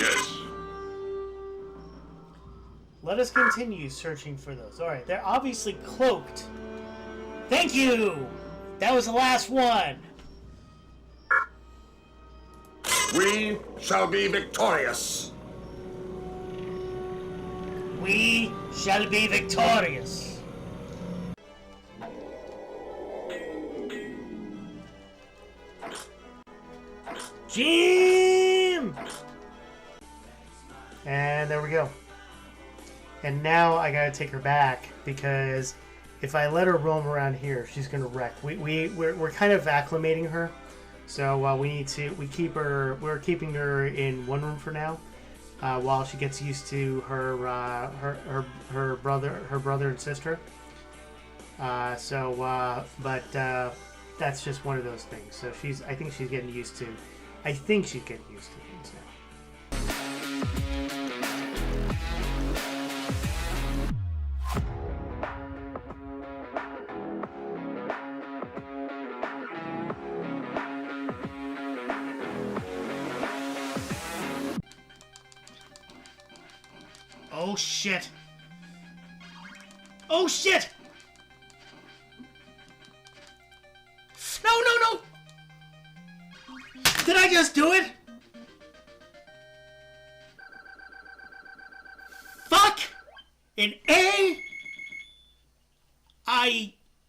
Yes. Let us continue searching for those. Alright, they're obviously cloaked. Thank you! That was the last one! We shall be victorious. We shall be victorious. Jim! And there we go. And now I gotta take her back because if I let her roam around here, she's gonna wreck. We're kind of acclimating her, so we're keeping her in one room for now, while she gets used to her brother and sister. But that's just one of those things. So I think she's getting used to things now. Oh shit! Oh shit! No! Did I just do it? Fuck! An A?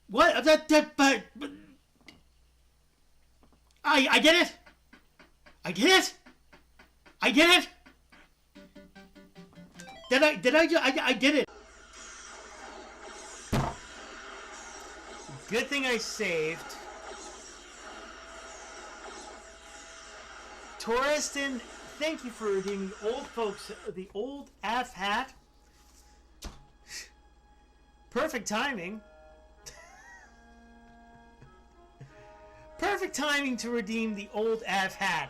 What? But... I did it! I did it! I did it! I did it! Good thing I saved. Torreston, thank you for redeeming the old AF hat. Perfect timing. Perfect timing to redeem the old AF hat.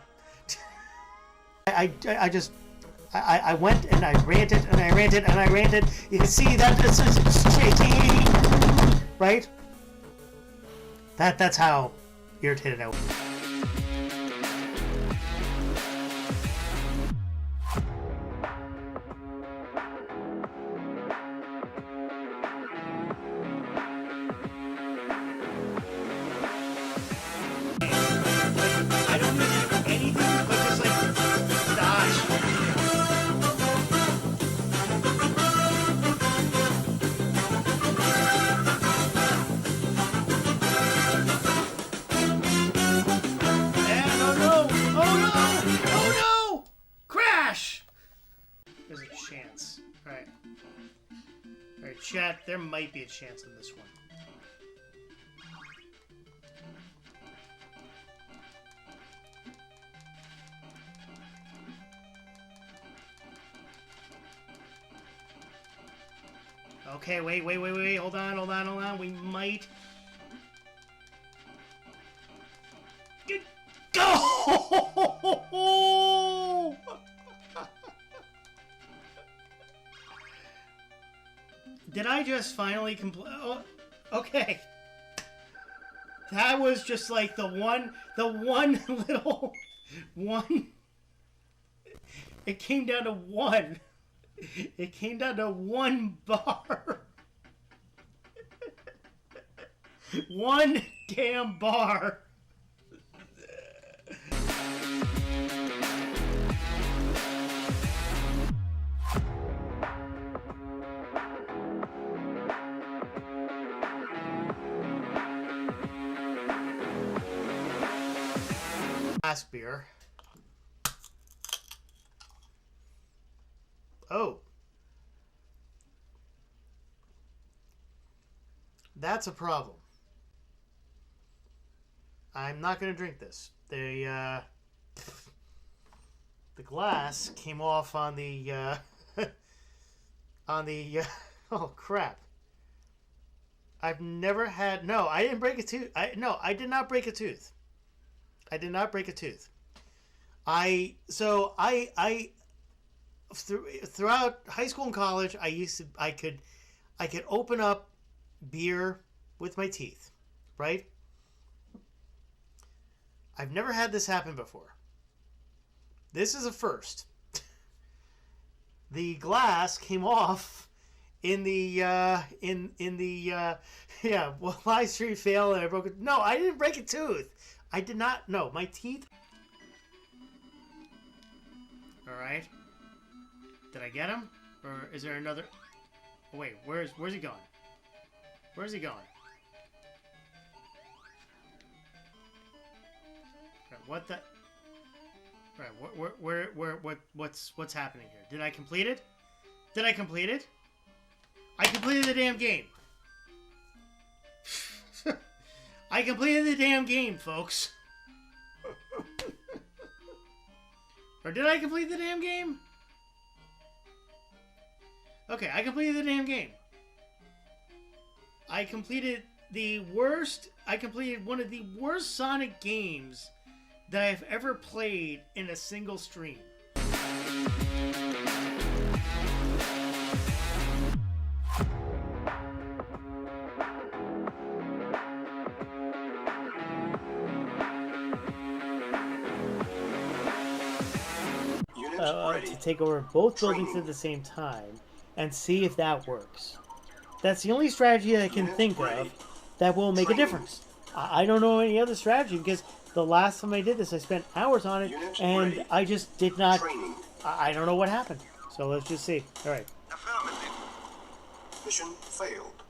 I went and I ranted and I ranted and I ranted. You can see that this is shaky, right? That's how irritated I was. I don't need to do anything but just like dodge. Oh no! Crash! There's a chance. Alright. Alright, chat, there might be a chance in this one. Okay, wait. Hold on. We might... Go! Did I just finally complete? Oh, okay. That was just like the one little one. It came down to one. It came down to one bar. One damn bar. Last beer. Oh. That's a problem. I'm not going to drink this. The glass came off on the oh crap. I've never had... No, I didn't break a tooth. I did not break a tooth. I did not break a tooth. Throughout high school and college, I could open up beer with my teeth, right? I've never had this happen before. This is a first. the glass came off in the well, live stream failed and I broke it. No, I didn't break a tooth. I did not. No, my teeth. All right. Did I get him? Or is there another? Oh, wait, where's he going? Where's he going? Right, what the? Right, what's happening here? Did I complete it? Did I complete it? I completed the damn game. I completed the damn game, folks. Or did I complete the damn game? Okay, I completed the damn game. I completed one of the worst Sonic games that I've ever played in a single stream. To take over both buildings at the same time and see if that works. That's the only strategy I can think of that will make a difference. I don't know any other strategy because the last time I did this I spent hours on it and I just did not. I don't know what happened. So let's just see. Alright. Mission failed.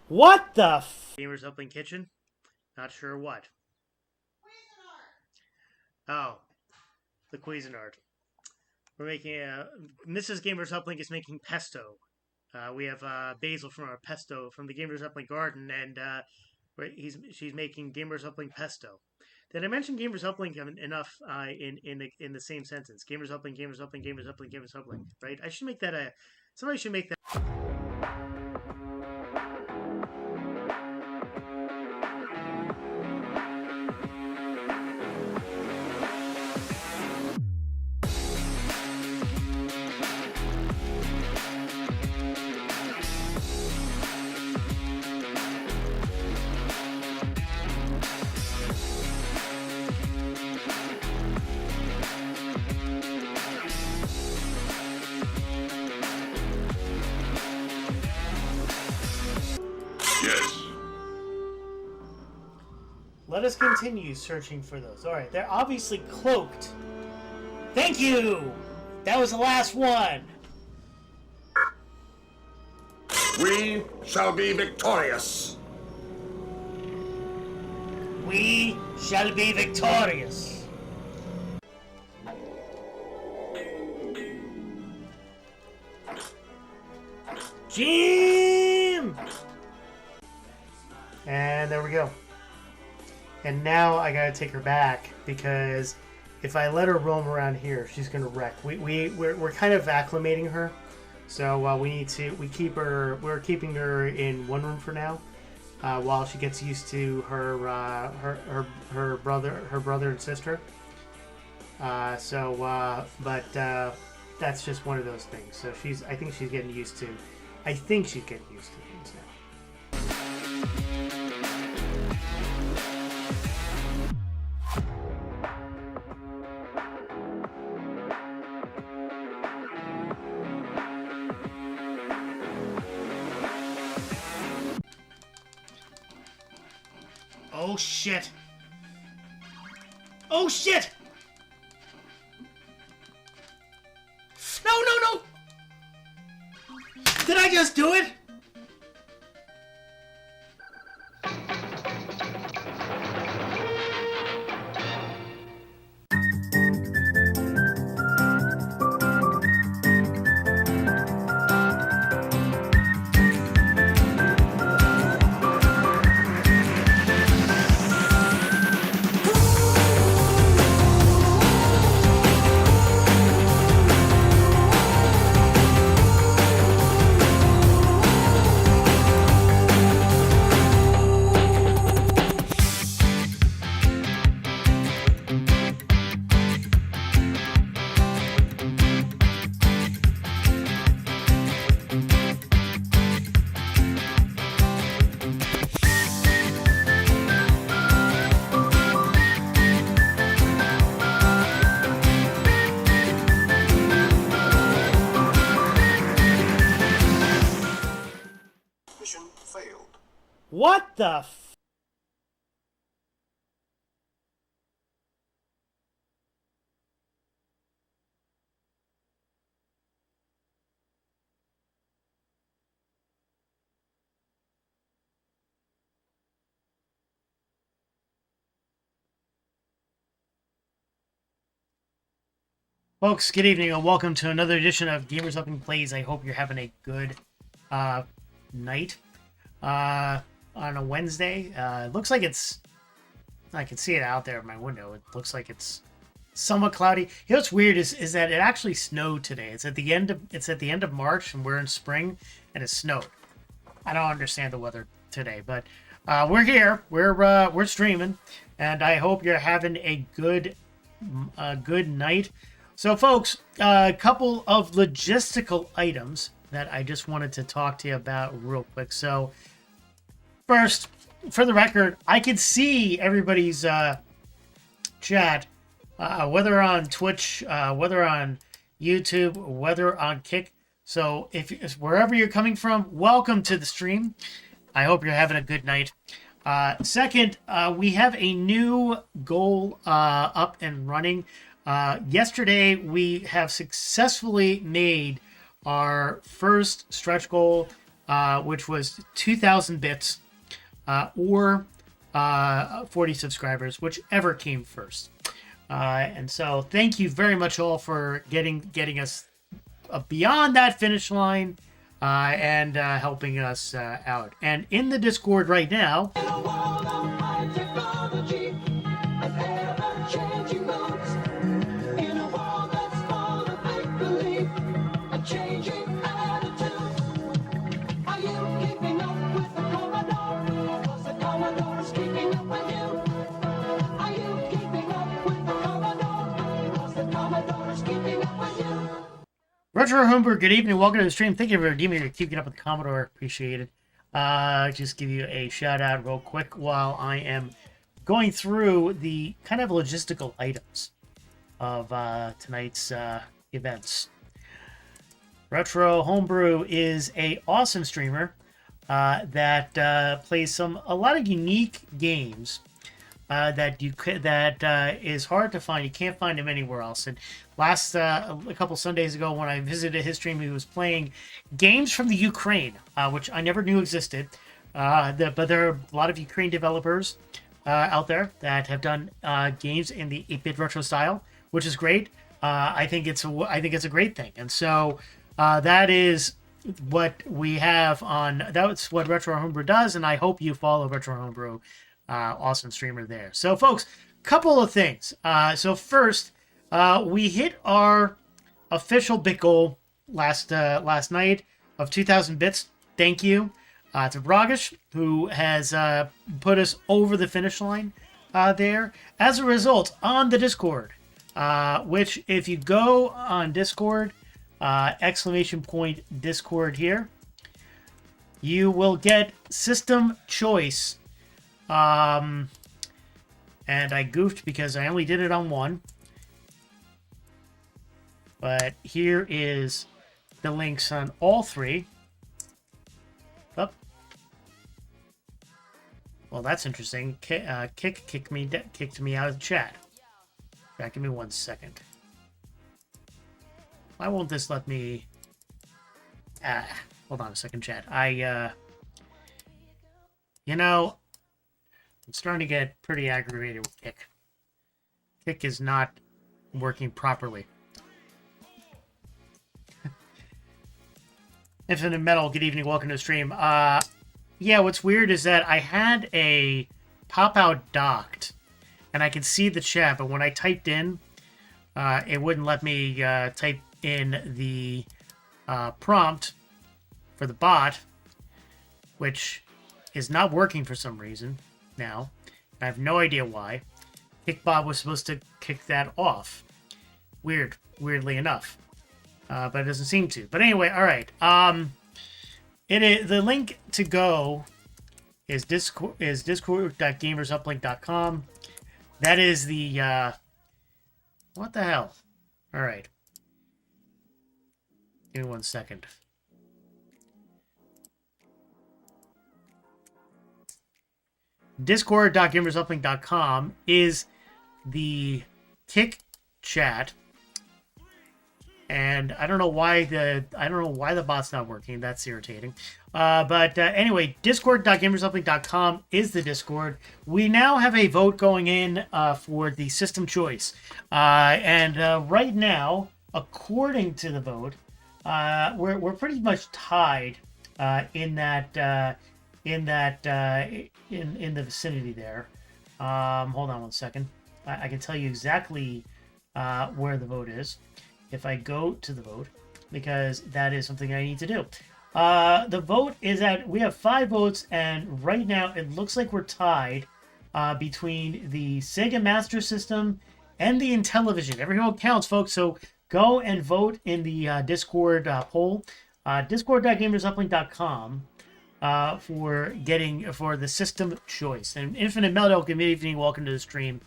What the Gamers Upling Kitchen? Not sure what. Oh. The Cuisinart. We're making Mrs. Gamers Uplink is making pesto. We have basil from our pesto from the Gamers Uplink garden, and she's making Gamers Uplink pesto. Did I mention Gamers Uplink enough in the same sentence? Gamers Uplink, Gamers Uplink, Gamers Uplink, Gamers Uplink. Right? I should make that somebody should make that. Yes. Let us continue searching for those. Alright, they're obviously cloaked. Thank you! That was the last one! We shall be victorious. We shall be victorious. Jim! And there we go. And now I gotta take her back because if I let her roam around here, she's gonna wreck. We're kind of acclimating her, so we're keeping her in one room for now, while she gets used to her brother and sister. That's just one of those things. So I think she's getting used to things now. Oh shit! Oh shit! No! Did I just do it? the Folks, good evening and welcome to another edition of Gamers Up and Plays. I hope you're having a good night on a Wednesday. It looks like it's, I can see it out there in my window. It looks like it's somewhat cloudy. You know what's weird is that it actually snowed today. It's at the end of March and we're in spring and it snowed. I don't understand the weather today, but we're here. We're streaming, and I hope you're having a good night. So, folks, a couple of logistical items that I just wanted to talk to you about real quick. So, first, for the record, I can see everybody's chat, whether on Twitch, whether on YouTube, whether on Kick. So, if wherever you're coming from, welcome to the stream. I hope you're having a good night. Second, we have a new goal up and running. Yesterday, we have successfully made our first stretch goal, which was 2,000 bits or 40 subscribers, whichever came first. And so thank you very much all for getting us beyond that finish line and helping us out. And in the Discord right now... Retro Homebrew, good evening. Welcome to the stream. Thank you for keeping up with the Commodore. Appreciate it. Just give you a shout out real quick while I am going through the kind of logistical items of tonight's events. Retro Homebrew is a awesome streamer that plays a lot of unique games that is hard to find. You can't find him anywhere else. And a couple Sundays ago, when I visited his stream, he was playing games from the Ukraine, which I never knew existed. But there are a lot of Ukraine developers out there that have done games in the 8-bit retro style, which is great. I think it's a great thing. And so that is what we have on. That's what Retro Homebrew does, and I hope you follow Retro Homebrew. Awesome streamer there. So, folks, couple of things. So first, we hit our official bit goal last night of 2,000 bits. Thank you to Bragish, who has put us over the finish line there. As a result, on the Discord, which if you go on Discord, ! Discord here, you will get system choice. And I goofed because I only did it on one. But here is the links on all three. Oh. Well, that's interesting. Kicked me out of the chat. Back, give me 1 second. Why won't this let me... hold on a second, chat. I'm starting to get pretty aggravated with Kick. Kick is not working properly. Infinite Metal, good evening, welcome to the stream. Yeah, what's weird is that I had a pop-out docked, and I could see the chat, but when I typed in, it wouldn't let me type in the prompt for the bot, which is not working for some reason now. I have no idea why. Kickbot was supposed to kick that off. Weirdly enough. But it doesn't seem to. But anyway, all right. The link to go is discord.gamersuplink.com. That is the what the hell? All right. Give me 1 second. Discord.gamersuplink.com is the Kick chat. And I don't know why the bot's not working. That's irritating. But anyway, discord.gamersuplink.com is the Discord. We now have a vote going in for the system choice. And right now, according to the vote, we're pretty much tied in the vicinity there. Hold on one second. I can tell you exactly where the vote is if I go to the vote, because that is something I need to do. The vote is we have 5 votes, and right now it looks like we're tied between the Sega Master System and the Intellivision. Every vote counts, folks, so go and vote in the Discord poll. Discord.gamersuplink.com for the system choice. And Infinite Meltdown, good evening, welcome to the stream.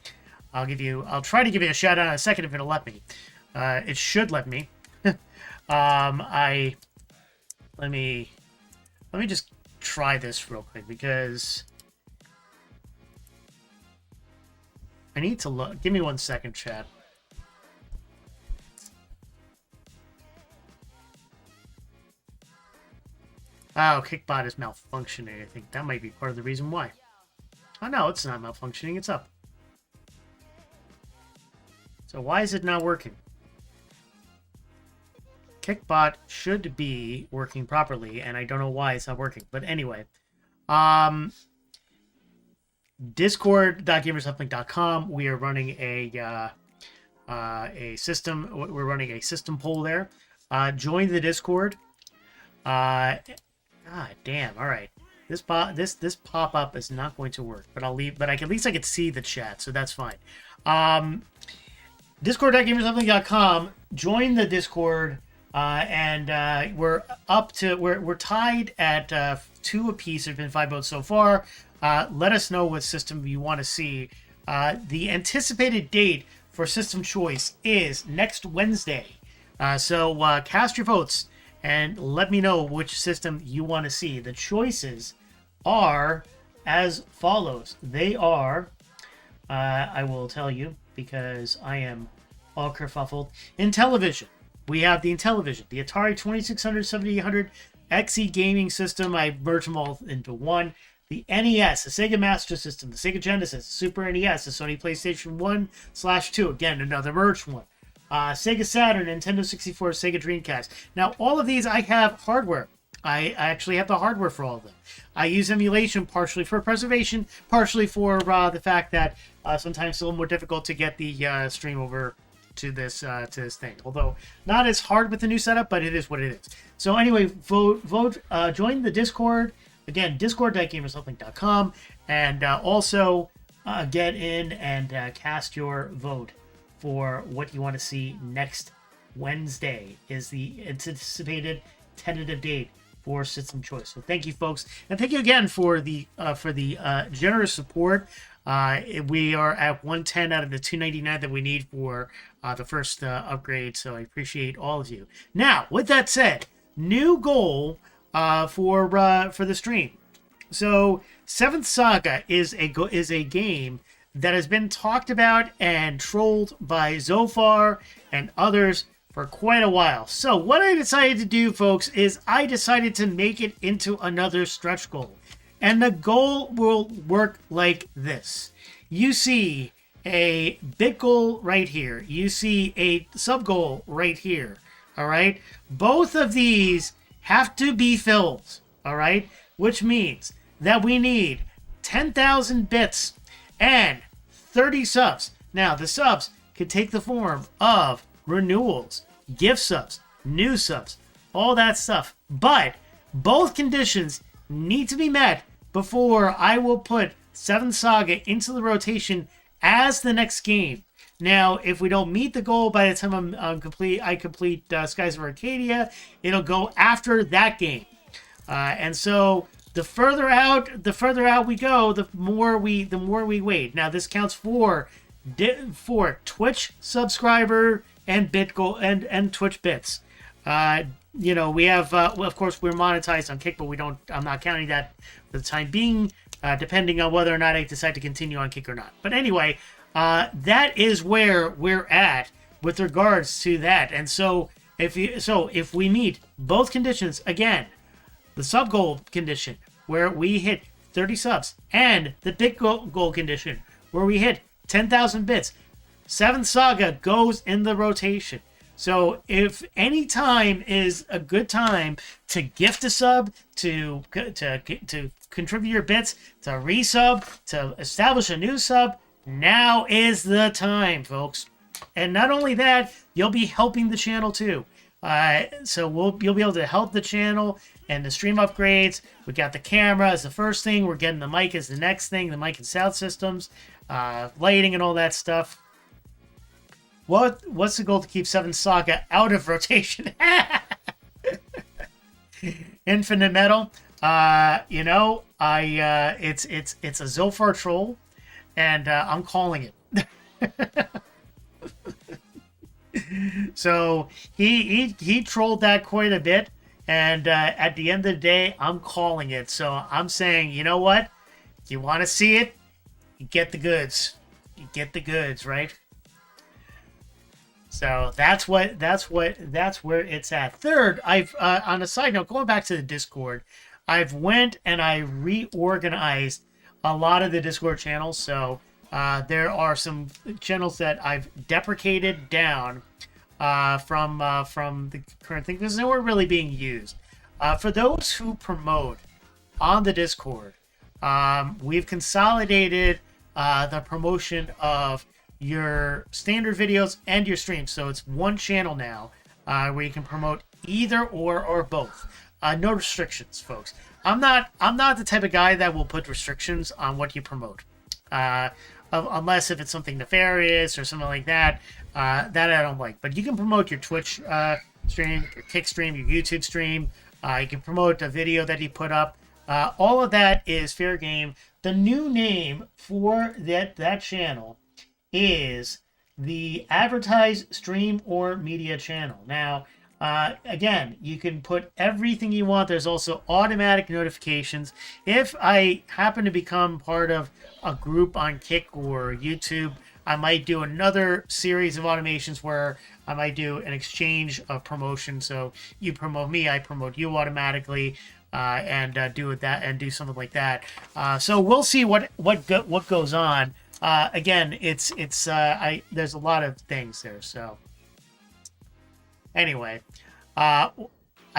I'll try to give you a shout out in a second if it'll let me. It should let me. Let me just try this real quick, because I need to look. Give me 1 second, chat. Oh, Kickbot is malfunctioning. I think that might be part of the reason why. Oh no, it's not malfunctioning. It's up. So why is it not working? Kickbot should be working properly, and I don't know why it's not working. But anyway, Discord.gamersuplink.com. We are running a system. We're running a system poll there. Join the Discord. God damn! All right, this pop up is not going to work. But I'll leave. But at least I can see the chat, so that's fine. Discord.gamersuplink.com. Join the Discord. And we're tied at 2 apiece. There's been 5 votes so far. Let us know what system you want to see. The anticipated date for system choice is next Wednesday. So cast your votes and let me know which system you want to see. The choices are as follows. They are, I will tell you because I am all kerfuffled. Intellivision. We have the Intellivision, the Atari 2600, 7800 XE gaming system. I merged them all into one. The NES, the Sega Master System, the Sega Genesis, the Super NES, the Sony PlayStation 1/2. Again, another merged one. Sega Saturn, Nintendo 64, Sega Dreamcast. Now, all of these I have hardware. I actually have the hardware for all of them. I use emulation partially for preservation, partially for the fact that sometimes it's a little more difficult to get the stream over to this thing, although not as hard with the new setup, but it is what it is. So anyway, vote, join the Discord. Again, discord.gamersuplink.com, and also get in and cast your vote for what you want to see next Wednesday is the anticipated tentative date for system choice. So thank you, folks, and thank you again for the generous support. We are at 110 out of the 299 that we need for the first upgrade, so I appreciate all of you. Now, with that said, new goal for the stream. So, Seventh Saga is a game that has been talked about and trolled by Zofar and others for quite a while. So, what I decided to do, folks, is I decided to make it into another stretch goal. And the goal will work like this. You see a bit goal right here. You see a sub goal right here. All right? Both of these have to be filled. All right? Which means that we need 10,000 bits and 30 subs. Now, the subs could take the form of renewals, gift subs, new subs, all that stuff. But both conditions need to be met before I will put Seventh Saga into the rotation as the next game. Now, if we don't meet the goal by the time I complete Skies of Arcadia, it'll go after that game. And so the further out we go, the more we wait. Now, this counts for Twitch subscriber and bit goal and Twitch bits. We have of course we're monetized on Kick, but I'm not counting that for the time being. depending on whether or not I decide to continue on Kick or not. But anyway, that is where we're at with regards to that. And so if we meet both conditions again, the sub goal condition where we hit 30 subs and the bit goal condition where we hit 10,000 bits, 7th Saga goes in the rotation. So if any time is a good time to gift a sub, to contribute your bits, to resub, to establish a new sub, now is the time, folks. And not only that, you'll be helping the channel too. So you'll be able to help the channel and the stream upgrades. We got the camera as the first thing. We're getting the mic as the next thing. The mic and sound systems, lighting and all that stuff. What's the goal to keep 7 Saga out of rotation? Infinite Metal. It's a Zofar troll, and I'm calling it. So he trolled that quite a bit, and at the end of the day, I'm calling it. So I'm saying, you know what? If you want to see it, you get the goods. You get the goods, right? So that's where it's at. Third, I've on a side note, going back to the Discord, I've went and I reorganized a lot of the Discord channels. So there are some channels that I've deprecated down from the current thing because they weren't really being used. For those who promote on the Discord, we've consolidated the promotion of your standard videos and your streams. So it's one channel now where you can promote either or both. No restrictions, folks. I'm not the type of guy that will put restrictions on what you promote. Unless if it's something nefarious or something like that, that I don't like. But you can promote your Twitch stream, your Kick stream, your YouTube stream. You can promote a video that you put up. All of that is fair game. The new name for that channel is the Advertise Stream or Media channel. Now, again, you can put everything you want. There's also automatic notifications. If I happen to become part of a group on Kick or YouTube, I might do another series of automations where I might do an exchange of promotion. So you promote me, I promote you automatically, and do something like that. So we'll see what goes on. Again, there's a lot of things there. So anyway, I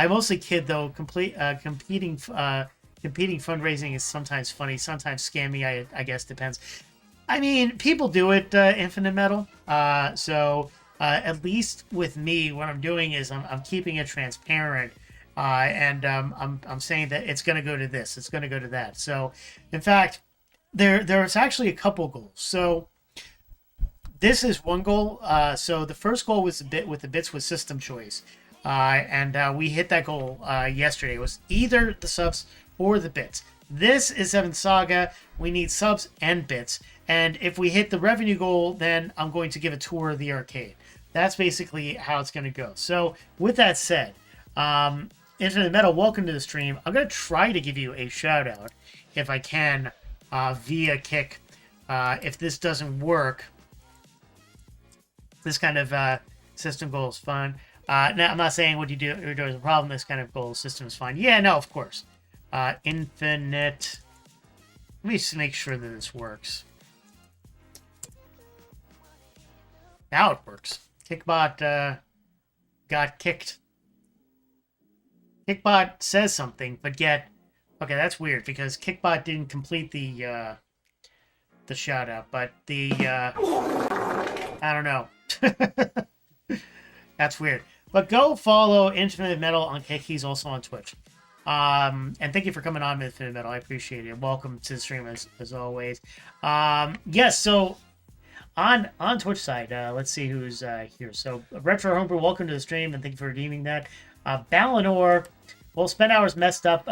mostly kid though. Competing fundraising is sometimes funny, sometimes scammy. I guess depends. I mean, people do it. Infinite Metal. So at least with me, what I'm doing is I'm keeping it transparent. And I'm saying that it's going to go to this, it's going to go to that. So, in fact, there's actually a couple goals. So, this is one goal. So the first goal was with the bits with system choice, and we hit that goal yesterday. It was either the subs or the bits. This is 7 Saga. We need subs and bits. And if we hit the revenue goal, then I'm going to give a tour of the arcade. That's basically how it's going to go. So, with that said, Infinite Metal, welcome to the stream. I'm going to try to give you a shout out if I can via Kick. If this doesn't work, this kind of system goal is fun. Now, I'm not saying what you're doing is a problem. This kind of goal system is fine. Yeah, no, of course. Infinite. Let me just make sure that this works. Now it works. Kickbot got kicked. Kickbot says something, but yet, okay, that's weird because Kickbot didn't complete the shout out, but I don't know. That's weird. But go follow Infinite Metal on Kick. He's also on Twitch. And thank you for coming on, Infinite Metal. I appreciate it. Welcome to the stream as always. Yes, so on Twitch side, let's see who's here. So Retro Homebrew, welcome to the stream, and thank you for redeeming that. Balinor, well spent hours messed up.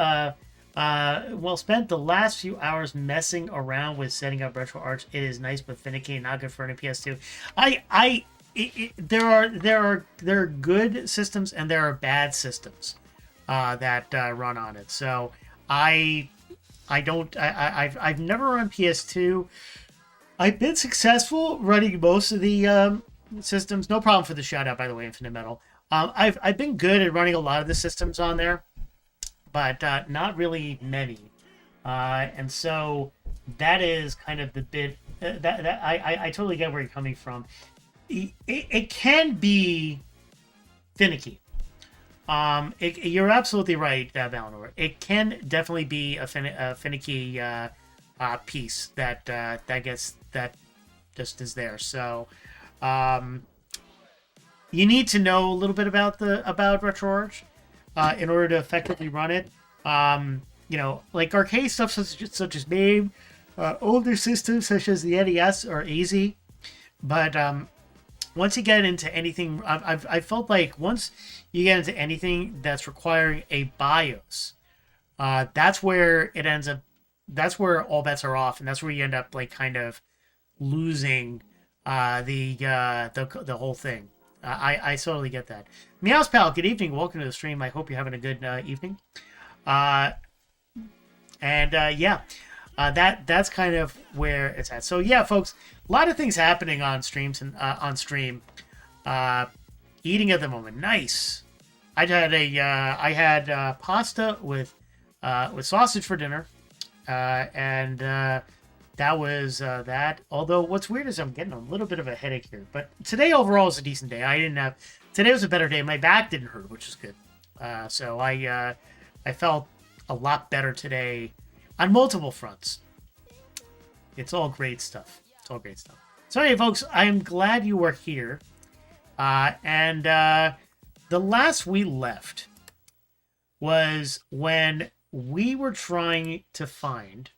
Well spent the last few hours messing around with setting up RetroArch. It is nice but finicky and not good for an PS2. There are good systems and there are bad systems that run on it. So I I've never run PS2. I've been successful running most of the systems. No problem for the shout out, by the way, Infinite Metal. I've been good at running a lot of the systems on there, but not really many. And so that is kind of the bit that I totally get where you're coming from. It can be finicky. You're absolutely right, Valinor. It can definitely be a finicky piece that just is there. So you need to know a little bit about RetroArch in order to effectively run it. Like arcade stuff such as MAME, older systems such as the NES are easy, but once you get into anything, I felt like once you get into anything that's requiring a BIOS, that's where it ends up. That's where all bets are off, and that's where you end up like kind of losing the whole thing. I totally get that. Meows Pal, good evening. Welcome to the stream. I hope you're having a good evening. That's kind of where it's at. So yeah, folks, a lot of things happening on streams and on stream. Eating at the moment, nice. I had pasta with sausage for dinner, and that was that. Although what's weird is I'm getting a little bit of a headache here. But today overall is a decent day. Today was a better day. My back didn't hurt, which is good. So I felt a lot better today on multiple fronts. It's all great stuff. So anyway, folks, I'm glad you were here. And the last we left was when we were trying to find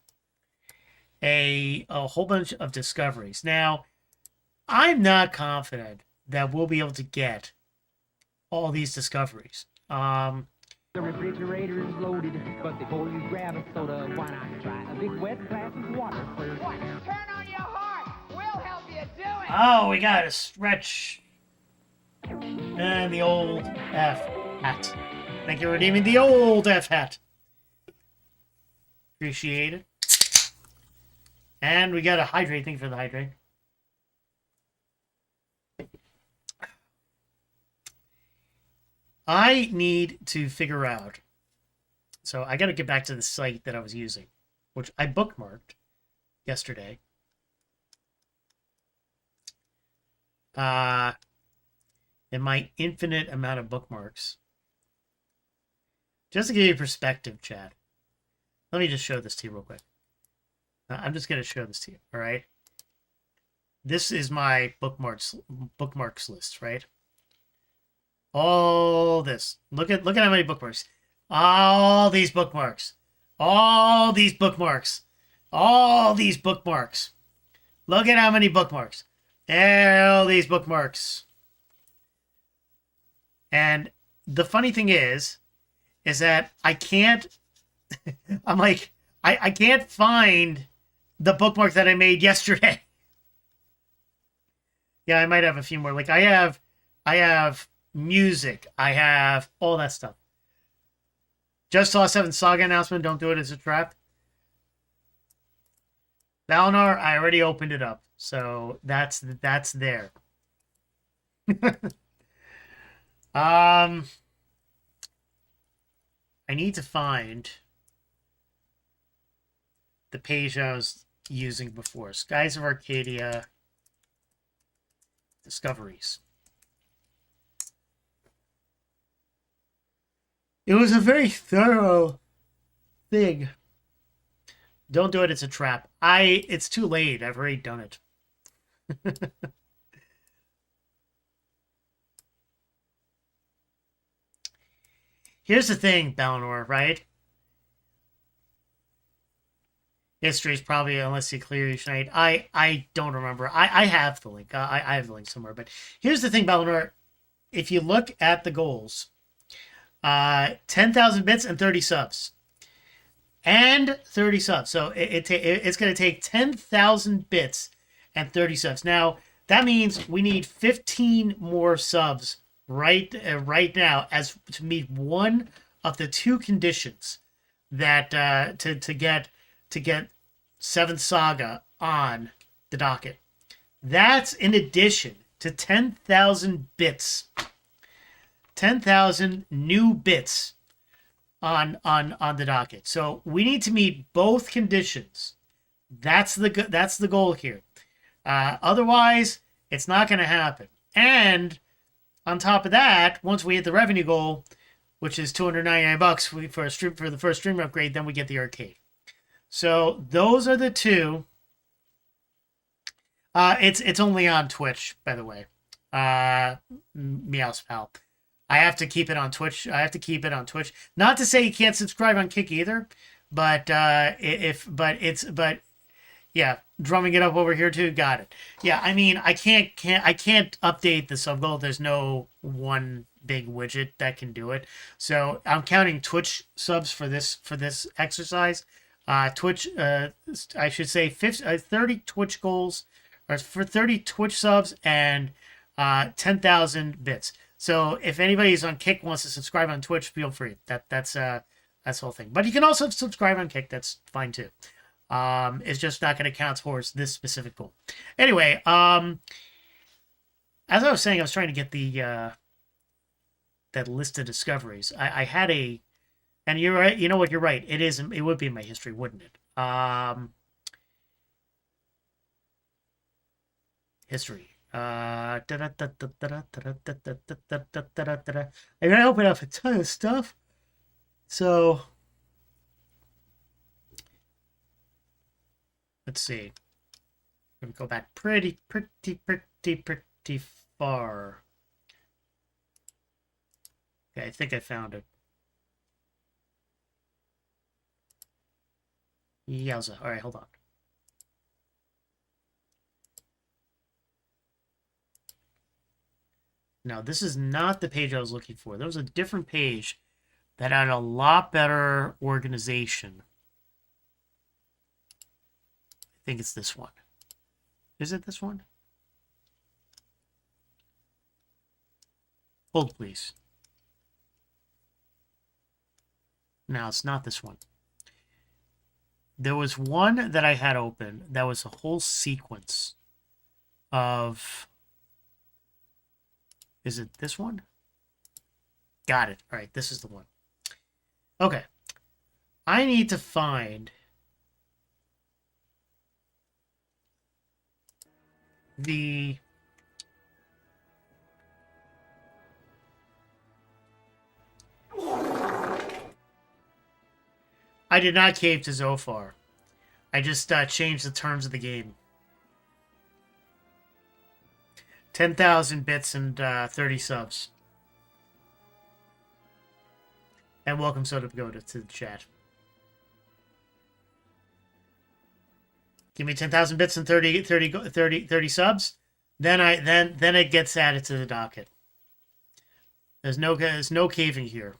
a whole bunch of discoveries. Now, I'm not confident that we'll be able to get all these discoveries. The refrigerator is loaded, but before you grab a soda, why not try a big wet glass of water first? What? Turn on your heart. We'll help you do it. Oh, we got a stretch. And the old F hat. Thank you for redeeming the old F hat. Appreciate it. And we got a hydrate. Thank you for the hydrate. I need to figure out. So I got to get back to the site that I was using, which I bookmarked yesterday. In my infinite amount of bookmarks. Just to give you perspective, Chad. Let me just show this to you real quick. I'm just going to show this to you, all right? This is my bookmarks list, right? All this. Look at how many bookmarks. All these bookmarks. All these bookmarks. All these bookmarks. Look at how many bookmarks. All these bookmarks. And the funny thing is that I can't, I'm like, I can't find the bookmark that I made yesterday. Yeah, I might have a few more. Like I have music. I have all that stuff. Just saw 7 Saga announcement. Don't do it as a trap. Valinor, I already opened it up. So that's there. I need to find the page I was using before. Skies of Arcadia Discoveries. It was a very thorough thing. Don't do it, it's a trap. It's too late. I've already done it. Here's the thing, Balinor, right? History is probably, unless you clear each night. I don't remember. I have the link. I have the link somewhere. But here's the thing, Balinor. If you look at the goals, 10,000 bits and 30 subs. And 30 subs. So it's going to take 10,000 bits and 30 subs. Now, that means we need 15 more subs right now as to meet one of the two conditions that to get to get 7th Saga on the docket. That's in addition to 10,000 bits. 10,000 new bits on the docket. So we need to meet both conditions. That's the goal here. Otherwise, it's not going to happen. And on top of that, once we hit the revenue goal, which is $299 for the first stream upgrade, then we get the arcade. So those are the two. It's only on Twitch, by the way. Meows pal. I have to keep it on Twitch. Not to say you can't subscribe on Kick either, but yeah, drumming it up over here too. Got it. Yeah, I mean, I can't update the sub goal. There's no one big widget that can do it. So I'm counting Twitch subs for this exercise. Twitch, I should say 30 Twitch goals, or for 30 Twitch subs and 10,000 bits. So if anybody's on Kick wants to subscribe on Twitch, feel free. That's the whole thing. But you can also subscribe on Kick. That's fine too. It's just not going to count towards this specific goal. Anyway, as I was saying, I was trying to get the that list of discoveries. I had and you're right. You know what? You're right. It would be in my history, wouldn't it? History. I'm gonna open up a ton of stuff. So let's see. I'm gonna go back pretty far. Okay, I think I found it. Yowza. All right, hold on. No, this is not the page I was looking for. There was a different page that had a lot better organization. I think it's this one. Is it this one? Hold, please. No, it's not this one. There was one that I had open that was a whole sequence of... Is it this one? Got it. All right, this is the one. Okay. I need to find the... I did not cave to Zophar. I just changed the terms of the game. 10,000 bits and 30 subs. And welcome Soda Pagoda to the chat. Give me 10,000 bits and 30 subs. Then it gets added to the docket. There's no caving here.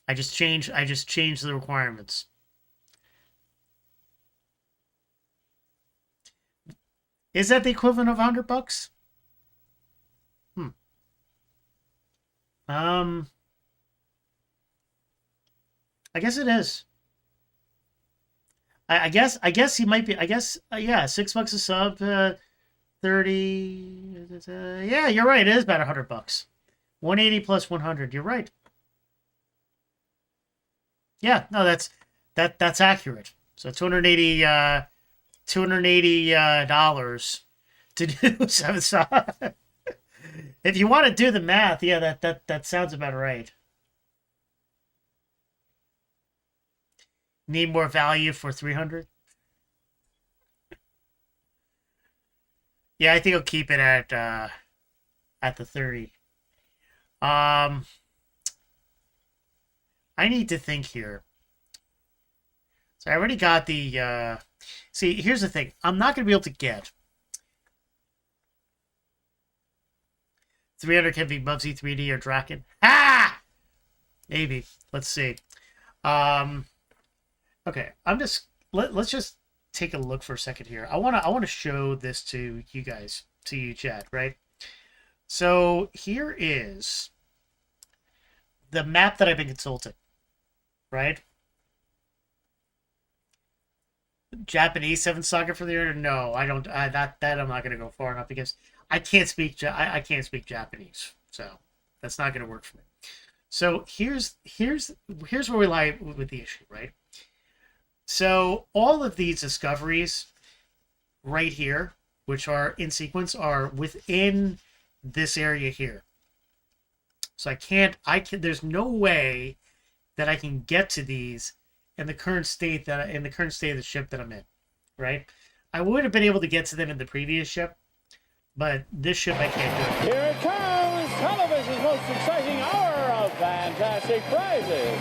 I just changed the requirements. Is that the equivalent of $100? I guess it is. I guess he might be. I guess yeah, $6 a sub, 30. Yeah, you're right. It is about $100. 180 plus 100. You're right. Yeah, no, that's accurate. So $280 to do 7 subs. If you want to do the math, yeah, that sounds about right. Need more value for 300? Yeah, I think I'll keep it at the 30. I need to think here. So I already got the see, here's the thing. I'm not going to be able to get 300 can be Bubsy 3D or Draken. Ah! Maybe. Let's see. Okay, let's just take a look for a second here. I want to show this to you guys, to you chat, right? So here is the map that I've been consulting, right? Japanese Seventh Saga for the Order? No, I don't. That I'm not going to go far enough because I can't speak. I can't speak Japanese, so that's not going to work for me. So here's where we lie with the issue, right? So all of these discoveries right here, which are in sequence, are within this area here. So there's no way that I can get to these in the current state of the ship that I'm in, right? I would have been able to get to them in the previous ship, but this ship I can't do it. Here it comes, television's most exciting hour of fantastic prizes.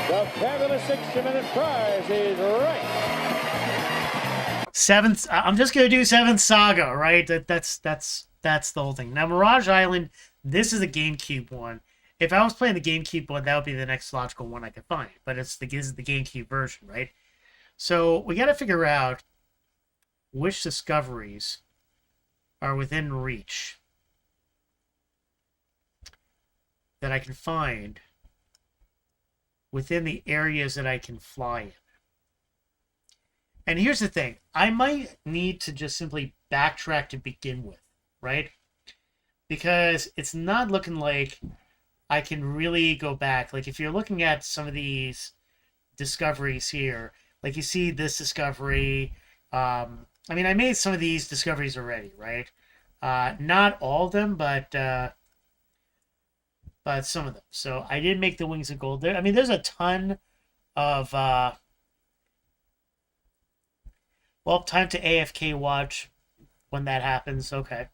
The fabulous 60-minute prize is right. Seventh. I'm just gonna do Seventh Saga, right? That's the whole thing. Now, Mirage Island. This is a GameCube one. If I was playing the GameCube one, that would be the next logical one I could find. But this is the GameCube version, right? So we got to figure out which discoveries are within reach that I can find within the areas that I can fly in. And here's the thing. I might need to just simply backtrack to begin with, right? Because it's not looking like I can really go back. Like, if you're looking at some of these discoveries here, like you see this discovery. I mean, I made some of these discoveries already, right? Not all of them, but some of them. So I did make the Wings of Gold there. I mean, there's a ton of... well, time to AFK watch when that happens. Okay.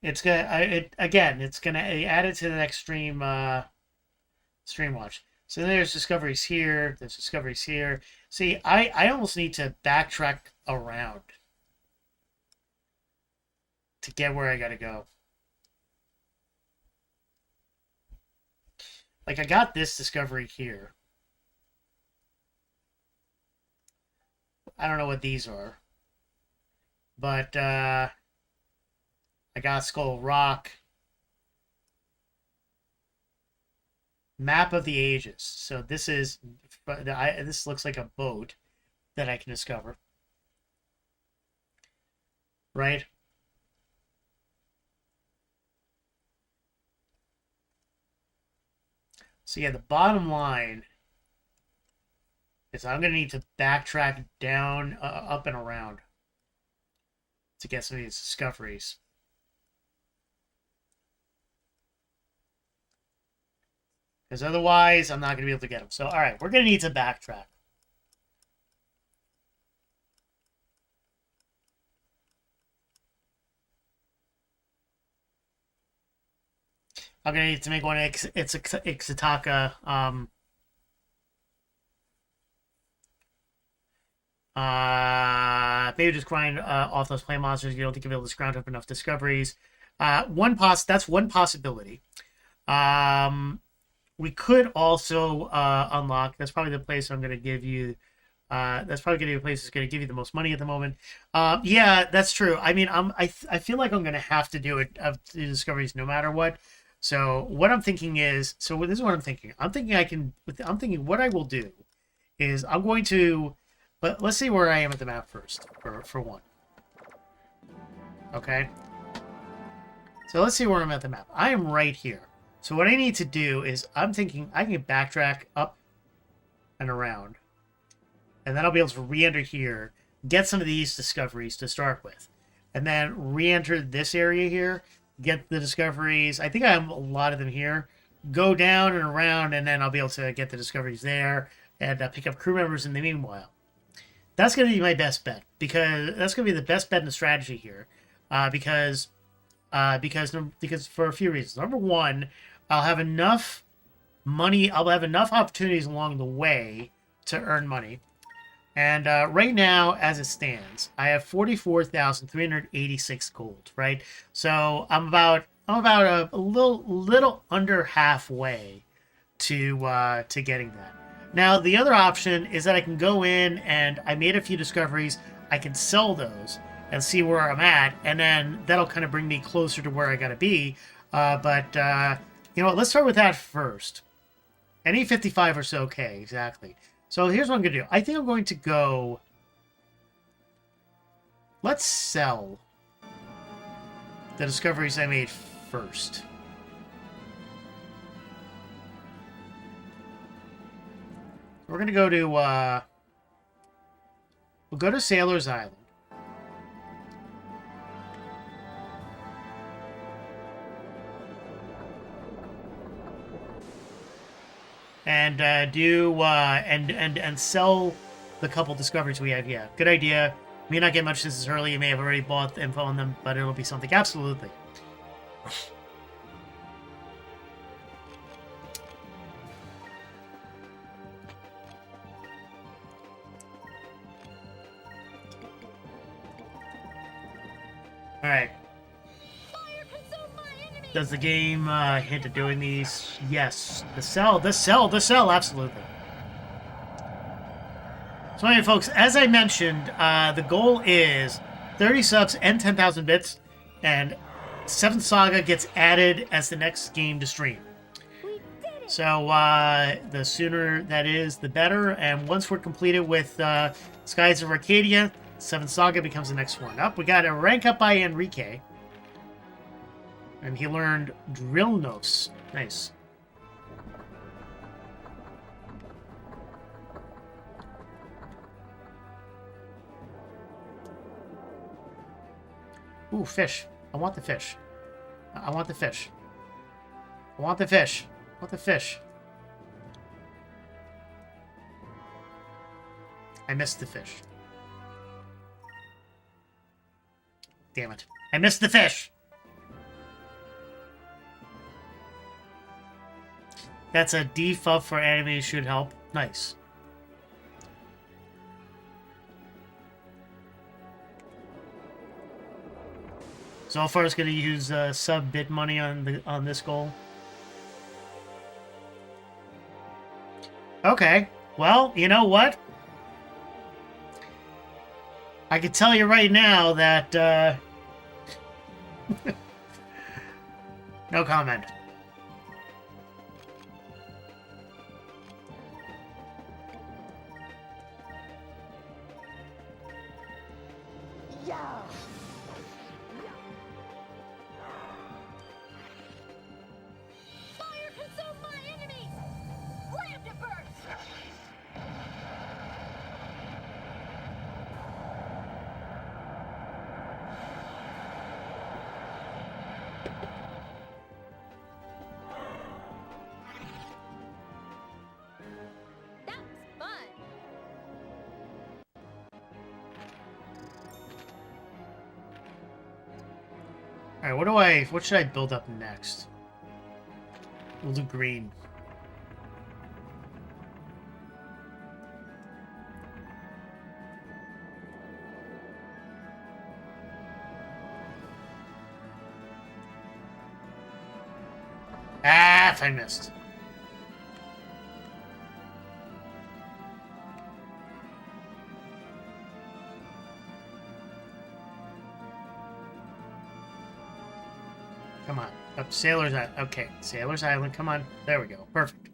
It's gonna it's gonna add it to the next stream watch. So there's discoveries here. There's discoveries here. See, I almost need to backtrack around to get where I gotta go. Like, I got this discovery here. I don't know what these are, but I got Skull Rock. Map of the Ages. So this looks like a boat that I can discover. Right? So yeah, the bottom line is I'm going to need to backtrack down, up and around to get some of these discoveries. Because otherwise, I'm not going to be able to get them. So, all right, we're going to need to backtrack. I'm going to need to make one Ixitaka. Maybe just grind off those play monsters. You don't think you'll be able to scrounge up enough discoveries. That's one possibility. We could also unlock. That's probably the place I'm going to give you. That's probably going to be the place that's going to give you the most money at the moment. Yeah, that's true. I mean, I feel like I'm going to have to do it of the discoveries no matter what. So what I'm thinking is, this is what I'm thinking. I'm thinking what I will do is I'm going to, but let's see where I am at the map first for one. Okay. So let's see where I'm at the map. I am right here. So what I need to do is, I'm thinking I can backtrack up and around. And then I'll be able to re-enter here, get some of these discoveries to start with. And then re-enter this area here, get the discoveries. I think I have a lot of them here. Go down and around, and then I'll be able to get the discoveries there and pick up crew members in the meanwhile. That's going to be my best bet, because that's going to be the best bet in the strategy here. Because for a few reasons. Number one, I'll have enough money. I'll have enough opportunities along the way to earn money. And right now, as it stands, I have 44,386 gold. Right, so I'm about a little under halfway to getting that. Now, the other option is that I can go in and I made a few discoveries. I can sell those and see where I'm at, and then that'll kind of bring me closer to where I gotta be. But you know what? Let's start with that first. Any 55 or so, okay, exactly. So here's what I'm going to do. I think I'm going to go... Let's sell the discoveries I made first. We're going to go to... we'll go to Sailor's Island. And and sell the couple discoveries we have. Yeah, good idea. May not get much this early. You may have already bought the info on them, but it'll be something. Absolutely. All right. Does the game hint at doing these? Yes. The sell, absolutely. So anyway, folks, as I mentioned, the goal is 30 subs and 10,000 bits, and 7th Saga gets added as the next game to stream. So the sooner that is, the better, and once we're completed with Skies of Arcadia, 7th Saga becomes the next one up. We got a rank up by Enrique. And he learned Drillnos. Nice. Ooh, fish. I want the fish. I want the fish. I want the fish. I want the fish. I missed the fish. Damn it. I missed the fish! That's a debuff for anime should help. Nice. So far, it's going to use sub bit money on this goal. Okay. Well, you know what? I can tell you right now that no comment. Alright, what should I build up next? We'll do green. Ah, I missed. Come on. Up Sailor's Island. Okay, Sailor's Island. Come on. There we go. Perfect.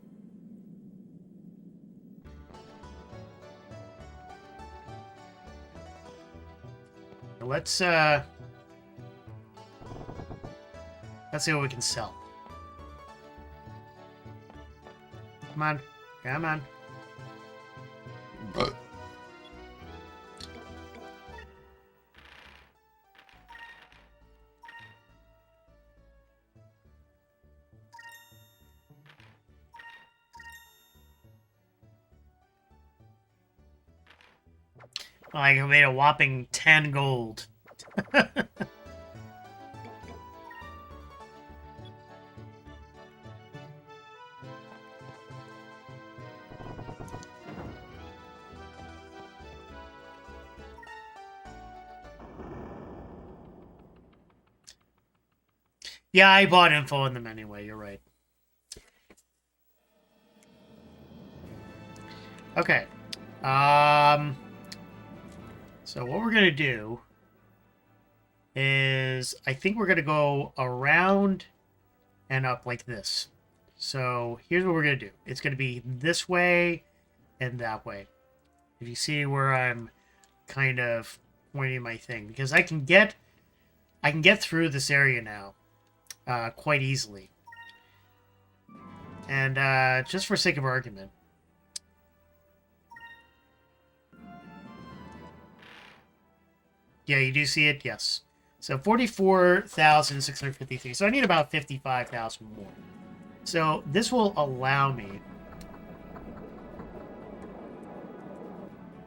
Let's see what we can sell. Come on. Come on. I made a whopping 10 gold. Yeah, I bought info on them anyway, you're right. Okay. So what we're going to do is, I think we're going to go around and up like this. So here's what we're going to do. It's going to be this way, and that way. If you see where I'm kind of pointing my thing, because I can get through this area now quite easily. And just for sake of argument, yeah, you do see it, yes. So 44,653. So I need about 55,000 more. So this will allow me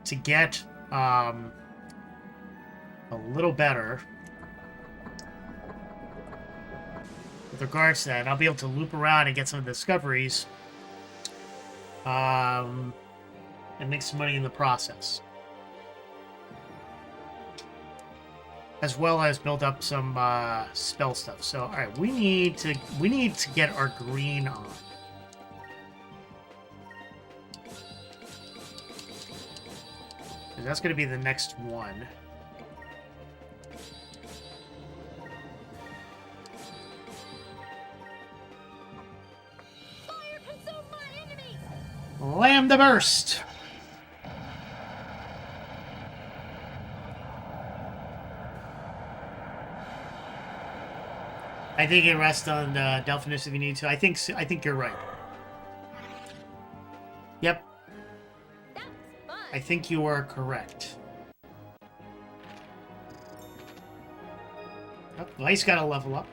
to get a little better with regards to that. I'll be able to loop around and get some discoveries and make some money in the process, as well as build up some spell stuff. So, all right, we need to get our green on. That's going to be the next one. Fire consume my enemies! Lamb the burst. I think it rests on Delphinus if you need to. I think you're right. Yep. That was fun. I think you are correct. Oh, Vice got to level up.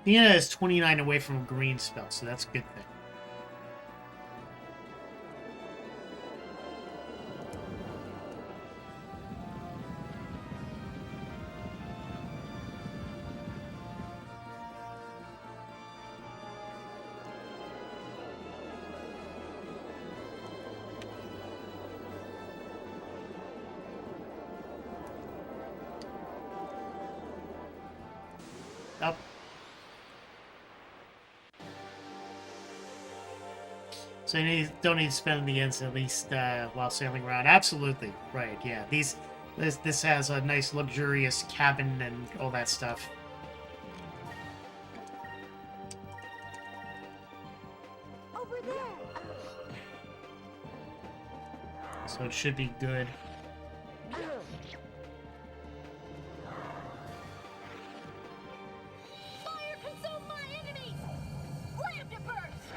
Vienna is 29 away from a green spell, so that's a good thing. Up. So you don't need to spend the ends at least while sailing around. Absolutely right. Yeah, this has a nice luxurious cabin and all that stuff. Over there. So it should be good. Fire consume my enemies! Lamb to burst!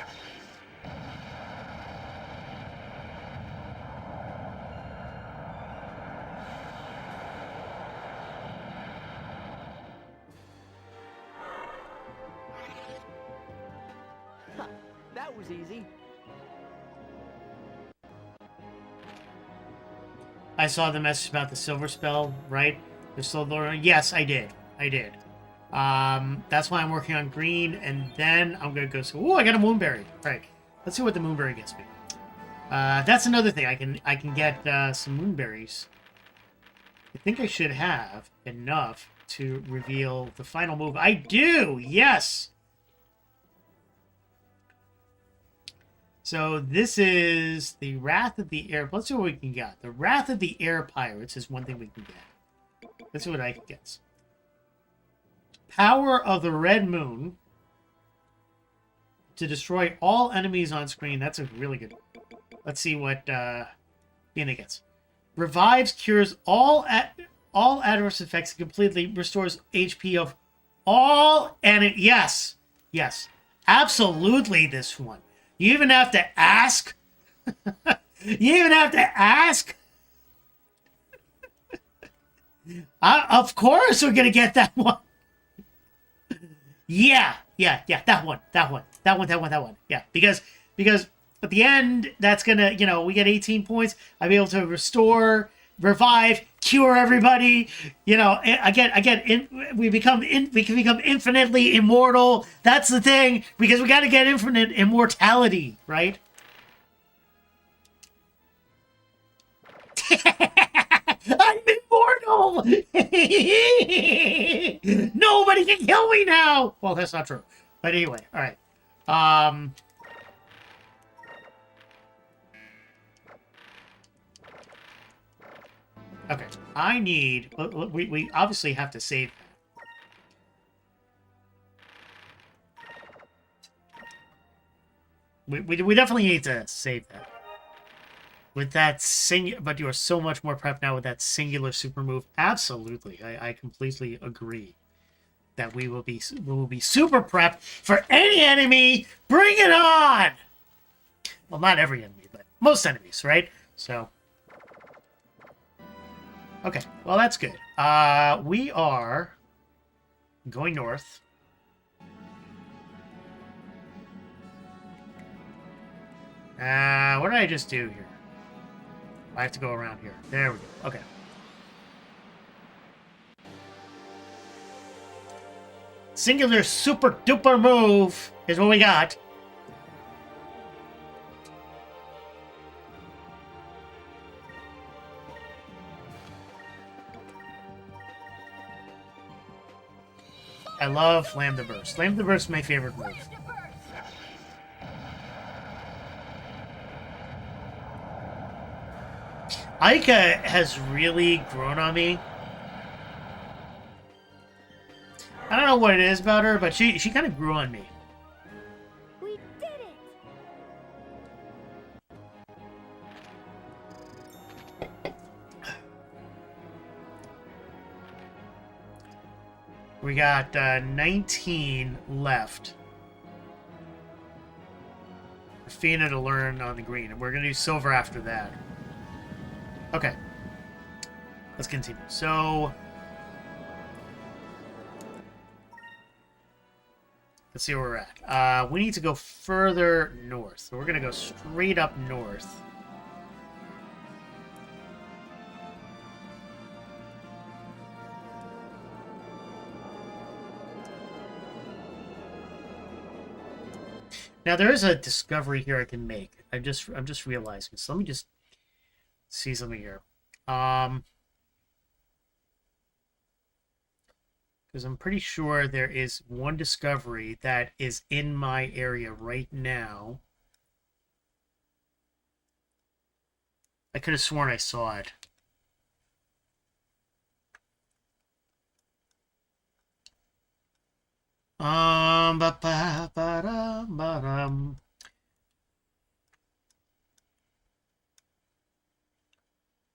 That was easy. I saw the message about the silver spell, right? The silver. Yes, I did. That's why I'm working on green, and then I'm gonna go. Oh, I got a moonberry. Right. Let's see what the moonberry gets me. That's another thing. I can get some moonberries. I think I should have enough to reveal the final move. I do. Yes. So this is the Wrath of the Air. Let's see what we can get. The Wrath of the Air Pirates is one thing we can get. Let's see what I can get. Power of the Red Moon to destroy all enemies on screen. That's a really good one. Let's see what Vienna gets. Revives, cures all adverse effects, and completely restores HP of all enemies. Yes, yes, absolutely. This one. You even have to ask. You even have to ask. Of course, we're gonna get that one. Yeah. That one. Yeah, because at the end, that's gonna, we get 18 points. I'll be able to restore, revive, cure everybody. We can become infinitely immortal. That's the thing, because we got to get infinite immortality, right? I'm immortal. Nobody can kill me now. Well, that's not true. But anyway, all right. Okay, I need... We obviously have to save that. We definitely need to save that. With that but you are so much more prepped now with that singular super move. Absolutely, I completely agree that we will be super prepped for any enemy. Bring it on! Well, not every enemy, but most enemies, right? So, okay, well that's good. We are going north. What did I just do here? I have to go around here. There we go. Okay. Singular super duper move is what we got. I love Lambda Burst. Lambda Burst is my favorite move. Aika has really grown on me. I don't know what it is about her, but she kind of grew on me. We did it! We got 19 left. Fina to learn on the green, and we're going to do silver after that. Okay. Let's continue. So, let's see where we're at. We need to go further north. So we're going to go straight up north. Now there is a discovery here I can make. I'm just realizing. So let me just see something here. Because I'm pretty sure there is one discovery that is in my area right now. I could have sworn I saw it.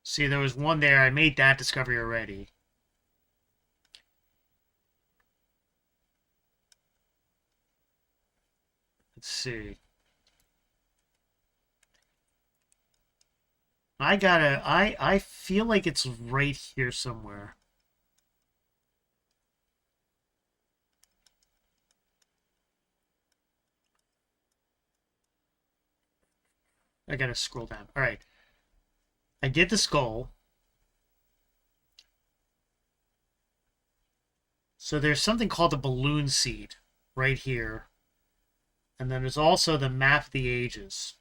See, there was one there. I made that discovery already. Let's see. I feel like it's right here somewhere. I gotta scroll down. All right. I did the skull. So there's something called the balloon seed right here. And then there's also the map of the ages.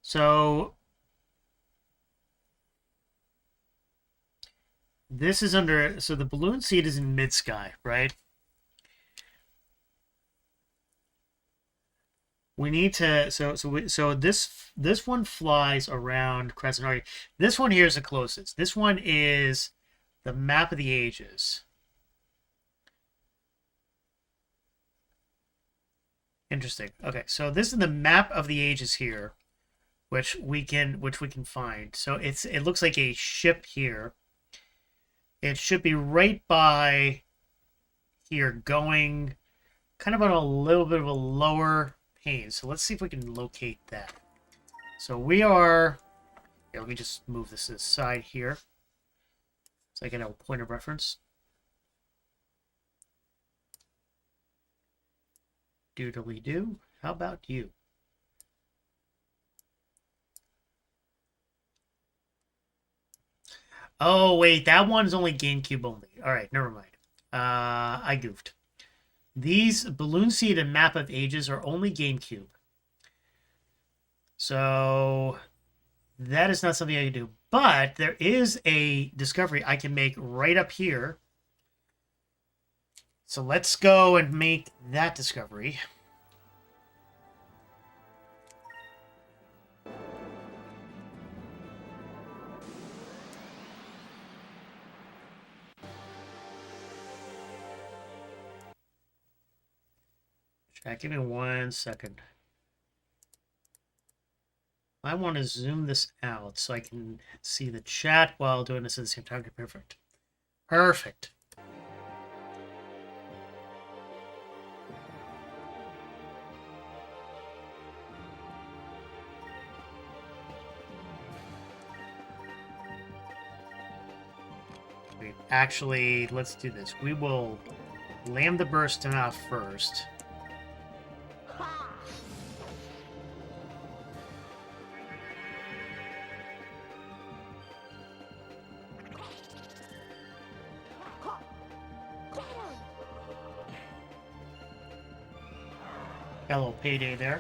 So this is under, so the balloon seed is in mid-sky, right? We need to, so this one flies around Crescent Arcadia. This one here is the closest. This one is the map of the ages. Interesting. Okay, so this is the map of the ages here, which we can find. So it looks like a ship here. It should be right by here, going kind of on a little bit of a lower pane. So let's see if we can locate that. So we are, here, let me just move this aside here so I can have a point of reference. Doodly-doo. How about you? Oh, wait, that one's only GameCube only. All right, never mind. I goofed. These Balloon Seed and Map of Ages are only GameCube. So that is not something I can do. But there is a discovery I can make right up here. So let's go and make that discovery. Give me 1 second. I want to zoom this out so I can see the chat while doing this at the same time. Okay, perfect. Perfect. Wait, actually, let's do this. We will lam the burst enough first. Got a little payday there.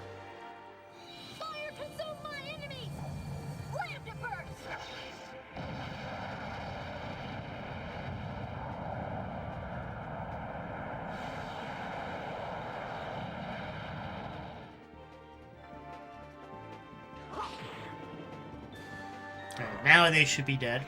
Fire consume my enemies! Slam to burst! Okay, now they should be dead.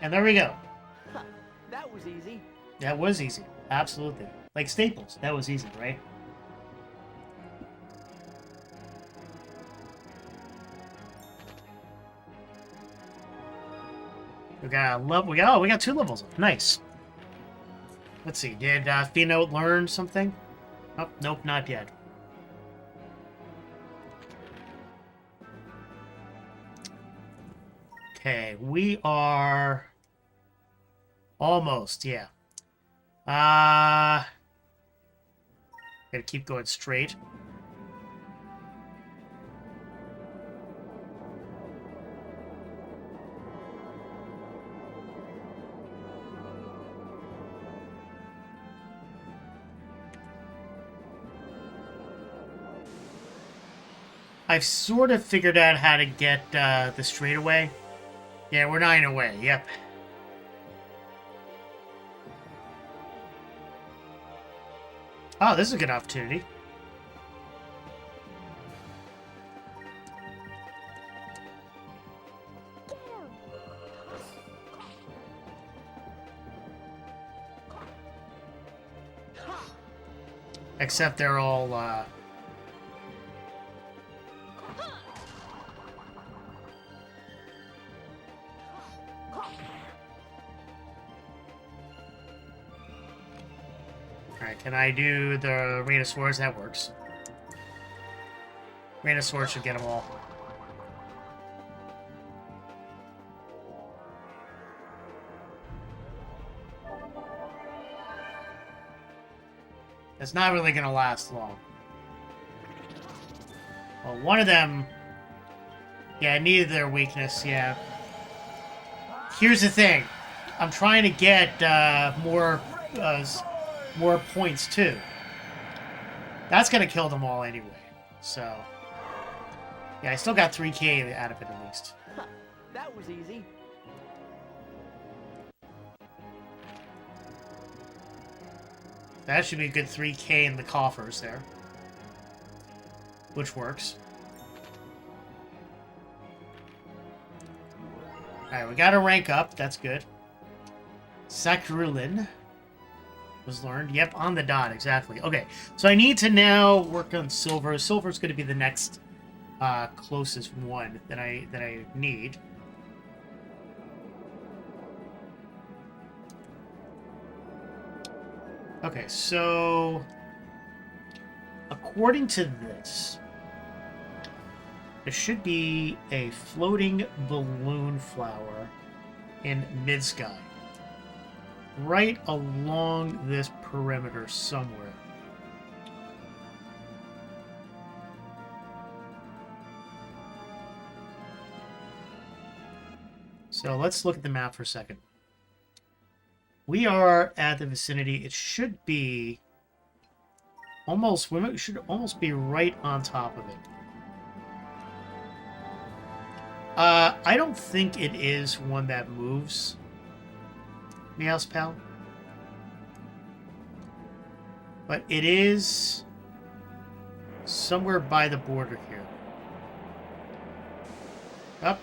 And there we go. That was easy. That was easy. Absolutely. Like Staples. That was easy, right? We got a level. We got 2 levels. Nice. Let's see. Did Phenote learn something? Oh, nope, not yet. Okay, we are almost, yeah. Gotta keep going straight. I've sort of figured out how to get the straightaway. Yeah, we're 9 away. Yep. Oh, this is a good opportunity. Except they're all, Alright, can I do the Rain of Swords? That works. Rain of Swords should get them all. It's not really going to last long. Well, one of them... Yeah, needed their weakness, yeah. Here's the thing. I'm trying to get more points, too. That's going to kill them all anyway. So... Yeah, I still got 3k out of it at least. That was easy. That should be a good 3k in the coffers there. Which works. Alright, we got a rank up. That's good. Sakrulin was learned. Yep, on the dot, exactly. Okay, so I need to now work on silver. Silver's going to be the next closest one that I need. Okay, so according to this, there should be a floating balloon flower in mid-sky, right along this perimeter somewhere. So let's look at the map for a second. We are at the vicinity. It should be almost, we should almost be right on top of it. I don't think it is one that moves. Meows Pal. But it is somewhere by the border here. Up.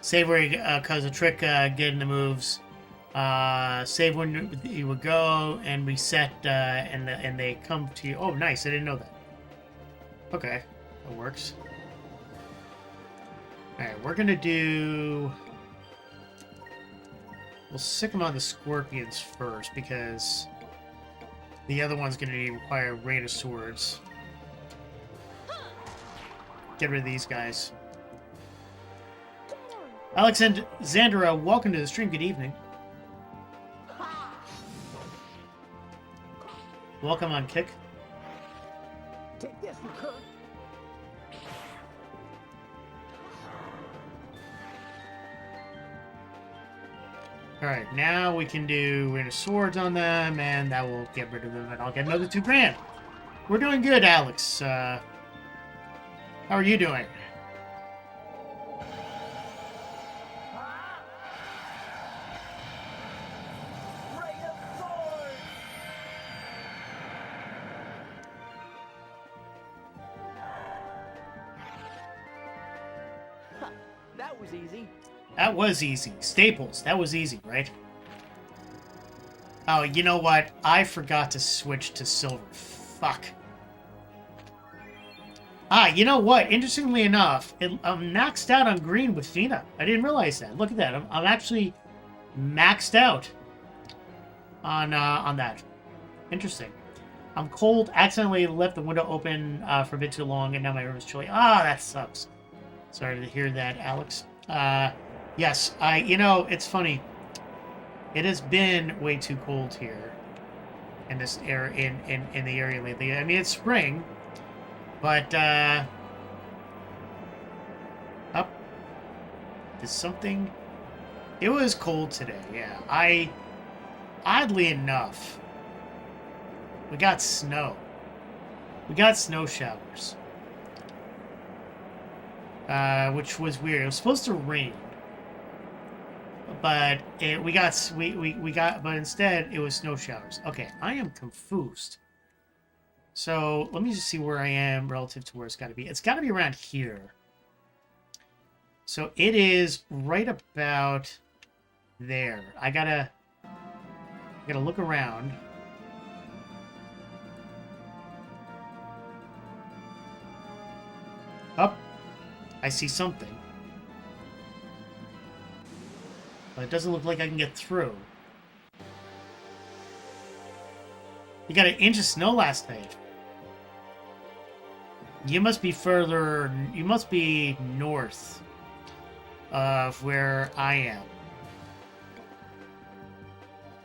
Save where you cause a trick, getting the moves. Save when you would go and reset, and they come to you. Oh, nice! I didn't know that. Okay, that works. All right, we're gonna do. We'll sick them on the scorpions first because the other one's gonna require Raid of Swords. Get rid of these guys. Alexandra, welcome to the stream. Good evening. Welcome on Kick. Take this, you could. Alright, now we can do Rain of Swords on them, and that will get rid of them, and I'll get another $2 grand. We're doing good, Alex. How are you doing? That was easy. That was easy. Staples, that was easy, right? Oh, you know what? I forgot to switch to silver. Fuck. Ah, you know what? Interestingly enough, I'm maxed out on green with Fina. I didn't realize that. Look at that. I'm actually maxed out on that. Interesting. I'm cold. Accidentally left the window open for a bit too long, and now my room is chilly. Ah, that sucks. Sorry to hear that, Alex. Yes, you know, it's funny. It has been way too cold here in this area, in the area lately. I mean, it's spring, but up. Is something? It was cold today. Yeah, oddly enough, we got snow. We got snow showers. Which was weird. It was supposed to rain, but but instead it was snow showers. Okay, I am confused. So let me just see where I am relative to where it's got to be. It's got to be around here. So it is right about there. I gotta look around. Up. I see something. But it doesn't look like I can get through. You got an inch of snow last night. You must be further... You must be north of where I am.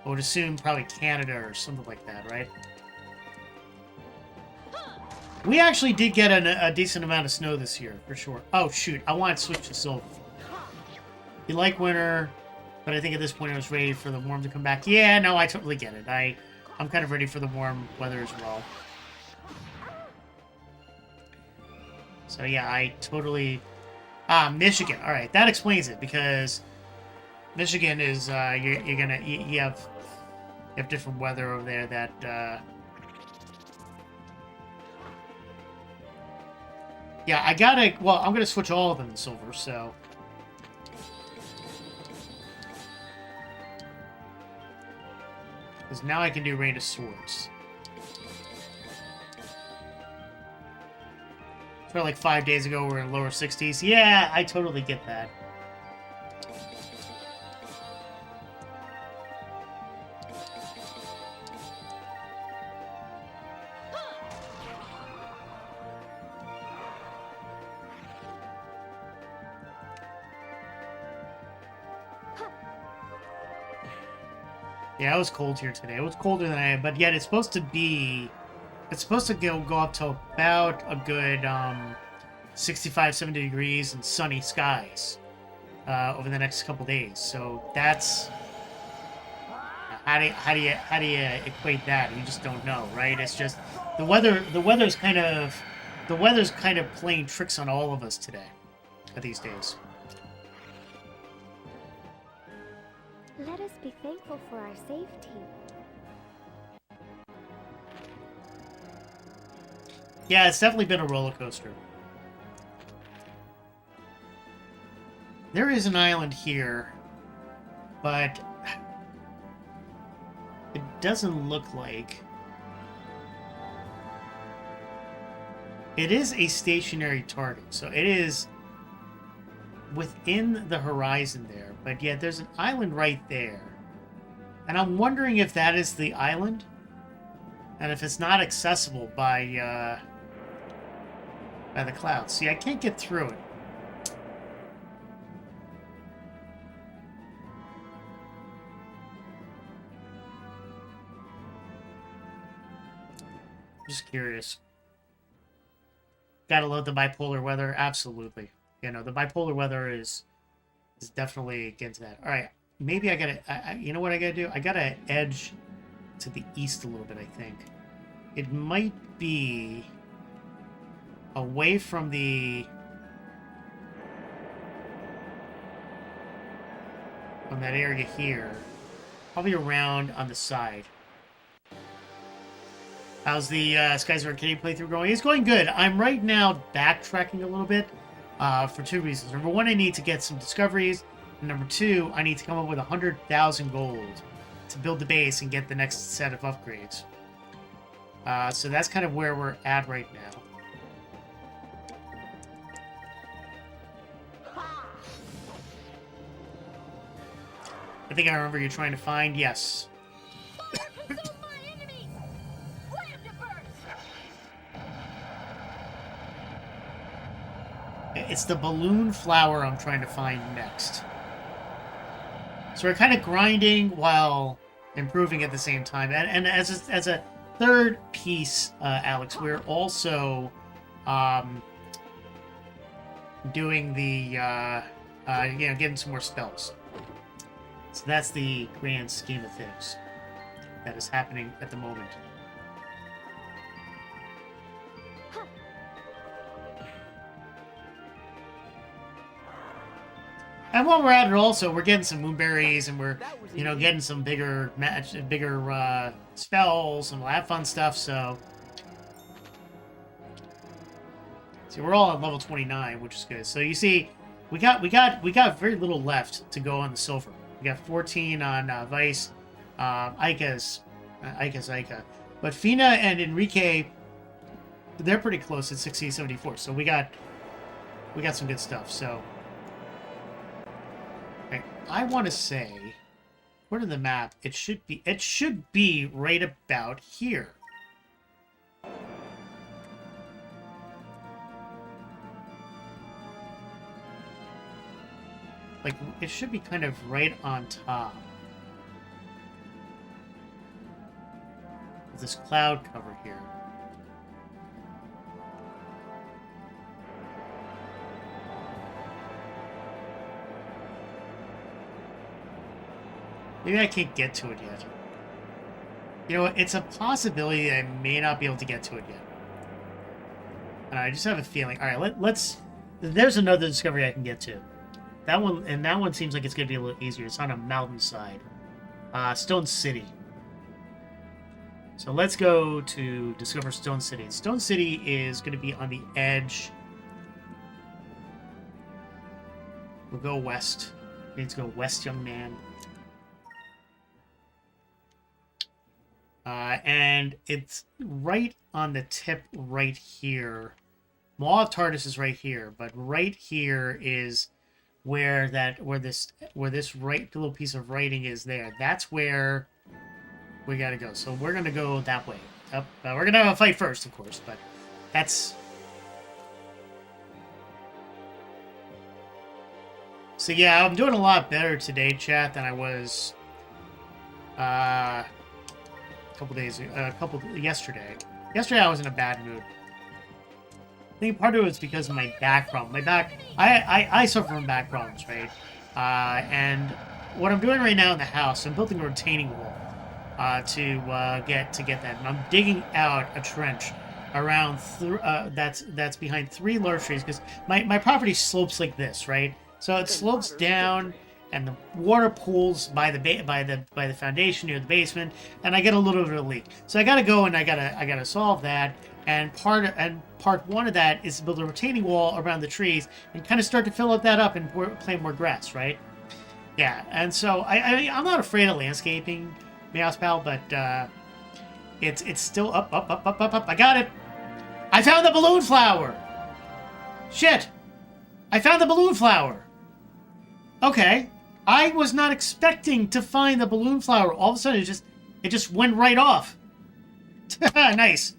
I would assume probably Canada or something like that, right? We actually did get a decent amount of snow this year, for sure. Oh, shoot. I want to switch to silver. You like winter, but I think at this point I was ready for the warm to come back. Yeah, no, I totally get it. I'm kind of ready for the warm weather as well. So, yeah, I totally... Ah, Michigan. All right, that explains it, because Michigan is, you have different weather over there that, yeah, I'm gonna switch all of them to silver, so. Because now I can do Raid of Swords. For like 5 days ago, we were in lower 60s. Yeah, I totally get that. Yeah, it was cold here today. It was colder than but yet it's supposed to be... It's supposed to go up to about a good 65, 70 degrees and sunny skies over the next couple days. So that's... How do you equate that? You just don't know, right? It's just the weather's kind of playing tricks on all of us today, these days. Let us be thankful for our safety. Yeah, it's definitely been a roller coaster. There is an island here, but it doesn't look like... It is a stationary target, so it is within the horizon there, but yet there's an island right there. And I'm wondering if that is the island, and if it's not accessible by the clouds. See, I can't get through it. Just curious. Gotta love the bipolar weather. Absolutely. You know, the bipolar weather is definitely against that. All right. Maybe I gotta... you know what I gotta do? I gotta edge to the east a little bit, I think. It might be away from the... from that area here. Probably around on the side. How's the Skies of Arcadia playthrough going? It's going good. I'm right now backtracking a little bit for two reasons. Number one, I need to get some discoveries. And number two, I need to come up with 100,000 gold to build the base and get the next set of upgrades. So that's kind of where we're at right now. I think I remember you're trying to find... Yes. It's the balloon flower I'm trying to find next. So we're kind of grinding while improving at the same time. And as a third piece, Alex, we're also doing the, getting some more spells. So that's the grand scheme of things that is happening at the moment. And while we're at it also, we're getting some moonberries and we're, getting some bigger spells and all that fun stuff, so... See, we're all at level 29, which is good. So you see, we got very little left to go on the silver. We got 14 on Vice, Ica's Ica. But Fina and Enrique, they're pretty close at 60, 74. So we got some good stuff, so... I want to say, where to the map? It should be right about here. Like, it should be kind of right on top of this cloud cover here. Maybe I can't get to it yet. You know, it's a possibility that I may not be able to get to it yet. And I just have a feeling. All right, let's... There's another discovery I can get to. That one seems like it's going to be a little easier. It's on a mountainside. Stone City. So let's go to discover Stone City. Stone City is going to be on the edge. We'll go west. We need to go west, young man. And it's right on the tip right here. Maw of Tardis is right here, but right here is where this right little piece of writing is there. That's where we gotta go. So we're gonna go that way. Up. We're gonna have a fight first, of course, but that's... So yeah, I'm doing a lot better today, chat, than I was a couple days, yesterday. Yesterday I was in a bad mood. I think part of it was because of my back problem. My back, I suffer from back problems, right? And what I'm doing right now in the house, I'm building a retaining wall to get that. And I'm digging out a trench around that's behind 3 large trees because my property slopes like this, right? So it slopes down, and the water pools by the foundation near the basement, and I get a little bit of a leak. So I gotta go and I gotta solve that. And part one of that is to build a retaining wall around the trees and kind of start to fill that up and plant more grass, right? Yeah, and so I'm not afraid of landscaping, Meows Pal, but it's still up. I got it. I found the balloon flower. Shit, I found the balloon flower. Okay, I was not expecting to find the balloon flower. All of a sudden, it just went right off. Nice.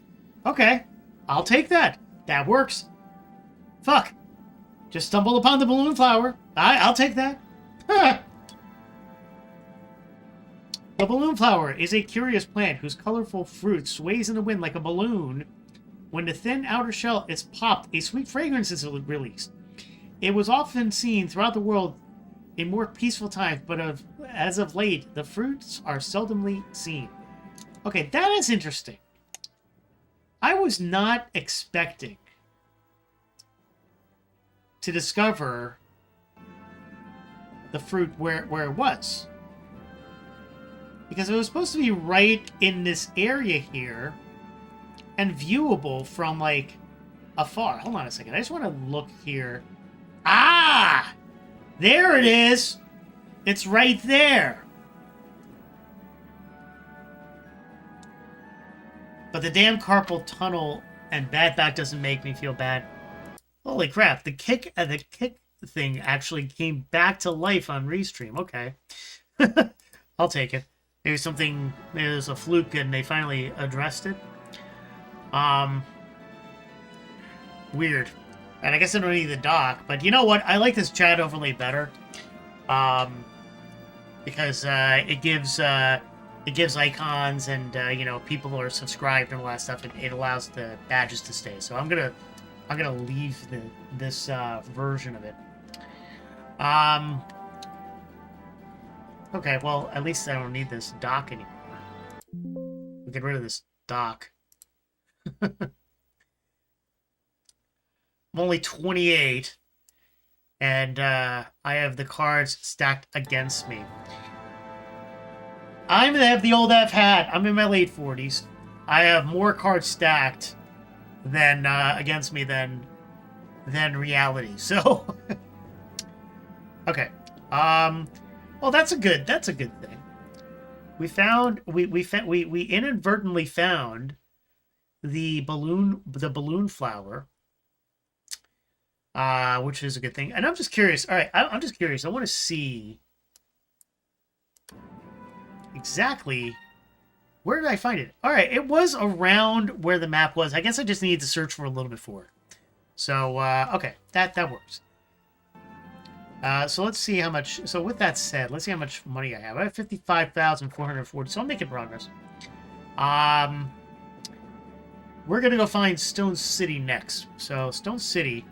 Okay, I'll take that. That works. Fuck. Just stumbled upon the balloon flower. I'll take that. The balloon flower is a curious plant whose colorful fruit sways in the wind like a balloon. When the thin outer shell is popped, a sweet fragrance is released. It was often seen throughout the world in more peaceful times, but as of late, the fruits are seldomly seen. Okay, that is interesting. I was not expecting to discover the fruit where it was. Because it was supposed to be right in this area here and viewable from, like, afar. Hold on a second. I just want to look here. Ah! There it is! It's right there. But the damn carpal tunnel and bad back doesn't make me feel bad. Holy crap, the kick thing actually came back to life on Restream. Okay. I'll take it. Maybe it was a fluke and they finally addressed it. Weird. And I guess I don't need the dock, but you know what? I like this chat overlay better. Because it gives icons and people who are subscribed and all that stuff. It allows the badges to stay. So I'm gonna leave this version of it. Okay, well, at least I don't need this dock anymore. We'll get rid of this dock. I'm only 28, and I have the cards stacked against me. I'm gonna have the old F hat. I'm in my late 40s. I have more cards stacked than against me than reality. So, okay. Well, that's a good thing. We inadvertently found the balloon flower, which is a good thing. And I'm just curious. All right, I'm just curious. I want to see exactly where did I find it. All right, it was around where the map was. I guess I just needed to search for a little bit for it. So okay, that works. So let's see how much. So with that said, let's see how much money I have. I have 55,440. So I'm making progress. We're gonna go find Stone City next. So Stone City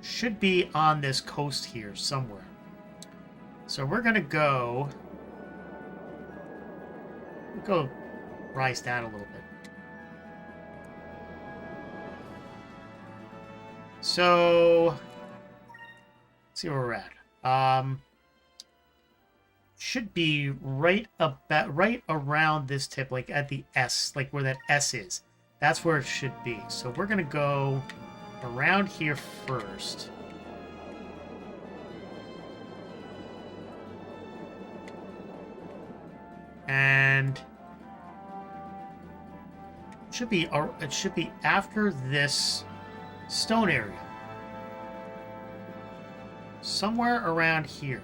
should be on this coast here somewhere. So we're gonna go rise down a little bit. So let's see where we're at. Should be right around this tip, like at the S, like where that S is. That's where it should be. So we're gonna go around here first. And it should be after this stone area. Somewhere around here.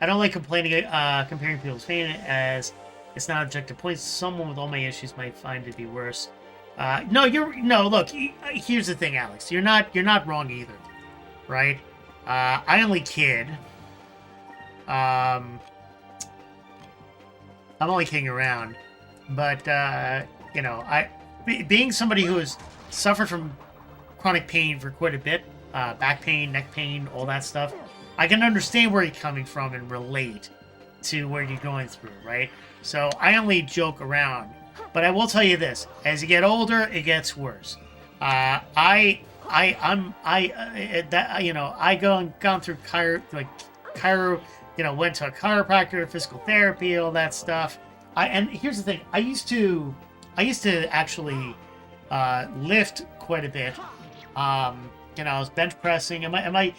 I don't like comparing people's pain as it's not objective points. Someone with all my issues might find it to be worse. Look, here's the thing, Alex. You're not wrong either, right? I only kid. I'm only kidding around, but you know, being somebody who has suffered from chronic pain for quite a bit, back pain, neck pain, all that stuff, I can understand where you're coming from and relate to what you're going through, right? So I only joke around, but I will tell you this: as you get older, it gets worse. I gone through chiro, went to a chiropractor, physical therapy, all that stuff. And here's the thing: I used to actually lift quite a bit. I was bench pressing. In my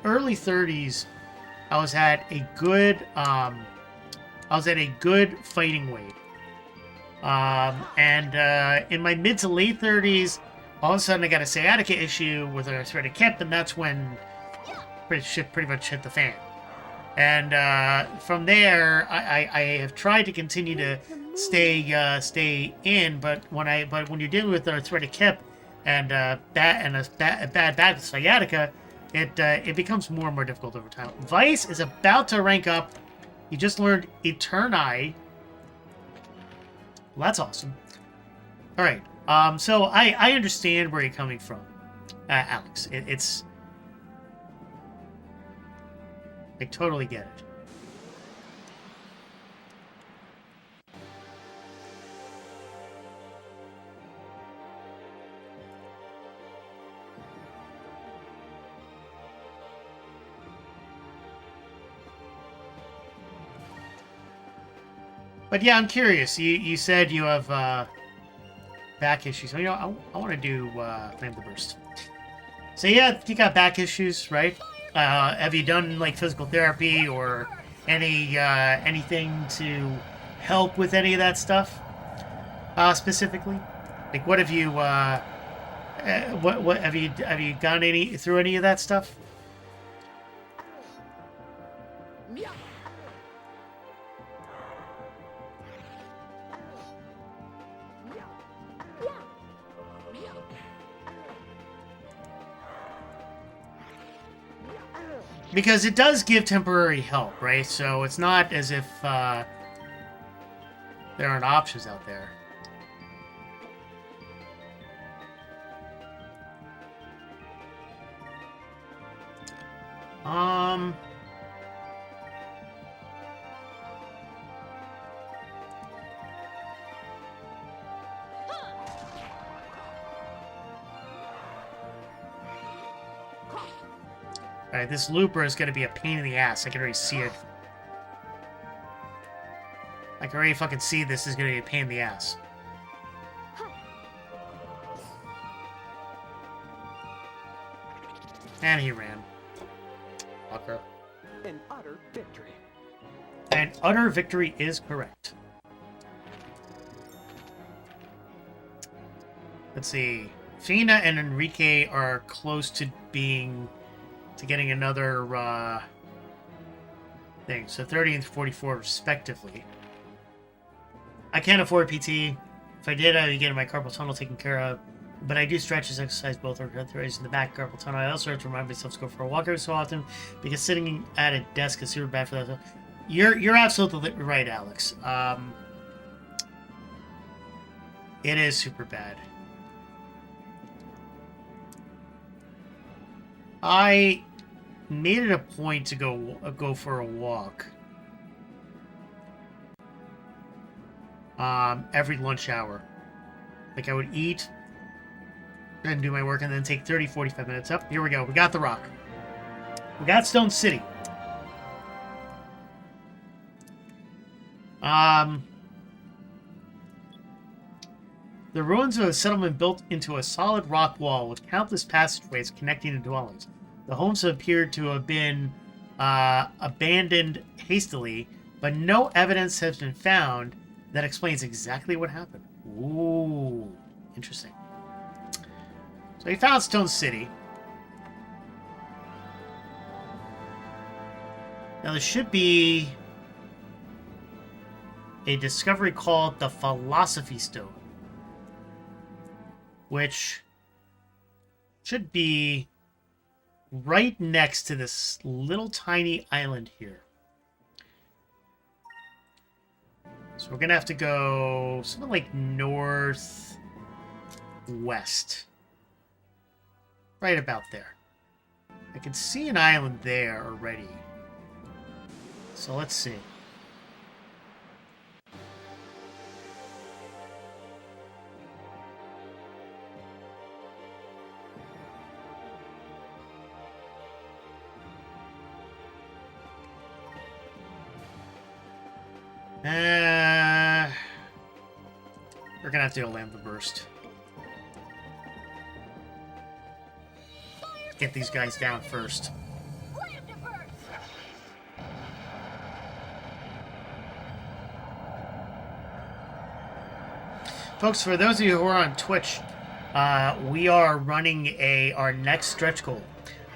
early 30s, I was at a good fighting weight. In my mid to late 30s, all of a sudden I got a sciatica issue with an arthritic hip, and that's when pretty much hit the fan. And from there, I have tried to continue to stay in, but when you're dealing with an arthritic hip and a bad back sciatica, it becomes more and more difficult over time. Vice is about to rank up. You just learned Eterni. Well, that's awesome. All right. So I understand where you're coming from, Alex. I totally get it. But yeah, I'm curious. You said you have back issues. So, I want to do Flame the Burst. So yeah, you got back issues, right? Have you done like physical therapy or anything to help with any of that stuff? Specifically, like what have you what have you gone through any of that stuff? Because it does give temporary help, right? So it's not as if there aren't options out there. Alright, this looper is going to be a pain in the ass. I can already see it. I can already fucking see this is going to be a pain in the ass. And he ran. Fucker. An utter victory. And utter victory is correct. Let's see. Fina and Enrique are close to getting another thing. So 30 and 44 respectively. I can't afford PT. If I did, I would get my carpal tunnel taken care of. But I do stretches, exercise both arthritis in the back carpal tunnel. I also have to remind myself to go for a walk every so often because sitting at a desk is super bad for that. You're absolutely right, Alex. It is super bad. I made it a point to go for a walk every lunch hour. Like I would eat and do my work and then take 30-45 minutes up. Here we go. We got the rock. We got Stone City. The ruins of a settlement built into a solid rock wall with countless passageways connecting to dwellings. The homes appeared to have been abandoned hastily, but no evidence has been found that explains exactly what happened. Ooh, interesting. So he found Stone City. Now there should be a discovery called the Philosophy Stone, which should be right next to this little tiny island here. So we're gonna have to go something like northwest. Right about there. I can see an island there already. So let's see. We're gonna have to go land the burst. Get these guys down first. Folks, for those of you who are on Twitch, we are running our next stretch goal,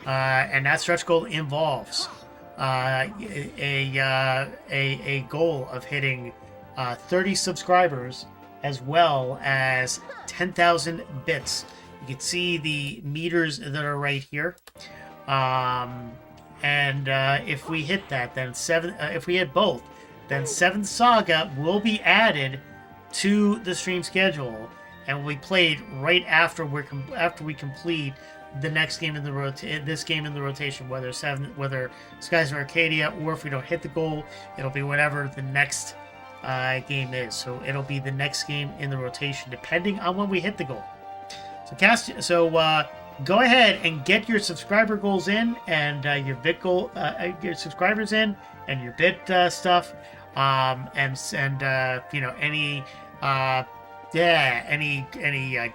and that stretch goal involves a goal of hitting 30 subscribers as well as 10,000 bits. You can see the meters that are right here, and if we hit that, then if we hit both, then 7th Saga will be added to the stream schedule and will be played right after we complete the next game in the rotation, whether Skies of Arcadia, or if we don't hit the goal, it'll be whatever the next game is. So it'll be the next game in the rotation, depending on when we hit the goal. So go ahead and get your subscriber goals in and your bit goal, your subscribers in, and your bit stuff, and any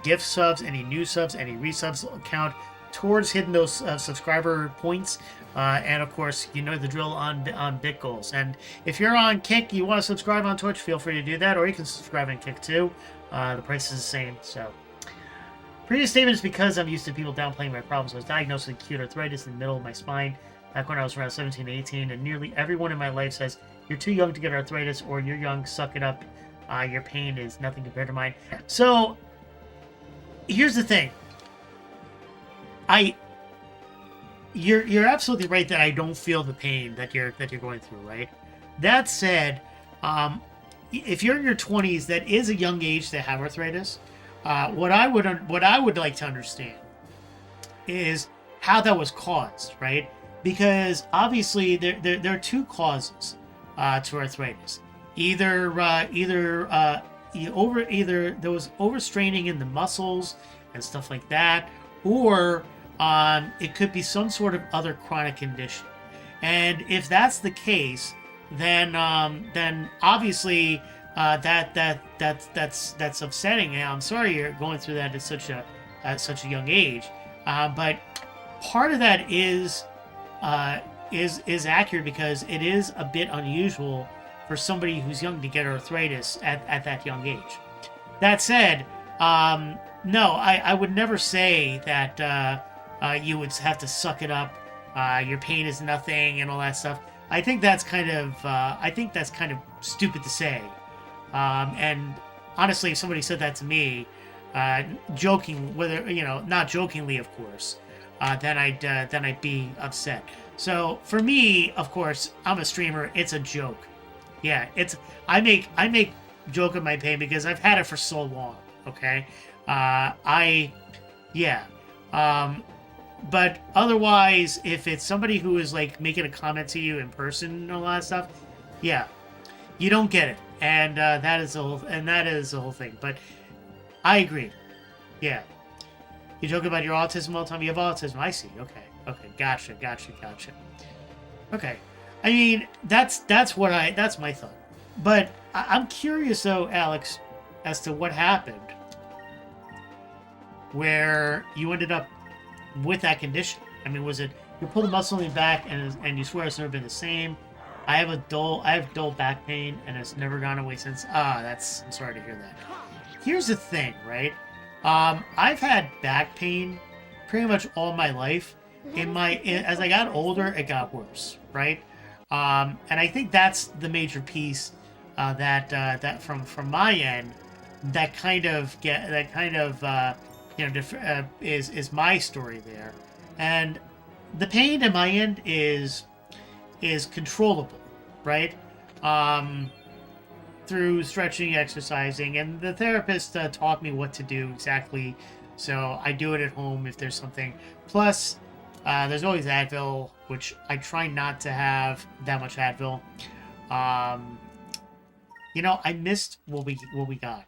gift subs, any new subs, any resubs count towards hitting those subscriber points. And of course, you know the drill on bit goals. And if you're on Kick, you want to subscribe on Twitch, feel free to do that, or you can subscribe on Kick too. The price is the same. So, previous statement is because I'm used to people downplaying my problems. I was diagnosed with acute arthritis in the middle of my spine back when I was around 17, 18, and nearly everyone in my life says, "You're too young to get arthritis," or "You're young, suck it up. Your pain is nothing compared to mine." So, here's the thing. You're absolutely right that I don't feel the pain that you're going through, right? That said, if you're in your 20s, that is a young age to have arthritis. What I would like to understand is how that was caused, right? Because obviously there are two causes to arthritis. Either there was overstraining in the muscles and stuff like that, or it could be some sort of other chronic condition. And if that's the case, then obviously that's upsetting. And I'm sorry you're going through that at such a young age. But part of that is accurate, because it is a bit unusual for somebody who's young to get arthritis at that young age. That said, no, I would never say that you would have to suck it up. Your pain is nothing and all that stuff. I think that's kind of stupid to say. And honestly, if somebody said that to me, joking, not jokingly, of course, then I'd be upset. So for me, of course, I'm a streamer. It's a joke. Yeah, I make joke of my pain because I've had it for so long. Okay, but otherwise, if it's somebody who is like making a comment to you in person and all that stuff, yeah, you don't get it, and that is the whole thing. But I agree. Yeah, you joke about your autism all the time. You have autism. I see. Okay, gotcha. Okay. I mean, that's my thought. But I'm curious, though, Alex, as to what happened where you ended up with that condition. I mean, was it you pulled the muscle in your back and you swear it's never been the same? I have dull back pain and it's never gone away since. I'm sorry to hear that. Here's the thing, right? I've had back pain pretty much all my life. As I got older, it got worse, right? And I think that's the major piece that from my end is my story there, and the pain at my end is controllable, right? through stretching, exercising, and the therapist taught me what to do exactly. So I do it at home if there's something. Plus, there's always Advil, which I try not to have that much Advil. You know, I missed what we got.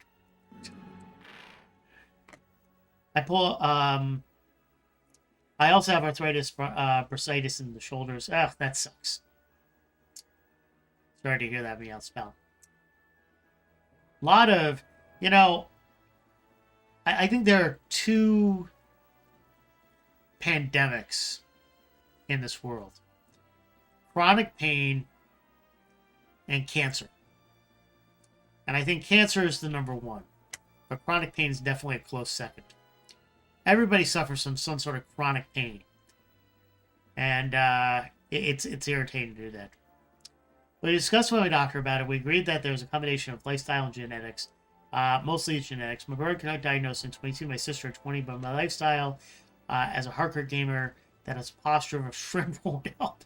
I also have arthritis, bursitis in the shoulders. Ugh, that sucks. Sorry to hear that meow spell. A lot of, you know, I think there are two pandemics in this world. Chronic pain and cancer. And I think cancer is the number one. But chronic pain is definitely a close second. Everybody suffers from some sort of chronic pain. And it's irritating to do that. We discussed with my doctor about it. We agreed that there was a combination of lifestyle and genetics. Mostly it's genetics. My brother got diagnosed in 22, my sister at 20, but my lifestyle as a hardcore gamer, that his posture of a shrimp won't help.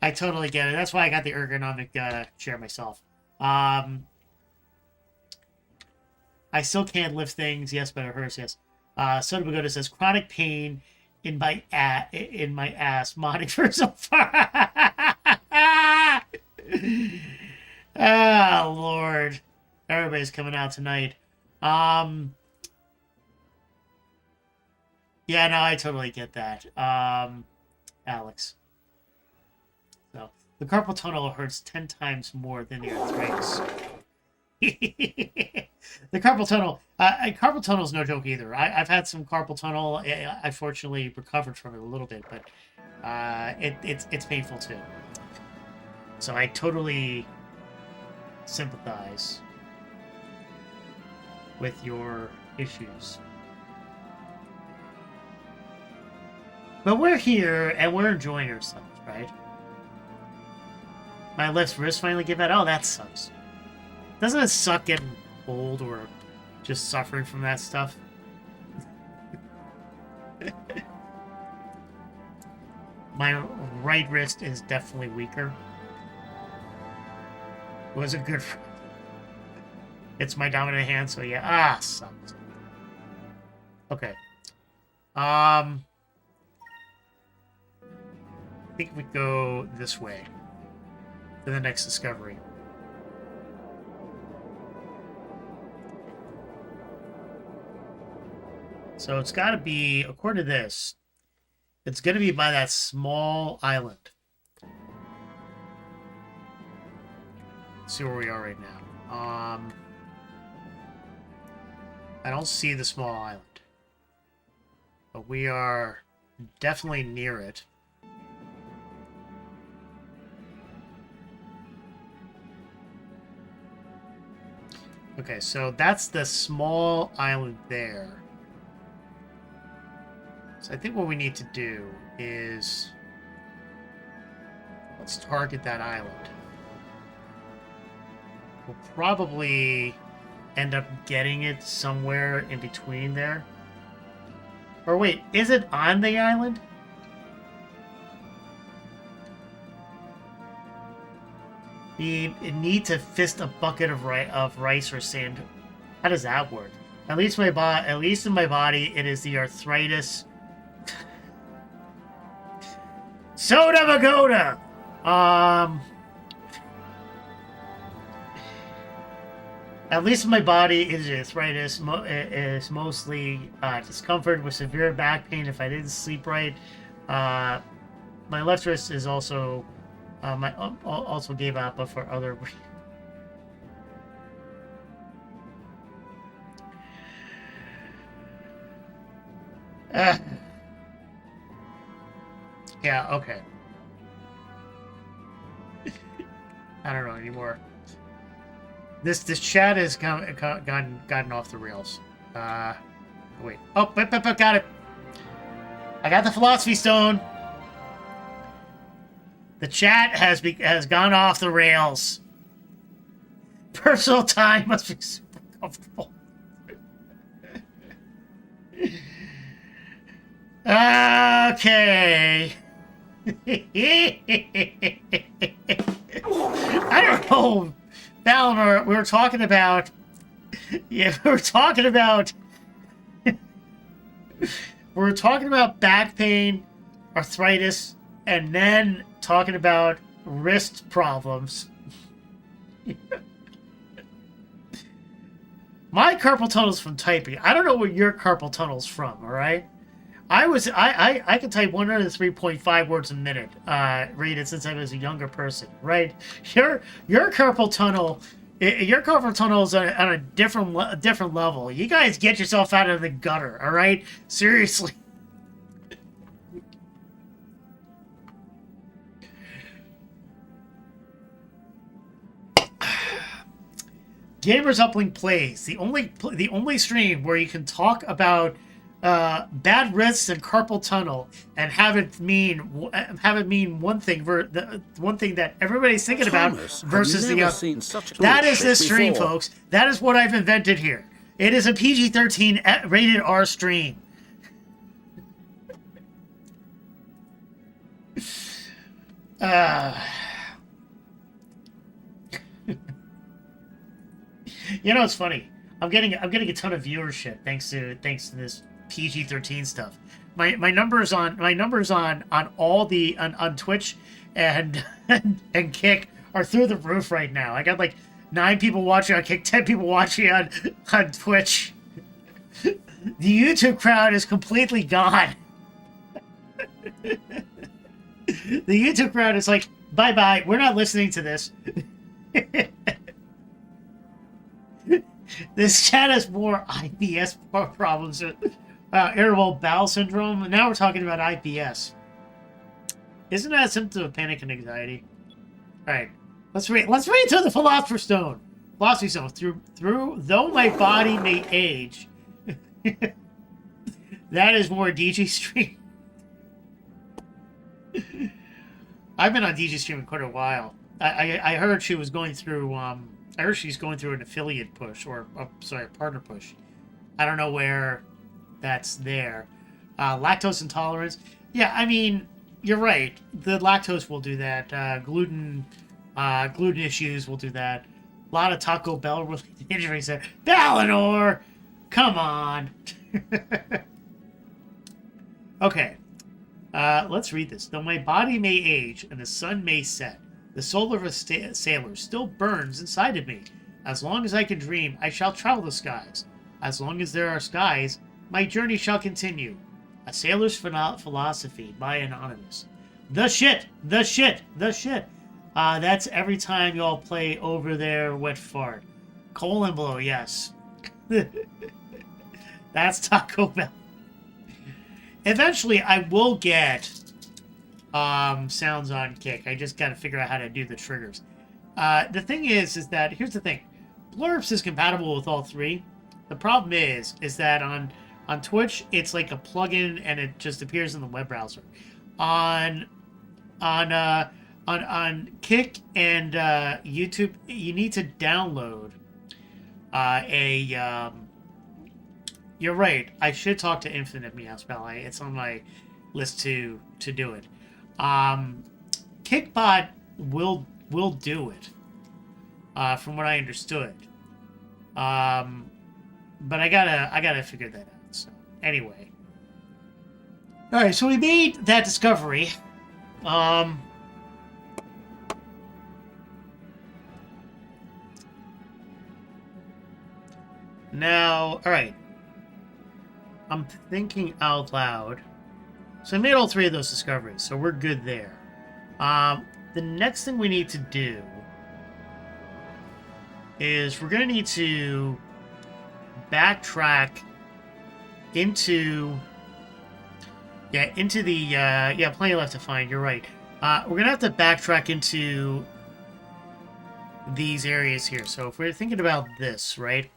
I totally get it. That's why I got the ergonomic chair myself. I still can't lift things. Yes, but it hurts. Yes. Soda Pagoda says chronic pain in my ass. Modding for so far. Oh Lord, everybody's coming out tonight. Yeah, no, I totally get that. Alex. So the carpal tunnel hurts 10 times more than the arthritis. The carpal tunnel is no joke either. I've had some carpal tunnel. I fortunately recovered from it a little bit, but it's painful too. So I totally sympathize with your issues. But we're here and we're enjoying ourselves, right? My left wrist finally gave out. Oh, that sucks. Doesn't it suck getting old or just suffering from that stuff? My right wrist is definitely weaker. It was a good friend. It's my dominant hand, so yeah. Ah, sucks. Okay. I think we go this way to the next discovery. So it's got to be, according to this, it's going to be by that small island. Let's see where we are right now. I don't see the small island. But we are definitely near it. Okay, so that's the small island there. So I think what we need to do is let's target that island. We'll probably end up getting it somewhere in between there. Or wait, is it on the island? You need to fist a bucket of rice or sand. How does that work? At least in my body, it is the arthritis. Soda Pagoda! At least in my body, it is arthritis. It's mostly discomfort with severe back pain if I didn't sleep right. My left wrist is also also gave out, but for other. Yeah. Okay. I don't know anymore. This chat has gotten off the rails. Wait. Oh, got it. I got the philosophy stone. The chat has gone off the rails. Personal time must be super comfortable. Okay. we're talking about. Yeah, we're talking about. We're talking about back pain, arthritis, and then talking about wrist problems. My carpal tunnel's from typing. I don't know where your carpal tunnel's from, all right? I can type 103.5 words a minute, rated since I was a younger person, right? Your carpal tunnel is on a different level. You guys get yourself out of the gutter, all right? Seriously. Gamers Uplink Plays, the only stream where you can talk about bad wrists and carpal tunnel and have it mean one thing one thing that everybody's thinking about versus the other. That is this stream, folks. That is what I've invented here. It is a PG-13 rated R stream. You know, it's funny. I'm getting a ton of viewership thanks to this PG-13 stuff. My numbers on all the on Twitch and Kick are through the roof right now. I got like 9 people watching on Kick, 10 people watching on Twitch. The YouTube crowd is completely gone. The YouTube crowd is like, bye-bye, we're not listening to this. This chat has more IBS problems, irritable bowel syndrome, and now we're talking about IBS. Isn't that a symptom of panic and anxiety? All right, let's read through the Philosopher's Stone. Philosophy Stone. Through though my body may age, that is more DG stream. I've been on DG stream in quite a while. I heard she was going through. I heard she's going through an affiliate push, or a partner push. I don't know where that's there. Lactose intolerance. Yeah, I mean, you're right. The lactose will do that. Gluten issues will do that. A lot of Taco Bell related injuries there. Balinor! Come on! Okay. Let's read this. Though my body may age and the sun may set, the soul of a sailor still burns inside of me. As long as I can dream, I shall travel the skies. As long as there are skies, my journey shall continue. A Sailor's Philosophy by Anonymous. The shit! The shit! The shit! That's every time y'all play Over There Wet Fart. Colon blow, yes. That's Taco Bell. Eventually, I will get sounds on Kick. I just got to figure out how to do the triggers. The thing is that here's the thing. Blurps is compatible with all three. The problem is that on Twitch it's like a plugin and it just appears in the web browser. On Kick and YouTube, you need to download You're right. I should talk to Infinite Meowspell. It's on my list to do it. Kickbot will do it, from what I understood. But I gotta figure that out. So anyway, all right. So we made that discovery. Now, all right. I'm thinking out loud. So I made all three of those discoveries, so we're good there. The next thing we need to do is we're going to need to backtrack into the plenty left to find. You're right. We're going to have to backtrack into these areas here. So if we're thinking about this, right?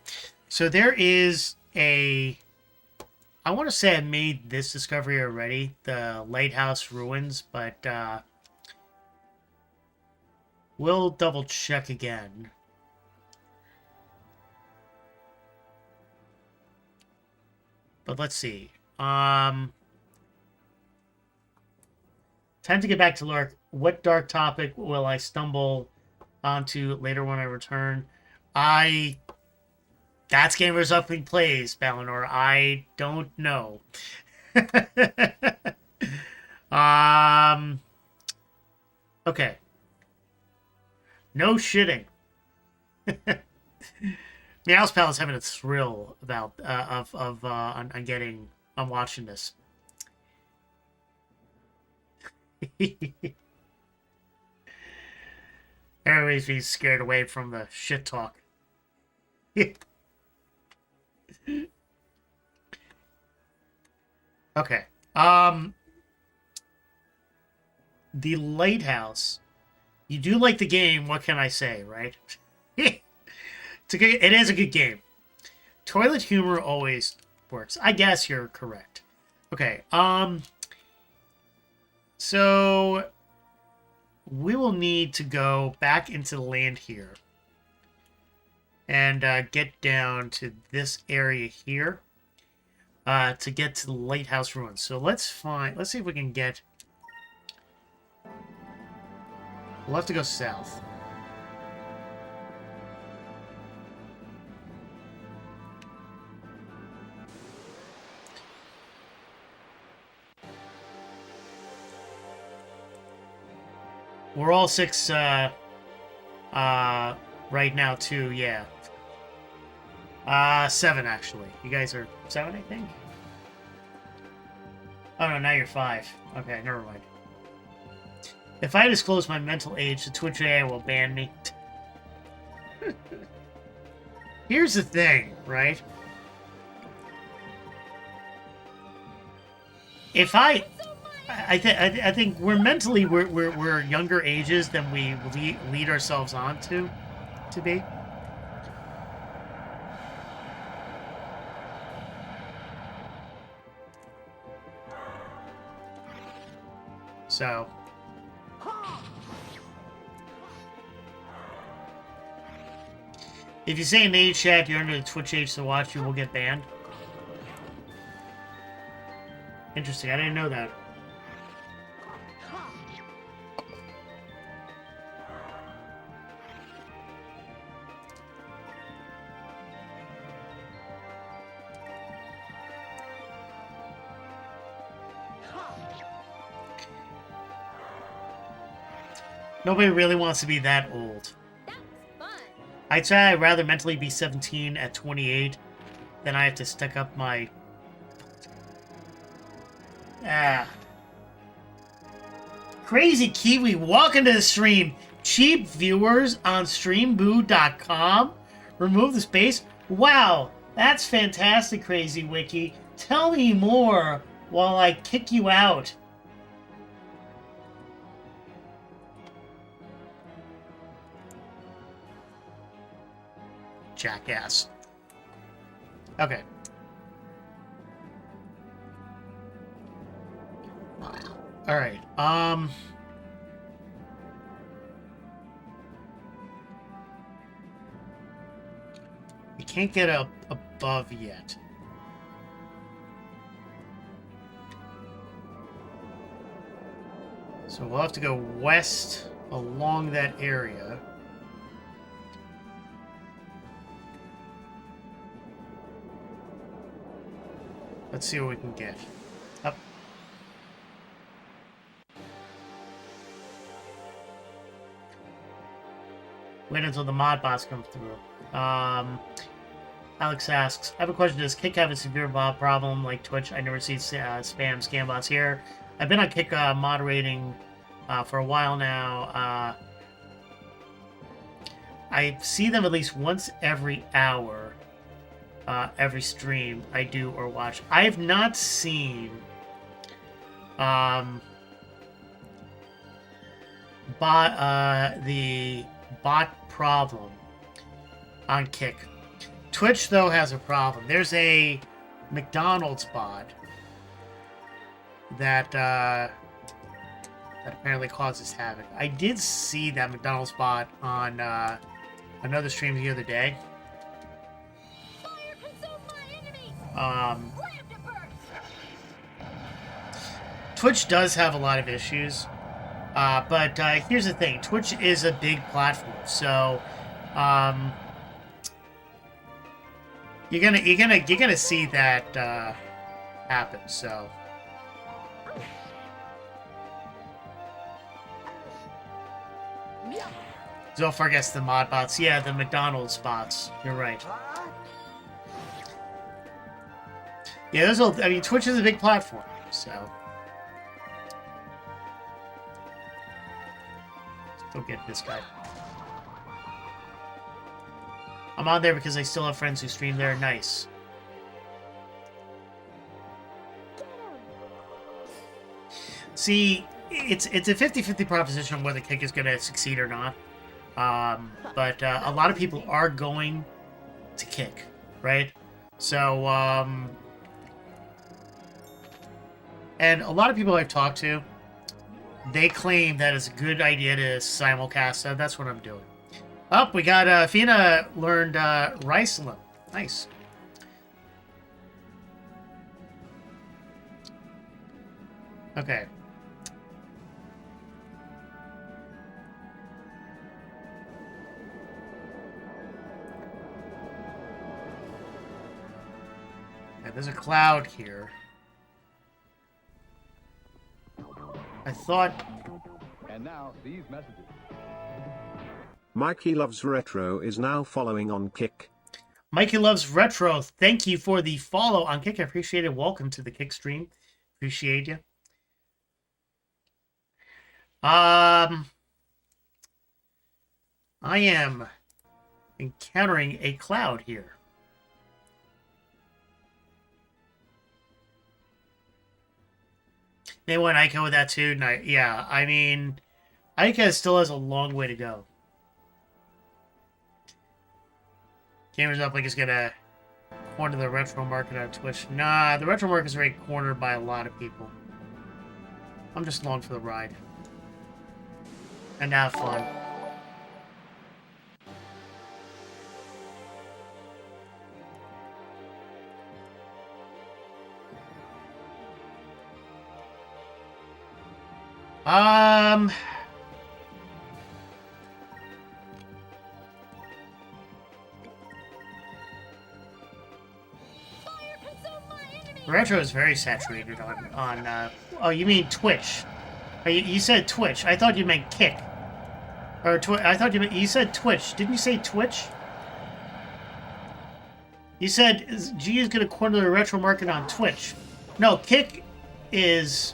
So there is I want to say I made this discovery already, the lighthouse ruins, but we'll double check again. But let's see. Time to get back to Lark. What dark topic will I stumble onto later when I return? That's Gamers Upping Plays, Balinor. I don't know. Okay. No shitting. Meow's Pal is having a thrill about on watching this. Everybody's being scared away from the shit talk. Okay. The Lighthouse. You do like the game, what can I say, right? It is a good game. Toilet humor always works. I guess you're correct. Okay, so we will need to go back into the land here and get down to this area here to get to the lighthouse ruins. So let's see if we can get. We'll have to go south. We're all 6 right now too, yeah. 7 actually. You guys are 7, I think? Oh no, now you're 5. Okay, never mind. If I disclose my mental age, the Twitch AI will ban me. Here's the thing, right? If I think we're younger ages than we lead ourselves on to be. So. If you say in the chat you're under the Twitch age to watch, you will get banned. Interesting, I didn't know that. Nobody really wants to be that old. I'd say I'd rather mentally be 17 at 28 than I have to stick up my... Crazy Kiwi, welcome to the stream. Cheap viewers on streamboo.com. Remove the space. Wow, that's fantastic, Crazy Wiki. Tell me more while I kick you out. Jackass. Okay. Alright, we can't get up above yet. So we'll have to go west along that area. Let's see what we can get. Up. Wait until the mod boss comes through. Alex asks, I have a question. Does Kick have a severe bot problem like Twitch? I never see spam scam bots here. I've been on Kick moderating for a while now. I see them at least once every hour. Every stream I do or watch. I have not seen the bot problem on Kick. Twitch, though, has a problem. There's a McDonald's bot that apparently causes havoc. I did see that McDonald's bot on another stream the other day. Twitch does have a lot of issues, but here's the thing. Twitch is a big platform, so you're gonna see that happen. So. Don't forget the mod bots. Yeah, the McDonald's bots. You're right. Yeah, I mean, Twitch is a big platform, so. Don't get this guy. I'm on there because I still have friends who stream there. Nice. See, it's a 50-50 proposition on whether Kick is going to succeed or not. But a lot of people are going to Kick, right? So, and a lot of people I've talked to, they claim that it's a good idea to simulcast, so that's what I'm doing. Oh, we got, Fina learned, Ricelim. Nice. Okay. Yeah, there's a cloud here. I thought... And now, these messages. Mikey Loves Retro is now following on Kick. Mikey Loves Retro, thank you for the follow on Kick. I appreciate it. Welcome to the Kick stream. Appreciate you. I am encountering a cloud here. They want Ica with that too. No, yeah, I mean, Ica still has a long way to go. Gamers Up like is gonna corner the retro market on Twitch. Nah, the retro market is already cornered by a lot of people. I'm just along for the ride. And have fun. Retro is very saturated on oh, you mean Twitch. You said Twitch. I thought you meant Kick. Or I thought you said Twitch. Didn't you say Twitch? You said G is going to corner the retro market on Twitch. No, Kick is...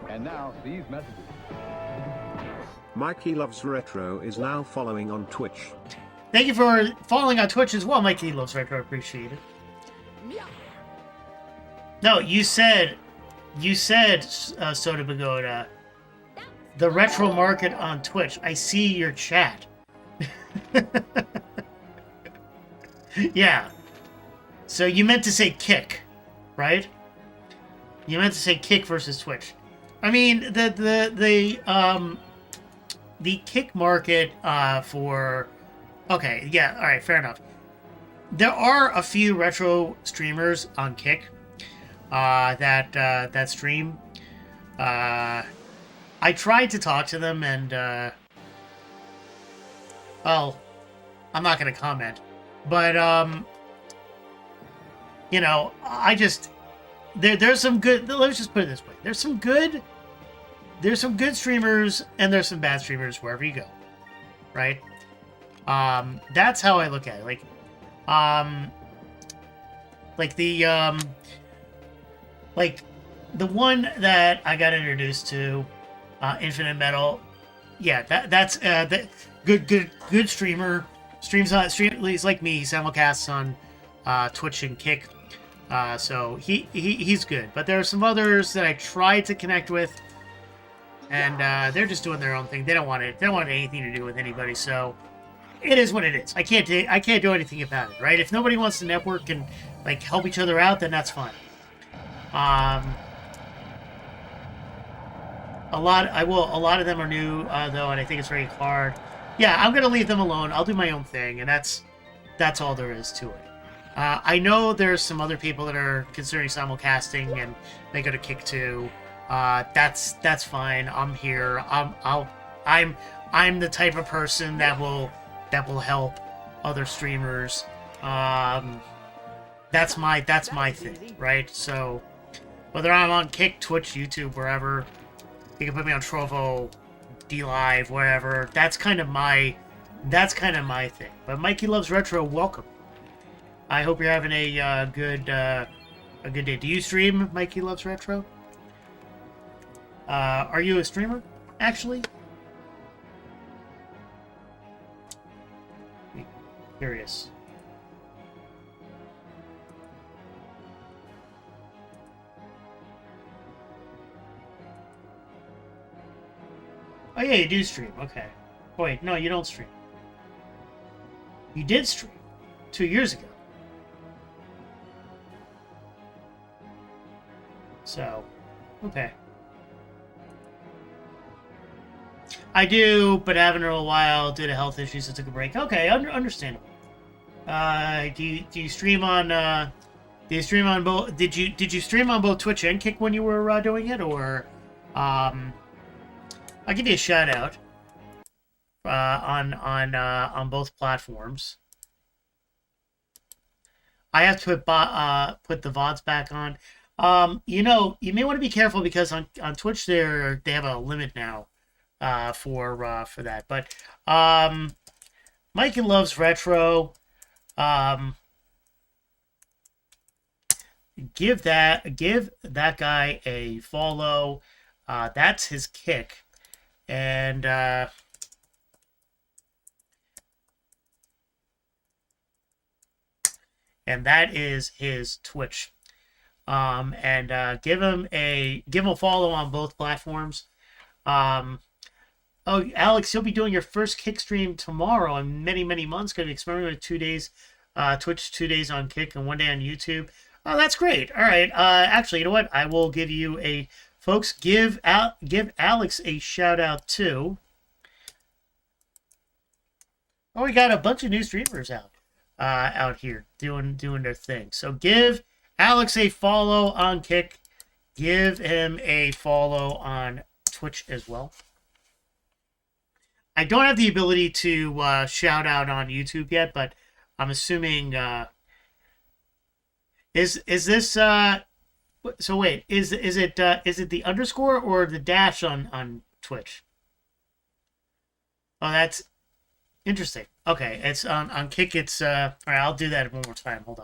And now, these messages. Mikey Loves Retro is now following on Twitch. Thank you for following on Twitch as well, Mikey Loves Retro. Appreciate it. No, you said, Soda Pagoda, the retro market on Twitch. I see your chat. Yeah. So you meant to say Kick, right? You meant to say Kick versus Twitch. I mean, the Kick market for... Okay, yeah, all right, fair enough. There are a few retro streamers on Kick that stream. I tried to talk to them, and well, I'm not going to comment, but you know, I just there's some good. Let's just put it this way: there's some good streamers, and there's some bad streamers wherever you go, right? That's how I look at it. Like the one that I got introduced to, Infinite Metal. Yeah, that's the good streamer. He's like me. He simulcasts on Twitch and Kick. So he's good. But there are some others that I tried to connect with, and they're just doing their own thing. They don't want it. They don't want anything to do with anybody. So it is what it is. I can't do anything about it, right? If nobody wants to network and like help each other out, then that's fine. A lot of them are new though, and I think it's very hard. Yeah, I'm gonna leave them alone. I'll do my own thing, and that's all there is to it. I know there's some other people that are considering simulcasting, and they go to Kick too. That's fine. I'm here. I'm the type of person that will help other streamers That's my thing, right? So whether I'm on Kick, Twitch, YouTube, wherever, you can put me on Trovo, D Live, wherever. That's kind of my thing. But Mikey Loves Retro, welcome. I hope you're having a good day. Do you stream Mikey Loves Retro? Are you a streamer, actually? Curious. Oh yeah, you do stream. Okay. Oh, wait, no, you don't stream. You did stream 2 years ago. So, okay. I do, but I haven't in a while. Due to health issues, I took a break. Okay, understandable. Do you stream on? Do you stream on both? Did you stream on both Twitch and Kick when you were doing it, or I'll give you a shout out on both platforms. I have to put the VODs back on. You know, you may want to be careful because on Twitch they have a limit now for that. But Mikey Loves Retro. Give that guy a follow. That's his Kick. And that is his Twitch. And give him a follow on both platforms. Oh, Alex, you'll be doing your first Kick stream tomorrow in many, many months. Going to be experimenting with 2 days Twitch, 2 days on Kick, and 1 day on YouTube. Oh, that's great. All right. Actually, you know what? I will give you a... Folks, give Alex a shout-out, too. Oh, we got a bunch of new streamers out here doing their thing. So give Alex a follow on Kick. Give him a follow on Twitch as well. I don't have the ability to shout out on YouTube yet, but I'm assuming is this so wait, is it the underscore or the dash on Twitch? Oh, that's interesting. Okay, it's on Kick. It's all right. I'll do that one more time. Hold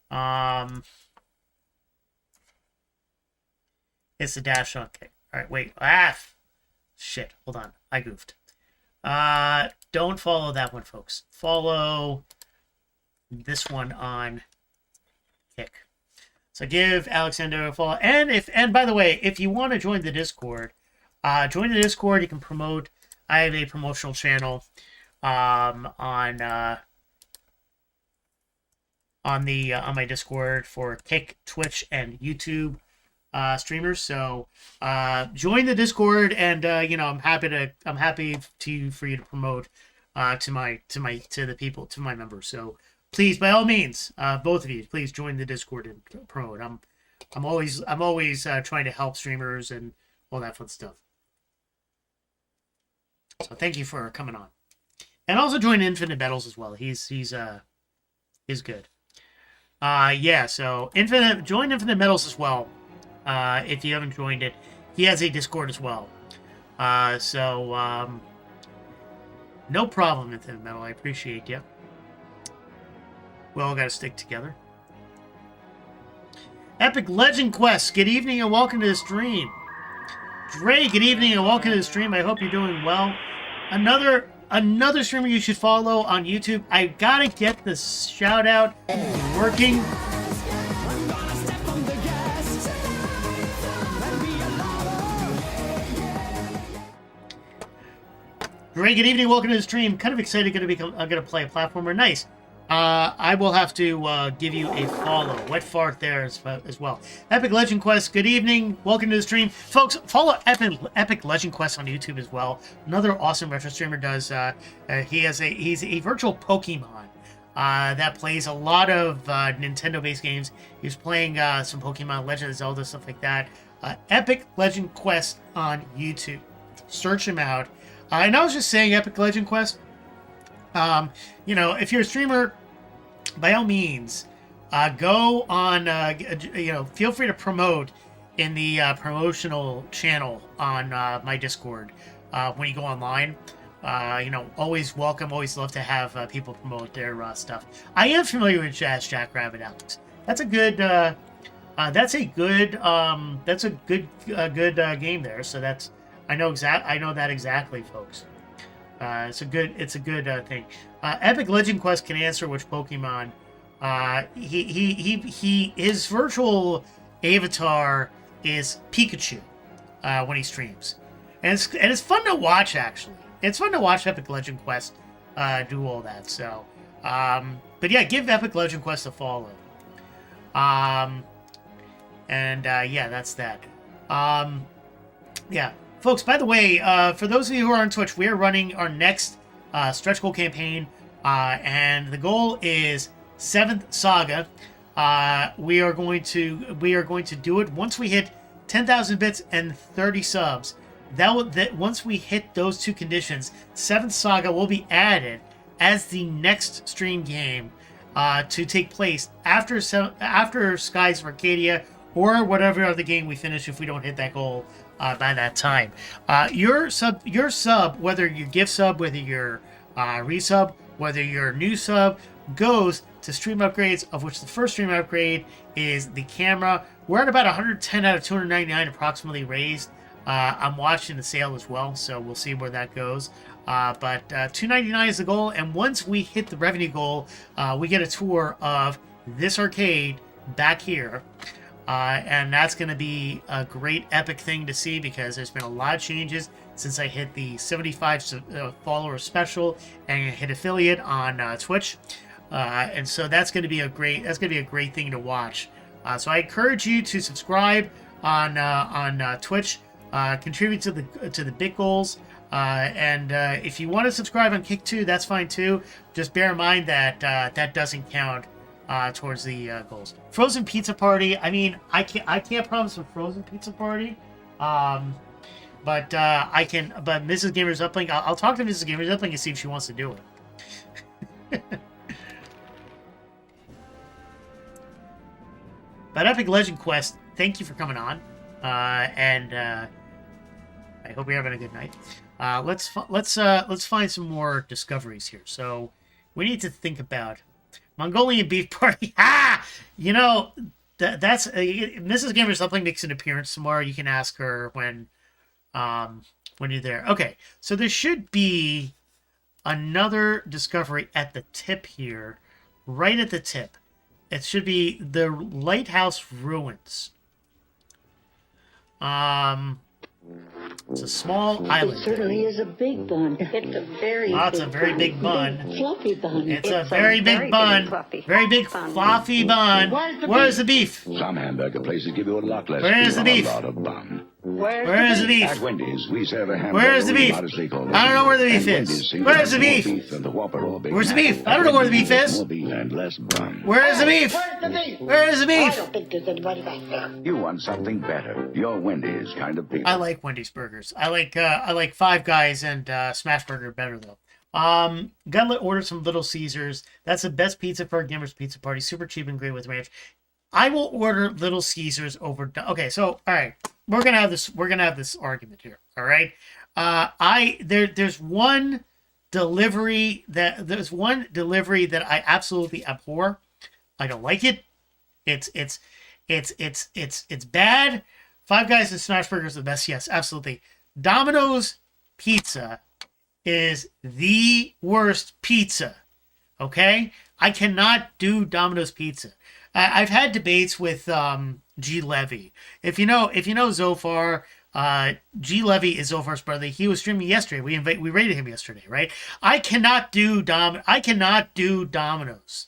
on. It's the dash on Kick. All right, wait. Shit. Hold on. I goofed. Don't follow that one, folks. Follow this one on Kick. So give Alexander a follow. And by the way, if you want to join the Discord, join the Discord. You can promote. I have a promotional channel on my Discord for Kick, Twitch, and YouTube streamers. So join the Discord, and you know, I'm happy for you to promote to my members. So please, by all means, both of you, please join the Discord and promote. I'm always trying to help streamers and all that fun stuff. So thank you for coming on, and also join Infinite Battles as well. He's good. Yeah. So join Infinite Metals as well. If you haven't joined it, he has a Discord as well. No problem, Infinite Metal. I appreciate you. We all got to stick together. Epic Legend Quest, good evening and welcome to the stream. Dre, good evening and welcome to the stream. I hope you're doing well. Another streamer you should follow on YouTube. I gotta get the shout out working. Dre, good evening, welcome to the stream. Kind of excited. I'm gonna play a platformer. Nice. I will have to give you a follow. Wet fart there as well. Epic Legend Quest, good evening. Welcome to the stream. Folks, follow Epic Legend Quest on YouTube as well. Another awesome retro streamer does. He's a virtual Pokemon that plays a lot of Nintendo-based games. He's playing some Pokemon, Legend of Zelda, stuff like that. Epic Legend Quest on YouTube. Search him out. And I was just saying Epic Legend Quest. You know, if you're a streamer, by all means, go on. Feel free to promote in the promotional channel on my Discord when you go online. Always welcome. Always love to have people promote their stuff. I am familiar with Jazz Jackrabbit, Alex. That's a good. That's a good game there. So that's I know that exactly, folks. It's a good thing. Epic Legend Quest can answer which Pokemon. His virtual avatar is Pikachu when he streams, and it's fun to watch. Actually, it's fun to watch Epic Legend Quest do all that. So, but yeah, give Epic Legend Quest a follow. That's that. Yeah, folks. By the way, for those of you who are on Twitch, we are running our next stretch goal campaign, and the goal is 7th Saga. We are going to do it once we hit 10,000 bits and 30 subs. Once we hit those two conditions, 7th Saga will be added as the next stream game to take place after Skies of Arcadia or whatever other game we finish if we don't hit that goal by that time. Your sub, whether your gift sub, whether your resub, whether your new sub, goes to stream upgrades, of which the first stream upgrade is the camera. We're at about 110 out of 299 approximately raised. I'm watching the sale as well, so we'll see where that goes. But 299 is the goal, and once we hit the revenue goal, we get a tour of this arcade back here. And that's going to be a great epic thing to see because there's been a lot of changes since I hit the 75 follower special and hit affiliate on Twitch. And so that's going to be a great thing to watch. So I encourage you to subscribe on Twitch, contribute to the big goals, and if you want to subscribe on Kick too, that's fine too. Just bear in mind that that doesn't count towards the goals. Frozen Pizza Party. I mean, I can't promise a Frozen Pizza Party, but I can. But Mrs. Gamer's Uplink, I'll talk to Mrs. Gamer's Uplink and see if she wants to do it. But Epic Legend Quest, thank you for coming on, and I hope you're having a good night. Let's find some more discoveries here. So we need to think about Mongolian Beef Party. That's Mrs. Gamer Something makes an appearance tomorrow. You can ask her when you're there. Okay, so there should be another discovery at the tip here, right at the tip. It should be the Lighthouse Ruins. It's a small island. It certainly is a big bun. It's a very big bun. Fluffy bun. It's a very big bun. Very big fluffy bun. Where's the beef? Some hamburger places give you a lot less. Where's the beef? A lot of bun. Where's the beef? At Wendy's, we serve a hamburger. Where's the beef? I don't know where the beef is. Where's the beef? Where's the beef? I don't know where the beef is. More beef and less bun. Where's the beef? Where's the beef? I don't think there's anybody back there. You want something better. Your Wendy's kind of people. I like Wendy's burgers. I like Five Guys and Smash Burger better though. Gotta order some Little Caesars. That's the best pizza for a gamer's pizza party. Super cheap and great with ranch. I will order Little Caesars over. Okay, so all right, we're gonna have this argument here. All right, there's one delivery that I absolutely abhor. I don't like it. It's bad. Five Guys and Smash Burger is the best. Yes, absolutely. Domino's Pizza is the worst pizza. Okay, I cannot do Domino's Pizza. I've had debates with G Levy. If you know Zofar, G Levy is Zofar's brother. He was streaming yesterday. We rated him yesterday, right? I cannot do Domino's.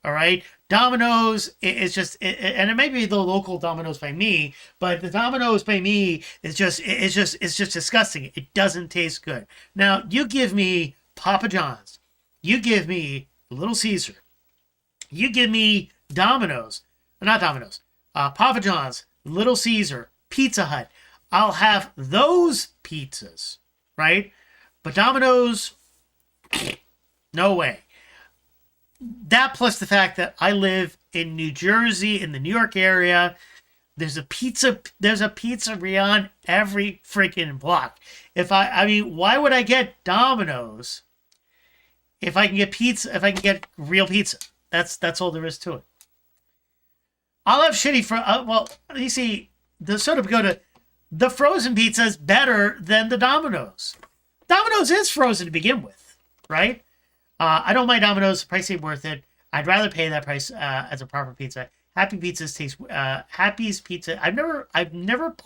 All right, Domino's is just, and it may be the local Domino's by me, but the Domino's by me is just disgusting. It doesn't taste good. Now you give me Papa John's, you give me Little Caesar, you give me Domino's, not Domino's, Papa John's, Little Caesar, Pizza Hut. I'll have those pizzas, right? But Domino's, no way. that plus the fact that I live in New Jersey, in the New York area, there's a pizzeria on every freaking block. I mean, why would I get Domino's if I can get pizza, if I can get real pizza? That's all there is to it. I'll have shitty well, you see, the soda pagoda, the frozen pizza is better than the Domino's. Domino's is frozen to begin with, right? I don't mind Domino's. The price ain't worth it. I'd rather pay that price as a proper pizza. Happy's Pizza. I've never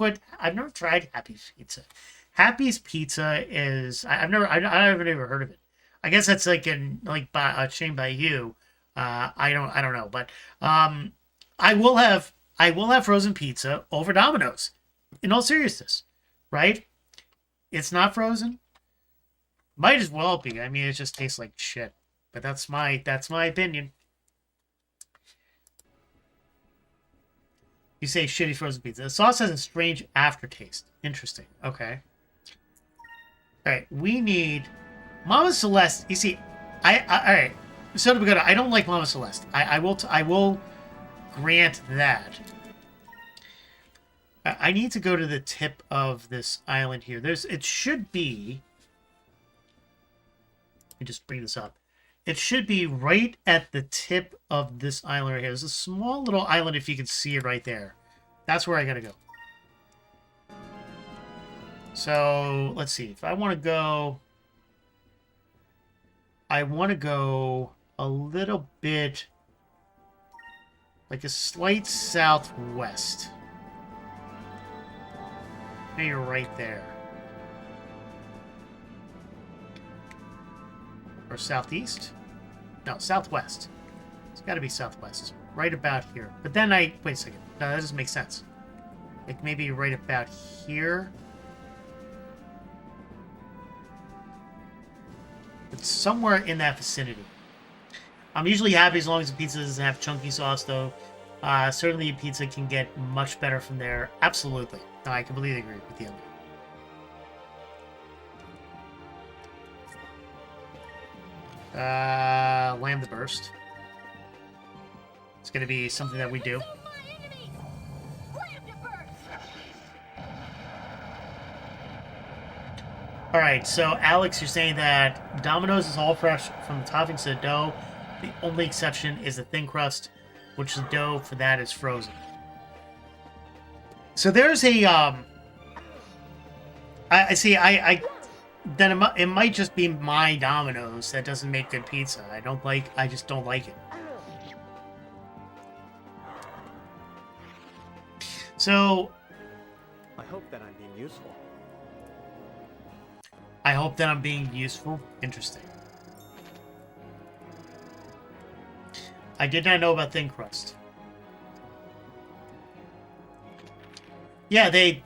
tried Happy's Pizza. Happy's Pizza is I've never heard of it. I guess that's like a chain by you. I don't know, but I will have frozen pizza over Domino's. In all seriousness, right? It's not frozen. Might as well be. I mean, it just tastes like shit. But that's my opinion. You say shitty frozen pizza. The sauce has a strange aftertaste. Interesting. Okay. All right. We need Mama Celeste. You see, all right. Soda Pagoda. I don't like Mama Celeste. I will grant that. I need to go to the tip of this island here. It should be. Let me just bring this up. It should be right at the tip of this island right here. There's a small little island, if you can see it right there. That's where I gotta go. So, let's see. If I want to go... I want to go a little bit... like a slight southwest. Maybe right there. Or southeast? No, southwest. It's got to be southwest. Right about here. But then wait a second. No, that doesn't make sense. Like maybe right about here. It's somewhere in that vicinity. I'm usually happy as long as the pizza doesn't have chunky sauce, though. Certainly pizza can get much better from there. Absolutely. No, I completely agree with you. Land the burst. It's going to be something that we do. Alright, so Alex, you're saying that Domino's is all fresh from the toppings to the dough. The only exception is the thin crust, which the dough for that is frozen. So there's a, I see, then it might just be my Domino's that doesn't make good pizza. I just don't like it. So... I hope that I'm being useful. I hope that I'm being useful. Interesting. I did not know about thin crust. Yeah, they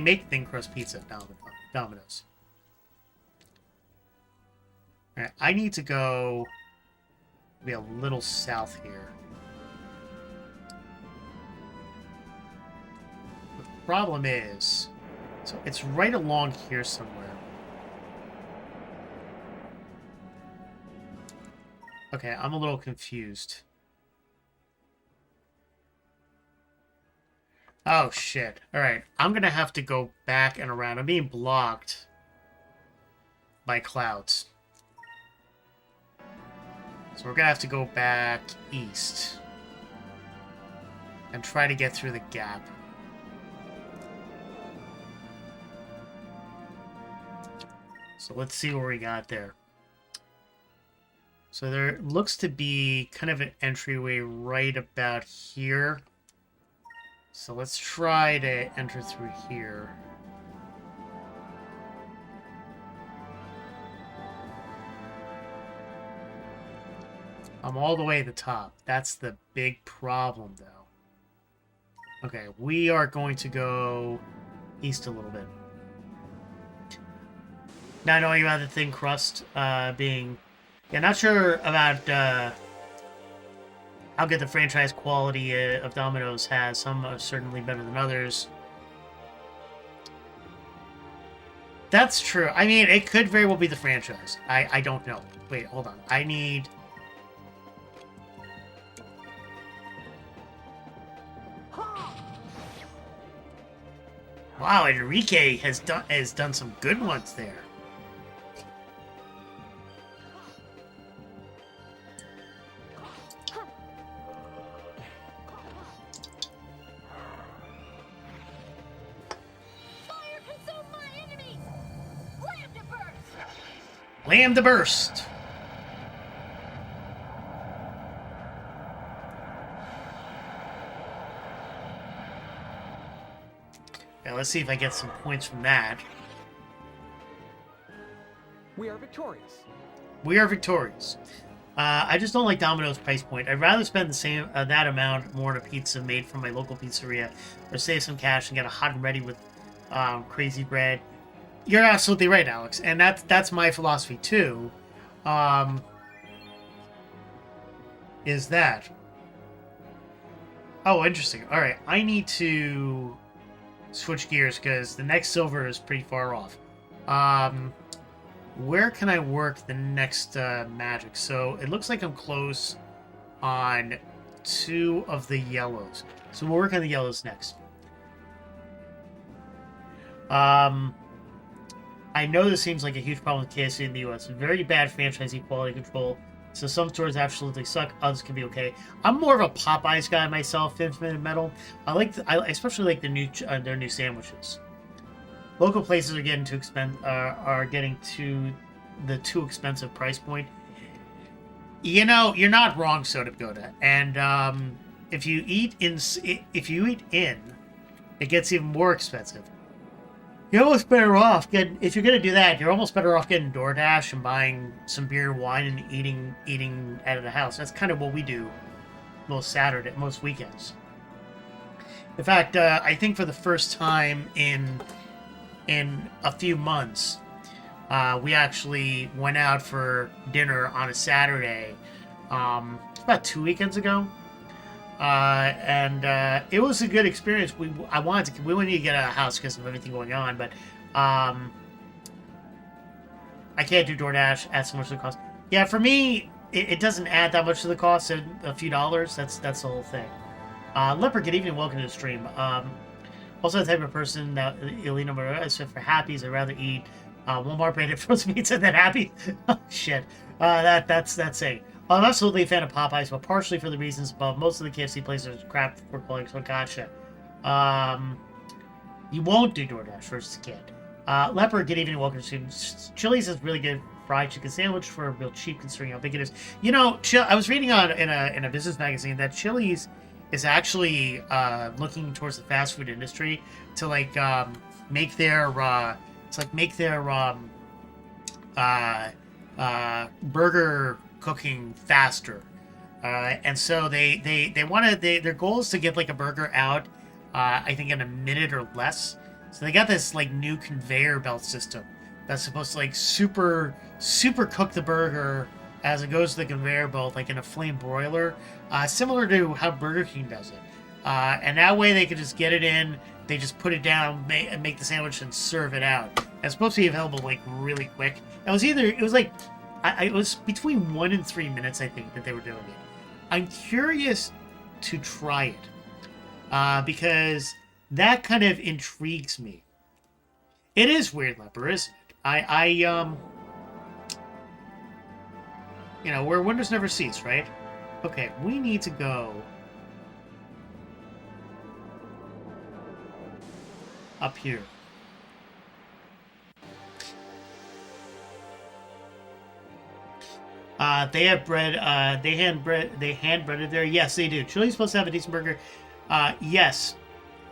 make thin crust pizza at Domino's. All right, I need to go maybe a little south here. The problem is, so it's right along here somewhere. Okay, I'm a little confused. Oh, shit. Alright, I'm gonna have to go back and around. I'm being blocked by clouds. So we're gonna have to go back east. And try to get through the gap. So let's see what we got there. So there looks to be kind of an entryway right about here. So let's try to enter through here. I'm all the way at the top. That's the big problem, though. Okay, we are going to go east a little bit. Now knowing about the thin crust being... Yeah, not sure about how good the franchise quality of Domino's has. Some are certainly better than others. That's true. I mean, it could very well be the franchise. I don't know. Wait, hold on. I need Wow, Enrique has done some good ones there. Fire consume my enemies! Slam to burst! Lamb to burst. Now let's see if I get some points from that. We are victorious. We are victorious. I just don't like Domino's price point. I'd rather spend the same that amount more on a pizza made from my local pizzeria, or save some cash and get a hot and ready with crazy bread. You're absolutely right, Alex, and that's my philosophy too. Is that? Oh, interesting. All right, I need to switch gears because the next silver is pretty far off. Where can I work the next magic? So it looks like I'm close on 2 of the yellows. So we'll work on the yellows next. I know this seems like a huge problem with KFC in the US. Very bad franchisee quality control. So some stores absolutely suck. Others can be okay. I'm more of a Popeyes guy myself. Infinite Metal. I especially like their new sandwiches. Local places are getting are getting to the too expensive price point. You know, you're not wrong, Soda Goda. And if you eat in, it gets even more expensive. You're almost better off if you're gonna do that. You're almost better off getting DoorDash and buying some beer and wine and eating out of the house. That's kind of what we do most weekends. In fact, I think for the first time in a few months, we actually went out for dinner on a Saturday, about 2 weekends ago. And it was a good experience. We wanted to get out of the house because of everything going on, but I can't do DoorDash. Add so much to the cost. Yeah, for me, it doesn't add that much to the cost. A few dollars. That's the whole thing. Leopard, good evening. Welcome to the stream. Also, the type of person that Elena Morera is for Happy's. I'd rather eat Walmart branded frozen pizza than Happy. Oh, shit. That's it. I'm absolutely a fan of Popeyes, but partially for the reasons above. Most of the KFC places are crap for quality, so gotcha. You won't do DoorDash versus a kid. Leopard, good evening, welcome to Chili's is really good fried chicken sandwich for real cheap considering how big it is. You know, I was reading in a business magazine that Chili's is actually looking towards the fast food industry to make their burger cooking faster, and so their goal is to get like a burger out I think in a minute or less. So they got this like new conveyor belt system that's supposed to like super cook the burger as it goes to the conveyor belt, like in a flame broiler, similar to how Burger King does it, and that way they can just get it in, they just put it down, make the sandwich and serve it out. It's supposed to be available like really quick. It was between 1 and 3 minutes, I think, that they were doing it. I'm curious to try it because that kind of intrigues me. It is weird, Leper, isn't it? Where wonders never cease, right? Okay, we need to go up here. They have bread. They hand breaded there. Yes, they do. Chili's supposed to have a decent burger. Yes,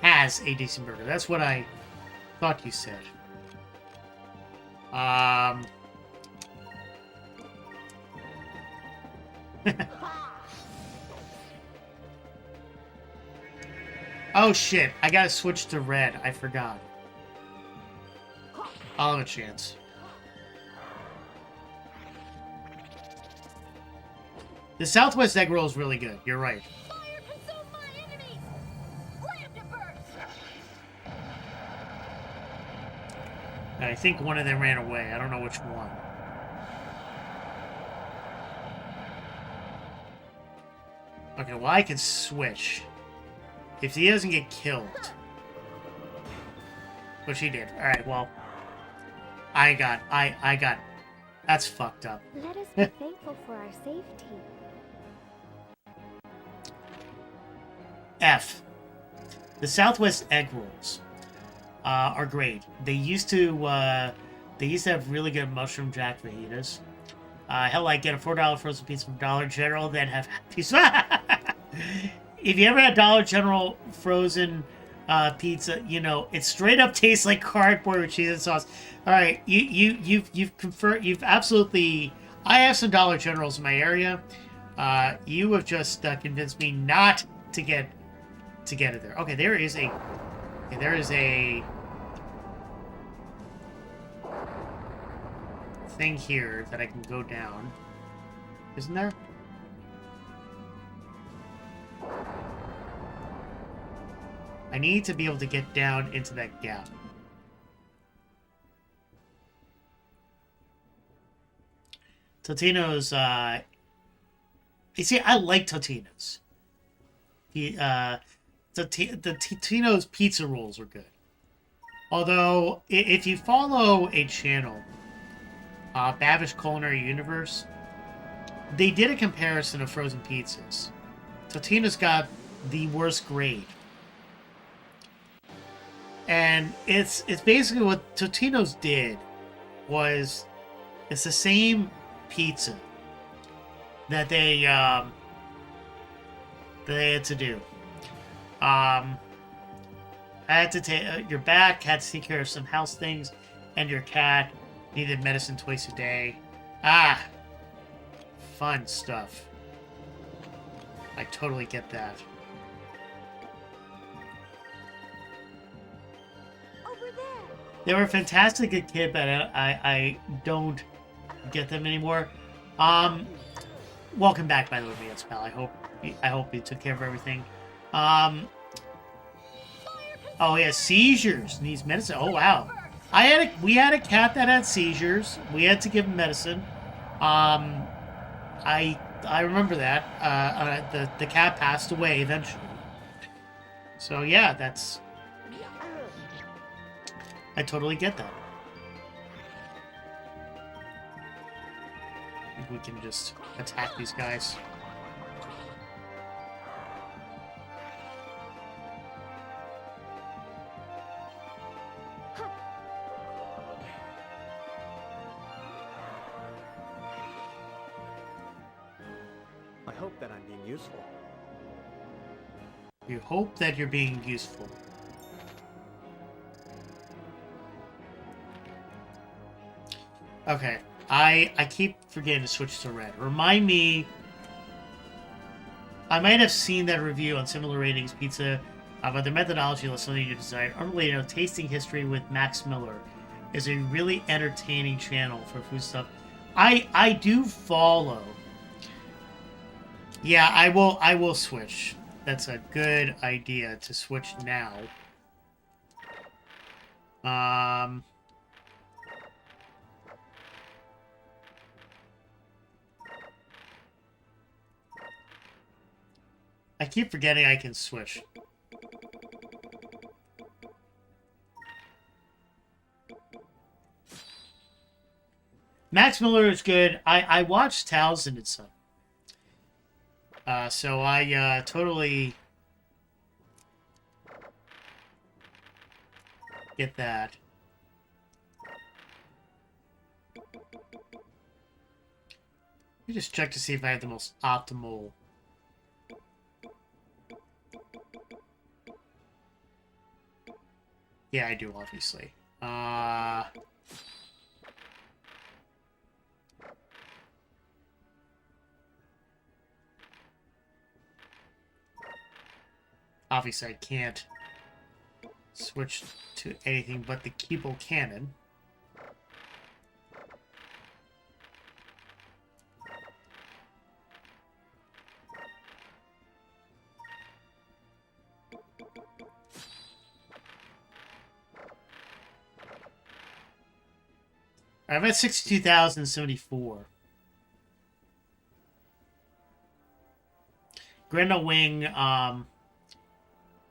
has a decent burger. That's what I thought you said. Oh shit! I gotta switch to red. I forgot. I'll have a chance. The Southwest egg roll is really good. You're right. Fire consume my enemies! Slam to burst! I think one of them ran away. I don't know which one. Okay, well, I can switch. If he doesn't get killed. But she did. All right. Well, I got. That's fucked up. Let us be thankful for our safety. F. The Southwest egg rolls are great. They used to have really good mushroom jack fajitas. Hell, I get a $4 frozen pizza from Dollar General, then have pizza. If you ever had Dollar General frozen pizza, you know it straight up tastes like cardboard with cheese and sauce. All right, you've confirmed. You've absolutely. I have some Dollar Generals in my area. You have just convinced me not to get it there. Okay, there is a thing here that I can go down. Isn't there? I need to be able to get down into that gap. Totino's, you see, I like Totino's. The Totino's pizza rolls are good. Although, if you follow a channel, Bavish Culinary Universe, they did a comparison of frozen pizzas. Totino's got the worst grade. And it's basically what Totino's did was it's the same pizza that they had to do. I had to take your back had to take care of some house things, and your cat needed medicine twice a day. Fun stuff. I totally get that. They were fantastic as a kid, but I don't get them anymore. Welcome back, by the way, Vance pal. I hope you took care of everything. Oh yeah, seizures. Needs medicine. Oh wow. We had a cat that had seizures. We had to give him medicine. I remember that. The cat passed away eventually. So yeah, that's. I totally get that. I think we can just attack these guys. I hope that I'm being useful. You hope that you're being useful. Okay, I keep forgetting to switch to red. Remind me. I might have seen that review on Similar Ratings Pizza about the methodology of something you design. Unrelated, Tasting History with Max Miller is a really entertaining channel for food stuff. I do follow. Yeah, I will switch. That's a good idea to switch now. I keep forgetting I can switch. Max Miller is good. I watched Townsend and Son. So I totally get that. Let me just check to see if I have the most optimal. Yeah, I do, obviously. Obviously, I can't switch to anything but the Keeble cannon. I'm at 62,074. Grendel Wing,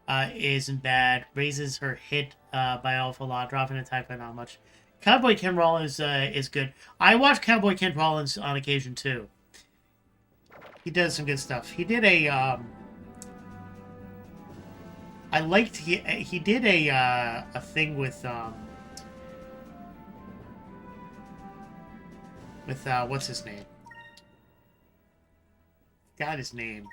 isn't bad. Raises her hit by awful lot, dropping attack by not much. Cowboy Ken Rollins is good. I watch Cowboy Ken Rollins on occasion too. He does some good stuff. He did a I liked he did a thing with what's his name? Got his name.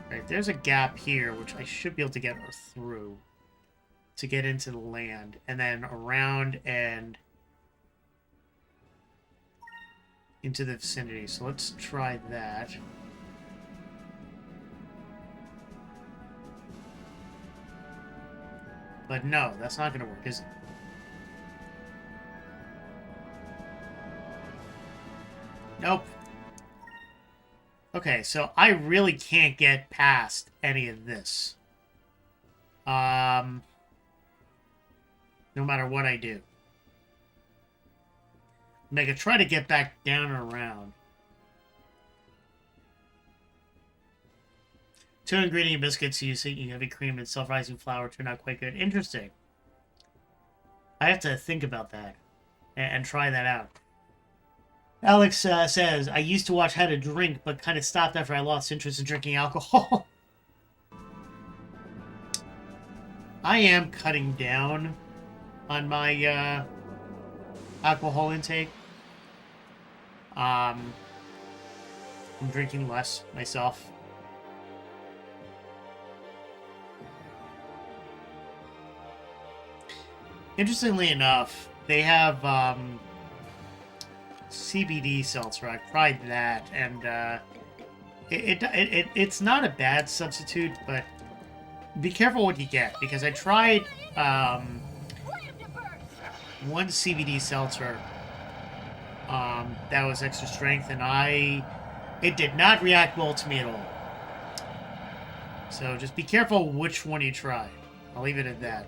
Right, there's a gap here which I should be able to get through to get into the land, and then around and into the vicinity. So let's try that. But no, that's not going to work, is it? Nope. Okay, so I really can't get past any of this. No matter what I do. Make a try to get back down and around. 2 ingredient biscuits using heavy cream and self-rising flour turned out quite good. Interesting. I have to think about that and try that out. Alex says, I used to watch How to Drink, but kind of stopped after I lost interest in drinking alcohol. I am cutting down on my alcohol intake. I'm drinking less myself. Interestingly enough, they have CBD seltzer. I tried that, and it's not a bad substitute, but be careful what you get, because I tried one CBD seltzer that was extra strength, and it did not react well to me at all. So just be careful which one you try. I'll leave it at that.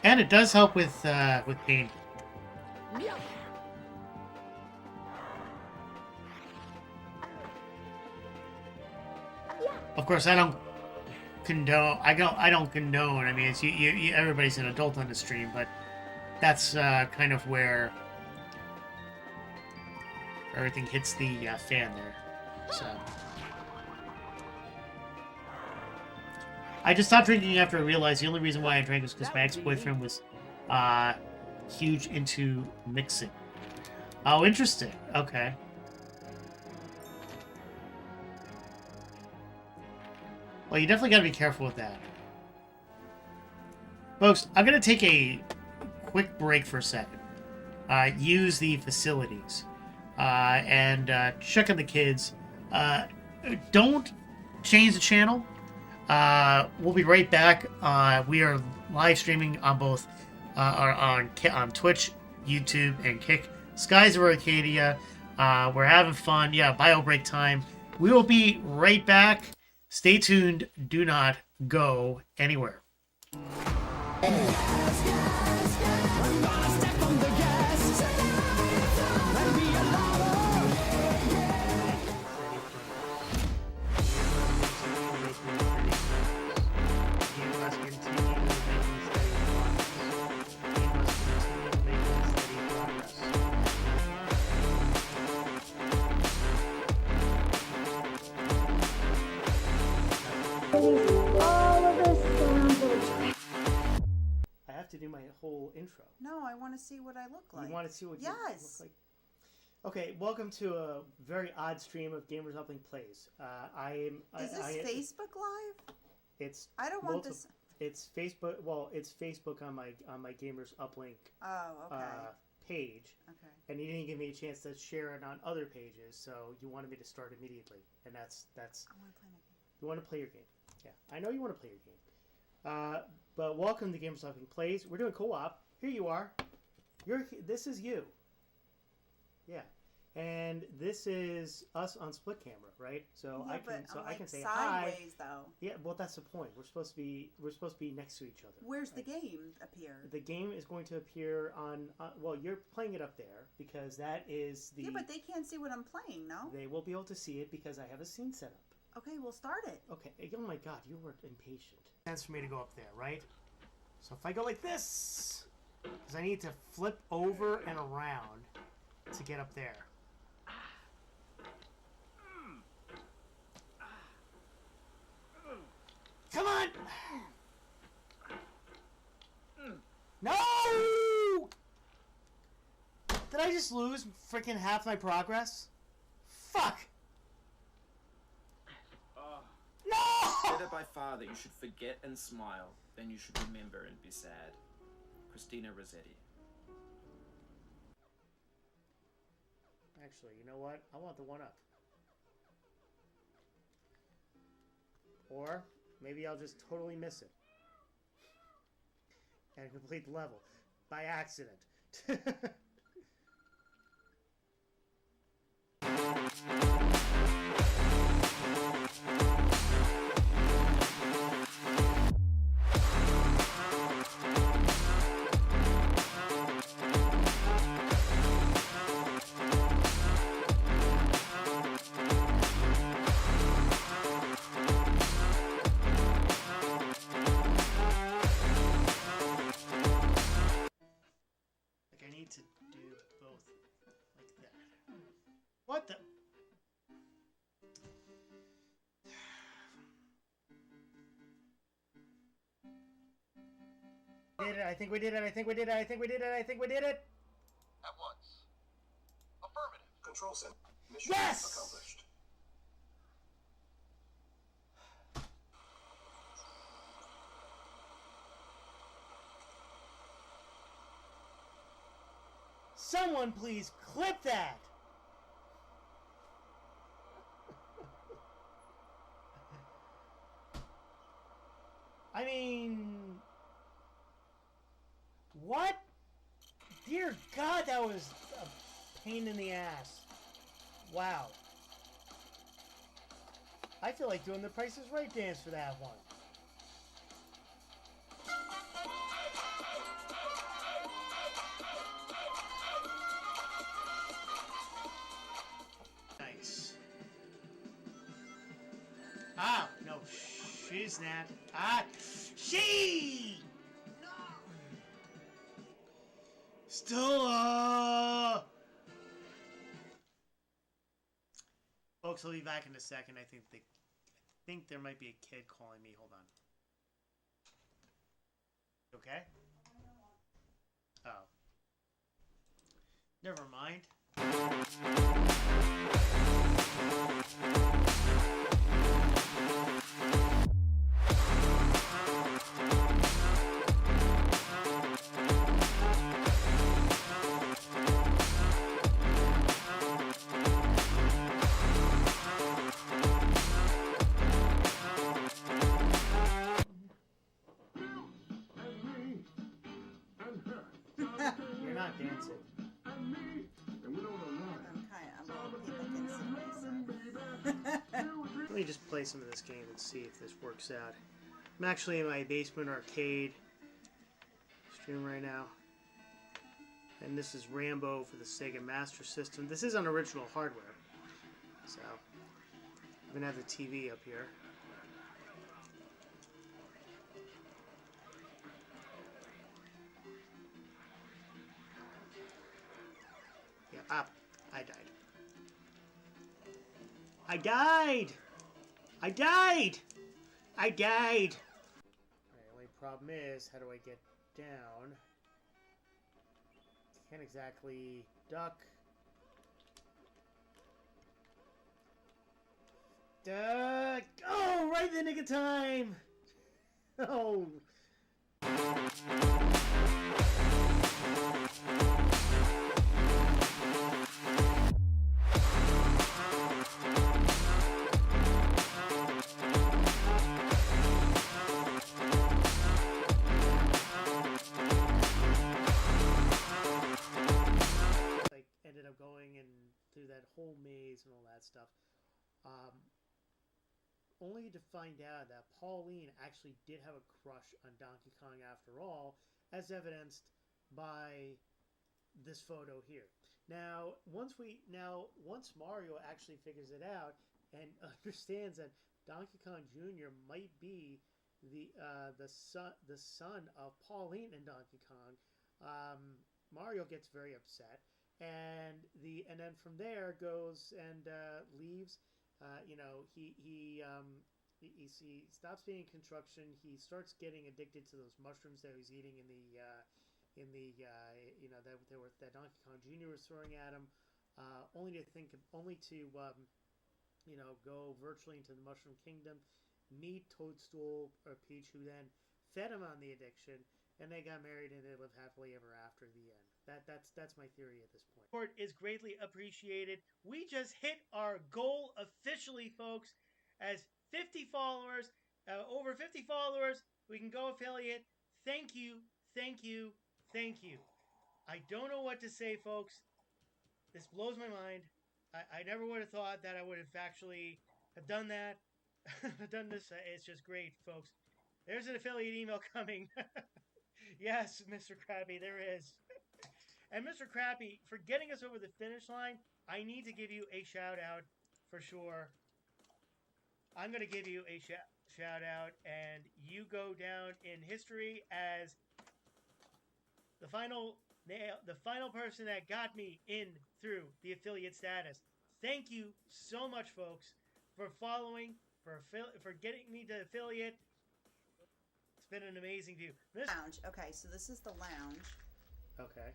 And it does help with pain. Of course, I don't condone. I don't condone. I mean, it's you everybody's an adult on the stream, but that's kind of where everything hits the fan there. So I just stopped drinking after I realized the only reason why I drank was because my ex-boyfriend was huge into mixing. Oh, interesting. Okay. Well, you definitely got to be careful with that. Folks, I'm going to take a quick break for a second. Use the facilities. And check on the kids. Don't change the channel. We'll be right back. We are live streaming on both on Twitch, YouTube, and Kick. Skies of Arcadia. We're having fun. Yeah, bio break time. We will be right back. Stay tuned. Do not go anywhere. I have to do my whole intro. No, I want to see what I look like. You want to see what you yes. look like? Okay, welcome to a very odd stream of Gamers Uplink Plays. Is this Facebook Live? It's. I don't want this. It's Facebook. Well, it's Facebook on my Gamers Uplink. Oh, okay. Page. Okay. And you didn't give me a chance to share it on other pages, so you wanted me to start immediately, and that's. I want to play my game. You want to play your game. Yeah, I know you want to play your game. But welcome to Gamers Uplink Plays. We're doing co-op. Here you are. This is you. Yeah. And this is us on split camera, right? So Yeah, I can but I can say sideways, hi. though. Yeah, well that's the point. We're supposed to be next to each other. Where's the game appear? The game is going to appear on. Well, you're playing it up there because that is the. Yeah, but they can't see what I'm playing. No. They will be able to see it because I have a scene set up. Okay, we'll start it. Okay. Oh my God, you were impatient. Sense for me to go up there, right? So if I go like this, because I need to flip over and around to get up there. Come on! No! Did I just lose freaking half my progress? Fuck! No! Better by far that you should forget and smile than you should remember and be sad. Christina Rossetti. Actually, you know what? I want the one up. Or maybe I'll just totally miss it. And complete the level. By accident. To do both like that. What the? Did it? I think we did it. I think we did it. I think we did it. I think we did it. At once. Affirmative. Control center. Mission Yes! accomplished. Someone please clip that! I mean... What? Dear God, that was a pain in the ass. Wow. I feel like doing the Price is Right dance for that one. Nice. Ah, no, she's not. Ah, she! No! Stella! Folks, I'll be back in a second. I think there might be a kid calling me. Hold on. Okay? Oh. Never mind. You're not dancing. Let me just play some of this game and see if this works out. I'm actually in my basement arcade stream right now. And this is Rambo for the Sega Master System. This is on original hardware. So, I'm going to have the TV up here. Yeah, up. I died. I died! I died! I died! Alright, only problem is, how do I get down? Can't exactly duck. Duck! Oh, right in the nick of time! Oh! that stuff. Only to find out that Pauline actually did have a crush on Donkey Kong after all, as evidenced by this photo here. Now, once Mario actually figures it out and understands that Donkey Kong Jr. might be the son of Pauline and Donkey Kong, Mario gets very upset, and then from there goes and leaves. He stops being in construction. He starts getting addicted to those mushrooms that he's eating that Donkey Kong Jr. was throwing at him, only to go virtually into the Mushroom Kingdom, meet Toadstool or Peach, who then fed him on the addiction, and they got married and they lived happily ever after. The end. That's my theory at this point. Support is greatly appreciated. We just hit our goal officially, folks, as 50 followers, over 50 followers. We can go affiliate. Thank you, thank you, thank you. I don't know what to say, folks. This blows my mind. I never would have thought that I would have actually have done that. Done this. It's just great, folks. There's an affiliate email coming. Yes, Mr. Crappy, there is. And Mr. Crappy, for getting us over the finish line, I need to give you a shout out for sure. I'm going to give you a shout out, and you go down in history as the final person that got me in through the affiliate status. Thank you so much, folks, for following, for getting me to affiliate. It's been an amazing view. Lounge. Okay, so this is the lounge. Okay.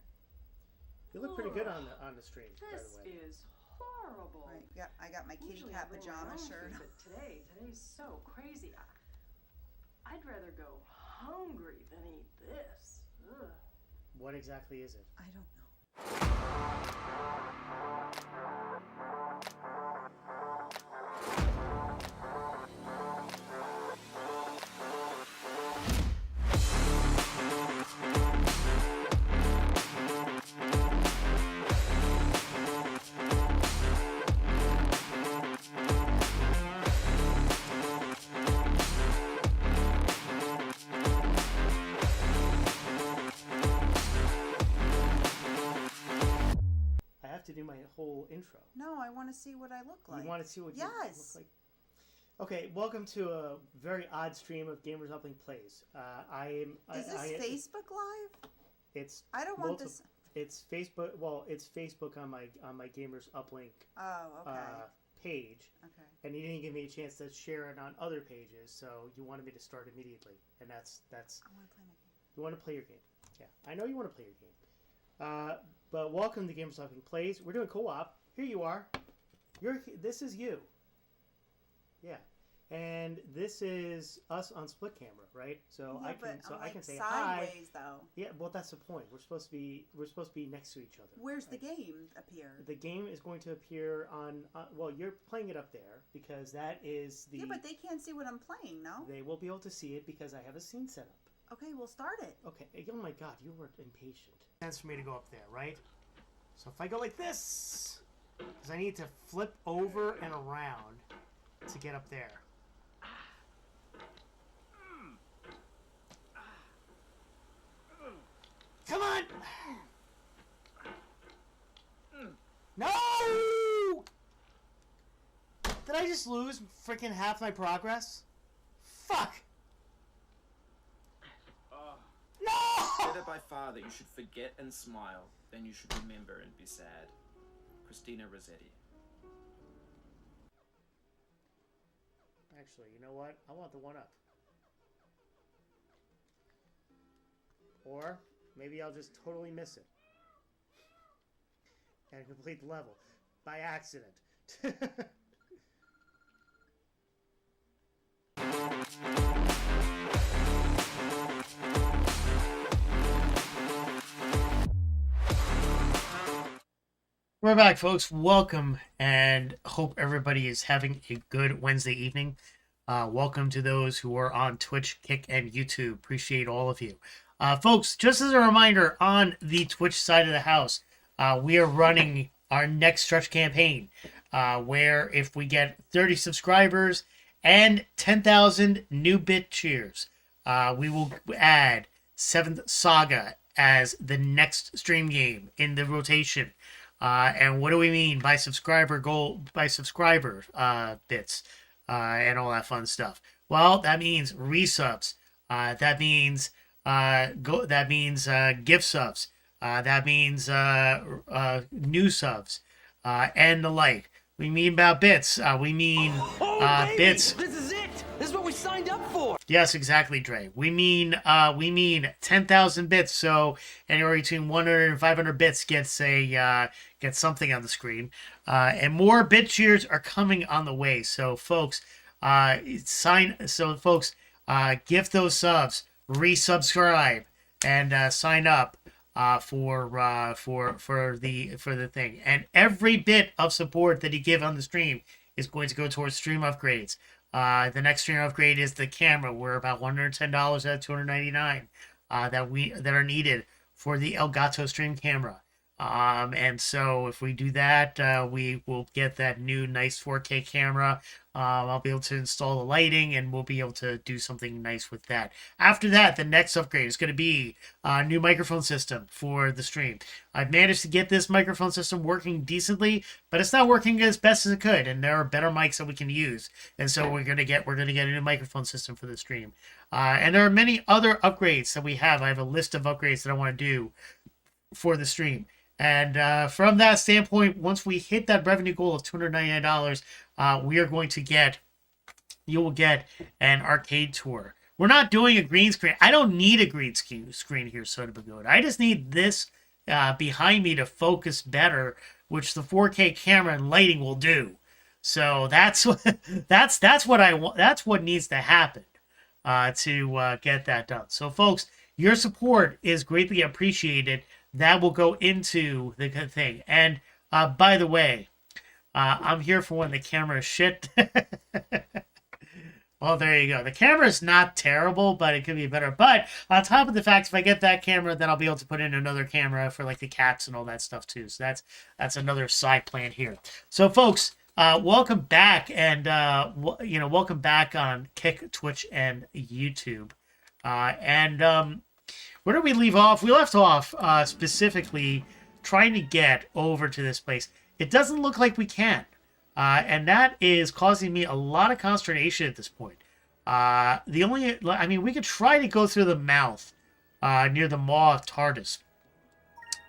You look pretty good on the stream, by the way. This is horrible. Right. Yeah, I got my kitty Usually cat I roll pajama around shirt. food, but today's so crazy. I'd rather go hungry than eat this. Ugh. What exactly is it? I don't know. To do my whole intro. No, I want to see what I look like. You want to see what yes. you look like? Okay, welcome to a very odd stream of Gamers Upling Plays. Is this Facebook Live? It's. I don't want this. It's Facebook. Well, it's Facebook on my Gamers Uplink. Oh, okay. Page. Okay. And you didn't give me a chance to share it on other pages, so you wanted me to start immediately, and that's. I want to play my game. You want to play your game? Yeah, I know you want to play your game. But welcome to Gamers Upling Plays. We're doing co-op. Here you are. This is you. Yeah, and this is us on split camera, right? So yeah, I can say sideways, hi. Though. Yeah, well, that's the point. We're supposed to be next to each other. Where's right? the game appear? The game is going to appear on. Well, you're playing it up there because that is the. Yeah, but they can't see what I'm playing. No. They will be able to see it because I have a scene set up. Okay, we'll start it. Okay. Oh my God, you were impatient. Sense for me to go up there, right? So if I go like this, because I need to flip over and around to get up there. Come on! No! Did I just lose freaking half my progress? Fuck! No! Better by far that you should forget and smile than you should remember and be sad. Christina Rossetti. Actually, you know what? I want the one up. Or maybe I'll just totally miss it and complete the level by accident. We're back, folks. Welcome, and hope everybody is having a good Wednesday evening. Welcome to those who are on Twitch, Kick, and YouTube. Appreciate all of you. Folks, just as a reminder, on the Twitch side of the house, we are running our next stretch campaign. where if we get 30 subscribers and 10,000 new bit cheers, we will add 7th Saga as the next stream game in the rotation. And what do we mean by subscriber bits and all that fun stuff? Well, that means resubs. That means gift subs. That means new subs and the like. We mean about bits. We mean bits. This is it. This is what we signed up for. Yes, exactly, Dre. We mean 10,000 bits. So anywhere between 100 and 500 bits gets something on the screen, and more bit cheers are coming on the way. So folks, gift those subs, resubscribe, and sign up for the thing. And every bit of support that you give on the stream is going to go towards stream upgrades. The next stream upgrade is the camera. We're about $110 out of $299 that are needed for the Elgato stream camera. And so if we do that, we will get that new nice 4K camera. I'll be able to install the lighting, and we'll be able to do something nice with that. After that, the next upgrade is going to be a new microphone system for the stream. I've managed to get this microphone system working decently, but it's not working as best as it could, and there are better mics that we can use. And so we're gonna get a new microphone system for the stream. And there are many other upgrades that we have. I have a list of upgrades that I want to do for the stream. And from that standpoint, once we hit that revenue goal of $299, you will get an arcade tour. We're not doing a green screen. I don't need a green screen here, Soda Pagoda. I just need this behind me to focus better, which the 4K camera and lighting will do. So that's what I want. That's what needs to happen to get that done. So, folks, your support is greatly appreciated. That will go into the thing. And by the way, I'm here for when the camera is shit. Well, there you go. The camera is not terrible, but it could be better. But on top of the fact, if I get that camera, then I'll be able to put in another camera for like the cats and all that stuff too. So that's another side plan here. So, folks, welcome back, and welcome back on Kick, Twitch, and YouTube. Where did we leave off? We left off specifically trying to get over to this place. It doesn't look like we can. And that is causing me a lot of consternation at this point. We could try to go through the mouth near the Maw of Tardis.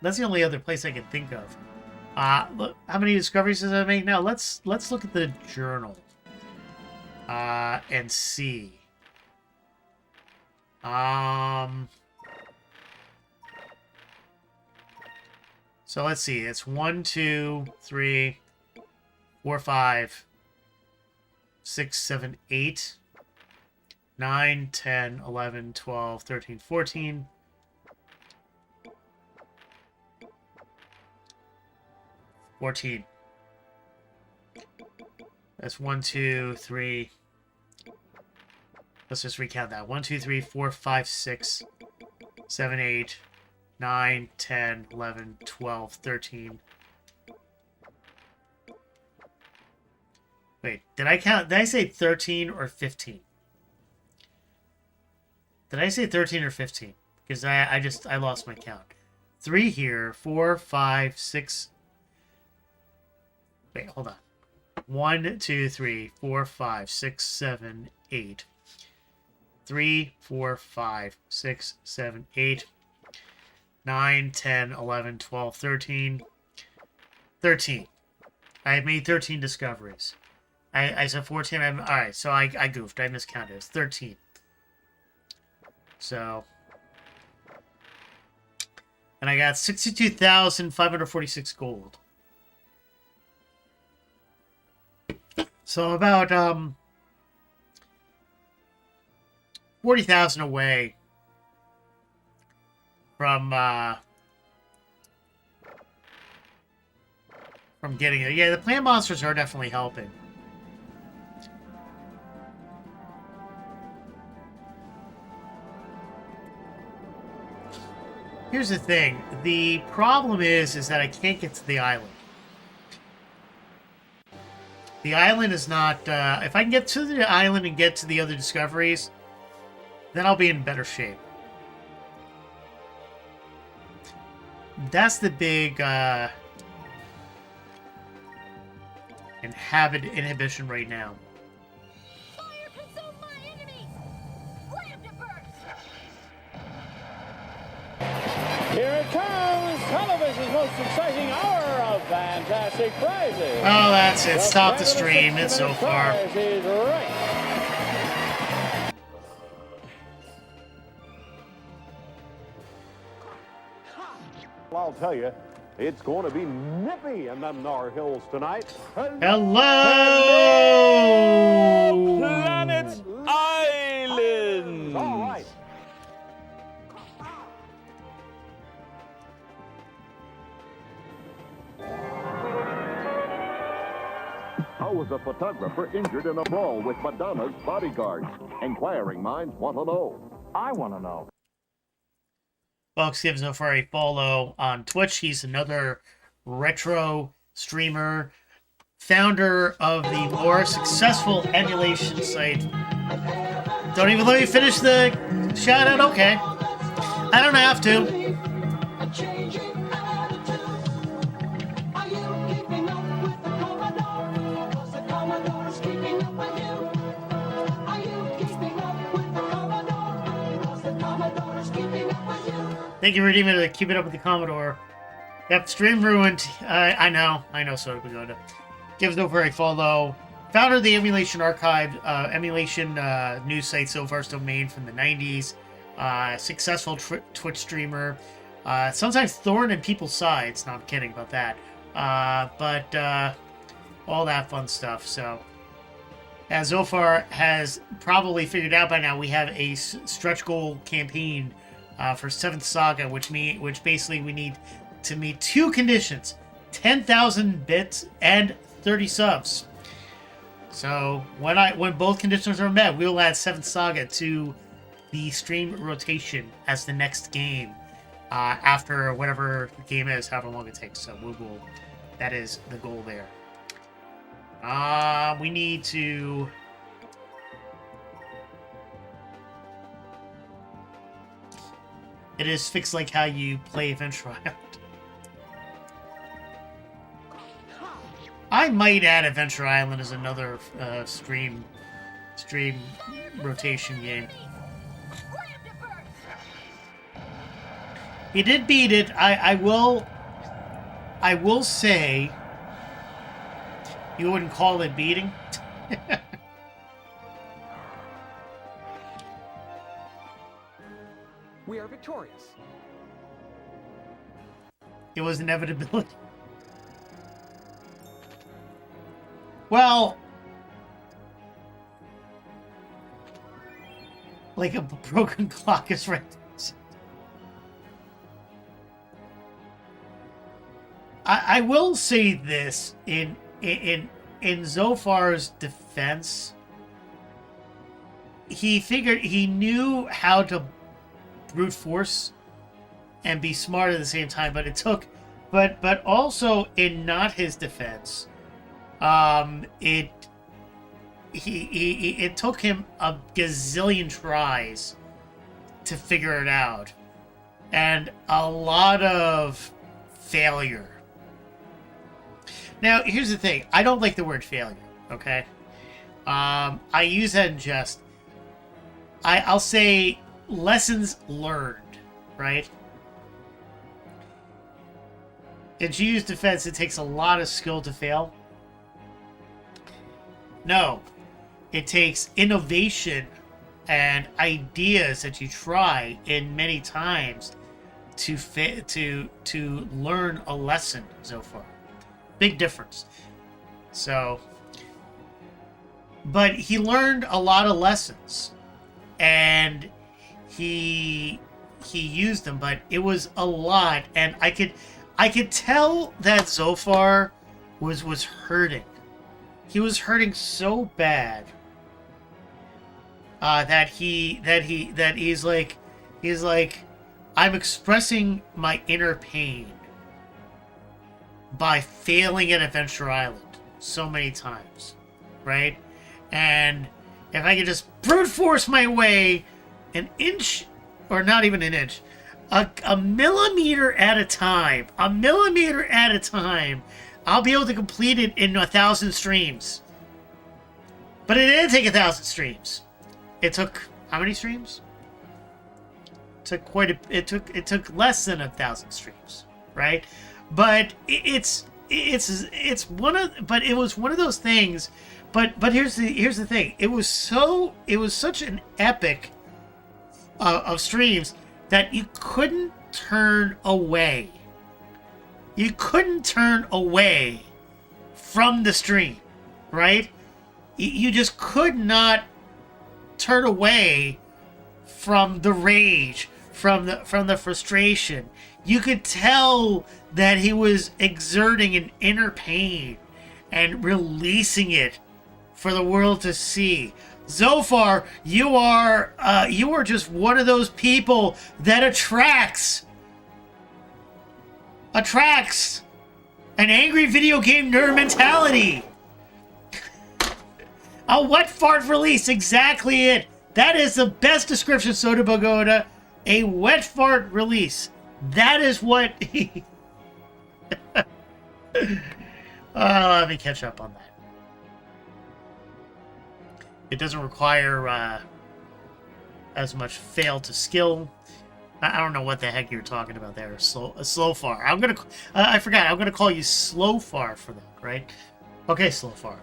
That's the only other place I can think of. Look, how many discoveries does that make now? Let's look at the journal and see. So let's see. It's 1, 2, 3, 4, 5, 6, 7, 8, 9, 10, 11, 12, 13, 14. That's 1, 2, 3. Let's just recount that. 1, 2, 3, 4, 5, 6, 7, 8, 9, 10, 11, 12, 13. Wait, did I count? Did I say 13 or 15? Did I say 13 or 15? Because I lost my count. 3 here, 4, 5, 6. Wait, hold on. 1, 2, 3, 4, 5, 6, 7, 8. 3, 4, 5, 6, 7, 8. 9, 10, 11, 12, 13. 13. I have made 13 discoveries. I said 14. Alright, so I goofed. I miscounted. It's 13. So. And I got 62,546 gold. So about 40,000 away from getting it. Yeah, the plant monsters are definitely helping. Here's the thing. The problem is that I can't get to the island. The island is not... if I can get to the island and get to the other discoveries, then I'll be in better shape. That's the big inhibition right now. Fire consume my enemies! Slam to burst! Here it comes! Television's most exciting hour of fantastic prizes. Oh, that's it. Stop the Fabulous stream. It's so 6-minute far. prize is right. I'll tell you, it's going to be nippy in them Nar Hills tonight. Hello! Planet Island! All right. How was a photographer injured in a brawl with Madonna's bodyguards? Inquiring minds want to know. I want to know. Folks, gives him for a follow on Twitch. He's another retro streamer, founder of the more successful emulation site. Don't even let me finish the shout out? Okay. I don't have to. Thank you for redeeming it. Keep it up with the Commodore. Yep, stream ruined. I know, so we're going to give us no very follow. Founder of the Emulation Archive, emulation news site, so far domain from the 90s. Successful Twitch streamer. Sometimes thorn in people's sides. No, I'm kidding about that. But all that fun stuff. So, as Zofar has probably figured out by now, we have a stretch goal campaign for 7th Saga, which basically we need to meet two conditions: 10,000 bits and 30 subs. So when both conditions are met, we will add 7th Saga to the stream rotation as the next game after whatever the game is, however long it takes. So that is the goal there. We need to. It is fixed like how you play Adventure Island. I might add Adventure Island as another stream rotation game. He did beat it. I will say you wouldn't call it beating. We are victorious. It was inevitability. Well, like a broken clock is right. I will say this in Zofar's defense. He knew how to brute force and be smart at the same time, but it also in not his defense, it took him a gazillion tries to figure it out, and a lot of failure. Now, here's the thing. I don't like the word failure, okay? I use that in jest. I'll say lessons learned, right? In GU's defense, it takes a lot of skill to fail. No. It takes innovation and ideas that you try in many times to learn a lesson so far. Big difference. So, but he learned a lot of lessons, and he used them, but it was a lot, and I could tell that Zofar was hurting. He was hurting so bad that he's like, I'm expressing my inner pain by failing at Adventure Island so many times, right? And if I could just brute force my way an inch, or not even an inch, a millimeter at a time, I'll be able to complete it in 1,000 streams. But it didn't take 1,000 streams. It took how many streams? It took less than 1,000 streams, right? But it was one of those things. But here's the thing. It was such an epic of streams that you couldn't turn away. You couldn't turn away from the stream, right? You just could not turn away from the rage, from the frustration. You could tell that he was exerting an inner pain and releasing it for the world to see. Zophar, you are just one of those people that attracts an angry video game nerd mentality. A wet fart release, exactly it. That is the best description, Soda Pagoda. A wet fart release. That is what he... let me catch up on that. It doesn't require as much fail to skill. I don't know what the heck you're talking about there. Slow far. I forgot. I'm gonna call you Slow Far for that, right? Okay, Slow Far.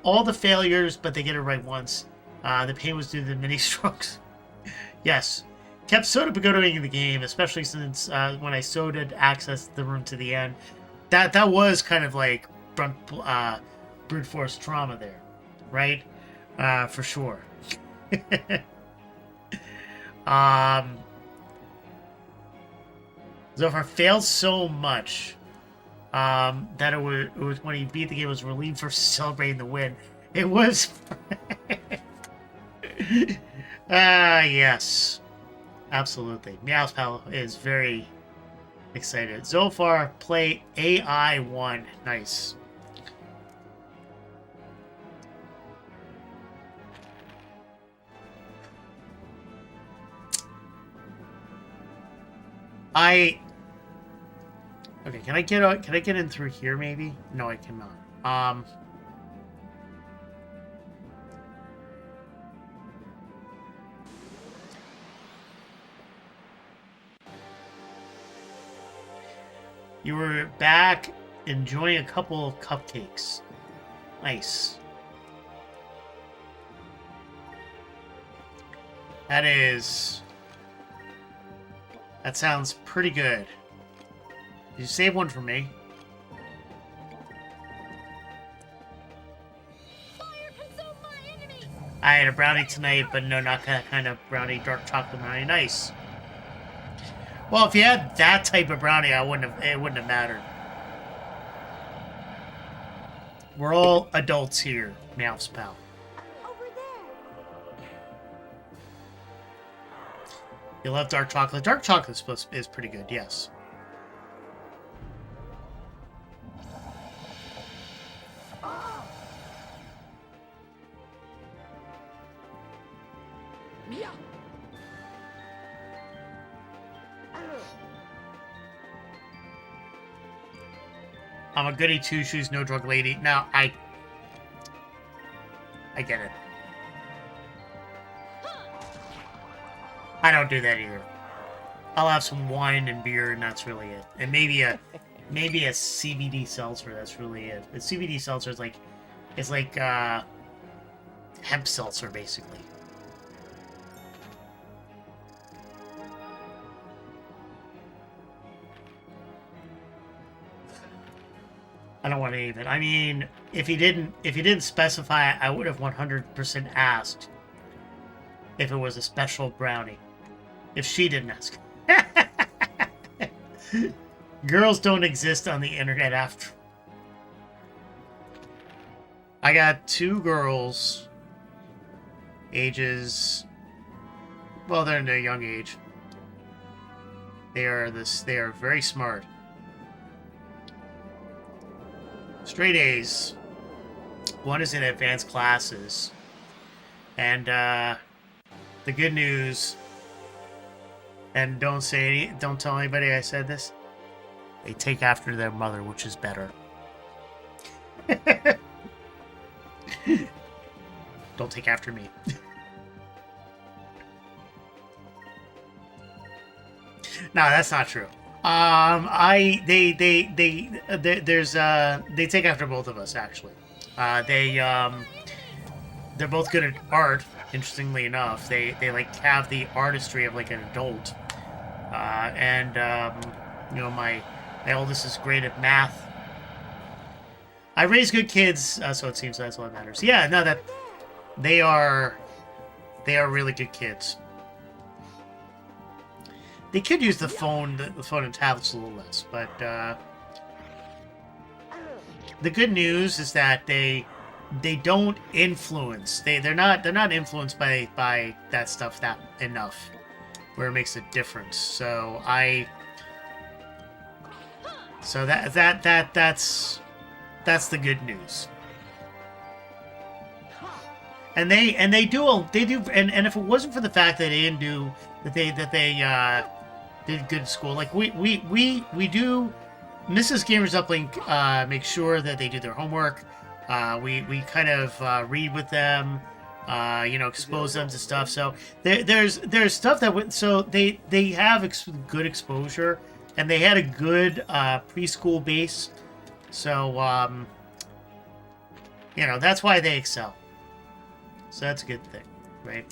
All the failures, but they get it right once. The pain was due to the mini strokes. Yes. Kept Soda Pagodaing in the game, especially since when I Soda'd access the room to the end. That was kind of like brute force trauma there, right? For sure. Zophar failed so much that it was when he beat the game, it was relieved for celebrating the win. It was... yes. Absolutely. Meow's Pal is very excited. Zophar, play AI1. Nice. Okay, can I get in through here maybe? No, I cannot. You were back enjoying a couple of cupcakes. Nice. That sounds pretty good. Did you save one for me? I had a brownie tonight, but no, not that kind of brownie, dark chocolate brownie. Nice. Well, if you had that type of brownie, it wouldn't have mattered. We're all adults here, Meow's Pal. You love dark chocolate. Dark chocolate is pretty good, yes. I'm a goody two-shoes, no drug lady. Now, I get it. I don't do that either. I'll have some wine and beer, and that's really it. And maybe a CBD seltzer. That's really it. The CBD seltzer is like hemp seltzer, basically. I don't want any of it. I mean, if he didn't specify, I would have 100% asked if it was a special brownie. If she didn't ask. Girls don't exist on the internet after. I got 2 girls. Ages... Well, they're in their young age. They are very smart. Straight A's. One is in advanced classes. And the good news, and don't tell anybody I said this, they take after their mother, which is better. Don't take after me. No, that's not true. They take after both of us, actually. They're both good at art. Interestingly enough, they like have the artistry of like an adult. You know, my oldest is great at math. I raise good kids, so it seems that's all that matters. Yeah, no, that they are really good kids. They could use the phone and tablets a little less, but the good news is that they don't influence. They're not influenced by that stuff that enough, where it makes a difference. So that's the good news. And they do, and if it wasn't for the fact that they didn't do that they did good at school, like we do. Mrs. Gamers Uplink makes sure that they do their homework. We kind of read with them, you know, expose them to stuff. So there's stuff that so they have good exposure, and they had a good preschool base. So you know, that's why they excel. So that's a good thing, right?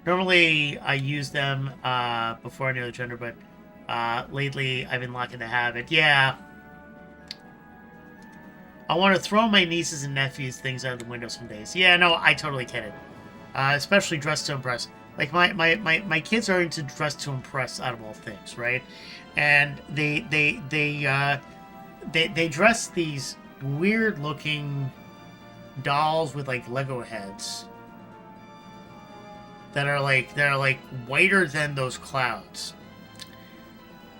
Normally I use them before I knew the gender, but lately I've been locking the habit. Yeah. I want to throw my nieces and nephews things out of the window some days. Yeah, no, I totally get it. Especially dress to impress. Like my kids are into dress to impress out of all things, right? And they dress these weird looking dolls with like Lego heads that are like whiter than those clouds.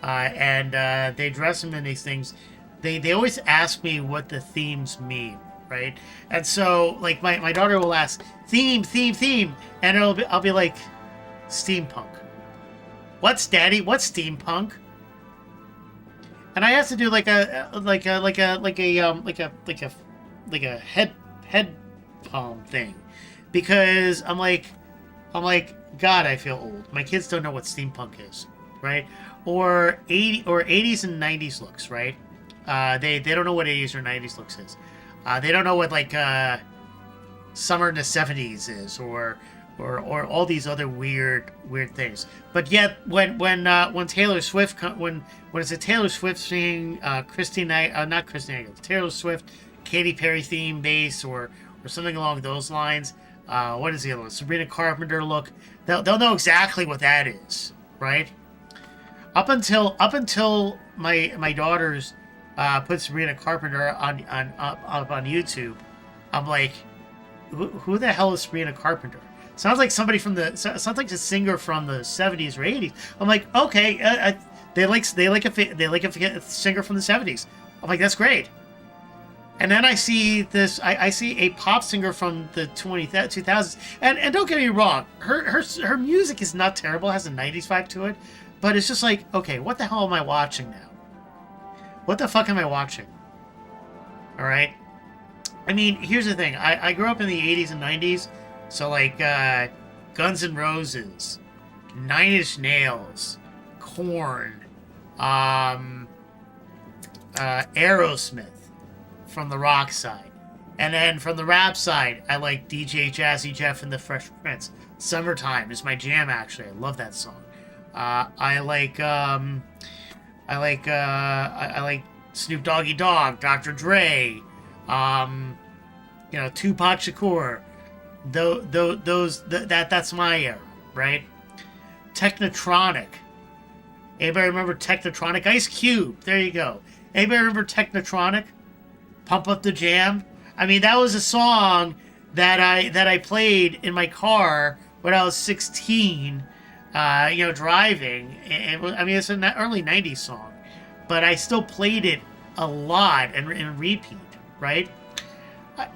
And they dress them in these things. They always ask me what the themes mean, right? And so, like, my daughter will ask, theme, and I'll be like, steampunk. What's daddy? What's steampunk? And I have to do like a head palm thing, because I'm like, God, I feel old. My kids don't know what steampunk is, right? Or 80s and 90s looks, right? They don't know what 80s or 90s looks is. They don't know what like summer in the 70s is, or all these other weird things. But yet when Taylor Swift when it's a Taylor Swift thing, Taylor Swift, Katy Perry theme bass or something along those lines. What is the other one? Sabrina Carpenter look. They'll know exactly what that is, right? Up until my daughters put Sabrina Carpenter on YouTube, I'm like, who the hell is Sabrina Carpenter? Sounds like somebody sounds like a singer from the 70s or 80s. I'm like, okay, they like a singer from the 70s. I'm like, that's great. And then I see this. I see a pop singer from the 2000s, and don't get me wrong, her music is not terrible. It has a 90s vibe to it, but it's just like, okay, what the hell am I watching now? What the fuck am I watching? All right. I mean, here's the thing. I grew up in the 80s and 90s, so like Guns N' Roses, Nine Inch Nails, Korn, Aerosmith from the rock side. And then from the rap side, I like DJ Jazzy Jeff and the Fresh Prince. Summertime is my jam, actually. I love that song. I like Snoop Doggy Dogg, Dr. Dre, Tupac Shakur. That's my era, right? Technotronic. Anybody remember Technotronic? Ice Cube. There you go. Anybody remember Technotronic? Pump Up the Jam. I mean, that was a song that I played in my car when I was 16. Driving. I mean, it's an early 90s song, but I still played it a lot and repeat, right?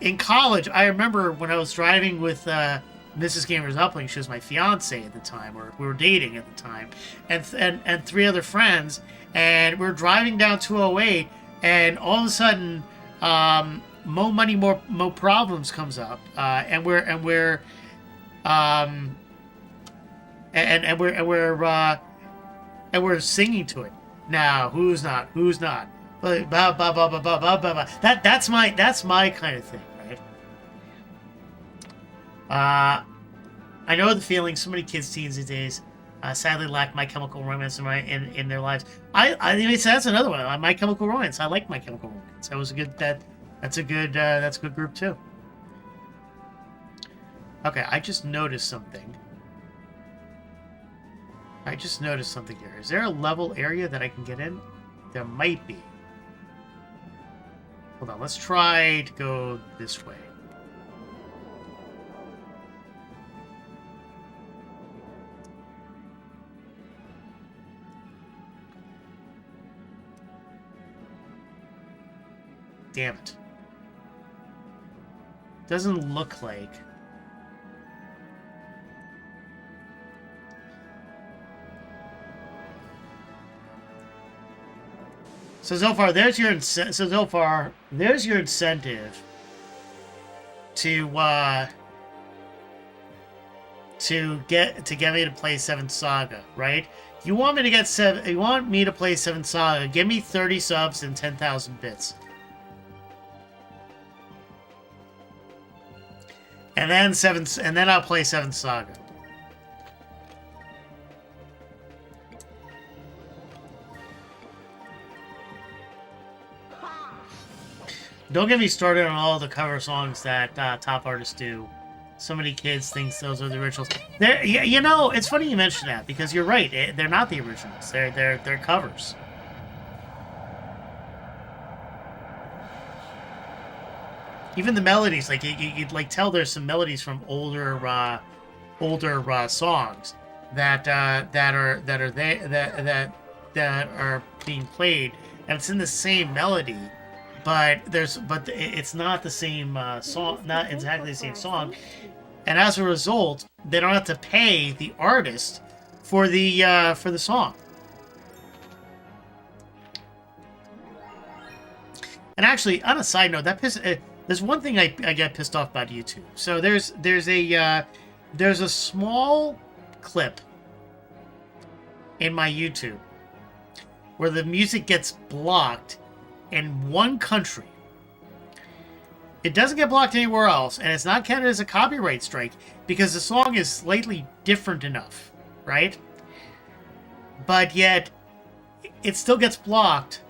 In college, I remember when I was driving with Mrs. Gamer's Uplink. She was my fiance at the time, or we were dating at the time, and 3 other friends, and we're driving down 208, and all of a sudden, Mo Money Mo Problems comes up, and we're singing to it. Now, who's not? Ba, ba, ba, ba, ba, ba, ba, ba. That's my kind of thing, right? I know the feeling. So many kids, teens these days, sadly lack My Chemical Romance in their lives. I mean, so that's another one. My Chemical Romance. I like My Chemical Romance. That's a good group too. Okay, I just noticed something. Here. Is there a level area that I can get in? There might be. Hold on, let's try to go this way. Damn it. Doesn't look like... So far, there's your incentive to get me to play 7th Saga, right? You want me to play 7th Saga? Give me 30 subs and 10,000 bits, and then I'll play 7th Saga. Don't get me started on all the cover songs that top artists do. So many kids think those are the originals. You know, it's funny you mention that, because you're right. They're not the originals. They're covers. Even the melodies, like you'd like tell there's some melodies from older songs that are being played, and it's in the same melody. But it's not the same song, not exactly the same song, and as a result, they don't have to pay the artist for the song. And actually, on a side note, there's one thing I get pissed off about YouTube. So there's a small clip in my YouTube where the music gets blocked in one country. It doesn't get blocked anywhere else, and it's not counted as a copyright strike because the song is slightly different enough, right? But yet, it still gets blocked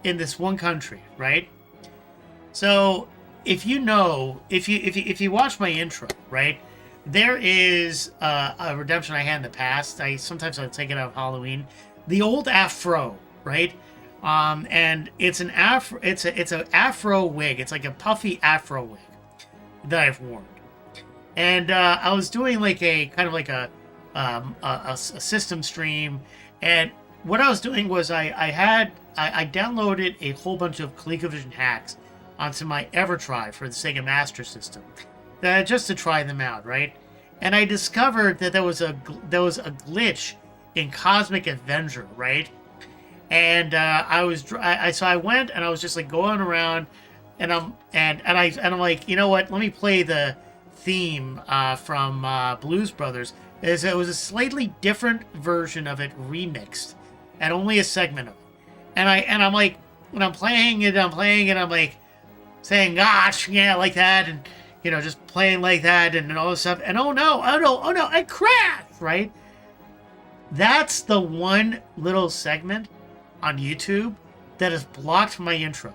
in this one country, right? So, if you watch my intro, right, there is a redemption I had in the past. Sometimes I'll take it out of Halloween. The old afro, right? And it's an afro. It's an afro wig. It's like a puffy afro wig that I've worn. And I was doing like a kind of like a system stream, and what I was doing was I downloaded a whole bunch of ColecoVision hacks onto my EverTry for the Sega Master System, just to try them out, right? And I discovered that there was a glitch in Cosmic Avenger, right? And so I went and I was just like going around, and I'm like, you know what? Let me play the theme from Blues Brothers. It was a slightly different version of it remixed, and only a segment of it. And I'm like, when I'm playing it, I'm like saying, gosh, yeah, like that, and you know, just playing like that, and all this stuff. And oh no, I crashed, right? That's the one little segment on YouTube that is blocked from my intro.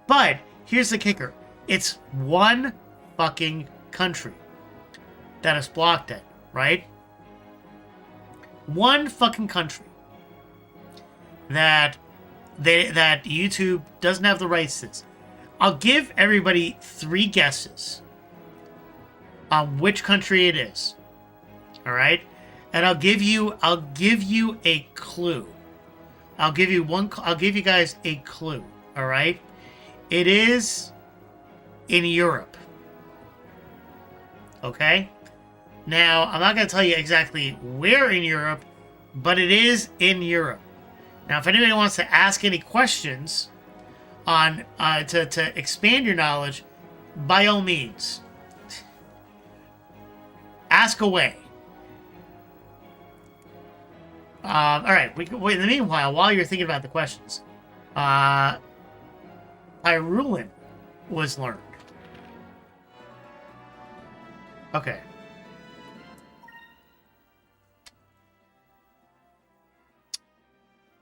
But here's the kicker. It's one fucking country that has blocked it, right? One fucking country that YouTube doesn't have the rights to this. I'll give everybody 3 guesses on which country it is. All right? And I'll give you a clue. I'll give you guys a clue. All right? It is in Europe. Okay? Now, I'm not going to tell you exactly where in Europe, but it is in Europe. Now, if anybody wants to ask any questions on to expand your knowledge, by all means, ask away. All right. In the meanwhile, while you're thinking about the questions, Pyrulan was learned. Okay.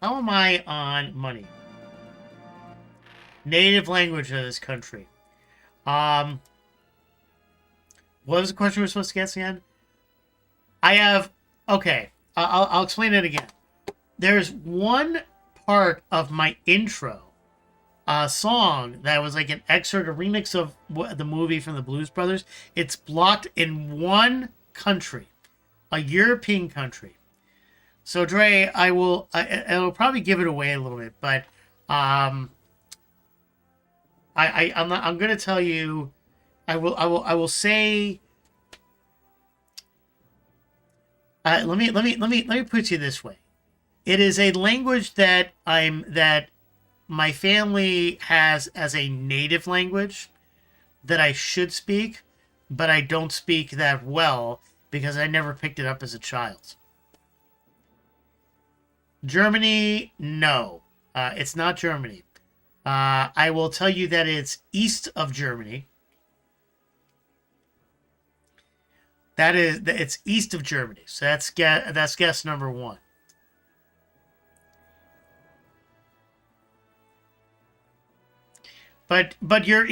How am I on money? Native language of this country. What was the question we were supposed to guess again? I have... Okay. I'll explain it again. There's one part of my intro song that was like an excerpt, a remix of the movie from the Blues Brothers. It's blocked in one country, a European country. So Dre, I'll probably give it away a little bit, but I'm going to tell you, I will say. Let me put it to you this way. It is a language that my family has as a native language that I should speak, but I don't speak that well because I never picked it up as a child. Germany, no. It's not Germany. I will tell you that it's east of Germany. It's east of Germany. So that's guess number one. But you're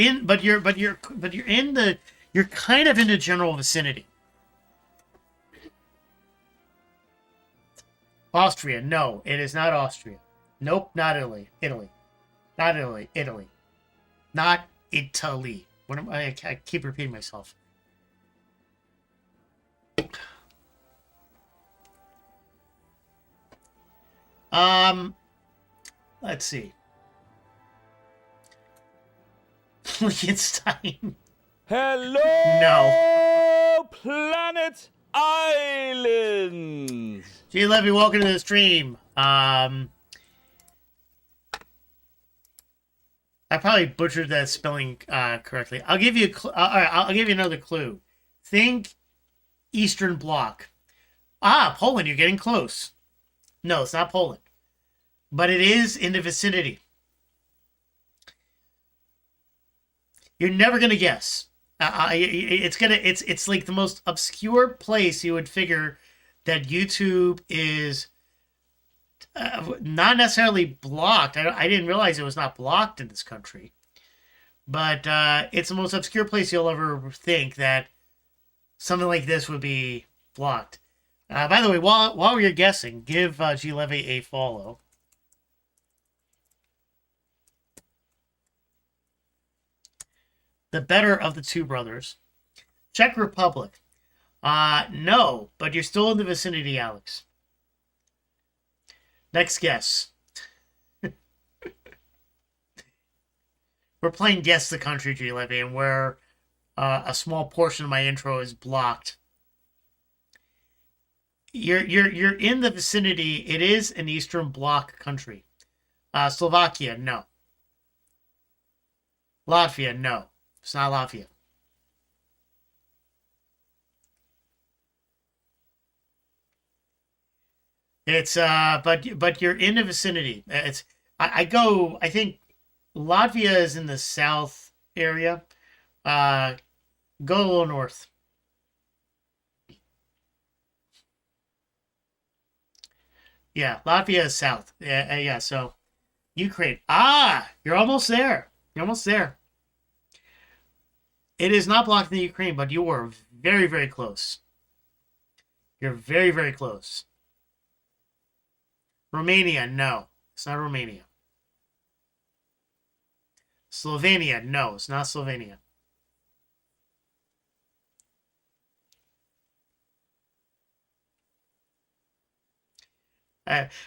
kind of in the general vicinity. Austria, no, it is not Austria. Nope, not Italy. Not Italy. Not Italy. I keep repeating myself. Let's see. Liechtenstein. Hello, No. Planet Islands. G. Levy, welcome to the stream. I probably butchered that spelling correctly. I'll give you I'll give you another clue. Think Eastern Bloc. Poland. You're getting close. No, it's not Poland, but it is in the vicinity. You're never gonna guess. It's like the most obscure place you would figure that YouTube is not necessarily blocked. I didn't realize it was not blocked in this country, but it's the most obscure place you'll ever think that something like this would be blocked. By the way, while you're guessing, give G Levy a follow. The better of the two brothers. Czech Republic. No, but you're still in the vicinity, Alex. Next guess. We're playing Guess the Country, G Levy, and where a small portion of my intro is blocked. You're in the vicinity. It is an Eastern Bloc country. Slovakia, no. Latvia, no. It's not Latvia. It's but you're in the vicinity. I think Latvia is in the south area. Go a little north. Yeah, Latvia is south. Yeah, so Ukraine. You're almost there. You're almost there. It is not blocked in the Ukraine, but you are very, very close. You're very, very close. Romania, no. It's not Romania. Slovenia, no. It's not Slovenia.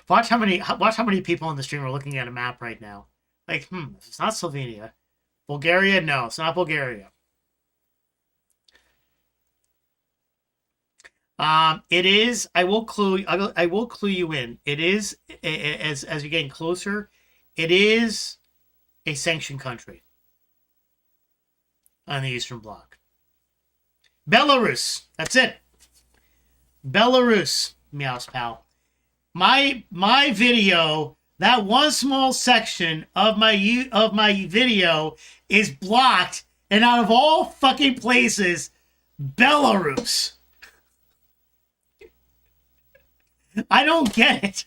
Watch how many people on the stream are looking at a map right now. Like, it's not Slovenia. Bulgaria? No, it's not Bulgaria. It is. I will clue you in. It is, as you're getting closer, it is a sanctioned country on the Eastern Bloc. Belarus. That's it. Belarus. Meows pal. My video. That one small section of my video is blocked, and out of all fucking places, Belarus. I don't get it.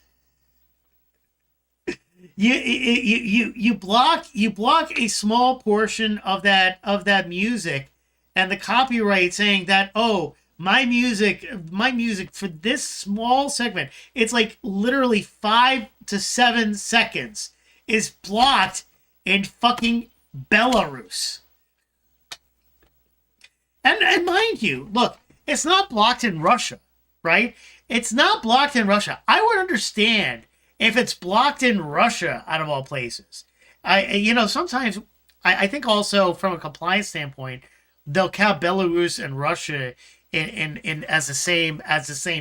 You block a small portion of that music, and the copyright saying that, oh, my music for this small segment, it's like literally 5 to 7 seconds, is blocked in fucking Belarus. And mind you, look, it's not blocked in Russia, right? It's not blocked in Russia. I would understand if it's blocked in Russia, out of all places. Sometimes I think also from a compliance standpoint, they'll count Belarus and Russia in as the same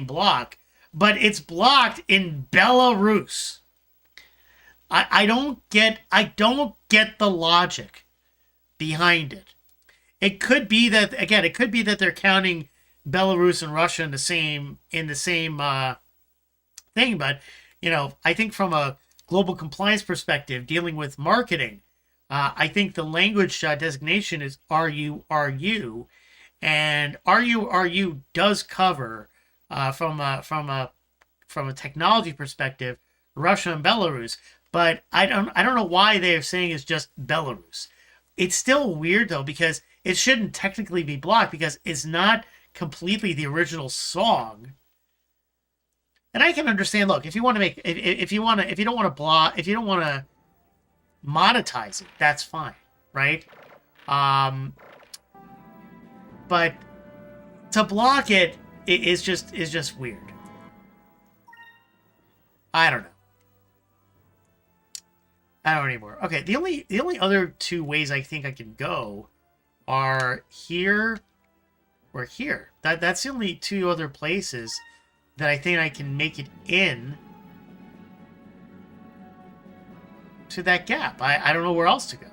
block, but it's blocked in Belarus. I don't get the logic behind it. It could be that they're counting Belarus and Russia in the same thing, but I think from a global compliance perspective, dealing with marketing, I think the language designation is RU, and RU does cover from a technology perspective Russia and Belarus, but I don't know why they're saying it's just Belarus. It's still weird though, because it shouldn't technically be blocked because it's not completely the original song. And I can understand, look, if you don't want to monetize it, that's fine, right? But to block it is just weird. I don't know anymore. Okay, the only other two ways I think I can go are here or here. That's the only two other places that I think I can make it in to that gap. I don't know where else to go.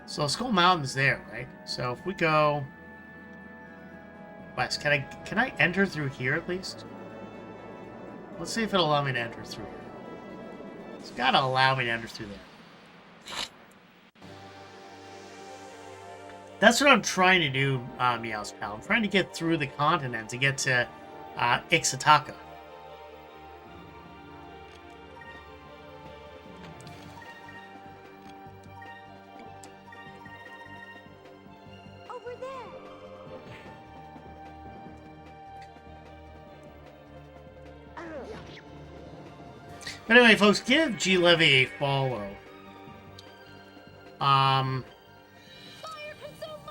So Skull Mountain's there, right? So if we go west, can I enter through here at least? Let's see if it'll allow me to enter through here. It's gotta allow me to enter through there. That's what I'm trying to do, Meows Pal. I'm trying to get through the continent to get to Ixataka. Over there. But anyway, folks, give G Levy a follow.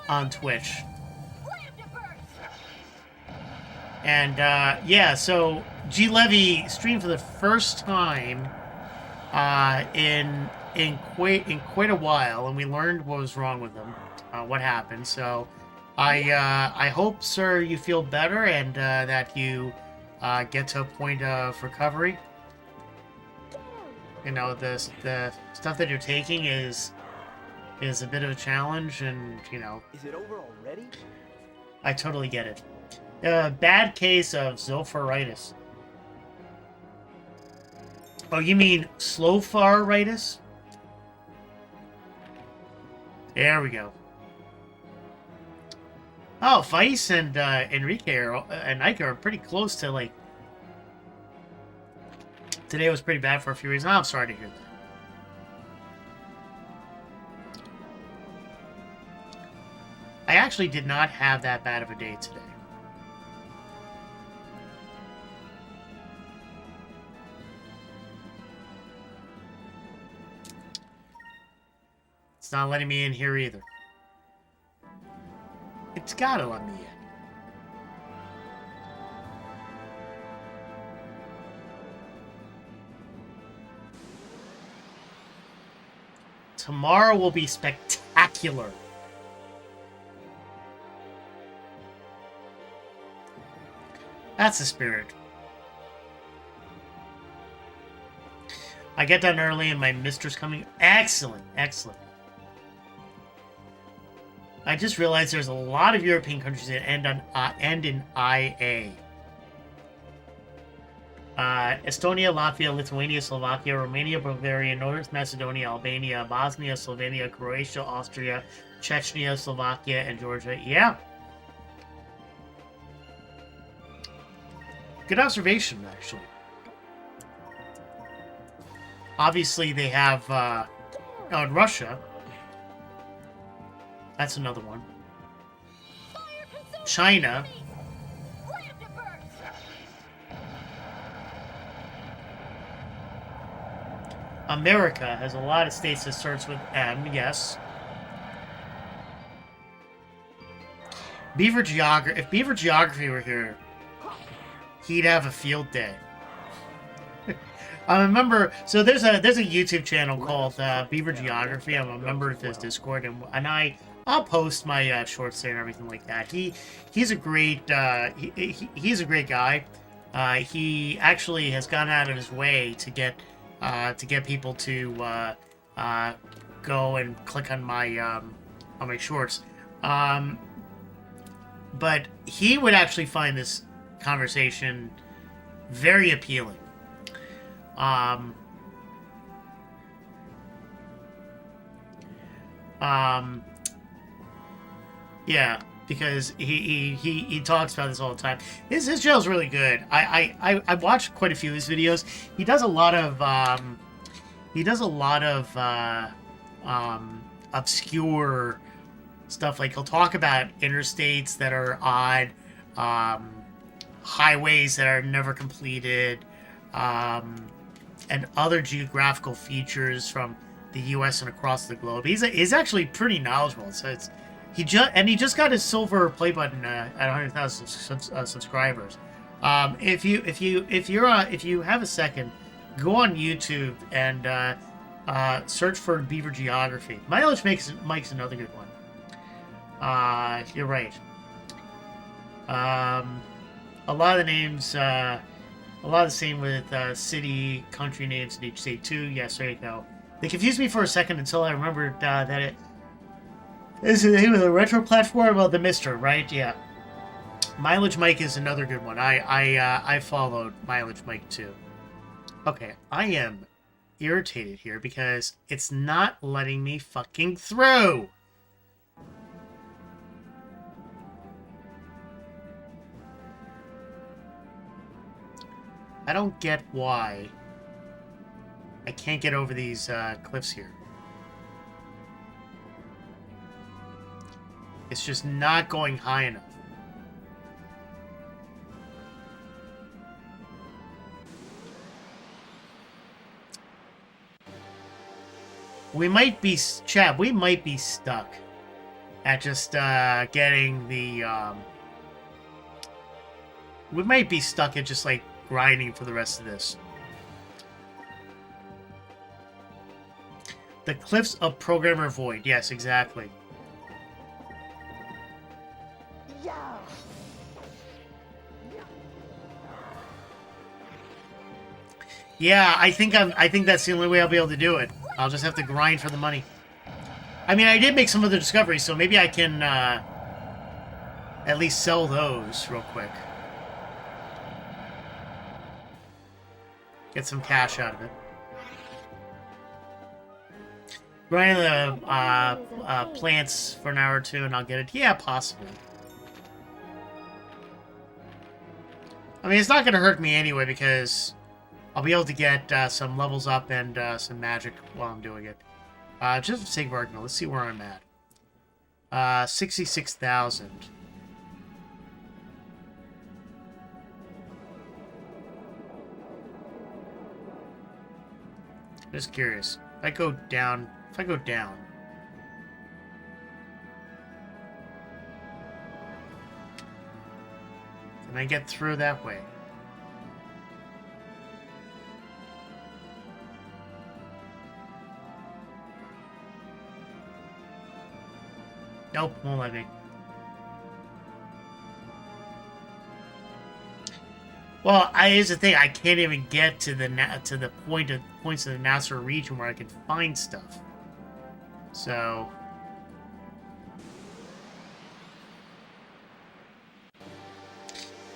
On Twitch. And yeah, so G Levy streamed for the first time in quite a while, and we learned what was wrong with him, what happened. So I hope, sir, you feel better and that you get to a point of recovery. You know, the stuff that you're taking is a bit of a challenge, and Is it over already? I totally get it. Bad case of zopharitis. Oh, you mean slow-faritis? There we go. Oh, Vice and Enrique and Ike are pretty close to, like... Today was pretty bad for a few reasons. Oh, I'm sorry to hear that. I actually did not have that bad of a day today. It's not letting me in here either. It's gotta let me in. Tomorrow will be spectacular. That's the spirit. I get done early and my mistress coming. Excellent, excellent. I just realized there's a lot of European countries that end in IA. Estonia, Latvia, Lithuania, Slovakia, Romania, Bulgaria, North Macedonia, Albania, Bosnia, Slovenia, Croatia, Austria, Chechnya, Slovakia, and Georgia. Yeah. Good observation, actually. Obviously, they have Russia. That's another one. China. America has a lot of states that starts with M, yes. Beaver Geography. If Beaver Geography were here, he'd have a field day. I remember, so there's a YouTube channel called Beaver Geography. I'm a member of his Discord, and I'll post my shorts there and everything like that. He's a great he's a great guy. He actually has gone out of his way to get people to go and click on my shorts. But he would actually find this conversation very appealing. Yeah, because he talks about this all the time. His channel's really good. I watched quite a few of his videos. He does a lot of obscure stuff. Like, he'll talk about interstates that are odd, highways that are never completed, and other geographical features from the U.S. and across the globe. He's actually pretty knowledgeable. So he just got his silver play button at 100,000 subscribers. If you have a second, go on YouTube and search for Beaver Geography. Mileage Mike's another good one. You're right. A lot of the names, a lot of the same with city, country names in each state too. Yes, there you go. They confused me for a second until I remembered that it is the name of the retro platform. Well, the Mister, right? Yeah. Mileage Mike is another good one. I followed Mileage Mike too. Okay, I am irritated here because it's not letting me fucking through. I don't get why I can't get over these cliffs here. It's just not going high enough. We might be, Chad, we might be stuck at just getting the, we might be stuck at just like grinding for the rest of this. The Cliffs of Programmer Void. Yes, exactly. Yeah, I think that's the only way I'll be able to do it. I'll just have to grind for the money. I mean, I did make some other discoveries, so maybe I can at least sell those real quick. Get some cash out of it. Grind the plants for an hour or two and I'll get it. Yeah, possibly. I mean, it's not going to hurt me anyway because I'll be able to get some levels up and some magic while I'm doing it. Just for the sake of argument, let's see where I'm at. 66,000. Just curious. If I go down... Can I get through that way? Nope, won't let me. Well, here's the thing. I can't even get to the points of the Nasser region where I can find stuff. So,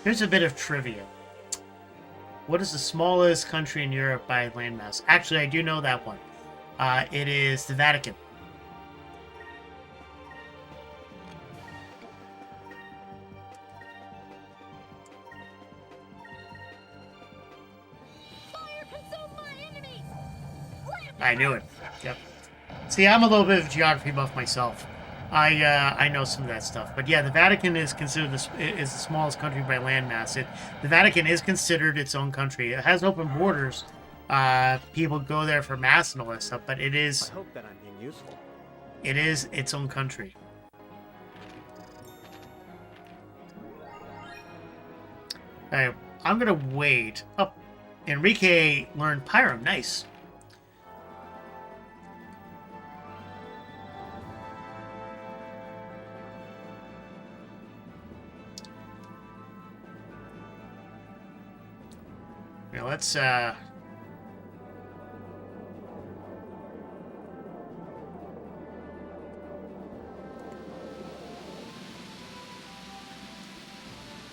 here's a bit of trivia. What is the smallest country in Europe by landmass? Actually, I do know that one. It is the Vatican. I knew it. Yep. See, I'm a little bit of a geography buff myself. I know some of that stuff. But yeah, the Vatican is considered is the smallest country by landmass. The Vatican is considered its own country. It has open borders. People go there for mass and all that stuff, but it is. I hope that I'm being useful. It is its own country. Alright, I'm gonna wait. Oh, Enrique learned Pyram. Nice. Now let's I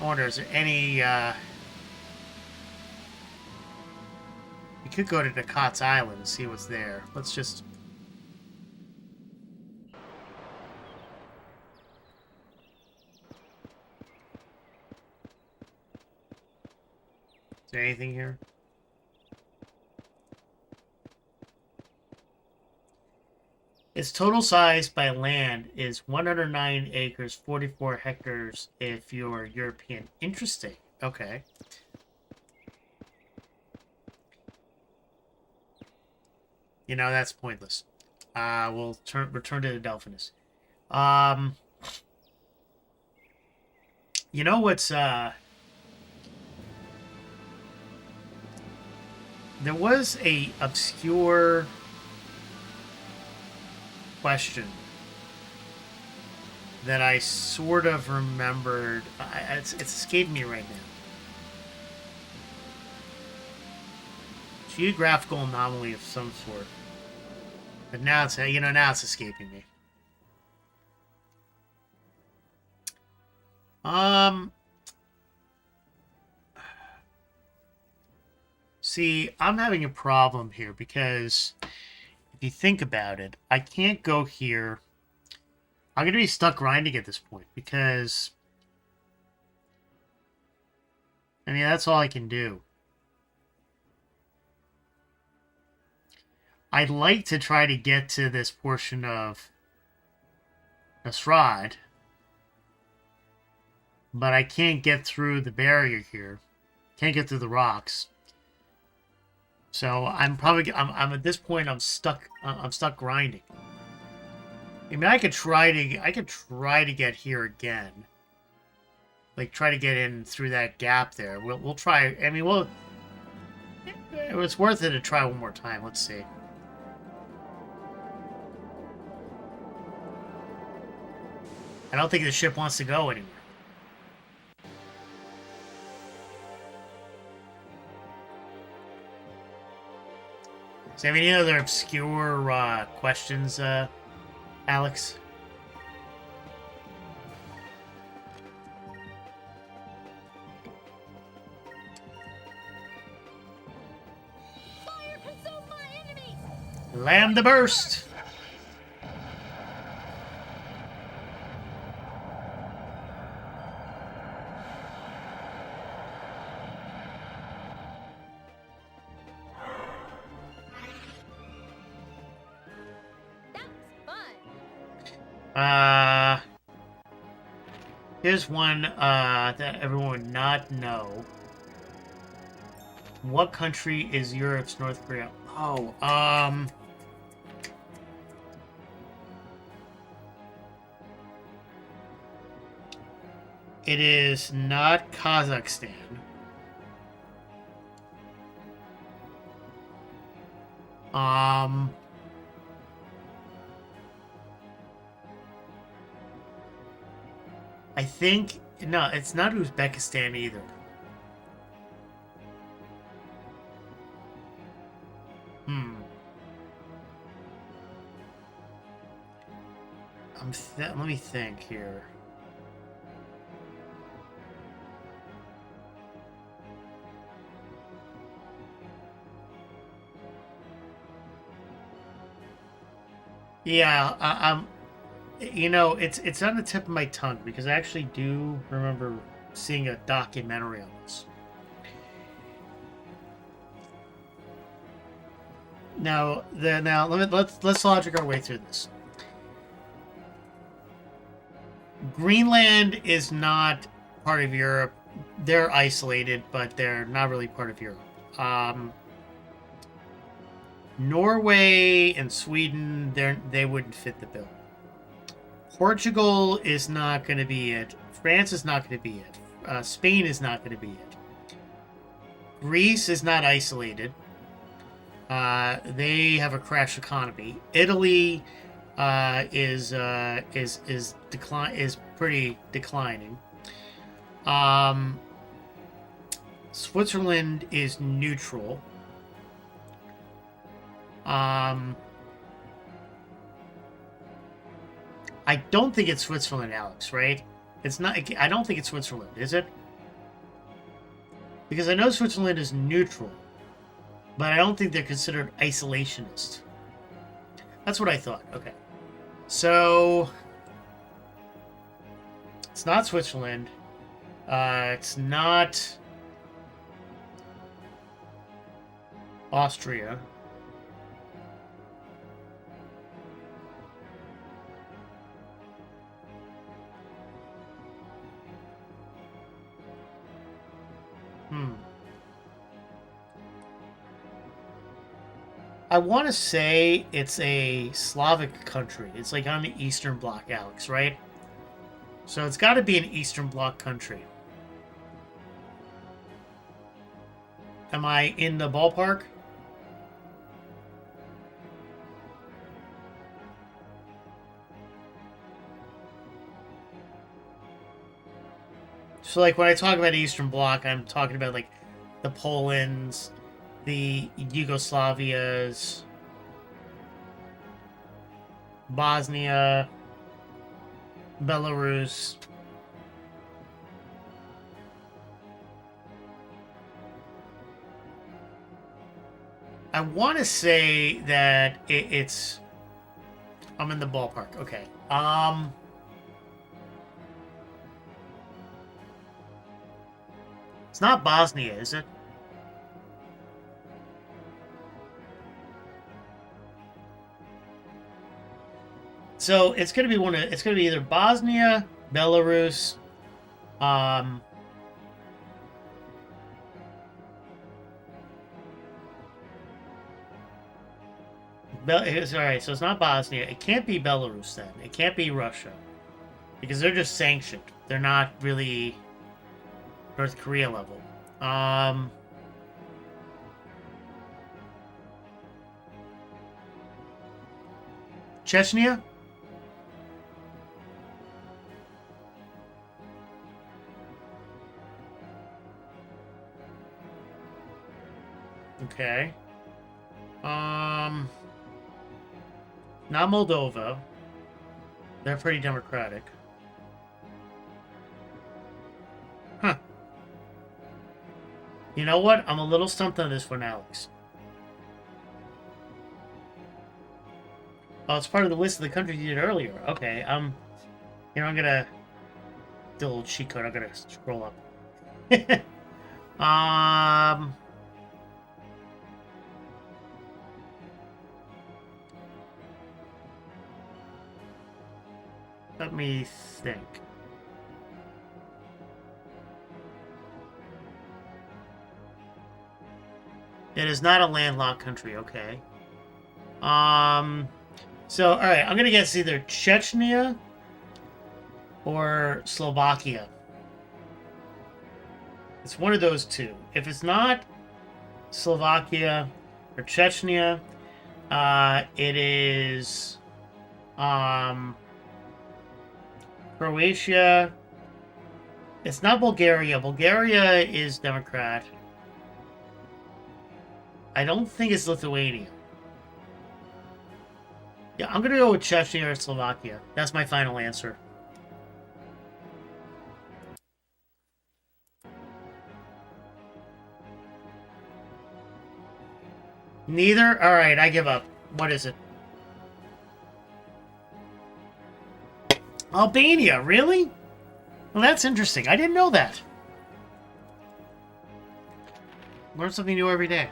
wonder, is there any, we could go to Ducat's Island and see what's there. Let's just... Is there anything here? Its total size by land is 109 acres, 44 hectares if you're European. Interesting. Okay. You know, that's pointless. We'll return to the Delphinus. You know what's... There was a obscure question that I sort of remembered. It's escaped me right now. Geographical anomaly of some sort. But now it's, now it's escaping me. See, I'm having a problem here because if you think about it, I can't go here. I'm going to be stuck grinding at this point because, I mean, that's all I can do. I'd like to try to get to this portion of Nasrad, but I can't get through the barrier here. Can't get through the rocks. So I'm at this point I'm stuck grinding. I mean, I could try to get here again. Like try to get in through that gap there. We'll try. I mean, it's worth it to try one more time. Let's see. I don't think the ship wants to go anywhere. Do you have any other obscure questions, Alex? Fire consume my enemies! Lam the burst! Here's one that everyone would not know. What country is Europe's North Korea? Oh, it is not Kazakhstan. I think... No, it's not Uzbekistan either. Let me think here. Yeah, you know, it's on the tip of my tongue because I actually do remember seeing a documentary on this. Now, let's logic our way through this. Greenland is not part of Europe. They're isolated, but they're not really part of Europe. Norway and Sweden, they wouldn't fit the bill. Portugal is not going to be it. France is not going to be it. Spain is not going to be it. Greece is not isolated. They have a crash economy. Italy is pretty declining. Switzerland is neutral. I don't think it's Switzerland, Alex, right? It's not. I don't think it's Switzerland, is it? Because I know Switzerland is neutral, but I don't think they're considered isolationist. That's what I thought. Okay. So, it's not Switzerland. It's not Austria. I want to say it's a Slavic country. It's like on the Eastern Bloc, Alex, right? So it's got to be an Eastern Bloc country. Am I in the ballpark? So, like, when I talk about Eastern Bloc, I'm talking about, like, the Polands, the Yugoslavias, Bosnia, Belarus. I want to say that it's... I'm in the ballpark. Okay. It's not Bosnia, is it? So it's gonna be it's gonna be either Bosnia, Belarus, Alright, so it's not Bosnia. It can't be Belarus then. It can't be Russia. Because they're just sanctioned. They're not really North Korea level. Chechnya? Okay. Not Moldova. They're pretty democratic. Huh. You know what? I'm a little stumped on this one, Alex. Oh, it's part of the list of the countries you did earlier. Okay, you know, I'm gonna do a little cheat code. I'm gonna scroll up. Let me think. It is not a landlocked country, okay. So, alright, I'm gonna guess either Chechnya or Slovakia. It's one of those two. If it's not Slovakia or Chechnya, it is Croatia It's not Bulgaria. Bulgaria is Democrat. I don't think it's Lithuania. Yeah, I'm gonna go with Chechnya or Slovakia. That's my final answer. Neither? Alright, I give up. What is it? Albania, really? Well, that's interesting. I didn't know that. Learn something new every day.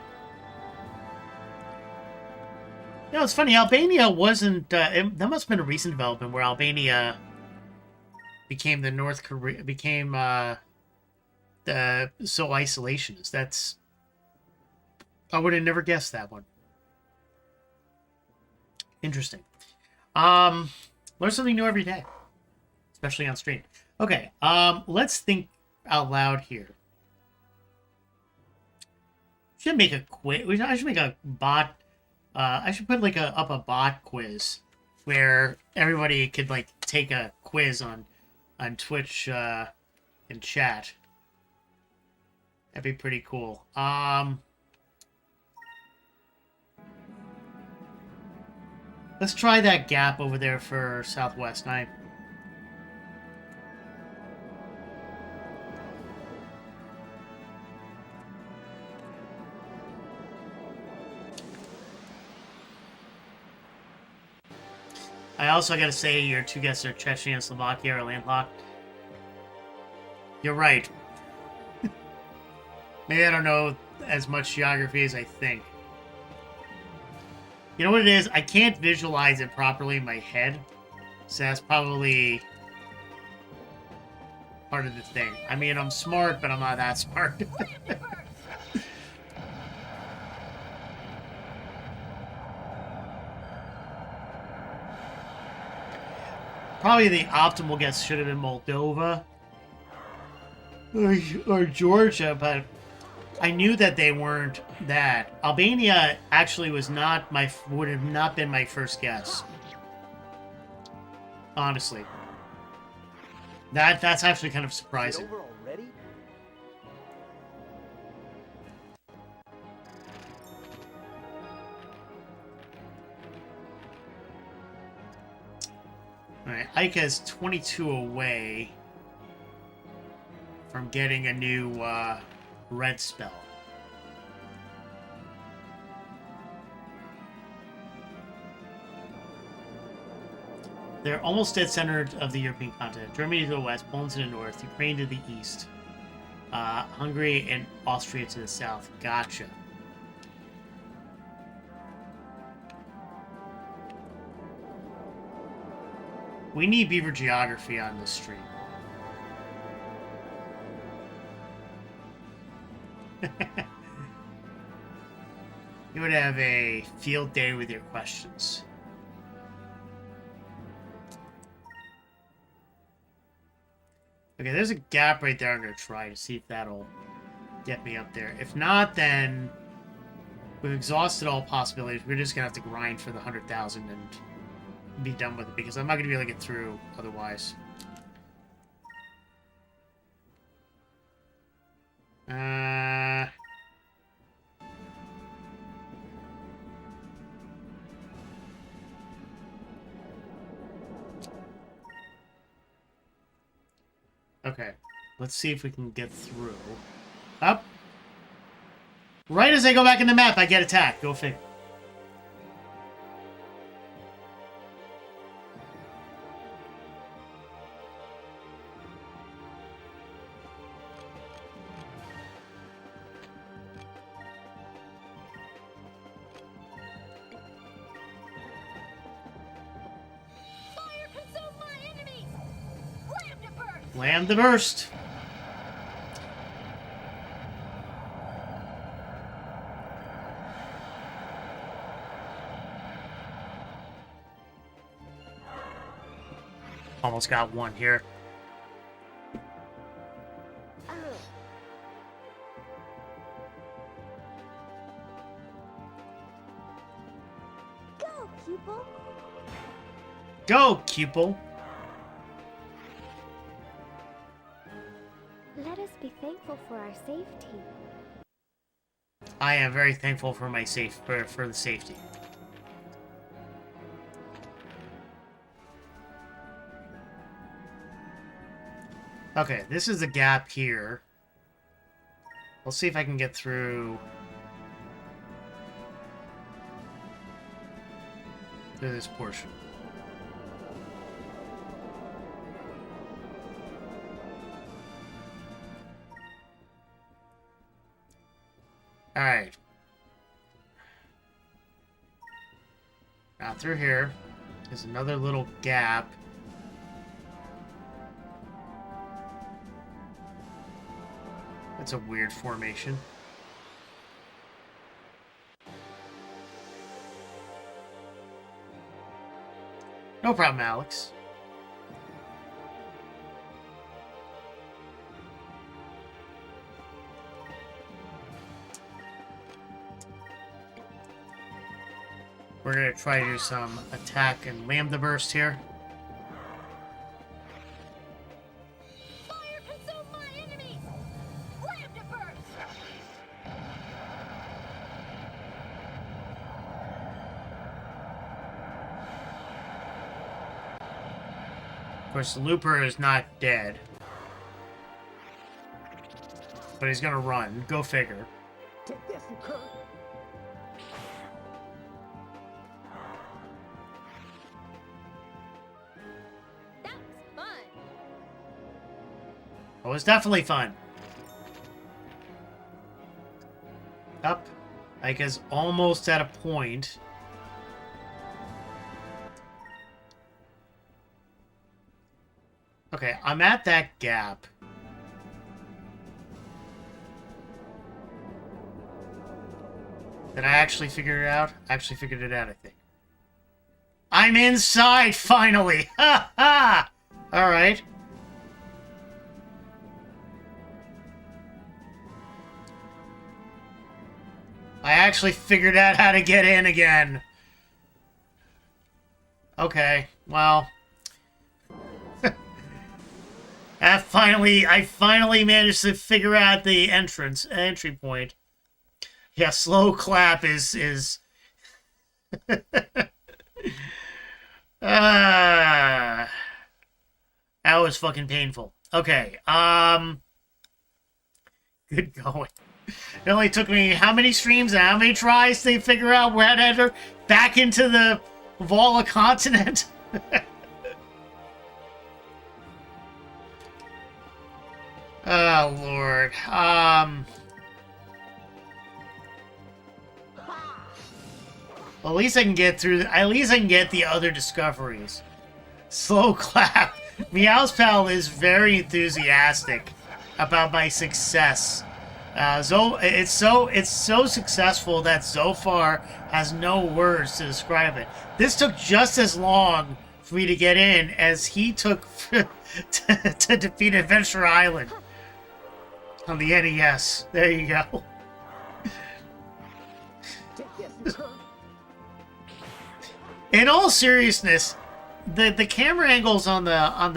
You know, it's funny. Albania wasn't... that must have been a recent development where Albania became the North Korea... became so isolationist. That's... I would have never guessed that one. Interesting. Learn something new every day. Especially on stream. Okay, let's think out loud here. Should make a quiz. I should make a bot. I should put like up a bot quiz where everybody could like take a quiz on Twitch and chat. That'd be pretty cool. Let's try that gap over there for Southwest 9. I also gotta say your two guesses are Chechnya and Slovakia are landlocked. You're right. Maybe I don't know as much geography as I think. You know what it is? I can't visualize it properly in my head. So that's probably part of the thing. I mean, I'm smart, but I'm not that smart. Probably the optimal guess should have been Moldova or Georgia, but I knew that they weren't that. Albania actually would have not been my first guess. Honestly. That's actually kind of surprising. Alright, Ike is 22 away from getting a new red spell. They're almost dead center of the European continent. Germany to the west, Poland to the north, Ukraine to the east, Hungary and Austria to the south. Gotcha. We need beaver geography on this stream. You would have a field day with your questions. Okay, there's a gap right there I'm going to try to see if that'll get me up there. If not, then we've exhausted all possibilities. We're just going to have to grind for the 100,000 and be done with it, because I'm not going to be able to get through otherwise. Okay, let's see if we can get through. Up. Right as I go back in the map, I get attacked. Go figure. Land the burst. Almost got one here. Go, pupil. Go, pupil. Let us be thankful for our safety. I am very thankful for my for the safety. Okay, this is the gap here. Let's see if I can get through this portion. Alright. Now through here is another little gap. That's a weird formation. No problem, Alex. We're going to try to do some attack and lambda burst here. Fire consume my enemies! Lambda burst! Of course, the Looper is not dead. But he's going to run. Go figure. Take this, you cur. It was definitely fun. Up. Like, is almost at a point. Okay, I'm at that gap. Did I actually figure it out? I actually figured it out, I think. I'm inside, finally! Ha ha! Alright. I actually figured out how to get in again. Okay, well. I finally managed to figure out the entry point. Yeah, slow clap is that was fucking painful. Okay, good going. It only took me how many streams and how many tries to figure out where to enter back into the Vala continent? Oh, Lord. Well, at least I can get through... At least I can get the other discoveries. Slow clap. Meowspal is very enthusiastic about my success. It's so successful that Zophar has no words to describe it. This took just as long for me to get in as he took to defeat Adventure Island on the NES. There you go. In all seriousness, the camera angles on the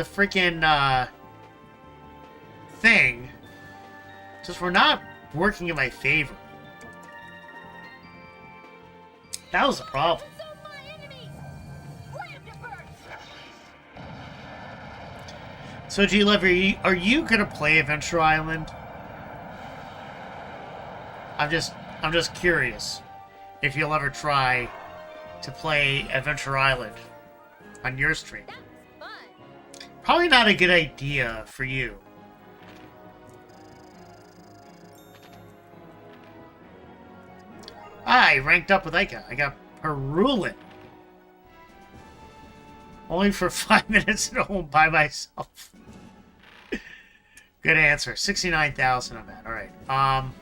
freaking thing just were not working in my favor. That was the problem. So, G-Love, are you gonna play Adventure Island? I'm just curious if you'll ever try to play Adventure Island on your stream. Probably not a good idea for you. I ranked up with Ica. I got Perulin. Only for 5 minutes at home by myself. Good answer. 69,000 on that. Alright. Alright.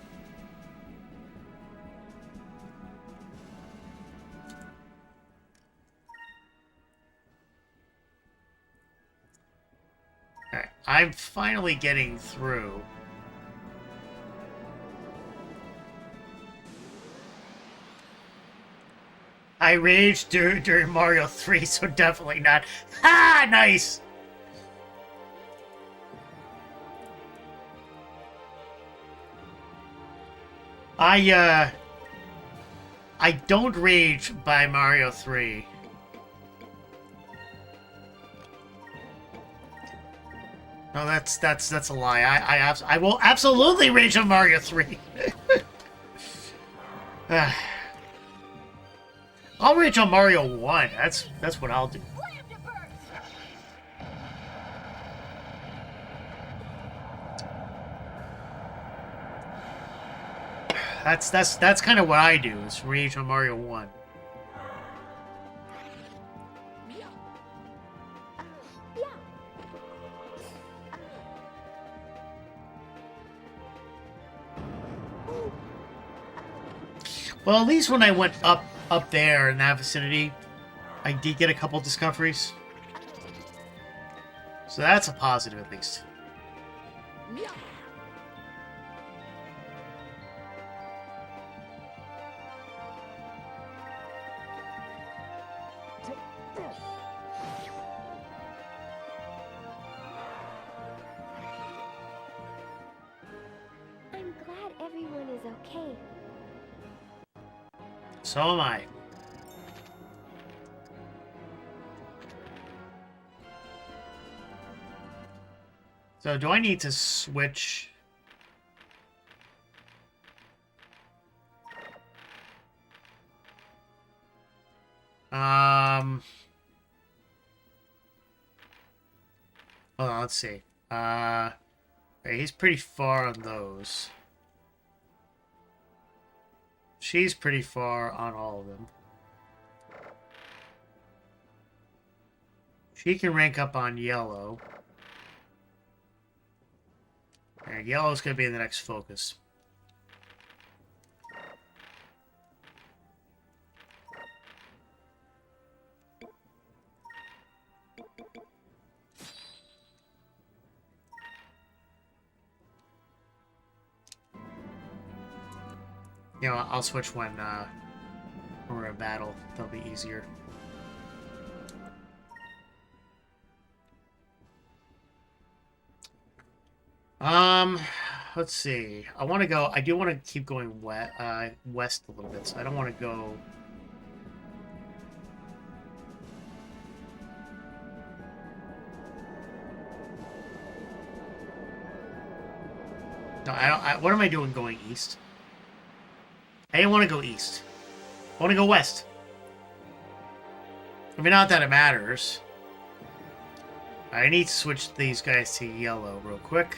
I'm finally getting through. I raged during Mario 3, so definitely not. Ah, nice! I don't rage by Mario 3. No, that's a lie. I will absolutely rage on Mario 3. I'll rage on Mario 1. That's what I'll do. That's kind of what I do, is rage on Mario 1. Well, at least when I went up there in that vicinity, I did get a couple discoveries. So that's a positive, at least. I'm glad everyone is okay. So am I. So do I need to switch? Hold on, let's see. He's pretty far on those. She's pretty far on all of them. She can rank up on yellow. And yellow's going to be the next focus. You know, I'll switch when we're in battle. That'll be easier. Let's see. I do want to keep going west a little bit, so I don't want to go... No, what am I doing going east? I didn't want to go east. I want to go west. I mean, not that it matters. I need to switch these guys to yellow real quick.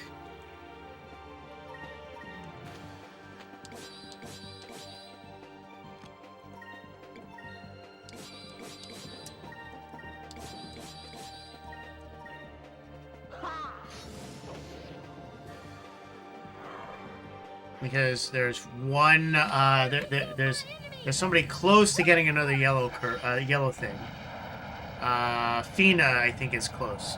Because there's one, there's somebody close to getting another yellow thing. Fina, I think, is close.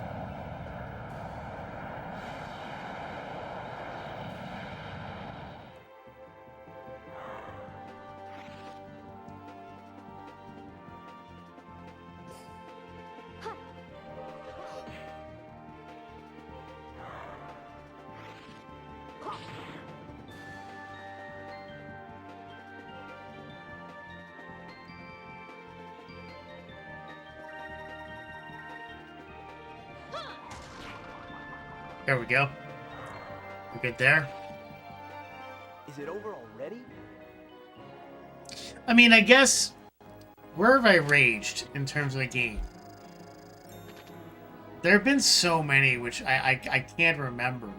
There we go. We're good there. Is it over already? I mean, I guess... Where have I raged in terms of the game? There have been so many, which I can't remember.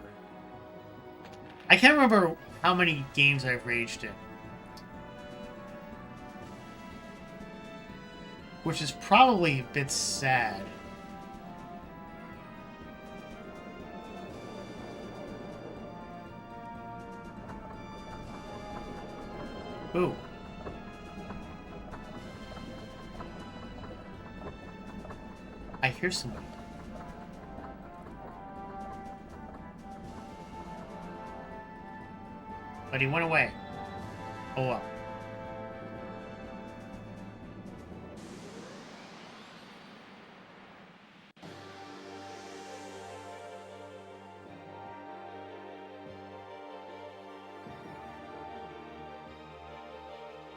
I can't remember how many games I've raged in. Which is probably a bit sad. Ooh. I hear somebody. But he went away. Oh well.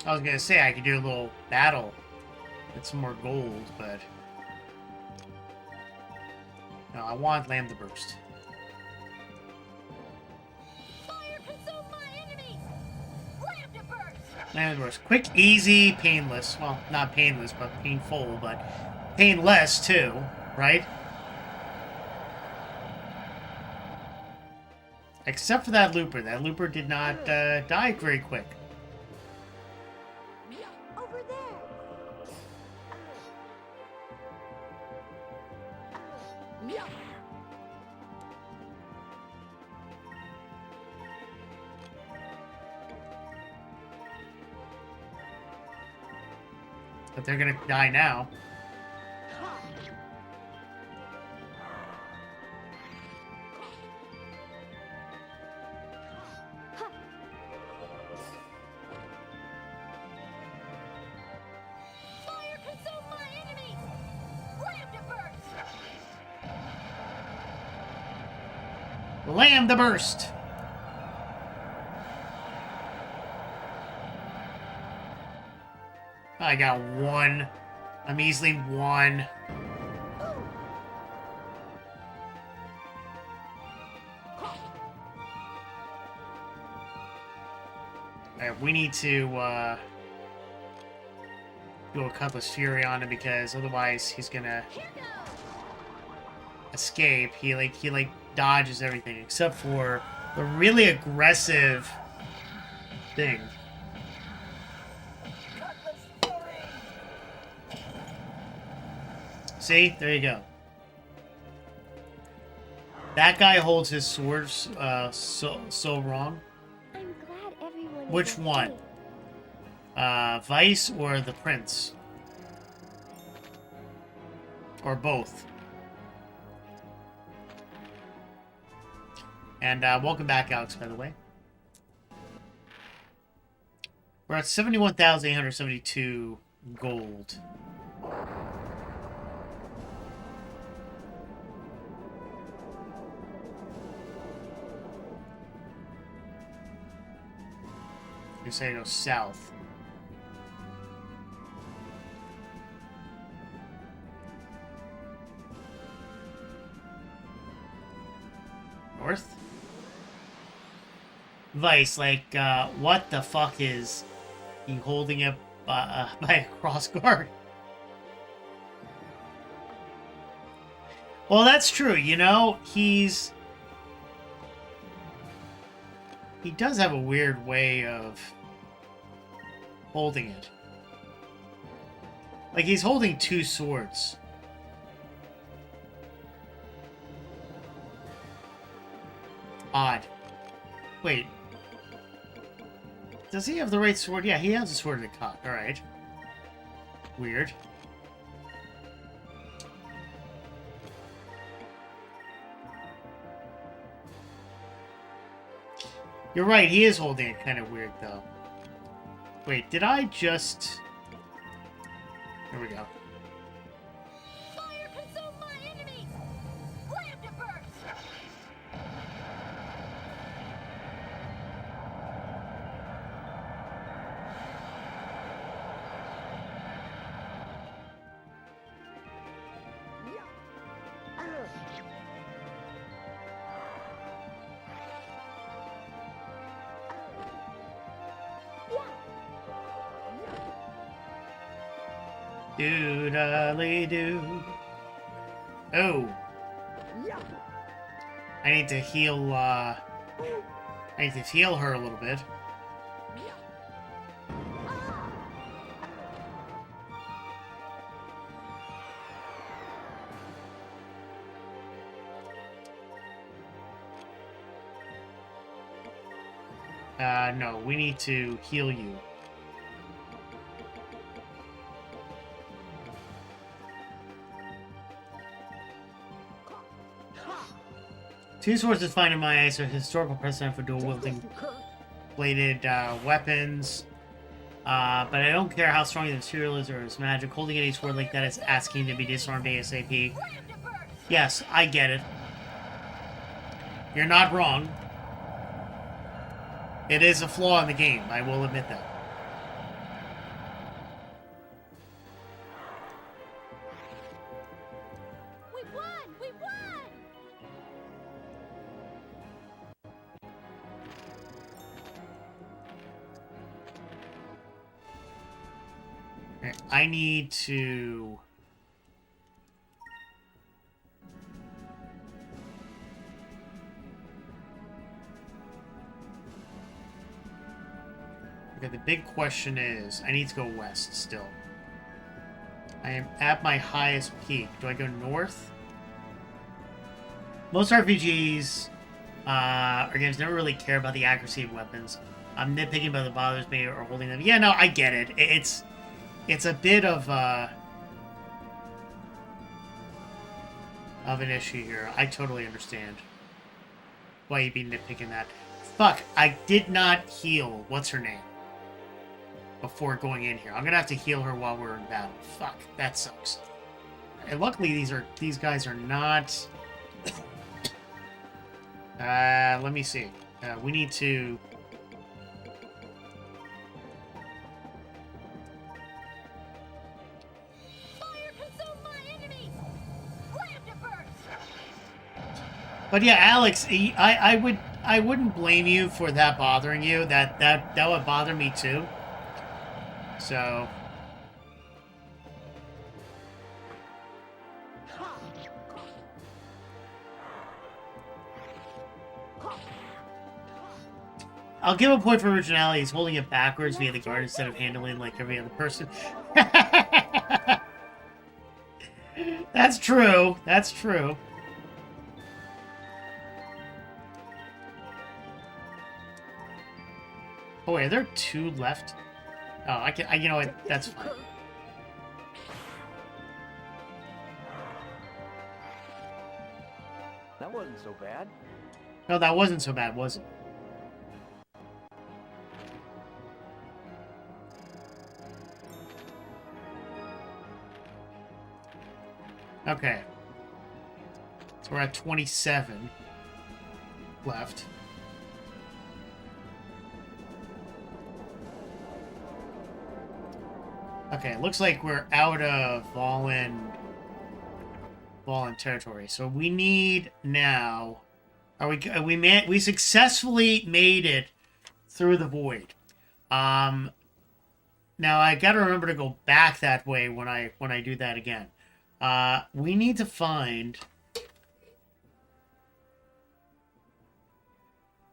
I was gonna say I could do a little battle with some more gold, but no, I want Land the Burst. Fire consume my enemies! Land to burst! Land the Burst. Quick, easy, painless. Well, not painless, but painful, but painless too, right? Except for that Looper. That Looper did not die very quick. Over there! But they're gonna die now. Fire consume my enemies! Land to burst! Land the Burst! I got one. A measly one. Alright, we need to do a Cutlass Fury on him because otherwise he's gonna escape. He dodges everything except for the really aggressive thing. See? There you go. That guy holds his swords so wrong. I'm glad everyone Which is one? okay. Vice or the Prince? Or both? And welcome back, Alex, by the way. We're at 71,872 gold. You say go south. North? Vice, like, what the fuck is he holding it by a cross guard? Well, that's true, you know, he does have a weird way of holding it. Like, he's holding two swords. Odd. Wait. Does he have the right sword? Yeah, he has a sword in the cock. Alright. Weird. You're right, he is holding it kind of weird, though. Wait, did I just... Here we go. Fire consume my enemies! Land to burst! Doodly-doo. Oh. I need to heal, I need to heal her a little bit. No, we need to heal you. Two swords is fine in my eyes are historical precedent for dual-wielding bladed weapons. But I don't care how strong the material is or its magic. Holding any sword like that is asking to be disarmed ASAP. Yes, I get it. You're not wrong. It is a flaw in the game, I will admit that. Okay, I need to... Okay, the big question is, I need to go west still. I am at my highest peak. Do I go north? Most RPGs or games never really care about the accuracy of weapons. I'm nitpicking about the bothers me or holding them. Yeah, no, I get it. It's a bit of an issue here. I totally understand why you'd be nitpicking that. Fuck, I did not heal. What's her name? Before going in here. I'm gonna have to heal her while we're in battle. Fuck, that sucks. And luckily these guys are not... let me see. We need to... But yeah, Alex, I wouldn't blame you for that bothering you. That would bother me too. So I'll give a point for originality. He's holding it backwards via the guard instead of handling like every other person. That's true. That's true. Oh wait, are there 2 left? Oh, you know what? That's fine. That wasn't so bad. No, that wasn't so bad, was it? Okay. So we're at 27 left. Okay, it looks like we're out of Fallen territory. So we need now... we successfully made it through the void. Now I gotta remember to go back that way when I do that again. We need to find...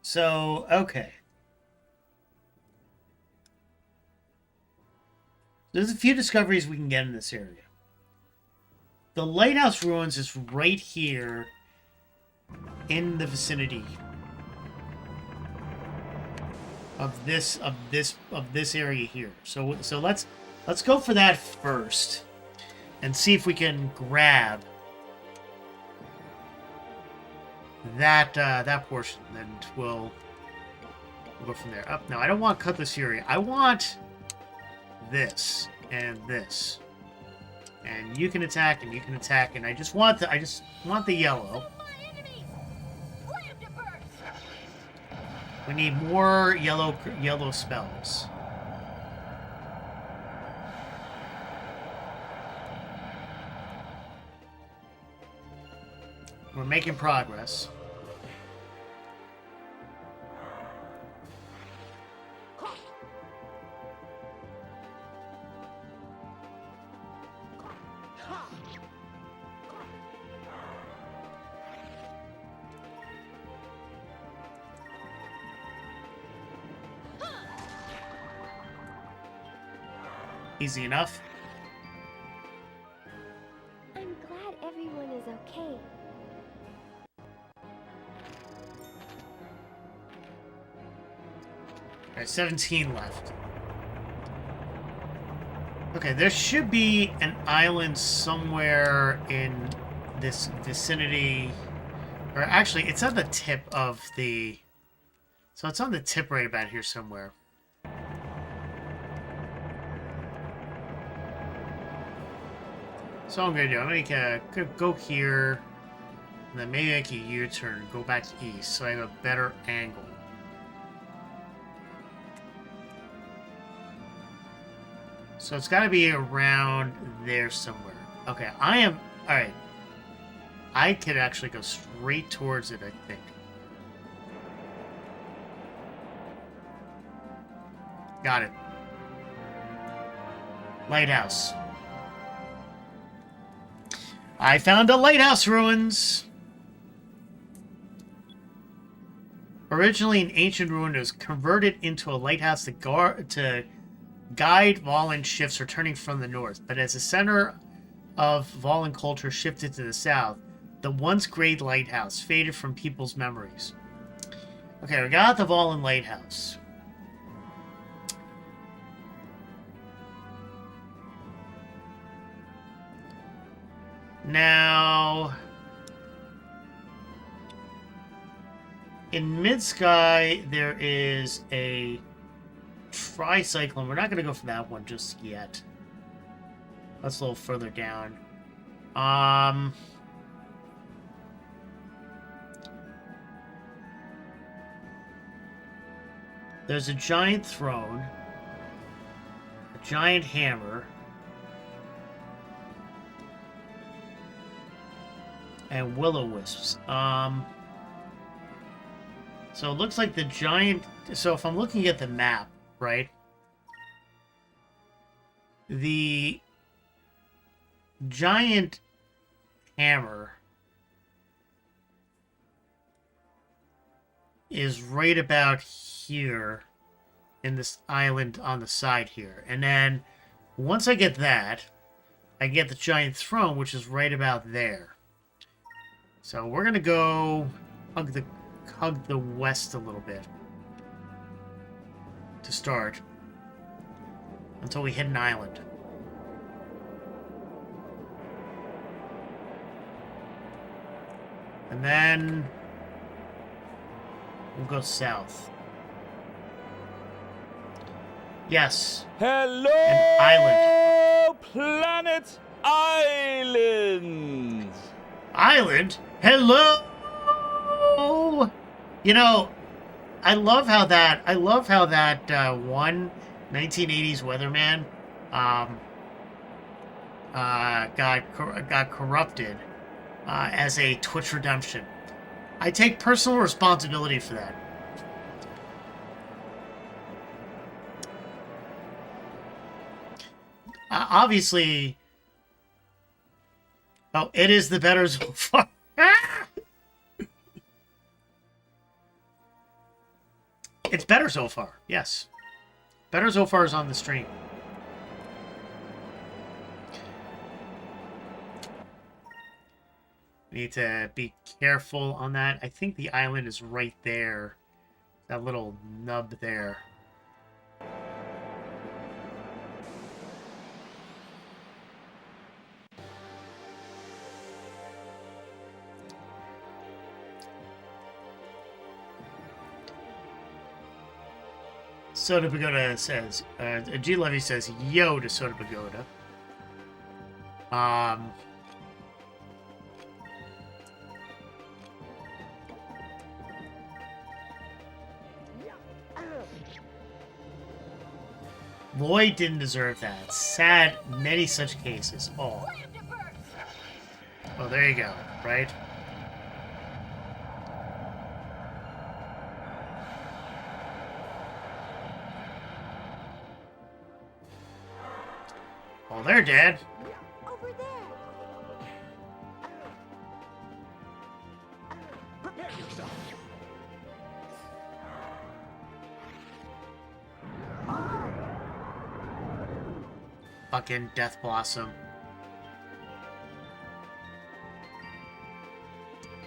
So, okay. There's a few discoveries we can get in this area. The lighthouse ruins is right here in the vicinity of this area here. So let's go for that first and see if we can grab that portion, and we'll go from there. Up. No, I don't want Cutlass Fury. I want this and this, and you can attack and you can attack, and I just want the yellow. We need more yellow spells. We're making progress. Easy enough. I'm glad everyone is okay. Alright, 17 left. Okay, there should be an island somewhere in this vicinity. Or actually, it's on the tip of the... So it's on the tip right about here somewhere. So I'm going to do, I'm going to go here, and then maybe make a U-turn, go back east, so I have a better angle. So it's got to be around there somewhere. Okay, alright. I could actually go straight towards it, I think. Got it. Lighthouse. I found a lighthouse ruins. Originally an ancient ruin, it was converted into a lighthouse to guide Volan ships returning from the north. But as the center of Volan culture shifted to the south, the once great lighthouse faded from people's memories. Okay, we got the Volan lighthouse. Now, in Mid-Sky, there is a tricycle. We're not going to go for that one just yet. That's a little further down. There's a giant throne, a giant hammer, and will-o-wisps. So it looks like the giant... So if I'm looking at the map, right? The giant hammer is right about here in this island on the side here. And then once I get that, I get the giant throne, which is right about there. So we're going to go hug the west a little bit to start until we hit an island. And then we'll go south. Yes. Hello, an island. Planet Islands. Island? Hello. You know, I love how that one 1980s weatherman got corrupted as a Twitch redemption. I take personal responsibility for that. Obviously, oh, it is the better so far. It's better so far, yes. Better so far is on the stream. We need to be careful on that. I think the island is right there. That little nub there. Soda Pagoda says, G Levy says, yo to Soda Pagoda. Lloyd didn't deserve that. Sad, many such cases. Oh. Oh, there you go, right? Oh, they're dead. Over there. Prepare yourself. Fucking Death Blossom.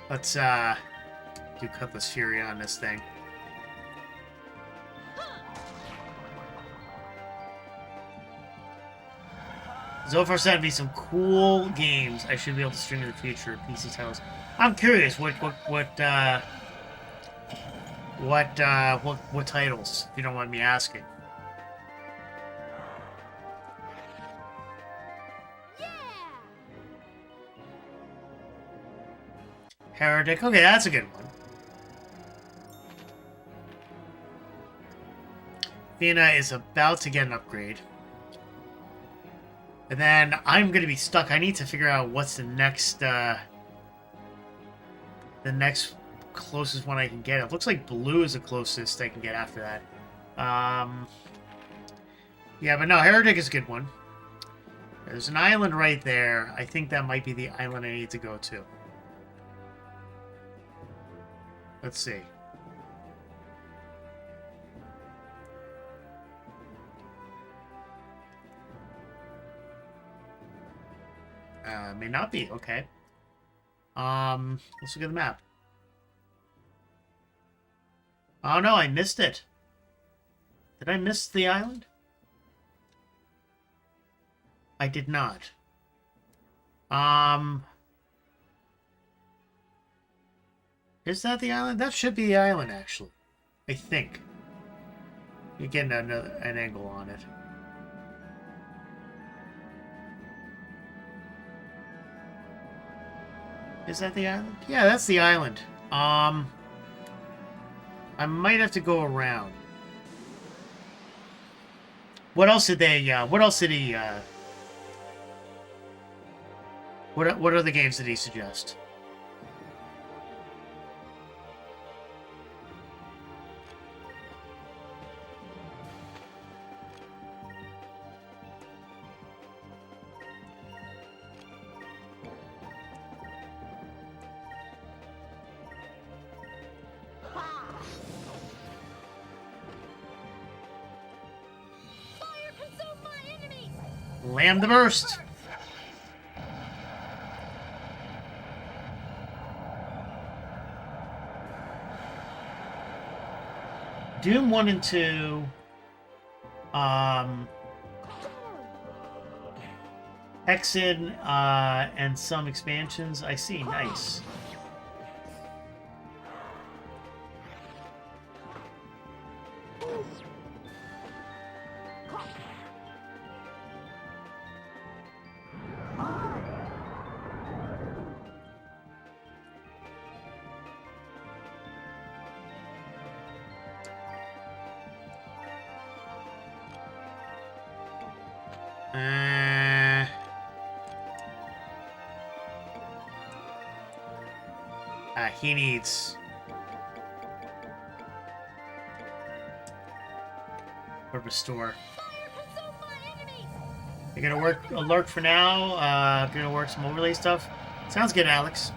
Let's do Cutlass Fury on this thing. Zophar sent me some cool games I should be able to stream in the future. PC titles. I'm curious what titles, if you don't mind me asking. Heretic. Okay, that's a good one. Athena is about to get an upgrade. And then I'm going to be stuck. I need to figure out what's the next closest one I can get. It looks like blue is the closest I can get after that. Yeah, but no, Heretic is a good one. There's an island right there. I think that might be the island I need to go to. Let's see. May not be. Okay. Let's look at the map. Oh no, I missed it. Did I miss the island? I did not. Is that the island? That should be the island, actually. I think. You're getting an angle on it. Is that the island? Yeah, that's the island. I might have to go around. What else did they, what else did he, what other games did he suggest? Lamb the burst. Doom 1 and 2. Hexen, and some expansions. I see. Nice. He needs a restore. You're gonna work alert for now. Gonna work some overlay stuff. Sounds good, Alex.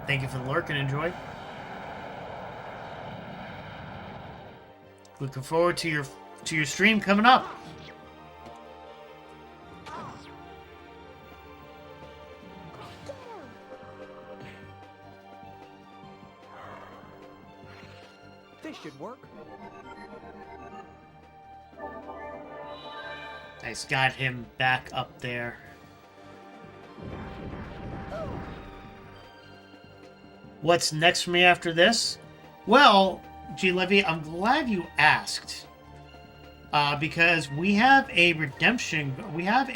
Thank you for the lurk and enjoy. Looking forward to your stream coming up. Should work. Nice, got him back up there. What's next for me after this? Well, G. Levy, I'm glad you asked. Because we have a redemption, we have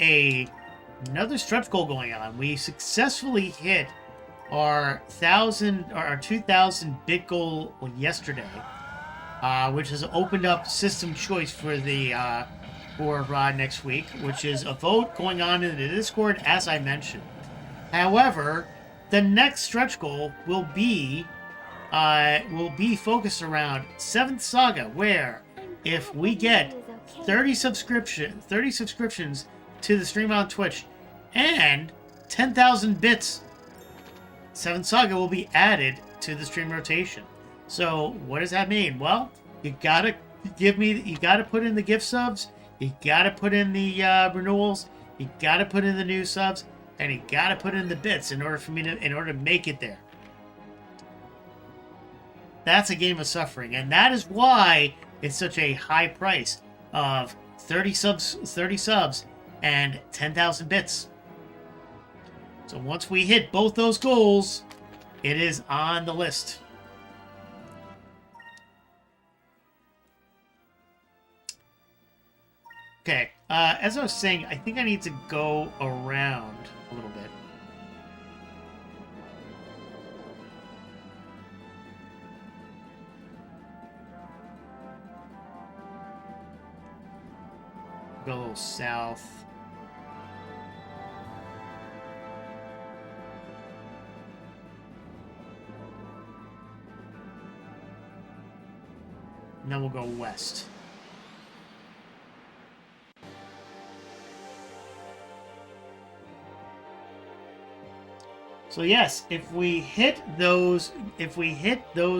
another stretch goal going on. We successfully hit our 2,000 bit goal yesterday. Which has opened up system choice for the for next week, which is a vote going on in the Discord, as I mentioned. However, the next stretch goal will be focused around 7th Saga, where if we get 30 subscriptions to the stream on Twitch and 10,000 bits, 7th Saga will be added to the stream rotation. So what does that mean? Well, you gotta put in the gift subs, you gotta put in the renewals, you gotta put in the new subs, and you gotta put in the bits in order to make it there. That's a game of suffering, and that is why it's such a high price of 30 subs and 10,000 bits. So once we hit both those goals, it is on the list. Okay, as I was saying, I think I need to go around a little bit. Go a little south. And then we'll go west. So yes, if we hit those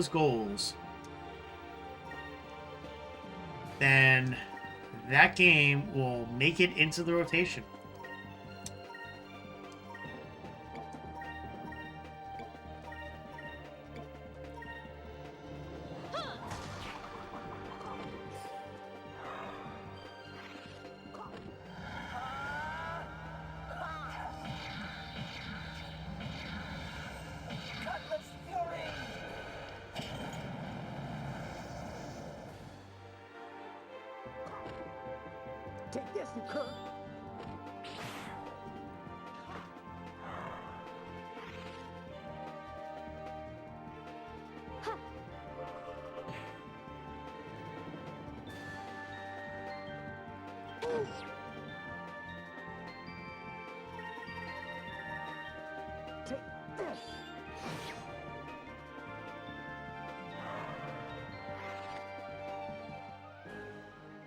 goals, then that game will make it into the rotation. Take this, you Kurt. Take this.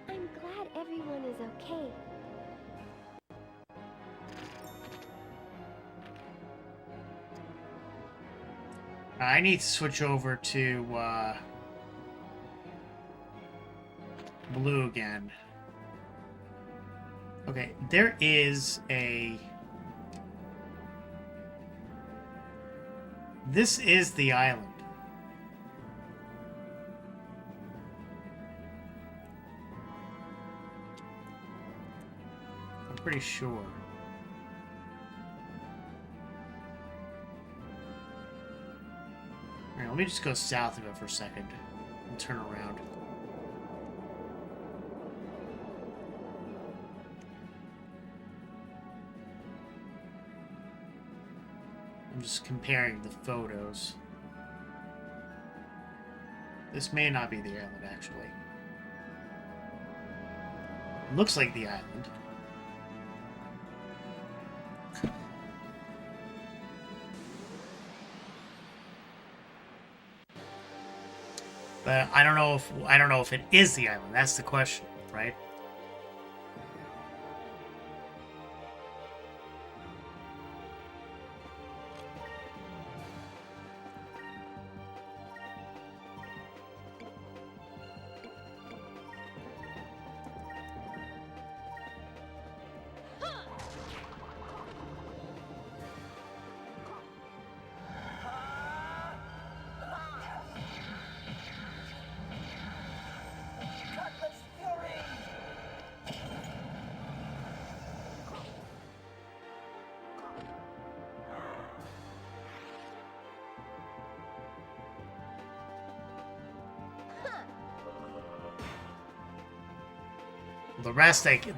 I'm glad everyone is okay. I need to switch over to blue again. Okay, there is a... This is the island. I'm pretty sure. Alright, let me just go south of it for a second and turn around. I'm just comparing the photos. This may not be the island, actually. Looks like the island. But I don't know if it is the island. That's the question, right?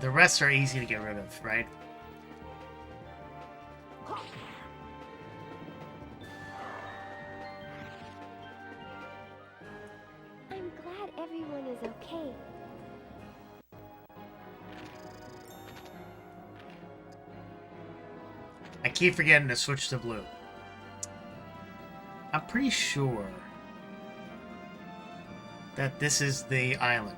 The rest are easy to get rid of, right? I'm glad everyone is okay. I keep forgetting to switch to blue. I'm pretty sure that this is the island.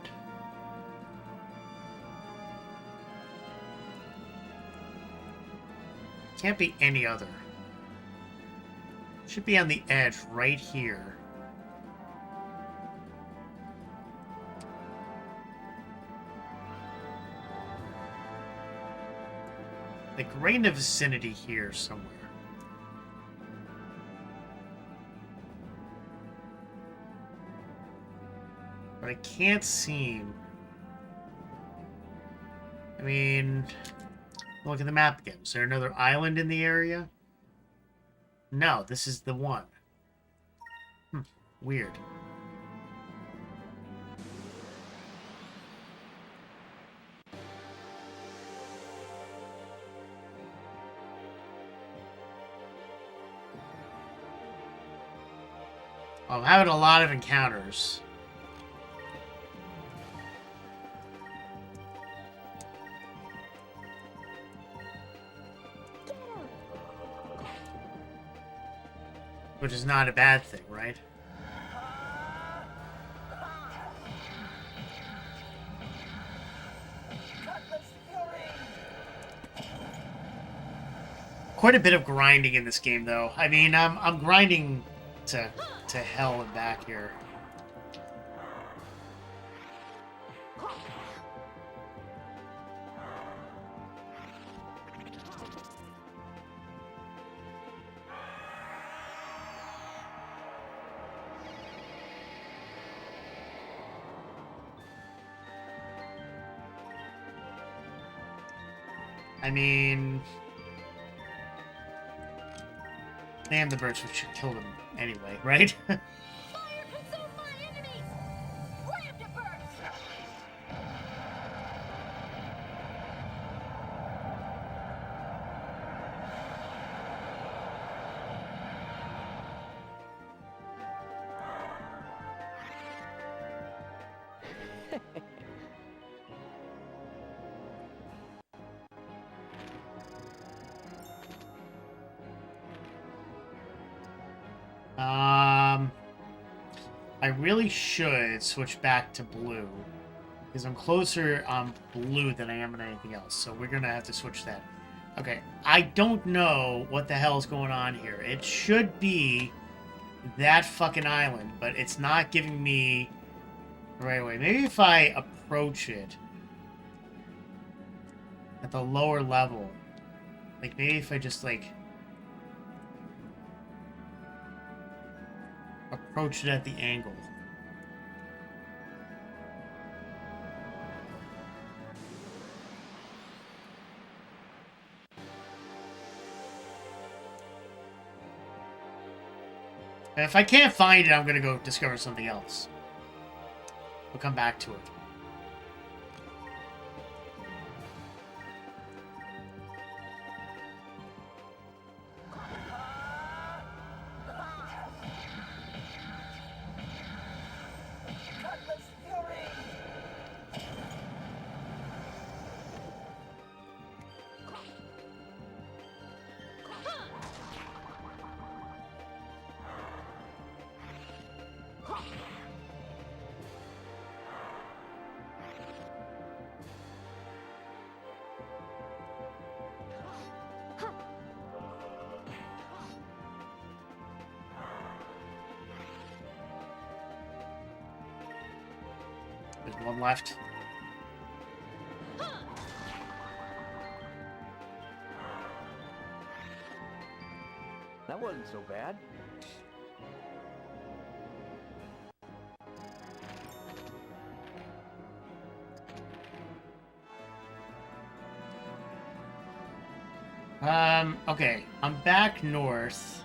Can't be any other. Should be on the edge right here. Like right in the vicinity here somewhere. But I can't seem... I mean... Look at the map again. Is there another island in the area? No, this is the one. Weird. I'm having a lot of encounters. Which is not a bad thing, right? quite a bit of grinding in this game, though. I mean, I'm grinding to hell and back here. I mean, damn, the birds would should kill them anyway, right? I really should switch back to blue, because I'm closer on blue than I am on anything else, so we're gonna have to switch that. Okay, I don't know what the hell's going on here. It should be that fucking island, but it's not giving me the right way. Maybe if I approach it at the lower level, like maybe if I just like approach it at the angle. And if I can't find it, I'm gonna go discover something else. We'll come back to it. There's one left. That wasn't so bad. Okay. I'm back north.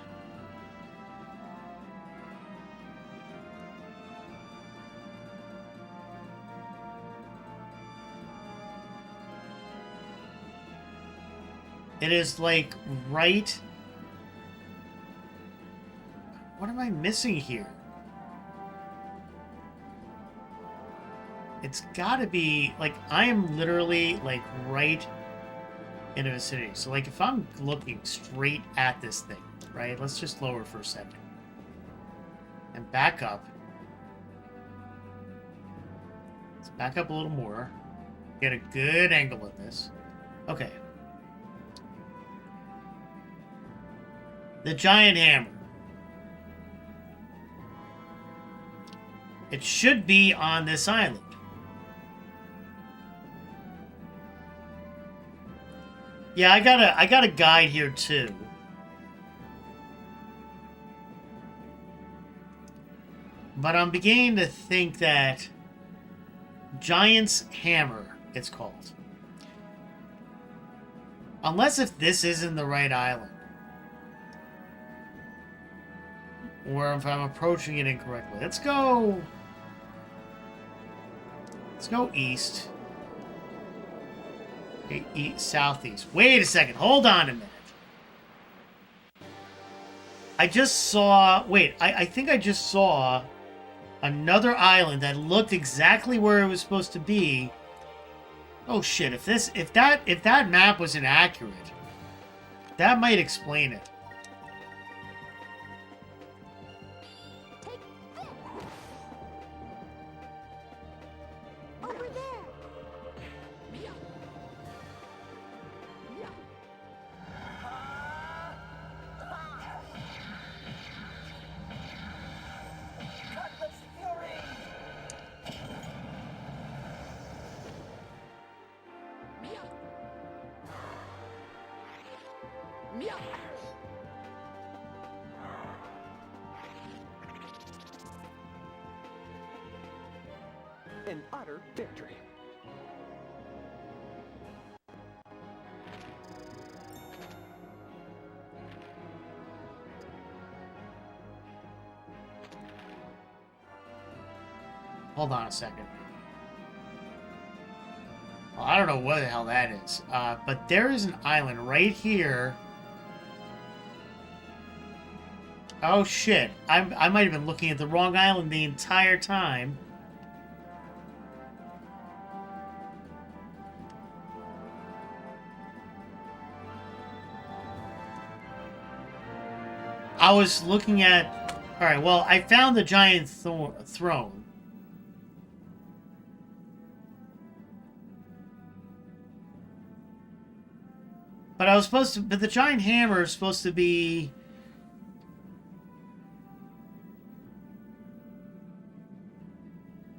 It is like right... What am I missing here? It's gotta be, like, I am literally, like, right in a vicinity. So, like, if I'm looking straight at this thing, right? Let's just lower for a second. And back up. Let's back up a little more. Get a good angle of this. Okay. The giant hammer. It should be on this island. Yeah, I got a guide here too. But I'm beginning to think that Giant's Hammer, it's called. Unless if this isn't the right island. Or if I'm approaching it incorrectly. Let's go east. Okay, southeast. Wait a second. Hold on a minute. I just saw... Wait, I think I just saw another island that looked exactly where it was supposed to be. Oh shit, if that map was inaccurate, that might explain it. An utter victory. Hold on a second. Well, I don't know what the hell that is. But there is an island right here. Oh shit. I might have been looking at the wrong island the entire time. I was looking at... Alright, well, I found the giant throne. But I was supposed to... But the giant hammer is supposed to be...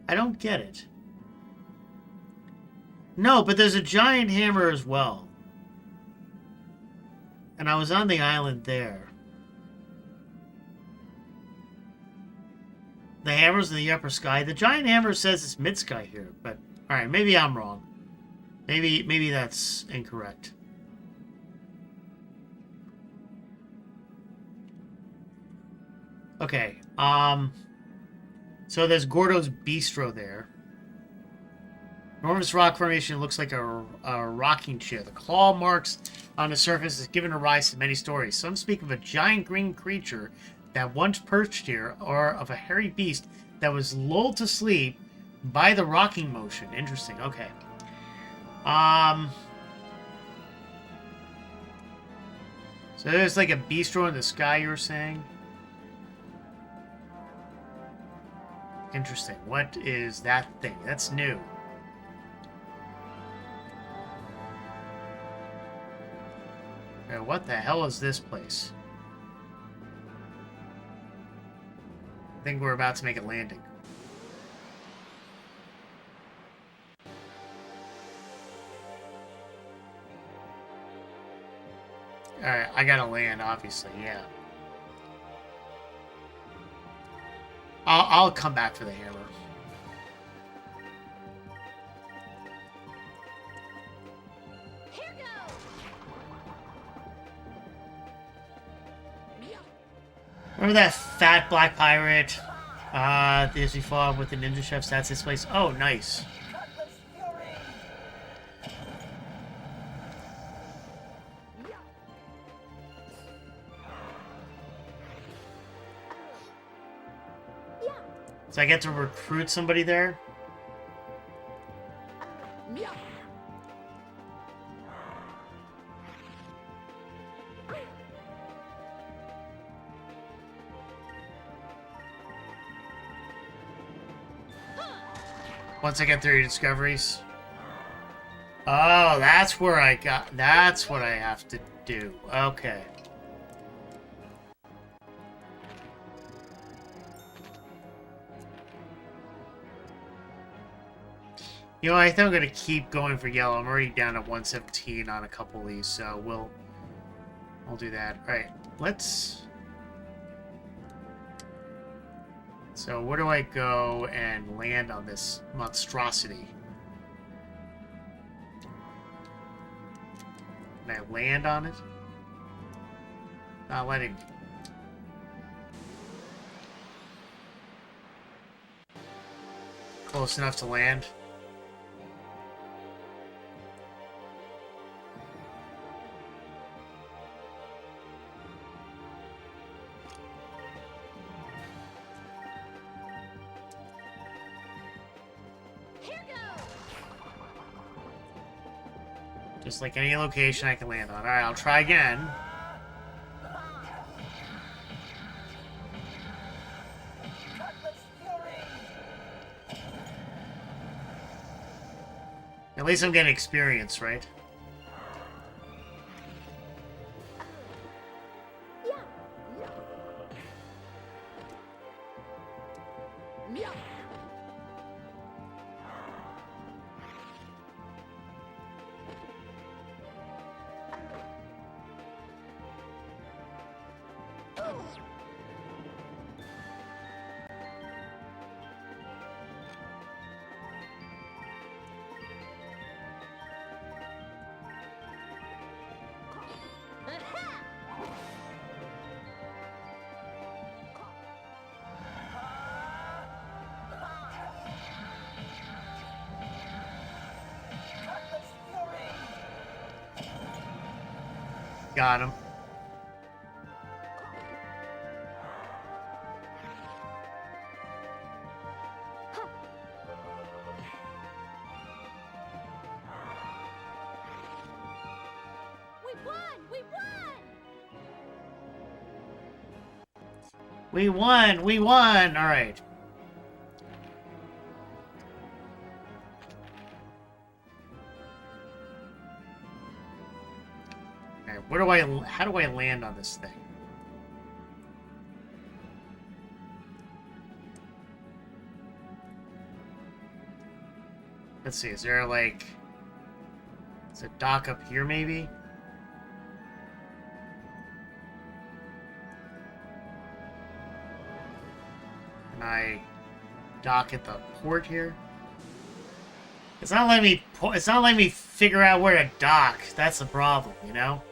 I don't get it. No, but there's a giant hammer as well. And I was on the island there. The hammer's in the upper sky. The giant hammer says it's mid-sky here, but... Alright, maybe I'm wrong. Maybe that's incorrect. Okay, so there's Gordo's Bistro there. Enormous rock formation looks like a rocking chair. The claw marks on the surface has given rise to many stories. Some speak of a giant green creature that once perched here, or of a hairy beast that was lulled to sleep by the rocking motion. Interesting, okay. So there's like a bistro in the sky, you were saying? Interesting. What is that thing? That's new. Okay, what the hell is this place? I think we're about to make a landing. Alright, I gotta land, obviously, yeah. I'll come back for the hammer. Remember that fat black pirate? As we fought with the ninja chefs, that's his place. Oh, nice. So I get to recruit somebody there? Once I get 30 discoveries. Oh, that's where I got... That's what I have to do. Okay. You know, I think I'm going to keep going for yellow. I'm already down at 117 on a couple of these, so we'll do that. All right, let's... So where do I go and land on this monstrosity? Can I land on it? Not letting me. Close enough to land. Just like any location I can land on. Alright, I'll try again. At least I'm getting experience, right? Got him. We won! We won! We won! We won! Alright. Alright, how do I land on this thing? Let's see, is there like... Is a dock up here, maybe? Can I dock at the port here? It's not letting me figure out where to dock. That's the problem, you know?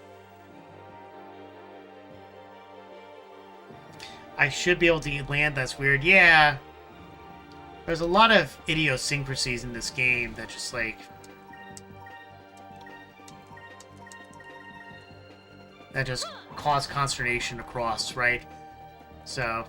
I should be able to land. That's weird. Yeah. There's a lot of idiosyncrasies in this game that just like... that just cause consternation across, right? So...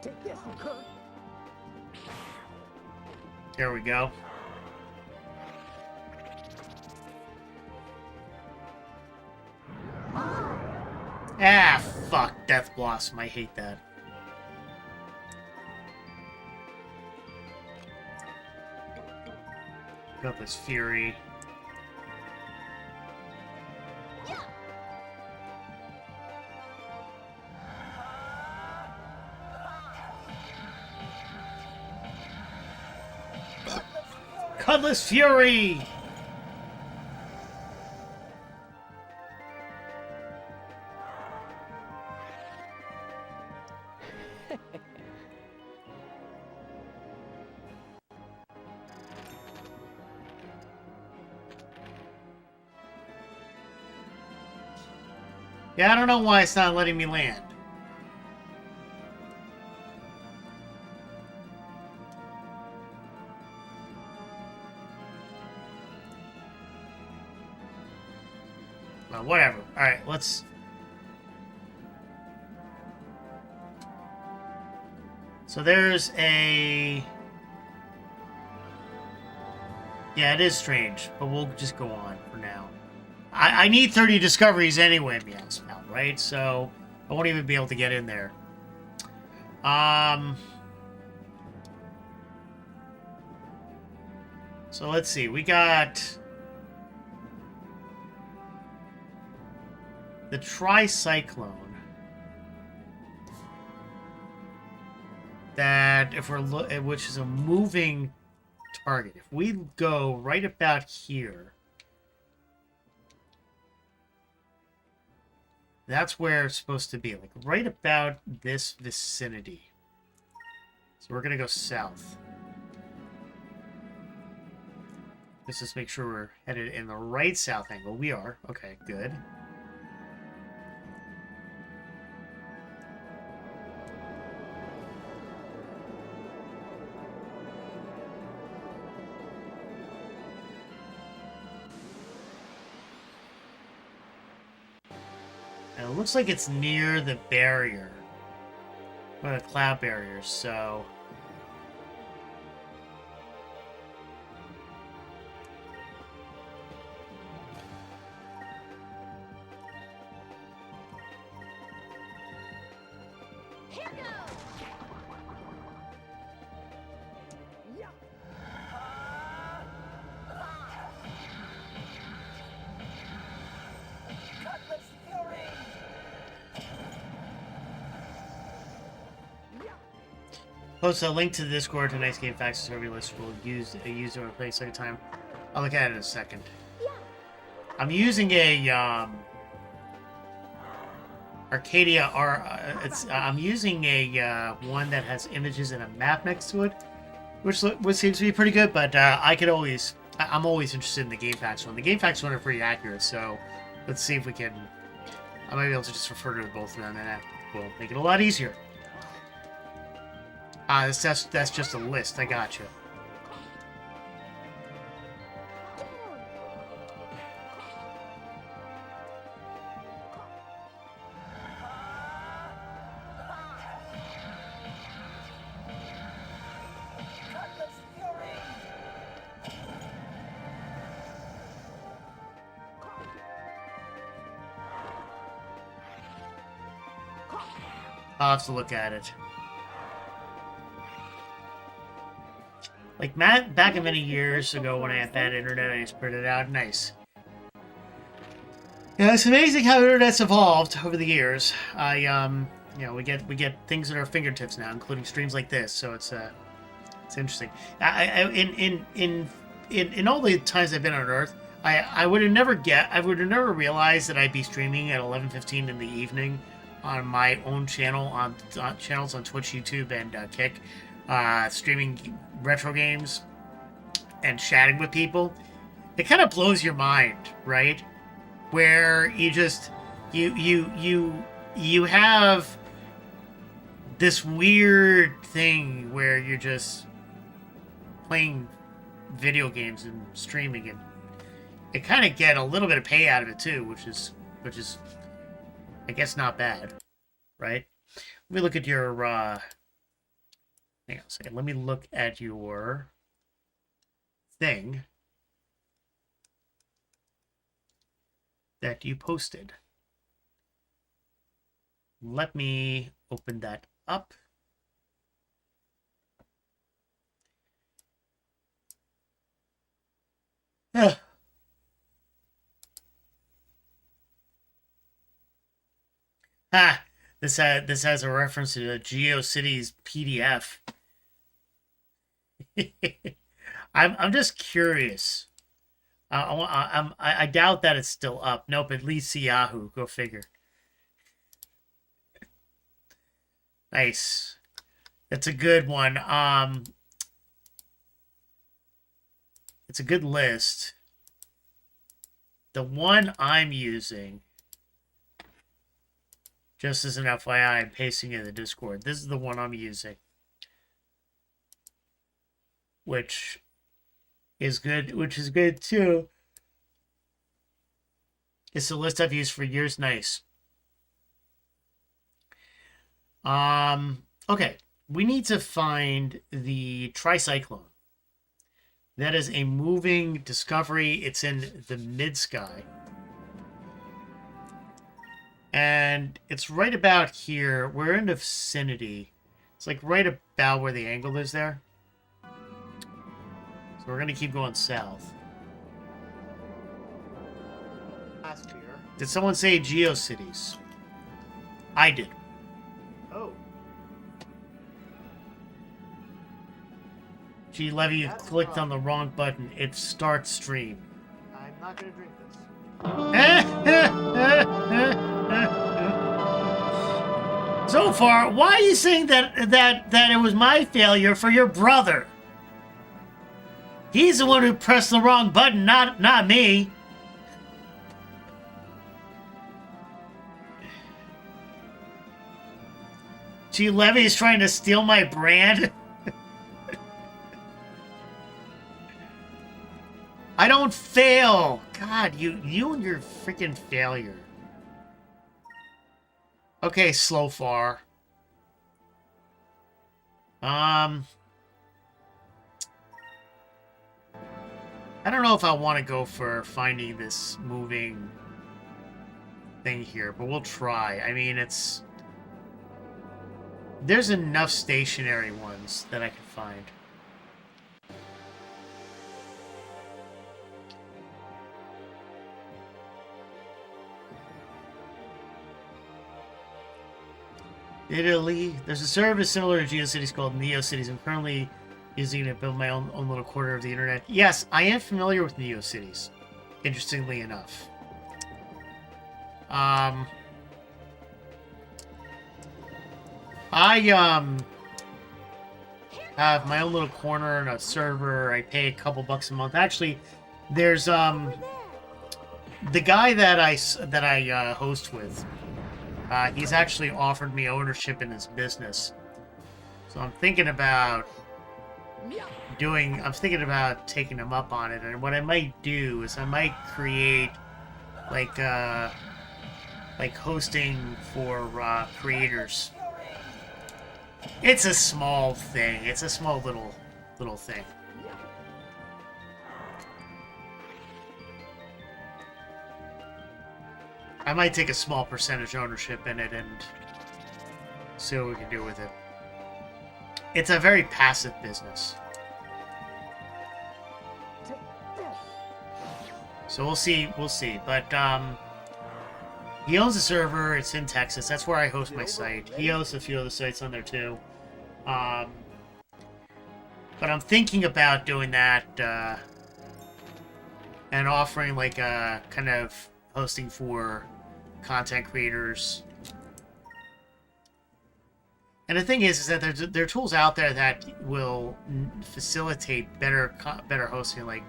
Take this, Kurt. There we go. Ah, fuck. Death Blossom. I hate that. Got this Fury. Cutlass Fury! Yeah, I don't know why it's not letting me land. Well, whatever. Alright, let's... So there's a... Yeah, it is strange, but we'll just go on for now. I need 30 discoveries anyway, Meowspout, right? So I won't even be able to get in there. So let's see. We got the Tricyclone. That if we're which is a moving target. If we go right about here, that's where it's supposed to be, like right about this vicinity. So we're gonna go south. Let's just make sure we're headed in the right south angle. We are. Okay, good. And it looks like it's near the barrier. Or the cloud barrier, so... Post a link to the Discord to Nice Game Facts survey list will use to replace second time. I'll look at it in a second. I'm using a Arcadia I'm using a one that has images and a map next to it. which seems to be pretty good. But I'm always interested in the game facts one. The game facts one are pretty accurate, so let's see if we can. I might be able to just refer to both of them, and that will make it a lot easier. That's just a list. I gotcha. I'll have to look at it. Like Matt, back many years ago when I had bad internet, I just printed it out. Nice. Yeah, it's amazing how internet's evolved over the years. We get things at our fingertips now, including streams like this. So it's interesting. In all the times I've been on Earth, I would have never realized that I'd be streaming at 11:15 in the evening on my own channel, on channels on Twitch, YouTube, and Kick, streaming retro games and chatting with people. It kind of blows your mind, right? Where you just you have this weird thing where you're just playing video games and streaming, and you kind of get a little bit of pay out of it too, which is I guess not bad, right? Let me look at your, hang on a second. Let me look at your thing that you posted. Let me open that up. This has a reference to the GeoCities PDF. I'm just curious. I doubt that it's still up. Nope, at least Yahoo. Go figure. Nice. That's a good one. It's a good list. The one I'm using, just as an FYI, I'm pasting in the Discord. This is the one I'm using, which is good. Which is good too. It's a list I've used for years. Nice. Okay, we need to find the tricyclone. That is a moving discovery. It's in the mid-sky. And it's right about here. We're in the vicinity. It's like right about where the angle is there. So we're going to keep going south. Last year. Did someone say GeoCities? I did. Oh. Gee, Levy, you clicked on the wrong button. It starts stream. I'm not going to drink this. So far, why are you saying that it was my failure for your brother? He's the one who pressed the wrong button, not me. Gee, Levy is trying to steal my brand. I don't fail. God, you and your freaking failure. Okay, slow far. I don't know if I want to go for finding this moving thing here, but we'll try. I mean, there's enough stationary ones that I can find. Italy. There's a service similar to GeoCities called NeoCities. I'm currently using it to build my own little corner of the internet. Yes, I am familiar with NeoCities, interestingly enough. Here have my own little corner and a server. I pay a couple bucks a month. Actually, there's the guy that I host with. He's actually offered me ownership in his business. So I'm thinking about taking him up on it. And what I might do is I might create like hosting for creators. It's a small thing. It's a small little thing. I might take a small percentage ownership in it and see what we can do with it. It's a very passive business. So we'll see. But he owns a server. It's in Texas. That's where I host my site. He hosts a few other sites on there too. But I'm thinking about doing that and offering like a kind of hosting for content creators. And the thing is that there are tools out there that will facilitate better hosting, like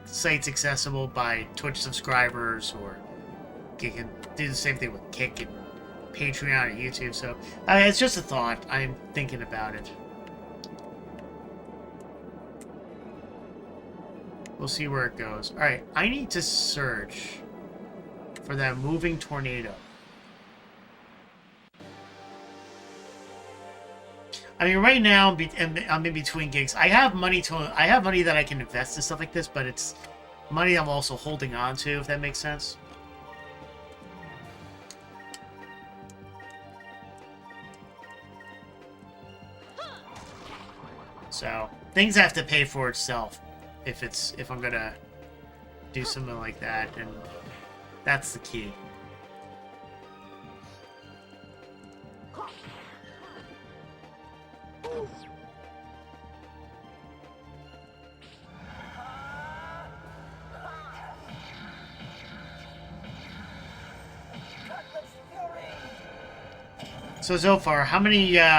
sites accessible by Twitch subscribers, or you can do the same thing with Kick and Patreon and YouTube. So it's just a thought. I'm thinking about it. We'll see where it goes. All right, I need to search for that moving tornado. I mean, right now I'm in between gigs. I have money that I can invest in stuff like this, but it's money I'm also holding on to, if that makes sense. So things have to pay for itself if I'm gonna do something like that, and that's the key. So Zofar, how many Zofberg,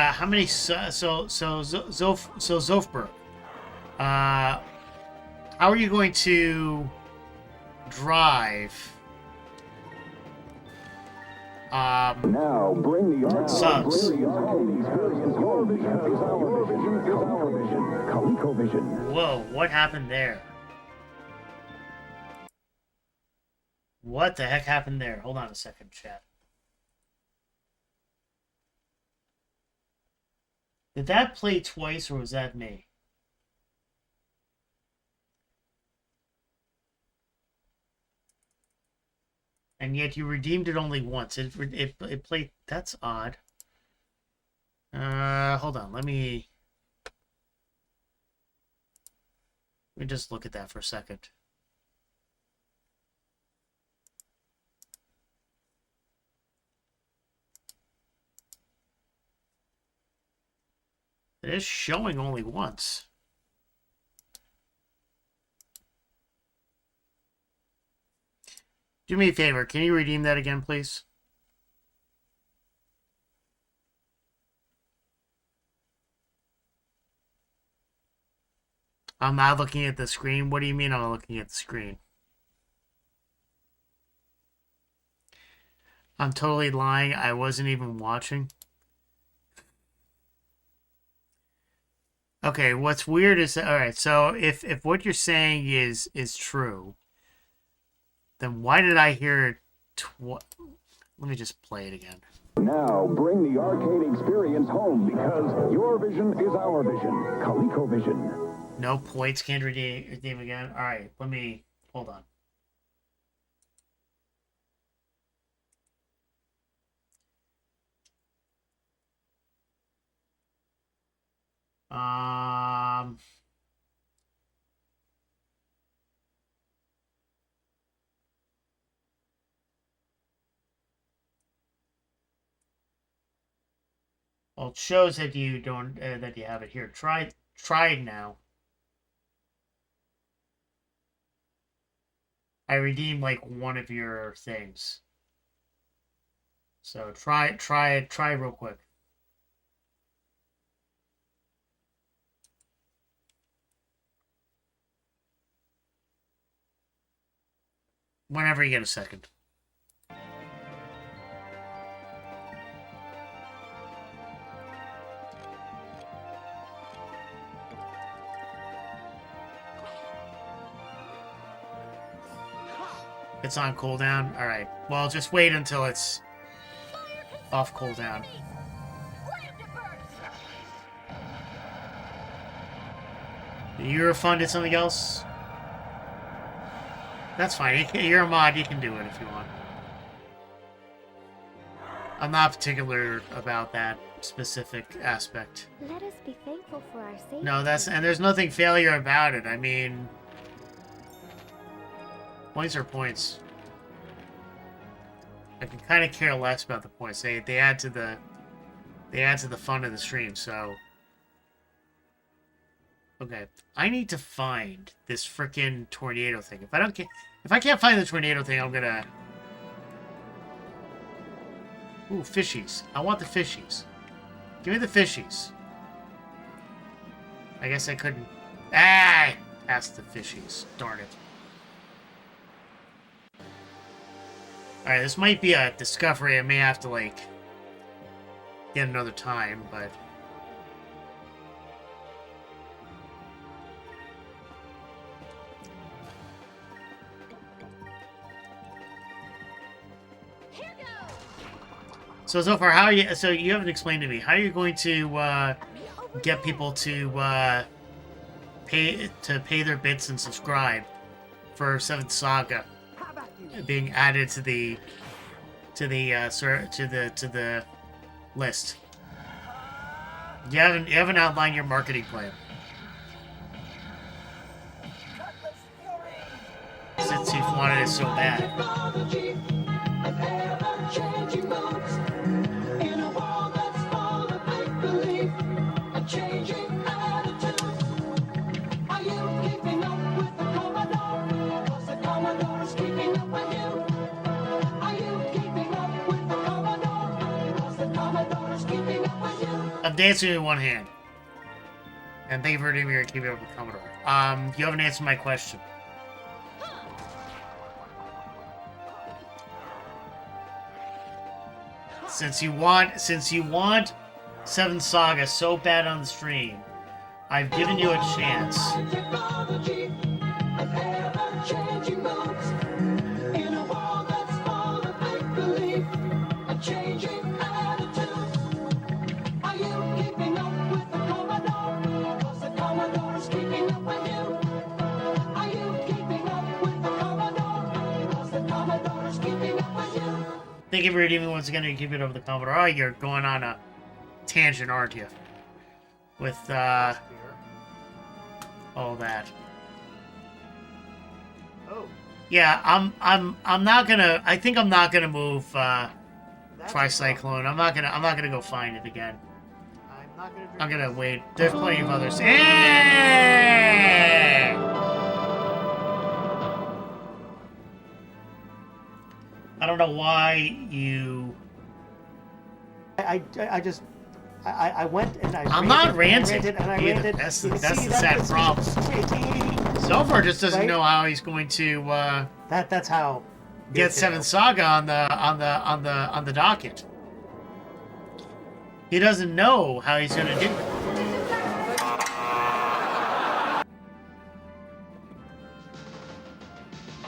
how are you going to drive now bring the subs? Whoa, what happened there? What the heck happened there? Hold on a second, chat. Did that play twice, or was that me? And yet you redeemed it only once. It played... That's odd. Hold on. Let me just look at that for a second. It is showing only once. Do me a favor. Can you redeem that again, please? I'm not looking at the screen. What do you mean I'm not looking at the screen? I'm totally lying. I wasn't even watching. Okay, what's weird is that, all right, so if what you're saying is true, then why did I hear it let me just play it again. Now bring the arcade experience home, because your vision is our vision. ColecoVision. No points, can't redeem again. All right, let me hold on. Well, it shows that you don't that you have it here. Try it now. I redeemed like one of your things. So try real quick. Whenever you get a second. It's on cooldown? Alright. Well, just wait until it's off cooldown. You're funded something else? That's fine. You're a mod. You can do it if you want. I'm not particular about that specific aspect. Let us be thankful for our safety. No, and there's nothing failure about it. I mean, points are points. I can kind of care less about the points. They add to the fun of the stream. So, okay, I need to find this frickin' tornado thing. If I can't find the tornado thing, I'm gonna. Ooh, fishies. I want the fishies. Give me the fishies. I guess I couldn't. Ah! Ask the fishies. Darn it. Alright, this might be a discovery. I may have to, like, get another time, but. So far, how are you? So you haven't explained to me how you're going to get people to pay their bits and subscribe for 7th Saga being added to the list. You haven't outlined your marketing plan. Since you've wanted it so bad. I'm dancing in one hand. And thank you for keeping it up with Commodore. You haven't answered my question. Since you want 7th Saga so bad on the stream, I've given you a chance. Thank you for redeeming once again to keep it over the Commodore. Oh, you're going on a tangent, aren't you? With all that. Oh. Yeah, I'm not gonna. I think I'm not gonna move Tricyclone. I'm not gonna go find it again. I'm gonna wait. There's plenty of others. I don't know why you. I went and I. I'm not ranting. Ranted. That's the sad problem. Zophar just doesn't know how he's going to. That's how. Get 7th Saga on the docket. He doesn't know how he's going to do it.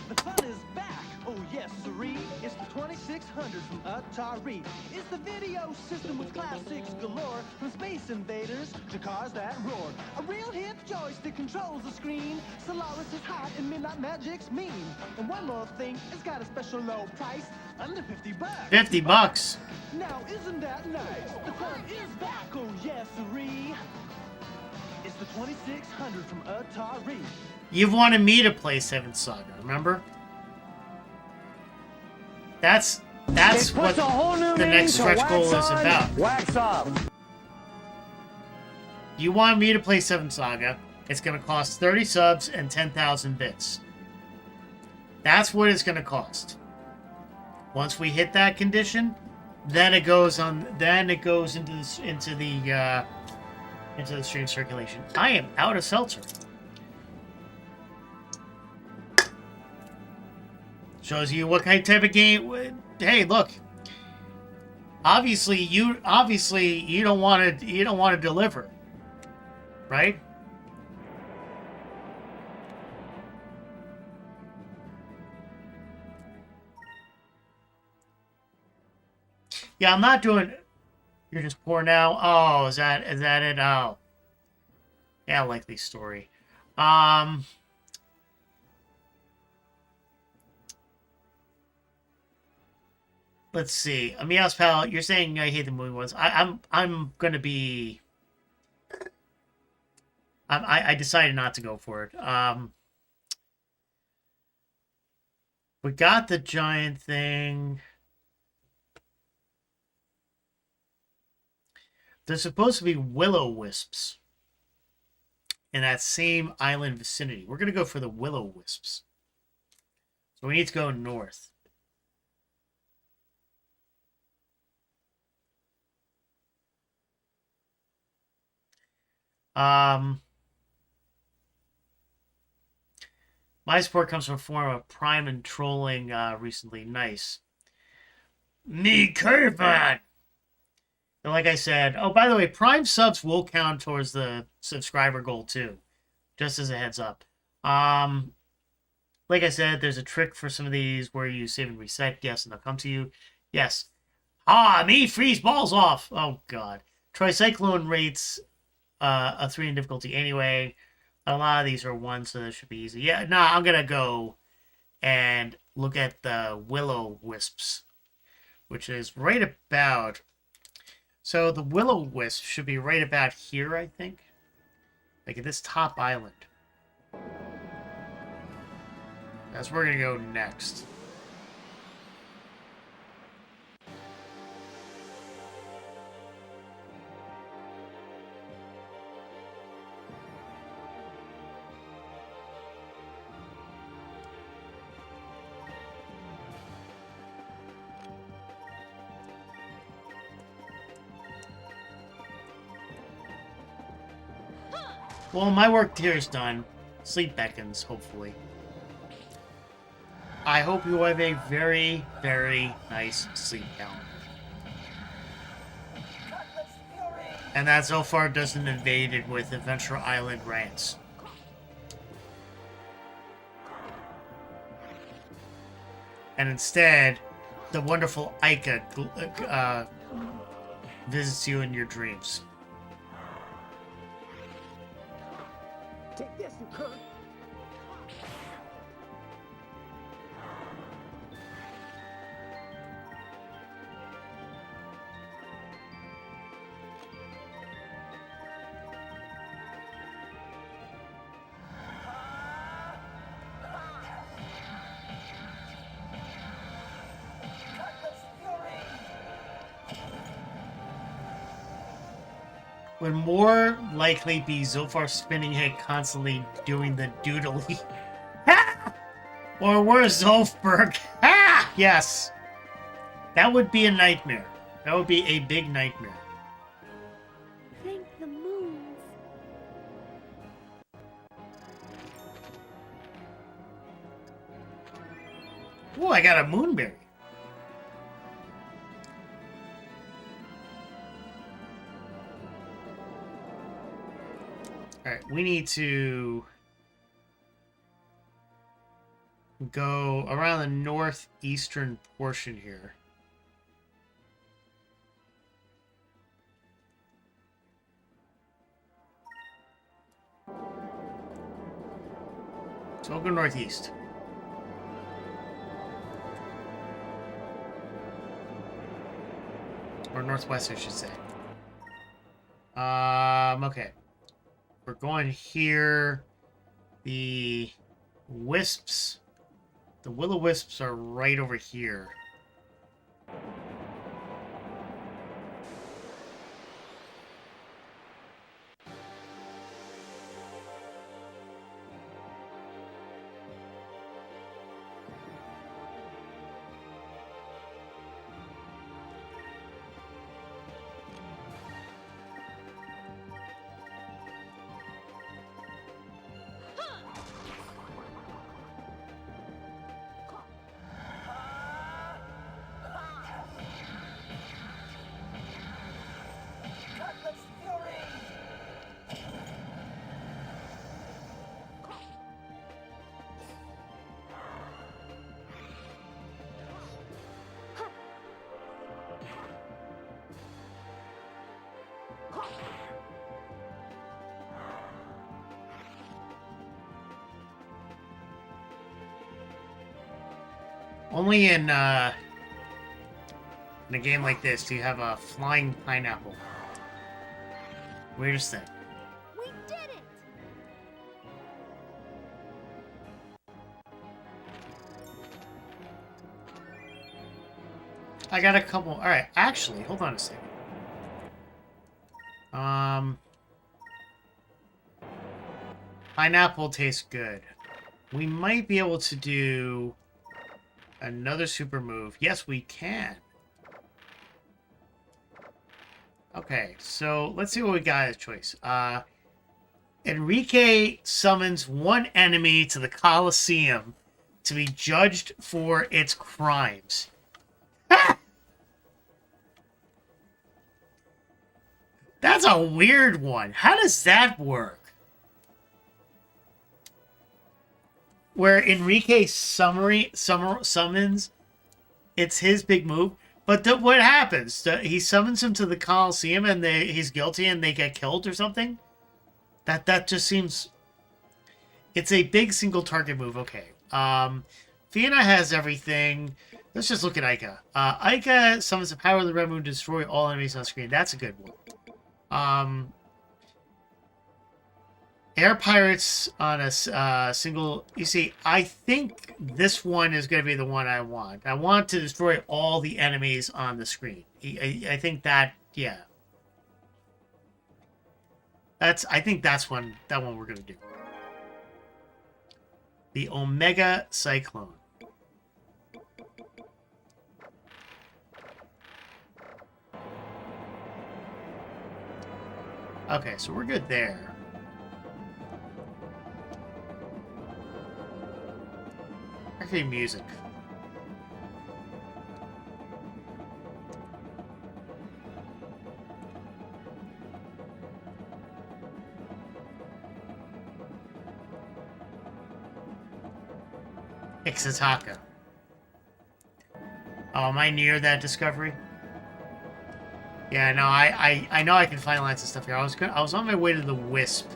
The fun is back. Oh yes, siree. It's the 2600 from Atari. It's the video system with classics galore, from Space Invaders to cars that roar. A real hip joystick controls the screen. Solaris is hot and Midnight Magic's mean. And one more thing, it's got a special low price, under $50. $50. Now isn't that nice? The fun is back. Oh yes, siree. It's the 2600 from Atari. You've wanted me to play 7th Saga, remember? That's what the next stretch goal is about. Wax off. You want me to play 7th Saga. It's going to cost 30 subs and 10,000 bits. That's what it's going to cost. Once we hit that condition, then it goes on. Then it goes into the stream circulation. I am out of seltzer. Shows you what kind of type of game. Hey, look. Obviously you don't want to deliver, right? Yeah, I'm not doing. You're just poor now. Oh, is that it? Oh, yeah, likely story. Let's see. Meow's pal, you're saying I hate the movie ones. I'm gonna be. I decided not to go for it. We got the giant thing. There's supposed to be will-o-wisps in that same island vicinity. We're gonna go for the will-o-wisps. So we need to go north. My support comes from a form of Prime and trolling recently. Nice. Me Curvebot! And like I said, oh, by the way, Prime subs will count towards the subscriber goal too. Just as a heads up. Like I said, there's a trick for some of these where you save and reset. Yes, and they'll come to you. Yes. Me freeze balls off! Oh, God. Tricyclone rates a 3 in difficulty anyway. A lot of these are 1, so this should be easy. Yeah, no, I'm going to go and look at the will-o-wisps, which is right about... So the will-o-wisp should be right about here, I think. Like at this top island. That's where we're going to go next. Well, my work here is done. Sleep beckons, hopefully. I hope you have a very, very nice sleep count. And that so far doesn't invade it with Adventure Island rants. And instead, the wonderful Ica visits you in your dreams. Take this, you cunt. Would more likely be Zolfar spinning head constantly doing the doodly. Ha! Or where's Zolfberg? Ha! Yes. That would be a nightmare. That would be a big nightmare. Thank the moons. Oh, I got a moonberry. Alright, we need to go around the northeastern portion here. So we'll go northeast. Or northwest, I should say. Okay. We're going here. The wisps, the will-o-wisps are right over here. Only in a game like this do you have a flying pineapple. Weirdest thing. We did it! I got a couple. All right, actually, hold on a second. Pineapple tastes good. We might be able to do another super move. Yes, we can. Okay, so let's see what we got as choice. Enrique summons one enemy to the Colosseum to be judged for its crimes. That's a weird one. How does that work? Where Enrique summons, it's his big move. But what happens? He summons him to the Colosseum and he's guilty and they get killed or something? That just seems... It's a big single target move. Okay. Fiona has everything. Let's just look at Ica. Ica summons the power of the Red Moon to destroy all enemies on screen. That's a good one. Air Pirates on a single... You see, I think this one is going to be the one I want. I want to destroy all the enemies on the screen. I think that... Yeah. I think that one we're going to do. The Omega Cyclone. Okay, so we're good there. Actually, music. Ixataka. Oh, am I near that discovery? Yeah, no, I know I can find lots of stuff here. I was on my way to the Wisp.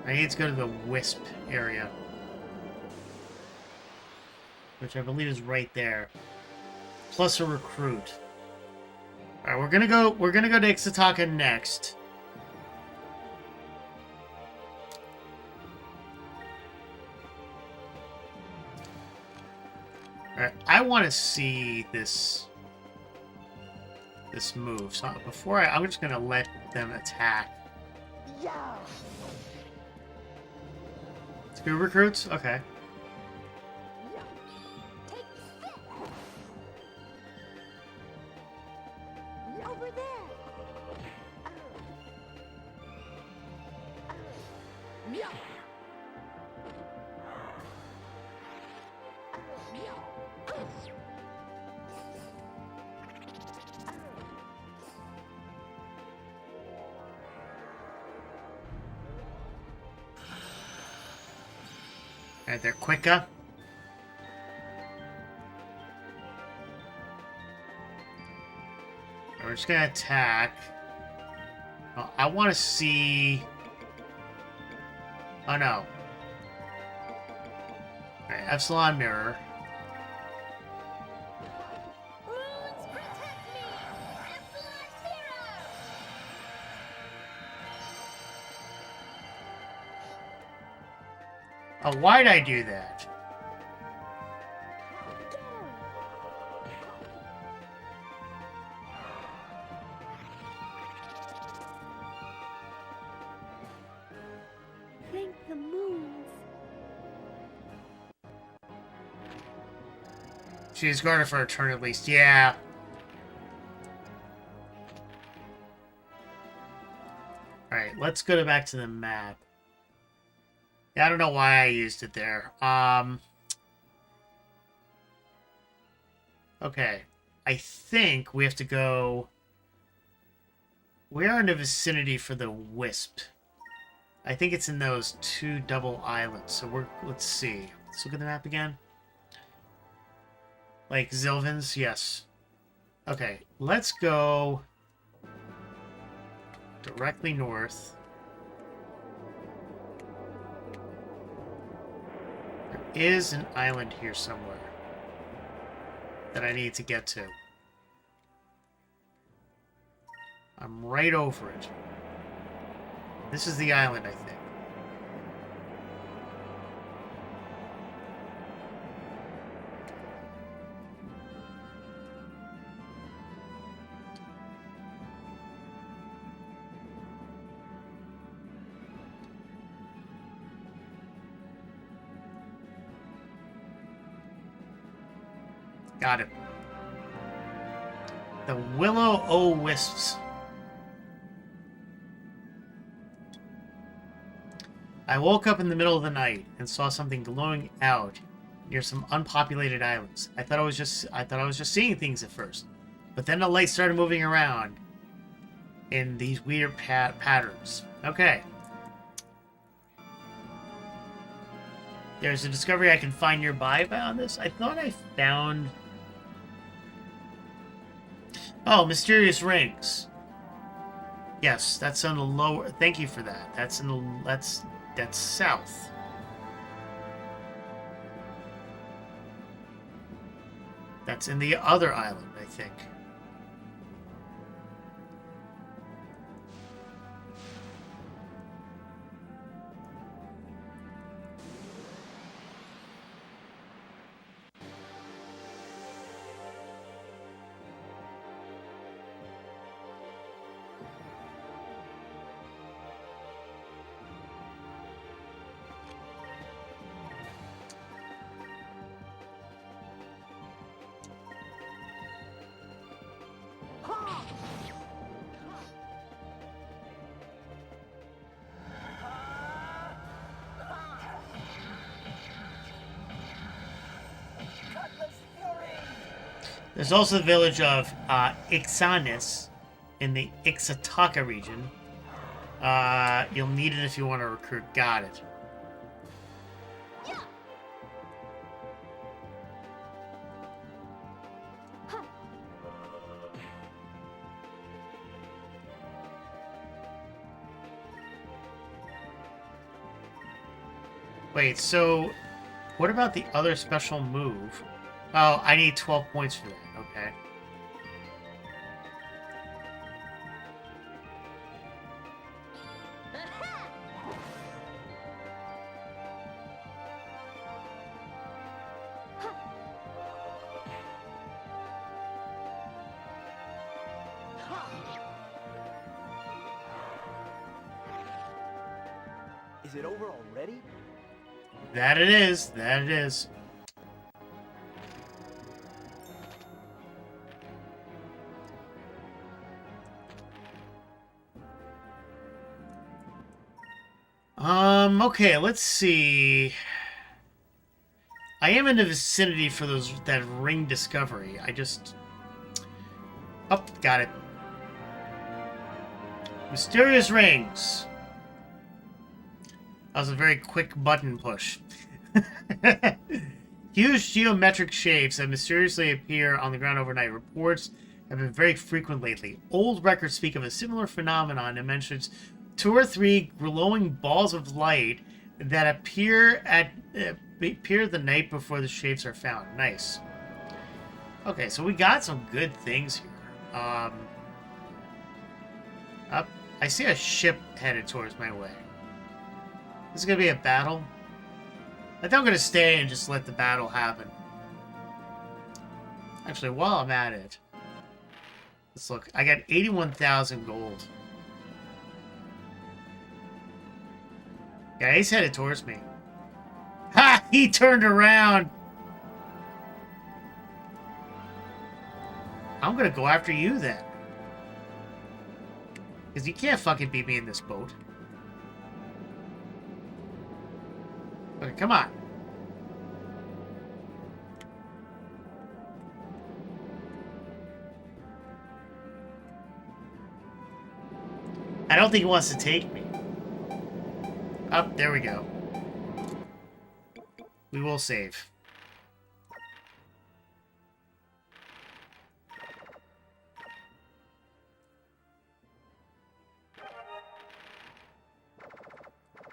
I need to go to the Wisp area, which I believe is right there. Plus a recruit. All right, we're gonna go to Ixataka next. All right, I want to see this move. So before I'm just gonna let them attack. Yeah. It's good recruits. Okay. Over there. Meow. Alright, they're quicker. We're just gonna attack. Oh, I want to see... Oh no. Alright, Epsilon Mirror. Oh, why'd I do that? Thank the moons. She's guarded for a turn at least. Yeah. Alright, let's go back to the map. Yeah, I don't know why I used it there. Okay. I think we have to go... We are in the vicinity for the Wisp. I think it's in those two double islands. So let's see. Let's look at the map again. Like Zilvins? Yes. Okay, let's go... directly north. There is an island here somewhere that I need to get to. I'm right over it. This is the island, I think. Got it. The Will-O-Wisps. I woke up in the middle of the night and saw something glowing out near some unpopulated islands. I thought I was just seeing things at first, but then the light started moving around in these weird patterns. Okay. There's a discovery I can find nearby on this. I thought I found... Oh, mysterious rings. Yes, that's on the lower... Thank you for that. That's in the... That's south. That's in the other island, I think. There's also the village of Ixanis in the Ixataka region. You'll need it if you want to recruit. Got it. Wait, so what about the other special move? Oh, I need 12 points for that. Okay. Is it over already? That it is. That it is. Okay, let's see. I am in the vicinity for that ring discovery. I just... Oh, got it. Mysterious rings. That was a very quick button push. Huge geometric shapes that mysteriously appear on the ground overnight. Reports have been very frequent lately. Old records speak of a similar phenomenon and mentions 2 or 3 glowing balls of light that appear the night before the shapes are found. Nice. Okay, so we got some good things here. Up, I see a ship headed towards my way. This is gonna be a battle. I think I'm gonna stay and just let the battle happen. Actually, while I'm at it, let's look. I got 81,000 gold. Yeah, he's headed towards me. Ha! He turned around! I'm gonna go after you then. Because you can't fucking beat me in this boat. Okay, come on. I don't think he wants to take me. Oh, there we go. We will save.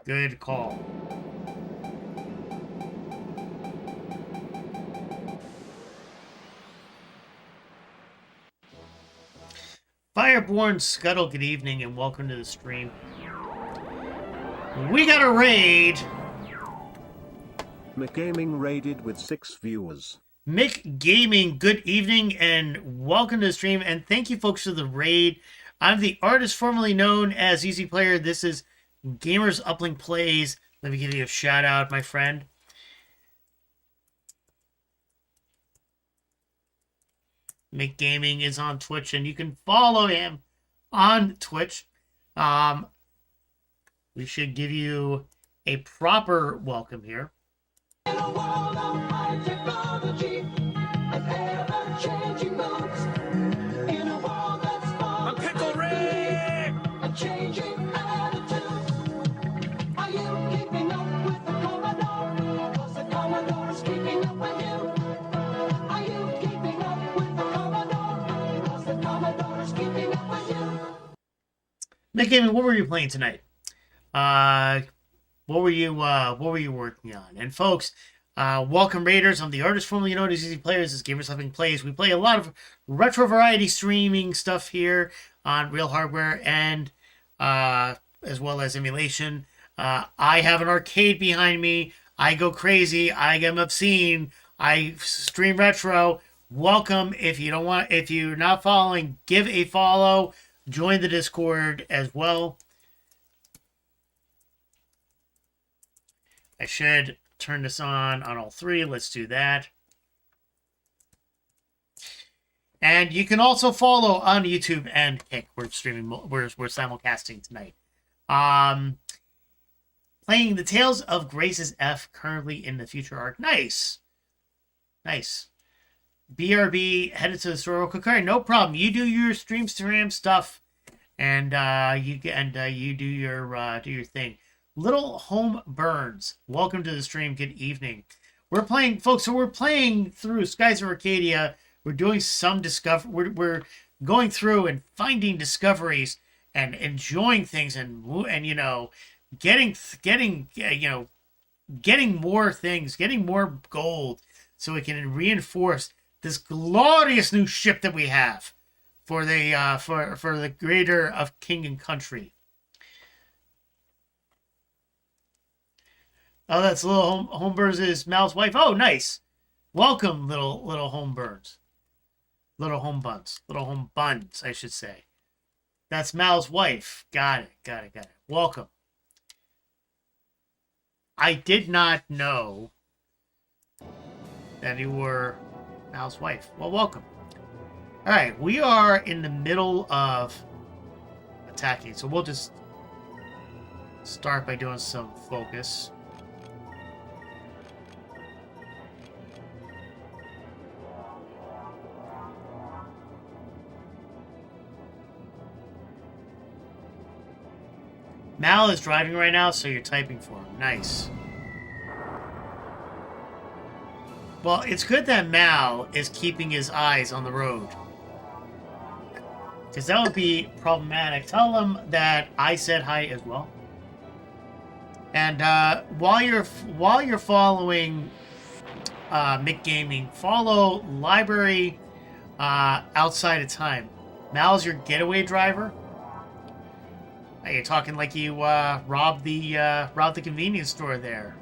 Good call. Fireborn Scuttle, good evening and welcome to the stream. We got a raid. Mick Gaming raided with 6 viewers. Mick Gaming, good evening and welcome to the stream. And thank you folks for the raid. I'm the artist formerly known as Easy Player. This is Gamers Uplink Plays. Let me give you a shout out, my friend. Mick Gaming is on Twitch, and you can follow him on Twitch. We should give you a proper welcome here. In a world of high technology and ever-changing modes, in a world that's far Pickle Rick! and changing attitudes, are you keeping up with the Commodore? 'Cause the Commodore's keeping up with you. Are you keeping up with the Commodore? 'Cause the Commodore's keeping up with you. Mick Gaming, what were you playing tonight? What were you working on? And folks, welcome Raiders. I'm the artist formerly known as Easy Players. This is Gamers Uplink Plays. We play a lot of retro variety streaming stuff here on real hardware and as well as emulation. I have an arcade behind me. I go crazy. I am obscene. I stream retro. Welcome. If you're not following, give a follow. Join the Discord as well. I should turn this on all three. Let's do that. And you can also follow on YouTube and Kick. We're streaming. We're simulcasting tonight. Playing the Tales of Grace's F currently in the Future arc. Nice. BRB headed to the store real quick. All right, no problem. You do your stream stuff, and you do your thing. Little Home Burns, welcome to the stream. Good evening. We're playing, folks. So we're playing through Skies of Arcadia. We're doing some discovery. We're going through and finding discoveries and enjoying things and getting more things, getting more gold, so we can reinforce this glorious new ship that we have for the for the greater of king and country. Oh, that's little Homeburns' Mal's wife. Oh, nice. Welcome, little Homeburns. Little Home Buns, I should say. That's Mal's wife. Got it. Welcome. I did not know that you were Mal's wife. Well, welcome. All right, we are in the middle of attacking, so we'll just start by doing some focus. Mal is driving right now, so you're typing for him. Nice. Well, it's good that Mal is keeping his eyes on the road, because that would be problematic. Tell him that I said hi as well. And while you're following Mick Gaming, follow Library Outside of Time. Mal's your getaway driver. You're talking like you robbed the convenience store there.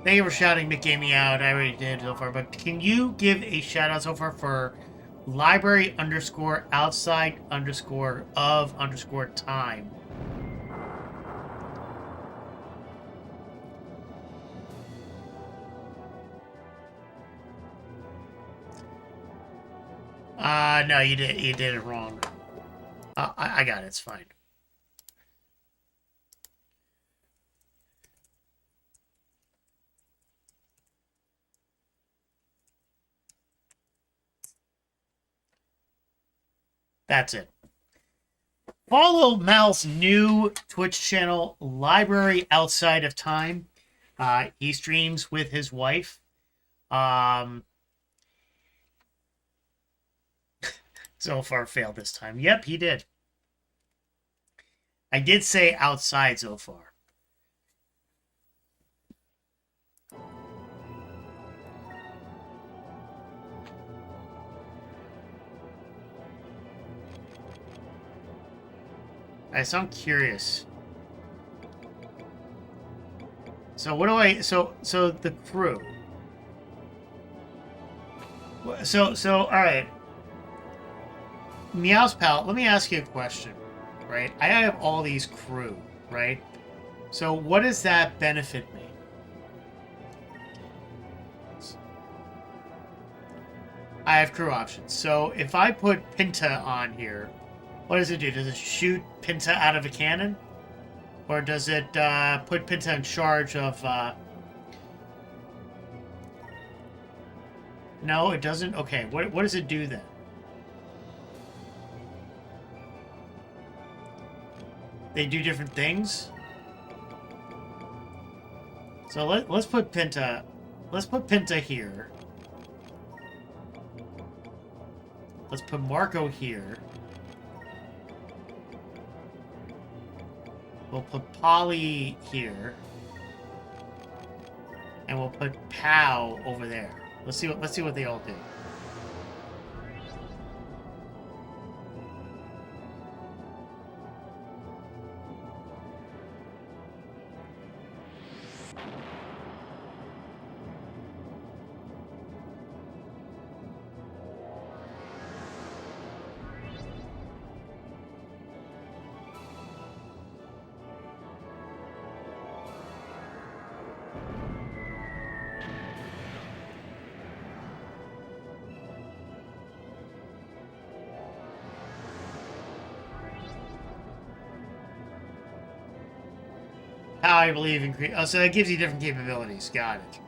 Thank you for shouting Mick Gaming out. I already did so far, but can you give a shout out so far for library _outside _ time? No, you did it wrong. I got it. It's fine. That's it. Follow Mal's new Twitch channel, Library Outside of Time. He streams with his wife. Zophar failed this time. Yep, he did. I did say outside Zophar. So I'm curious. So what do I... So the crew. So all right. Meow's pal, let me ask you a question, right? I have all these crew, right? So what does that benefit me? I have crew options. So if I put Pinta on here, what does it do? Does it shoot Pinta out of a cannon? Or does it put Pinta in charge of... No, it doesn't? Okay, what does it do then? They do different things? So let's put Pinta... Let's put Pinta here. Let's put Marco here. We'll put Polly here. And we'll put Pow over there. Let's see what they all do. How I believe in... Oh, so that gives you different capabilities. Got it.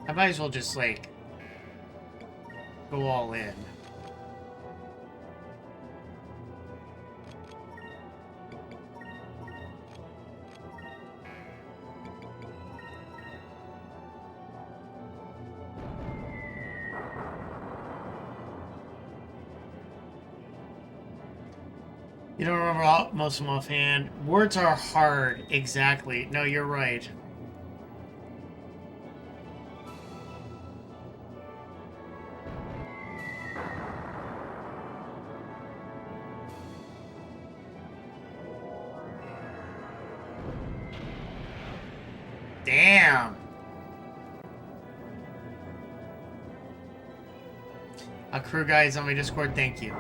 I might as well just, like, go all in. You don't remember most of them offhand. Words are hard. Exactly. No, you're right. Damn. A crew guy is on my Discord. Thank you.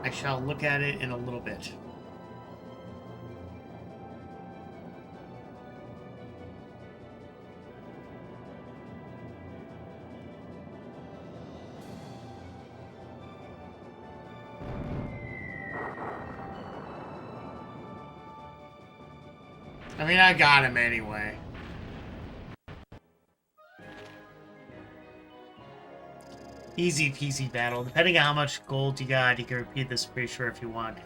I shall look at it in a little bit. I mean, I got him anyway. Easy peasy battle. Depending on how much gold you got, you can repeat this pretty sure if you want.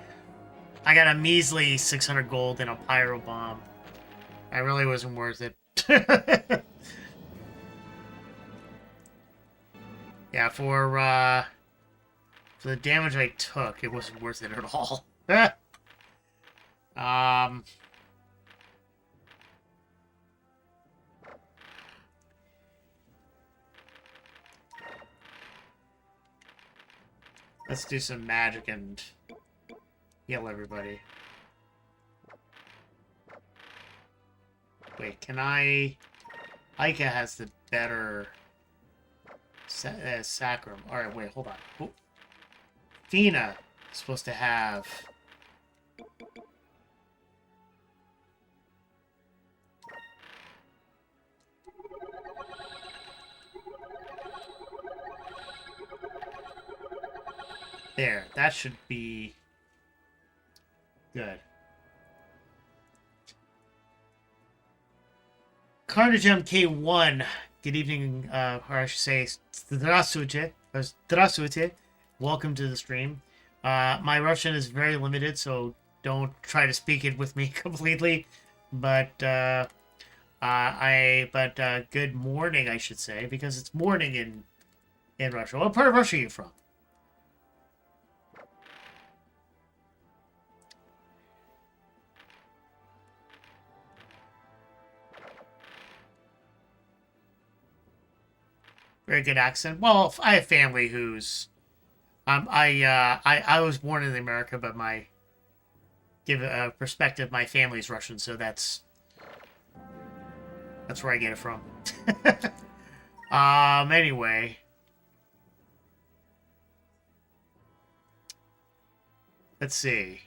I got a measly 600 gold and a pyro bomb. That really wasn't worth it. Yeah, for the damage I took, it wasn't worth it at all. Let's do some magic and heal everybody. Wait, can I... Ica has the better... Sacrum. Alright, wait, hold on. Oh. Fina is supposed to have... There, that should be good. Carnage MK1, good evening, or I should say, Здравствуйте. Здравствуйте. Welcome to the stream. My Russian is very limited, so don't try to speak it with me completely. But good morning, I should say, because it's morning in Russia. What part of Russia are you from? Very good accent. Well, I have family who's, I was born in America, but give a perspective, my family's Russian, so that's where I get it from. Anyway. Let's see.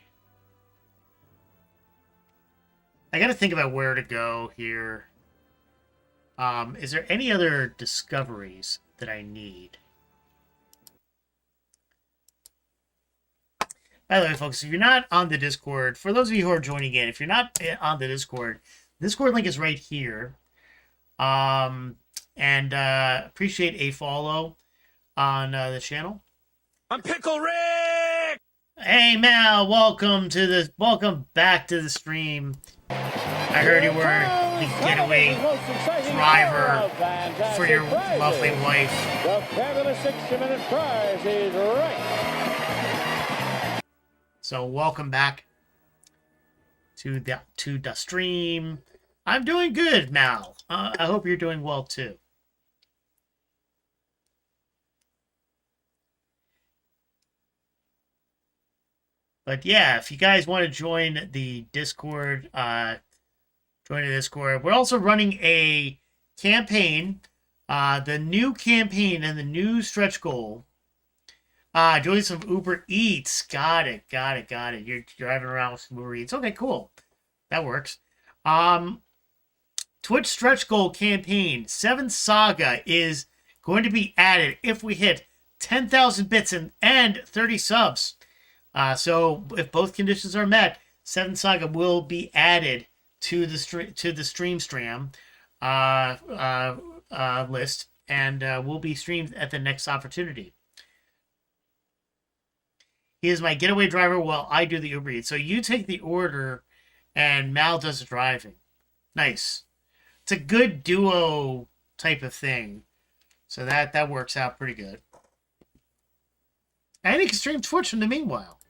I gotta think about where to go here. Is there any other discoveries that I need? By the way, folks, if you're not on the Discord, for those of you who are joining in, if you're not on the Discord link is right here. Appreciate a follow on the channel. I'm Pickle Rick! Hey, Mal, welcome back to the stream. I heard you were the getaway driver for your lovely wife. The fabulous 60-minute prize is right. So welcome back to the stream. I'm doing good, Mal. I hope you're doing well too. But yeah, if you guys want to join the Discord, join the Discord. We're also running a campaign, the new campaign and the new stretch goal. Doing some Uber Eats. Got it. You're driving around with some Uber Eats. Okay, cool. That works. Twitch stretch goal campaign 7 Saga is going to be added if we hit 10,000 bits and 30 subs. So if both conditions are met, 7 Saga will be added to the stream list and will be streamed at the next opportunity. He is my getaway driver while I do the Uber Eats. So you take the order and Mal does the driving. Nice. It's a good duo type of thing. So that works out pretty good. And he can stream Twitch in the meanwhile.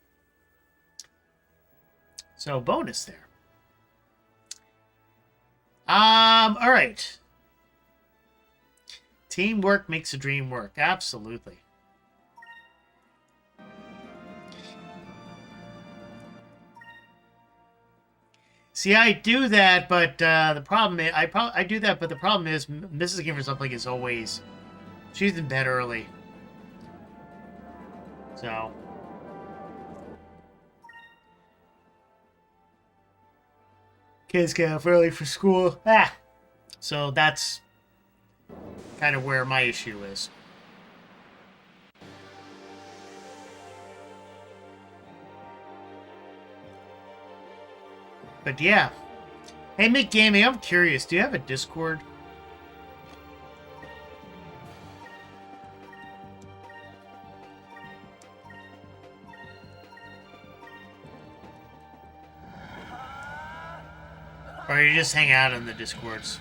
So bonus there. All right. Teamwork makes a dream work. Absolutely. See, I do that, but the problem is, I do that, but the problem is, Mrs. Game for Something is always, she's in bed early. So. Kids get up early for school. So that's kind of where my issue is. But yeah. Hey, Mick Gaming, I'm curious. Do you have a Discord? Or you just hang out in the Discords?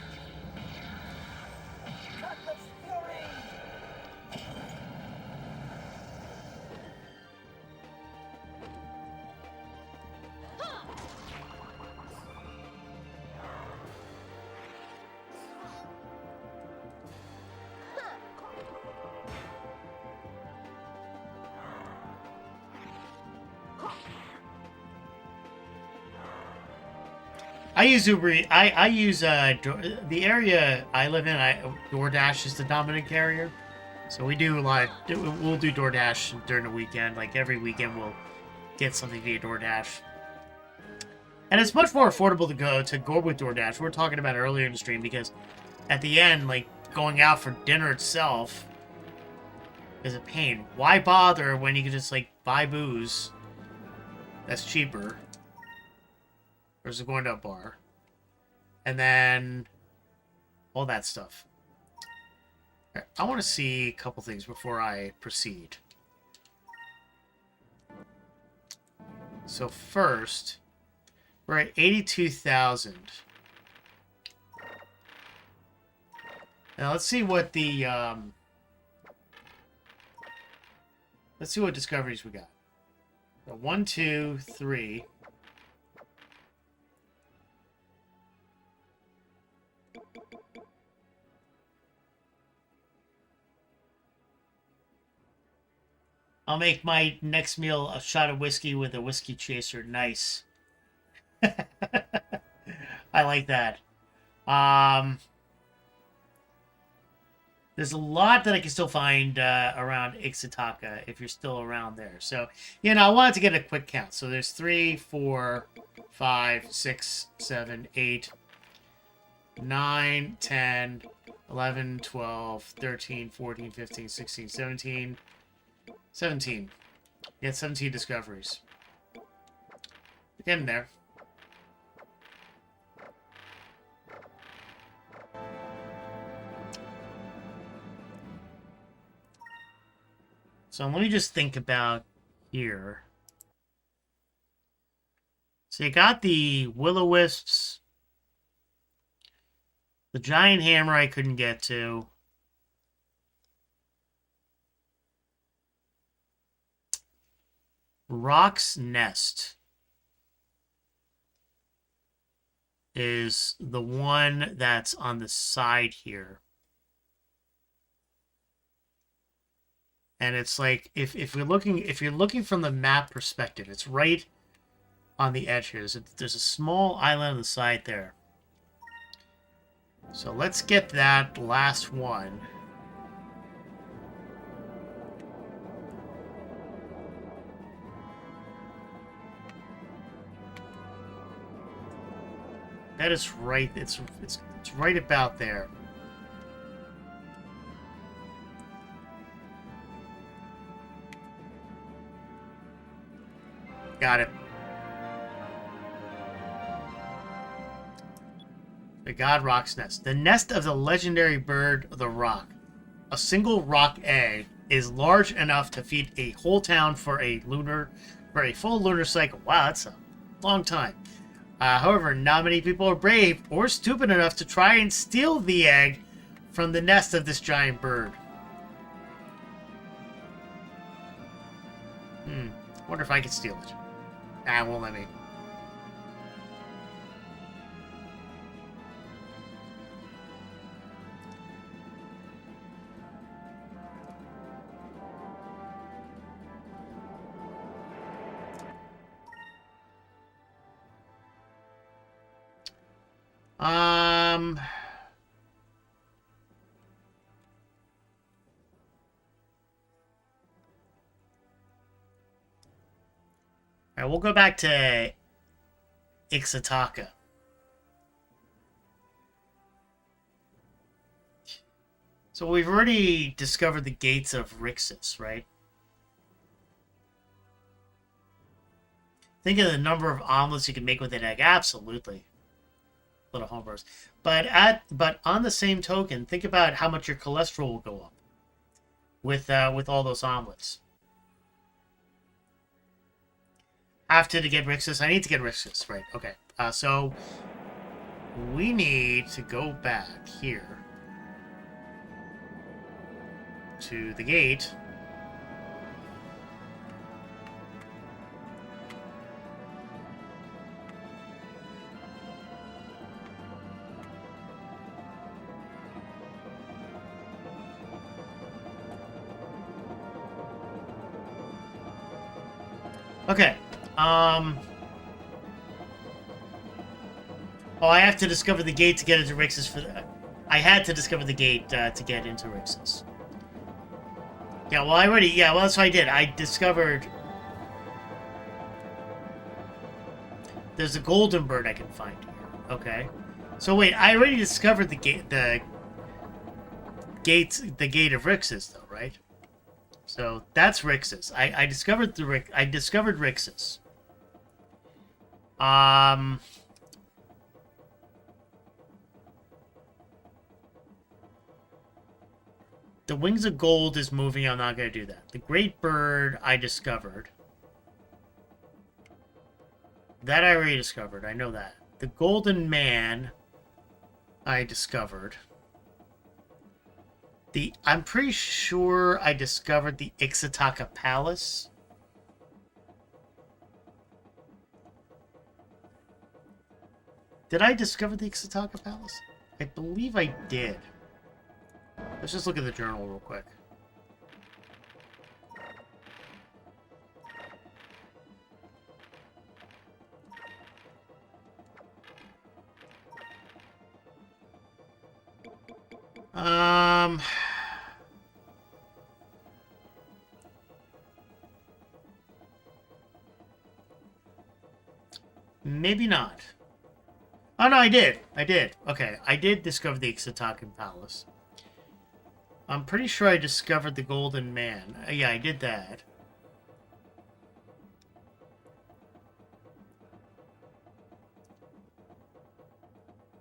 I use Uber Eats. I use the area I live in. DoorDash is the dominant carrier, so we do a lot. We'll do DoorDash during the weekend. Like every weekend, we'll get something via DoorDash, and it's much more affordable to go with DoorDash. We were talking about it earlier in the stream because at the end, like going out for dinner itself, is a pain. Why bother when you can just, like, buy booze that's cheaper versus going to a bar? And then all that stuff. I want to see a couple things before I proceed. So first, we're at 82,000. Now let's see what the let's see what discoveries we got. So 1, 2, 3. I'll make my next meal a shot of whiskey with a whiskey chaser. Nice. I like that. There's a lot that I can still find around Ixataka if you're still around there. So, you know, I wanted to get a quick count. So there's 3, 4, 5, 6, 7, 8, 9, 10, 11, 12, 13, 14, 15, 16, 17. 17. Yeah, 17 discoveries. We're getting there. So let me just think about here. So you got the will-o-wisps. The giant hammer I couldn't get to. Rock's Nest is the one that's on the side here. And it's like if you're looking from the map perspective, it's right on the edge here. There's a small island on the side there. So let's get that last one. That is right. It's right about there. Got it. The God Rock's Nest. The nest of the legendary bird, the rock. A single rock egg is large enough to feed a whole town for a full lunar cycle. Wow, that's a long time. However, not many people are brave or stupid enough to try and steal the egg from the nest of this giant bird. Wonder if I could steal it. Nah, it won't let me. Alright, we'll go back to Ixataka. So we've already discovered the gates of Rixus, right? Think of the number of omelets you can make with an egg. Absolutely. Little homebrews. But on the same token, think about how much your cholesterol will go up with all those omelets. Have to get Rixus. I need to get Rixus, right? Okay. So we need to go back here to the gate. Okay. Oh, I have to discover the gate to get into Rixus for the... I had to discover the gate to get into Rixus. Yeah, well, yeah, well, that's what I did. I discovered... There's a golden bird I can find here. Okay. So wait, I already discovered the gate of Rixus, though, right? So that's Rix's. I discovered Rix's. The Wings of Gold is moving. I'm not going to do that. The Great Bird I discovered. That I already discovered. I know that. The Golden Man I discovered. I'm pretty sure I discovered the Ixataka Palace. Did I discover the Ixataka Palace? I believe I did. Let's just look at the journal real quick. Maybe not. Oh, no, I did. Okay, I did discover the Ixatakan Palace. I'm pretty sure I discovered the Golden Man. Yeah, I did that.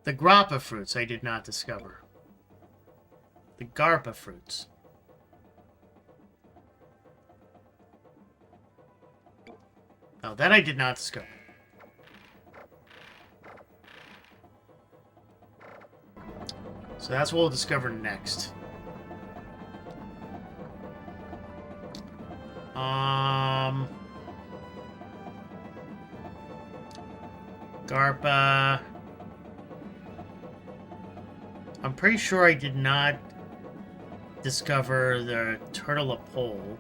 The Grappa fruits I did not discover. The Garpa fruits. Oh, that I did not discover. So that's what we'll discover next. Garpa. I'm pretty sure I did not discover the Turtle of Pole.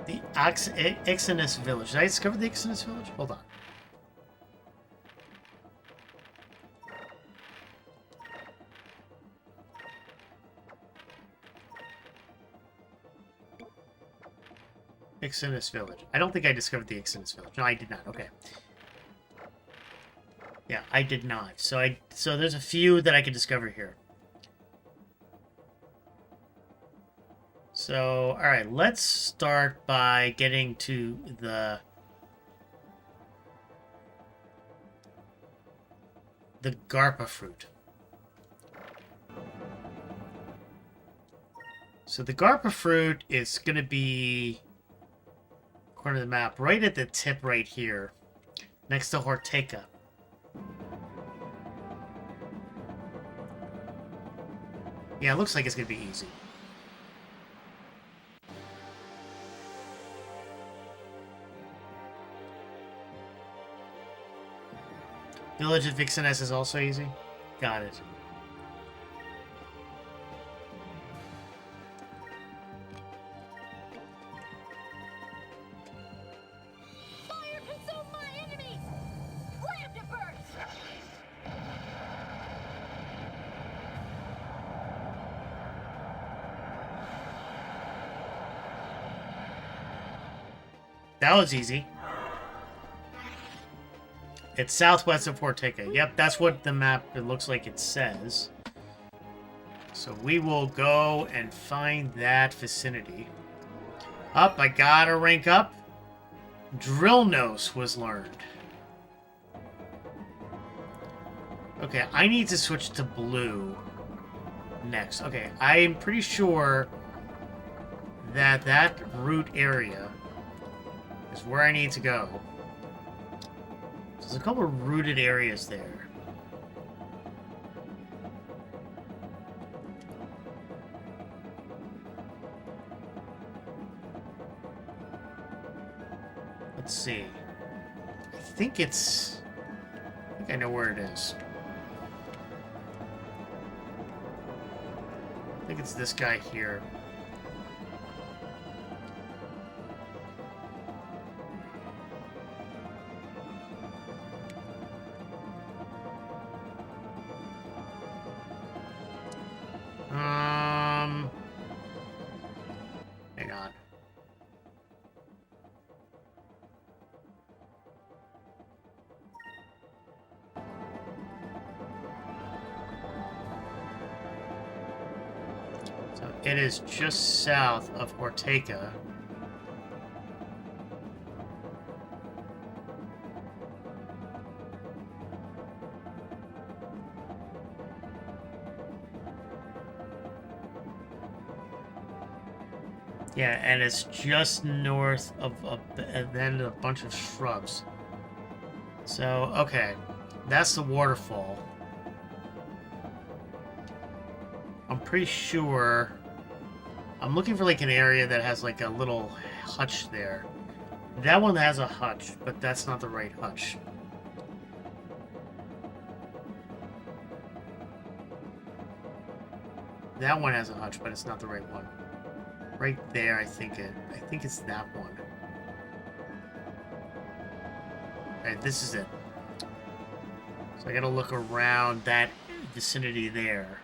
The Ixinus Village. Did I discover the Ixinus Village? Hold on. Ixinus Village. I don't think I discovered the Ixinus Village. No, I did not. Okay. Yeah, I did not. So there's a few that I could discover here. So, alright, let's start by getting to the Garpa fruit. So the Garpa fruit is going to be, according to the map, right at the tip right here, next to Horteca. Yeah, it looks like it's going to be easy. Village of Vixeness is also easy. Got it. Fire consume my enemies! Slam to burst! That was easy. It's southwest of Horteca. Yep, that's what the map, it looks like it says. So we will go and find that vicinity. Up, I gotta rank up. Drill Nose was learned. Okay, I need to switch to blue next. Okay, I'm pretty sure that that route area is where I need to go. There's a couple of rooted areas there. Let's see. I think I know where it is. I think it's this guy here. Hang on. It is just south of Ortega. Yeah, and it's just north of and then a bunch of shrubs. So, okay. That's the waterfall. I'm pretty sure... I'm looking for like an area that has like a little hutch there. That one has a hutch, but that's not the right hutch. That one has a hutch, but it's not the right one. Right there, I think it's that one. Alright, this is it. So I gotta look around that vicinity there.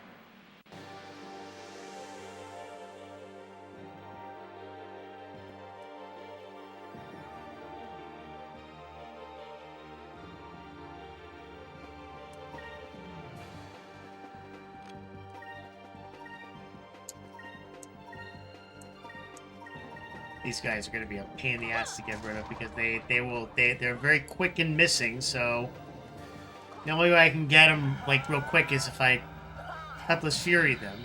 These guys are going to be a pain in the ass to get rid of because they're very quick in missing, so the only way I can get them like real quick is if I Cutlass Fury them.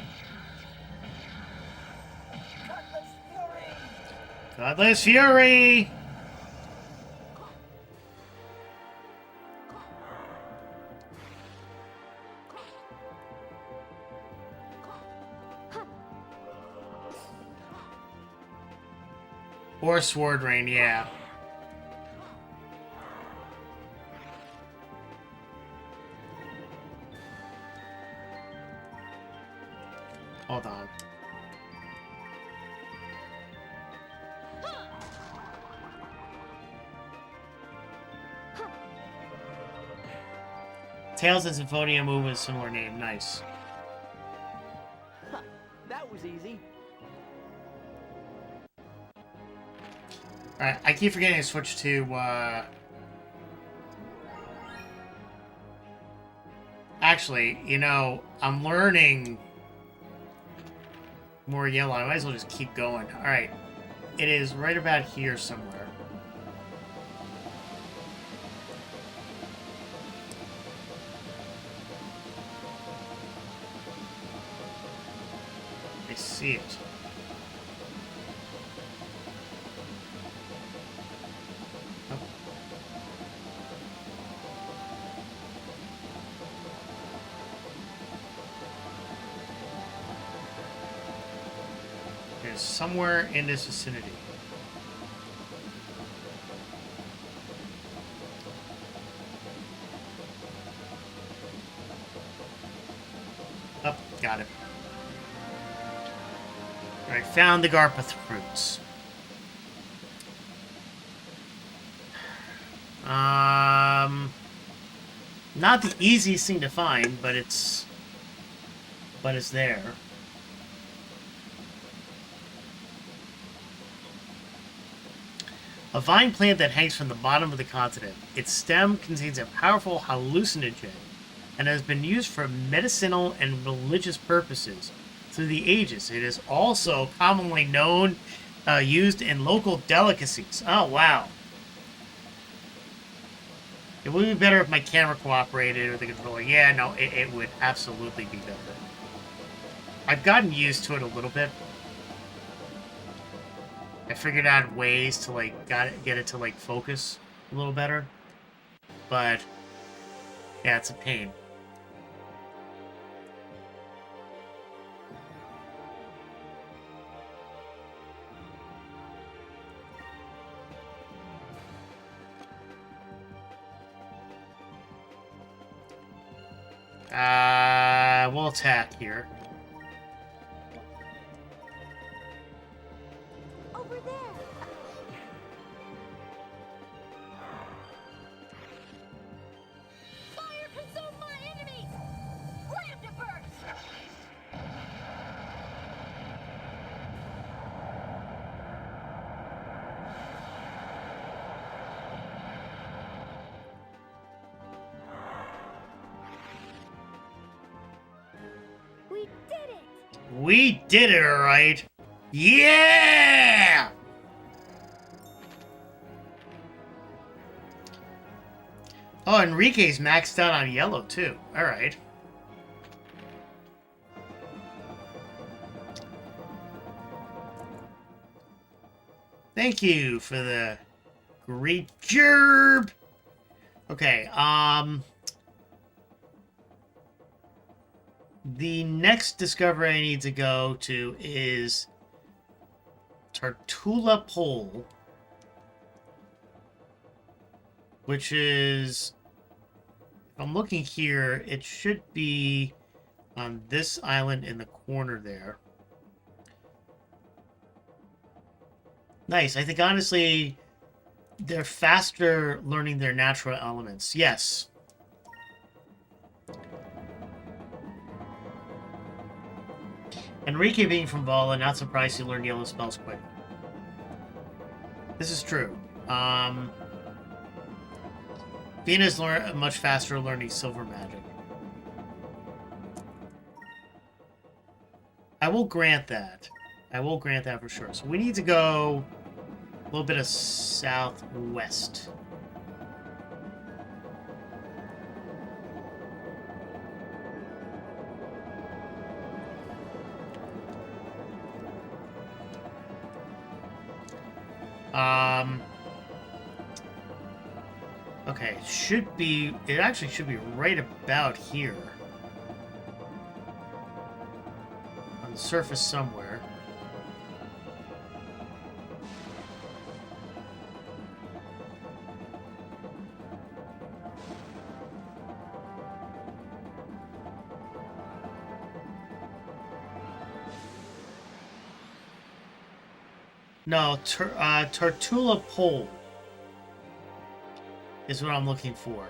Cutlass Fury! Or Sword Rain, yeah. Hold on. Tails and Symphonia move with a similar name. Nice. That was easy. Alright, I keep forgetting to switch to, Actually, you know, I'm learning more yellow. I might as well just keep going. Alright. It is right about here somewhere. I see it. Somewhere in this vicinity. Oh, got it. Alright, found the Garpath fruits. Not the easiest thing to find, but it's there. A vine plant that hangs from the bottom of the continent. Its stem contains a powerful hallucinogen and has been used for medicinal and religious purposes through the ages. It is also commonly known, used in local delicacies. Oh, wow. It would be better if my camera cooperated or the controller. Yeah, no, it would absolutely be better. I've gotten used to it a little bit. I figured out ways to, like, get it to, like, focus a little better. But, yeah, it's a pain. We'll attack here. Over there. Fire consume my enemies. Slam to burst. We did it. We did it, alright. Yeah! Oh, Enrique's maxed out on yellow, too. Alright. Thank you for the great job. Okay, the next discovery I need to go to is Tartula Pole, which is, if I'm looking here, it should be on this island in the corner there. Nice. I think, honestly, they're faster learning their natural elements. Yes. Enrique being from Vala, not surprised he learned yellow spells quick. This is true. Venus much faster learning silver magic. I will grant that. I will grant that for sure. So we need to go a little bit of southwest. Okay, it actually should be right about here. On the surface somewhere. No, Tartula Pole is what I'm looking for.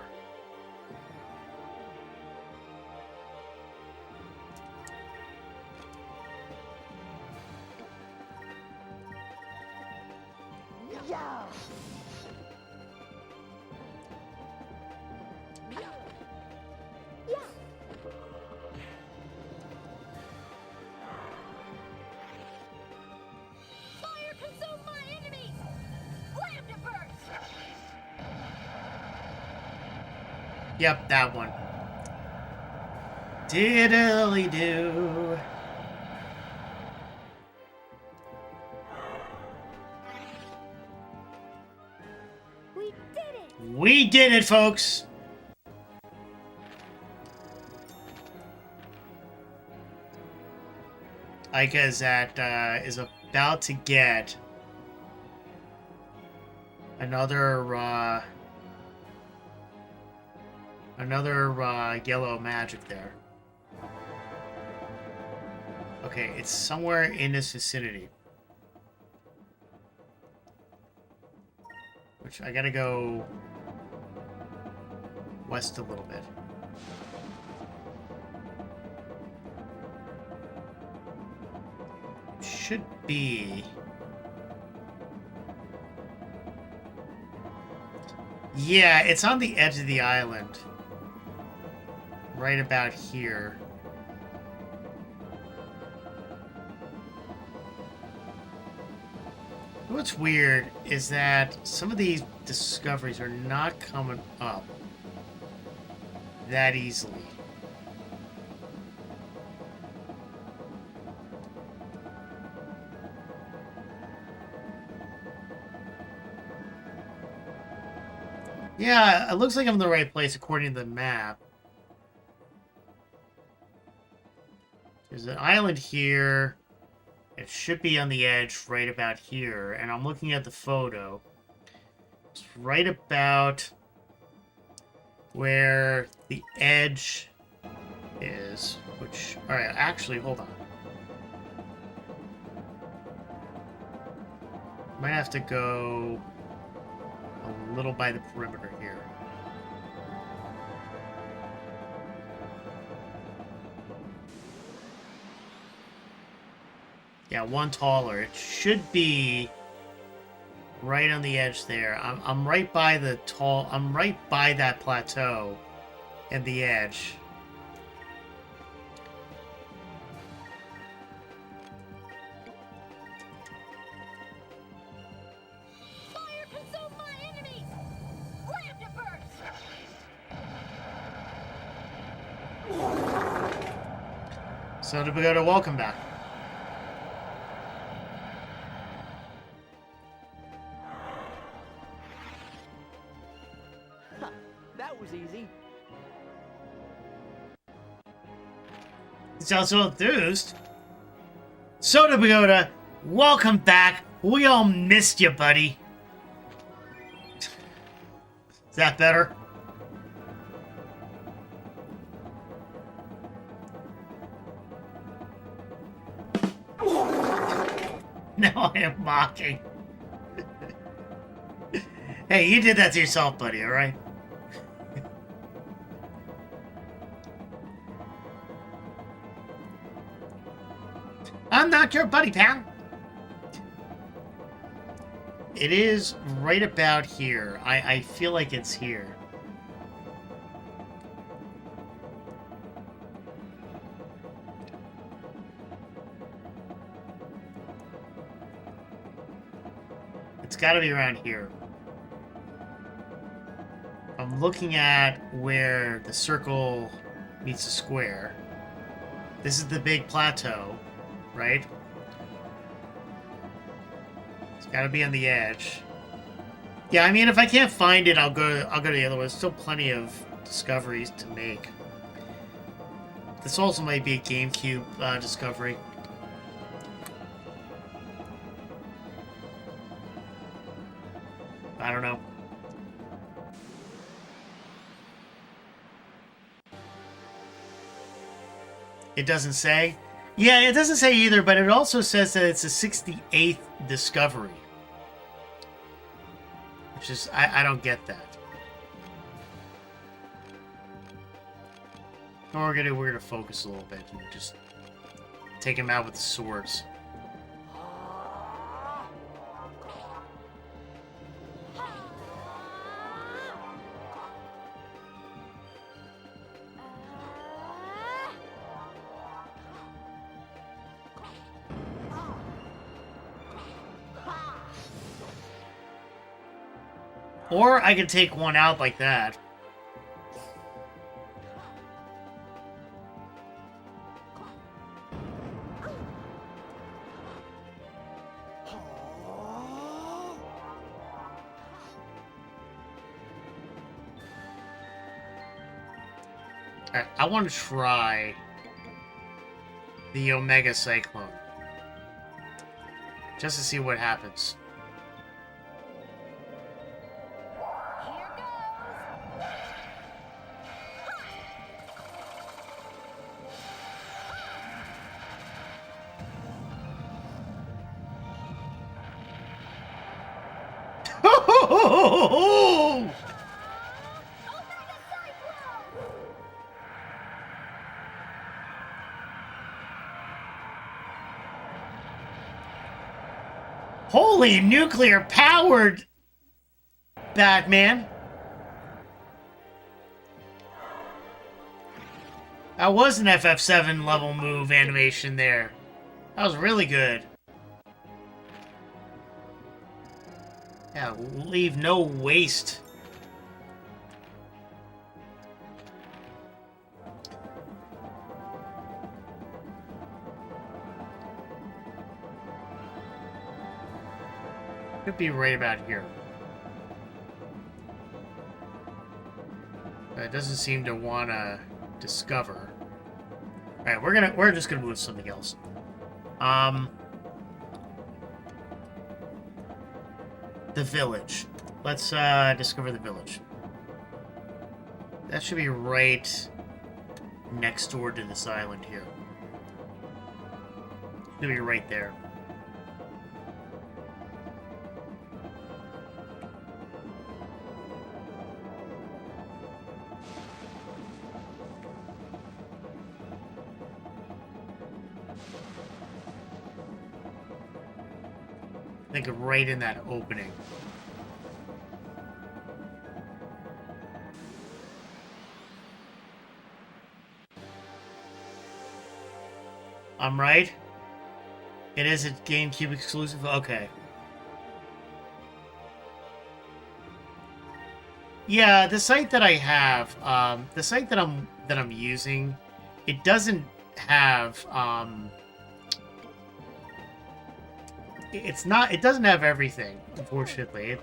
Yep, that one. Diddly-do. We did it! We did it, folks! Ika is about to get another yellow magic there. Okay, it's somewhere in this vicinity. Which I gotta go west a little bit. Should be... Yeah, it's on the edge of the island. Right about here. What's weird is that some of these discoveries are not coming up that easily. Yeah, it looks like I'm in the right place according to the map. There's an island here. It should be on the edge right about here. And I'm looking at the photo. It's right about where the edge is. Which, alright, actually, hold on. Might have to go a little by the perimeter here. Yeah, one taller. It should be right on the edge there. I'm right by the I'm right by that plateau and the edge. So did we go to welcome back? That was easy. He sounds so enthused. So did we go to welcome back. We all missed you, buddy. Is that better? Now I am mocking. Hey, you did that to yourself, buddy, alright? I'm not your buddy, pal. It is right about here. I feel like it's here. It's got to be around here. I'm looking at where the circle meets the square. This is the big plateau, right? It's got to be on the edge. Yeah, I mean, if I can't find it, I'll go to the other one. There's still plenty of discoveries to make. This also might be a GameCube discovery. I don't know. It doesn't say? Yeah, it doesn't say either, but it also says that it's a 68th discovery. Which is, I don't get that. What we're gonna focus a little bit and just take him out with the swords. Or I could take one out like that. Alright, I want to try the Omega Cyclone. Just to see what happens. Holy nuclear-powered Batman! That was an FF7 level move animation there. That was really good. Yeah, leave no waste. Could be right about here. But it doesn't seem to want to discover. Alright, we're just gonna move to something else. The village. Let's discover the village. That should be right next door to this island here. Should be right there. I think right in that opening. I'm right? It is a GameCube exclusive? Okay. Yeah, the site that I have, the site that I'm using, it doesn't have it doesn't have everything, unfortunately.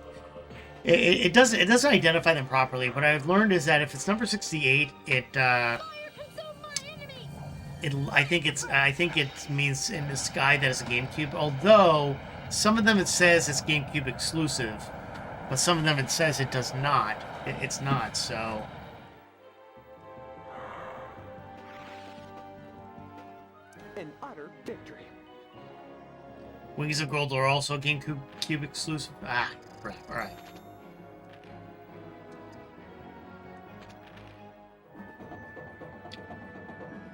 It doesn't identify them properly. What I've learned is that if it's number 68, I think it means in the sky that it's a GameCube. Although some of them it says it's GameCube exclusive, but some of them it says it does not. It's not. So an utter victory. Wings of Gold are also GameCube exclusive. Ah, crap. All right.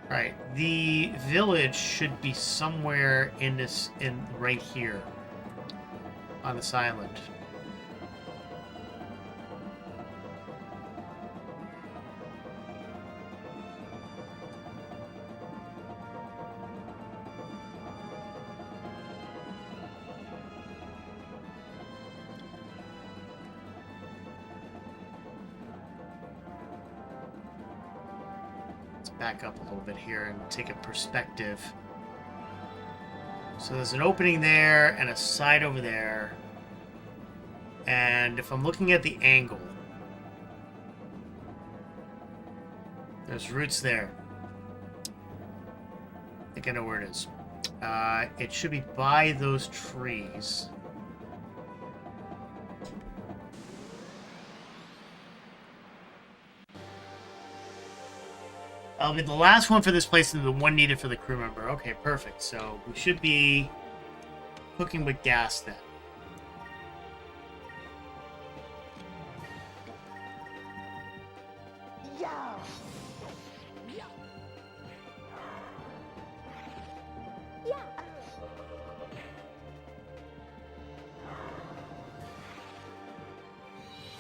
Alright, the village should be somewhere in right here on this island. Back up a little bit here and take a perspective. So there's an opening there and a side over there. And if I'm looking at the angle, there's roots there. I think I know where it is. It should be by those trees. I'll be the last one for this place and the one needed for the crew member. Okay, perfect. So we should be cooking with gas then. Yeah. Yeah.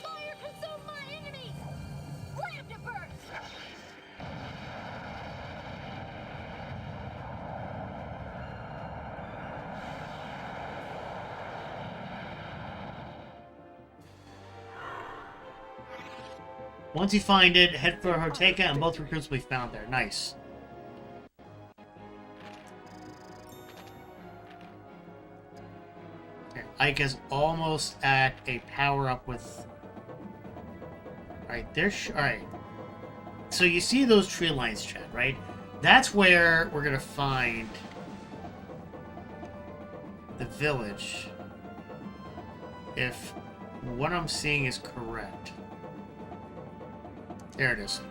Fire consume my enemies! Slam to burst! Once you find it, head for Arcadia and both recruits will be found there. Nice. Okay, Ike is almost at a power-up with... Alright, there's... Alright. So you see those tree lines, Chad, right? That's where we're gonna find the village. If what I'm seeing is correct. There it is.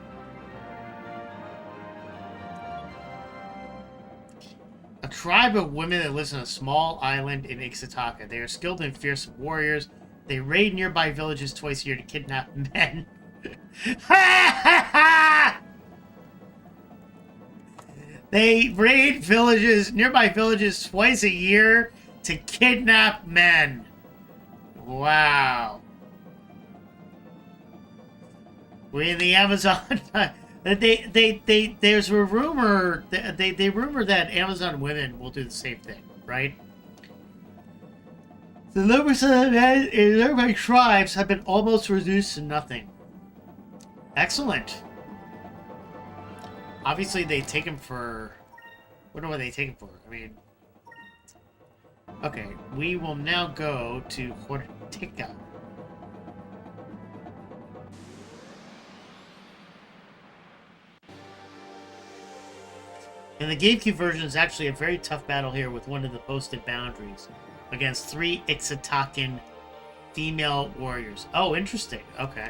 A tribe of women that lives on a small island in Ixataka. They are skilled and fearsome warriors. They raid nearby villages twice a year to kidnap men. They raid nearby villages twice a year to kidnap men. Wow. We in the Amazon. There's a rumor. They rumor that Amazon women will do the same thing, right? The numbers of men in nearby tribes have been almost reduced to nothing. Excellent. Obviously, they take him for. What do they take him for? I mean. Okay, we will now go to Hortica. In the GameCube version, it's actually a very tough battle here with one of the posted boundaries against 3 Ixatakan female warriors. Oh, interesting. Okay.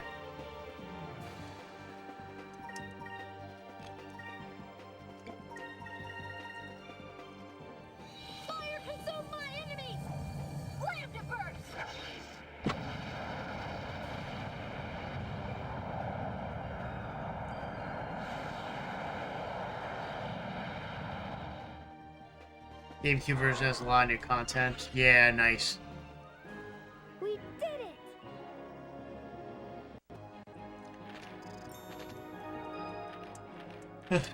Fire consume my enemies! Slam to burst! GameCube version has a lot of new content. Yeah, nice. We did it!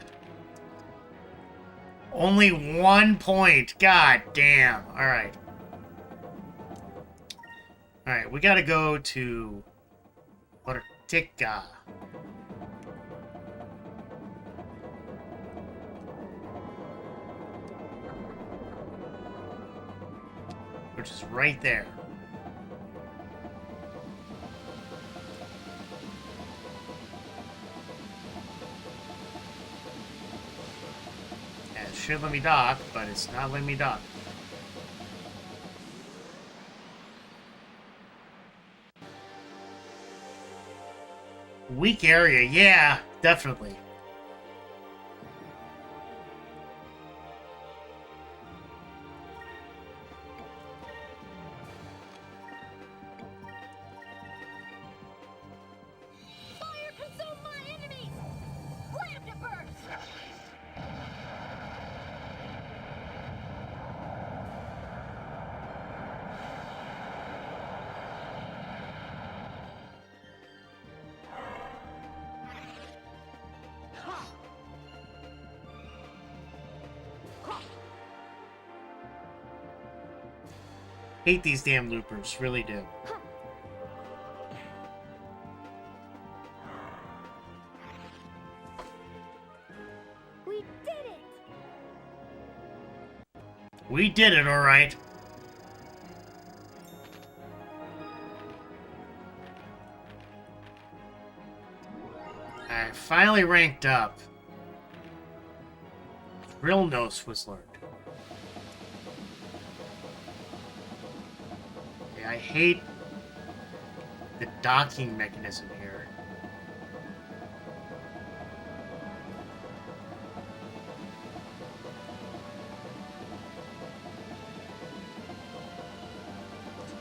Only 1 point. God damn. Alright. Alright, we gotta go to Hortica. which is right there. And it should let me dock, but it's not letting me dock. Weak area, yeah, definitely. Fire consume my enemies! Slam to burst! Hate these damn loopers, really do. We did it! We did it, alright. I finally ranked up. Real nose was learned. Yeah, I hate the docking mechanism here.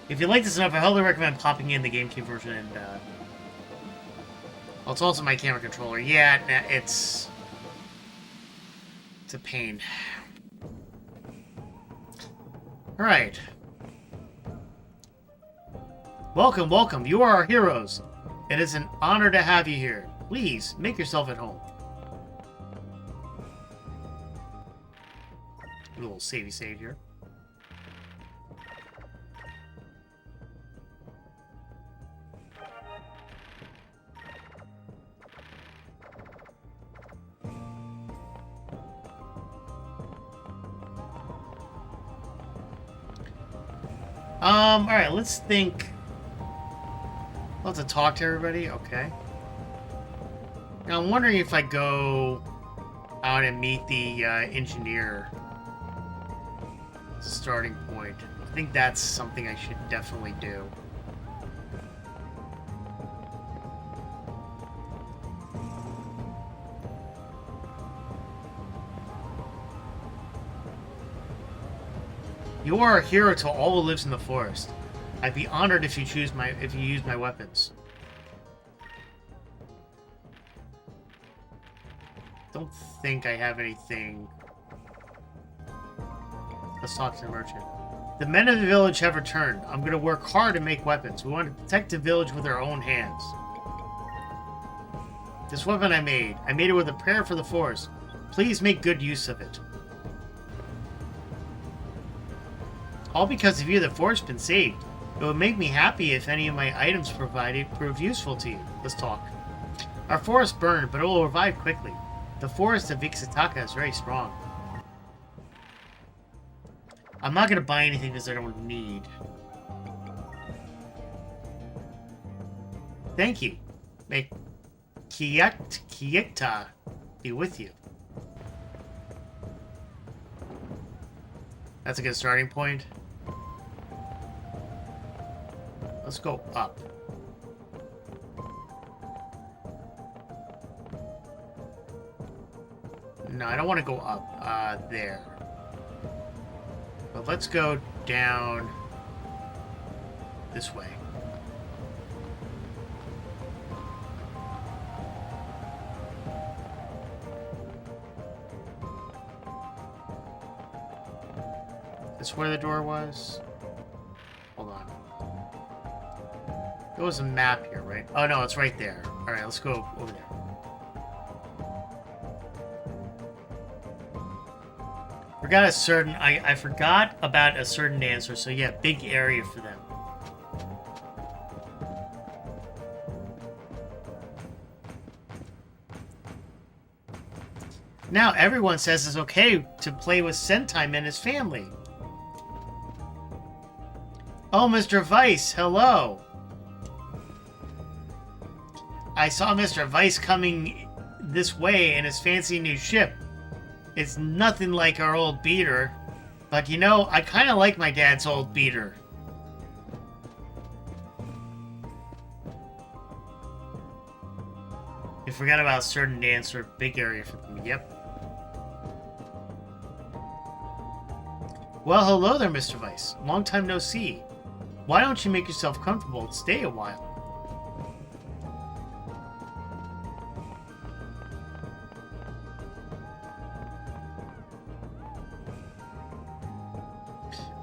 If you like this enough, I highly recommend popping in the GameCube version and, well, it's also my camera controller. Yeah, it's a pain. Alright. Welcome, welcome. You are our heroes. It is an honor to have you here. Please, make yourself at home. A little savey save here. Alright, let's think. Let's talk to everybody, okay. Now, I'm wondering if I go out and meet the engineer starting point. I think that's something I should definitely do. You are a hero to all who lives in the forest. I'd be honored if you use my weapons. Don't think I have anything. Let's talk to the merchant. The men of the village have returned. I'm going to work hard to make weapons. We want to protect the village with our own hands. This weapon I made it with a prayer for the forest. Please make good use of it. All because of you, the forest has been saved. It would make me happy if any of my items provided prove useful to you. Let's talk. Our forest burned, but it will revive quickly. The forest of Ixataka is very strong. I'm not going to buy anything because I don't need. Thank you. May Kiekta be with you. That's a good starting point. Let's go up. No, I don't want to go up. There. But let's go down this way. This where the door was? Hold on. There was a map here, right? Oh no, it's right there. Alright, let's go over there. Forgot a certain... I forgot about a certain dancer, so yeah, big area for them. Now everyone says it's okay to play with Sentai and his family. Oh, Mr. Vice, hello. I saw Mr. Vice coming this way in his fancy new ship. It's nothing like our old beater. But you know, I kind of like my dad's old beater. You forgot about a certain dancer, big area for them. Yep. Well, hello there, Mr. Vice. Long time no see. Why don't you make yourself comfortable and stay a while?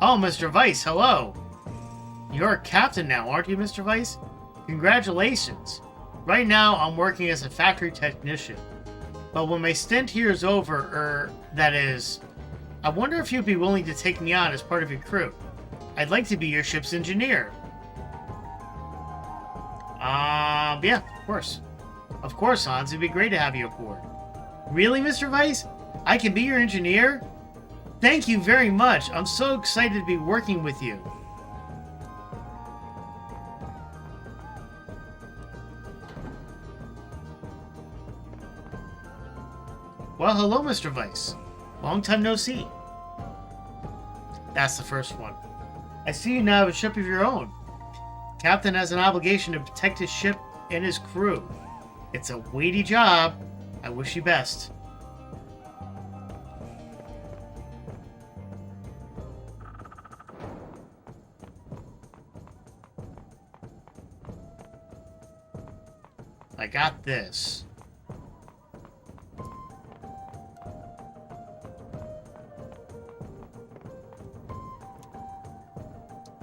Oh, Mr. Vice, hello. You're a captain now, aren't you, Mr. Vice? Congratulations. Right now, I'm working as a factory technician. But when my stint here is over, that is, I wonder if you'd be willing to take me on as part of your crew. I'd like to be your ship's engineer. Yeah, of course. Of course, Hans, it'd be great to have you aboard. Really, Mr. Vice? I can be your engineer? Thank you very much. I'm so excited to be working with you. Well, hello, Mr. Vice. Long time no see. That's the first one. I see you now have a ship of your own. Captain has an obligation to protect his ship and his crew. It's a weighty job. I wish you best. I got this.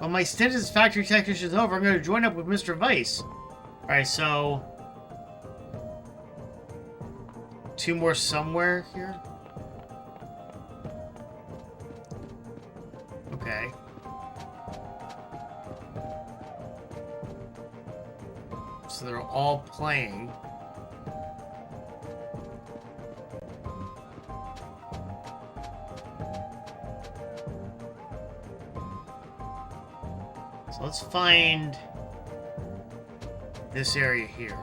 Well, my stint as factory technician is over. I'm going to join up with Mr. Vice. Alright, so... 2 more somewhere here? Okay. So they're all playing. So let's find this area here.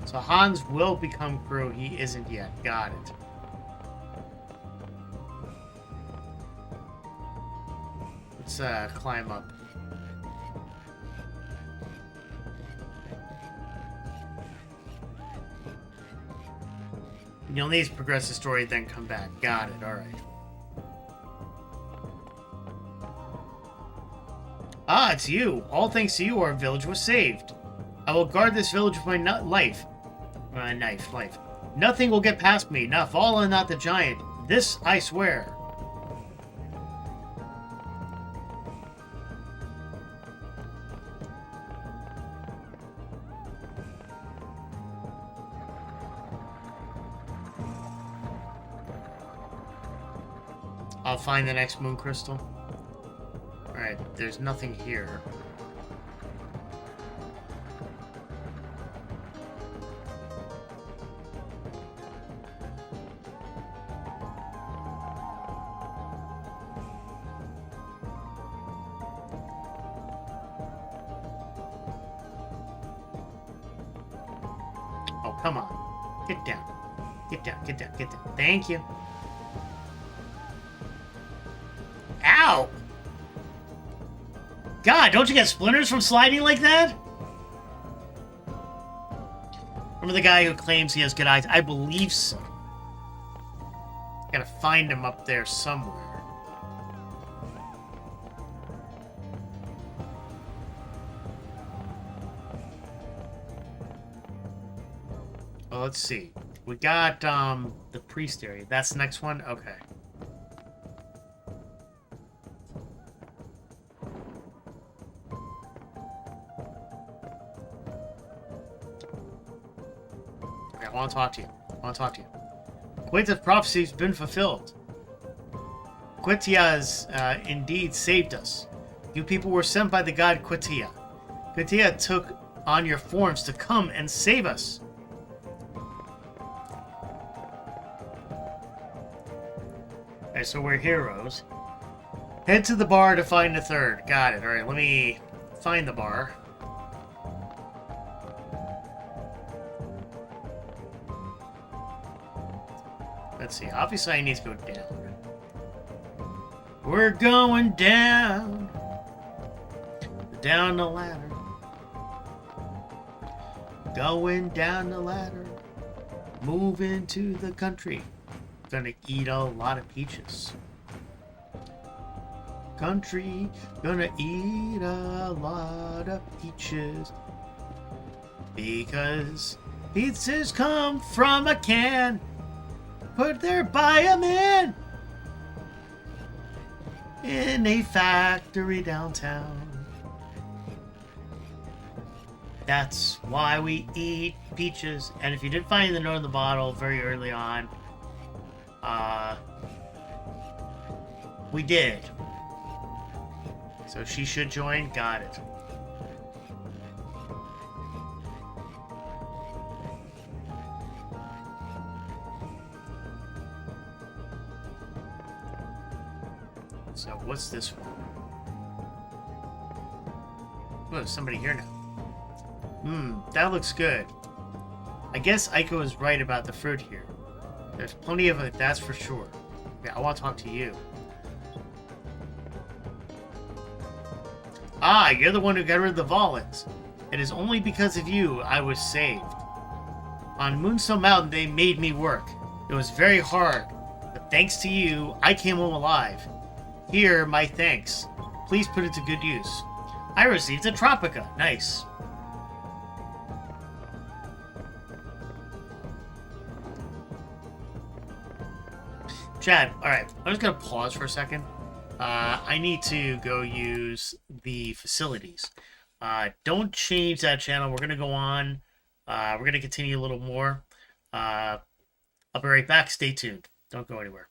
So Hans will become crew. He isn't yet. Got it. Let's climb up. You'll need to progress the story, then come back. Got it. Alright. Ah, it's you. All thanks to you, our village was saved. I will guard this village with my life. Life. Nothing will get past me. Not Vala, not the giant. This I swear. I'll find the next moon crystal. Alright, there's nothing here. Oh, come on. Get down. Get down, get down, get down. Thank you. Ow! God, don't you get splinters from sliding like that? Remember the guy who claims he has good eyes? I believe so. Gotta find him up there somewhere. Well, let's see. We got the priest area. That's the next one? Okay. I want to talk to you. Queta's prophecy's been fulfilled. Quetia's indeed saved us. You people were sent by the god Quatia. Quatia took on your forms to come and save us. Alright, so we're heroes. Head to the bar to find the third. Got it. Alright, let me find the bar. Let's see. Obviously, I need to go down. We're going down. Down the ladder. Going down the ladder. Moving to the country. Gonna eat a lot of peaches. Country. Gonna eat a lot of peaches. Because pizzas come from a can. Put there by a man. In a factory downtown. That's why we eat peaches. And if you did find the note in the bottle very early on, we did. So she should join. Got it. So what's this one? Oh, there's somebody here now. That looks good. I guess Aiko is right about the fruit here. There's plenty of it, that's for sure. Yeah, I want to talk to you. Ah, you're the one who got rid of the Volans. It is only because of you I was saved. On Moonstone Mountain, they made me work. It was very hard, but thanks to you, I came home alive. Here, my thanks. Please put it to good use. I received a Tropica. Nice. Chad, alright, I'm just going to pause for a second. I need to go use the facilities. Don't change that channel. We're going to go on. We're going to continue a little more. I'll be right back. Stay tuned. Don't go anywhere.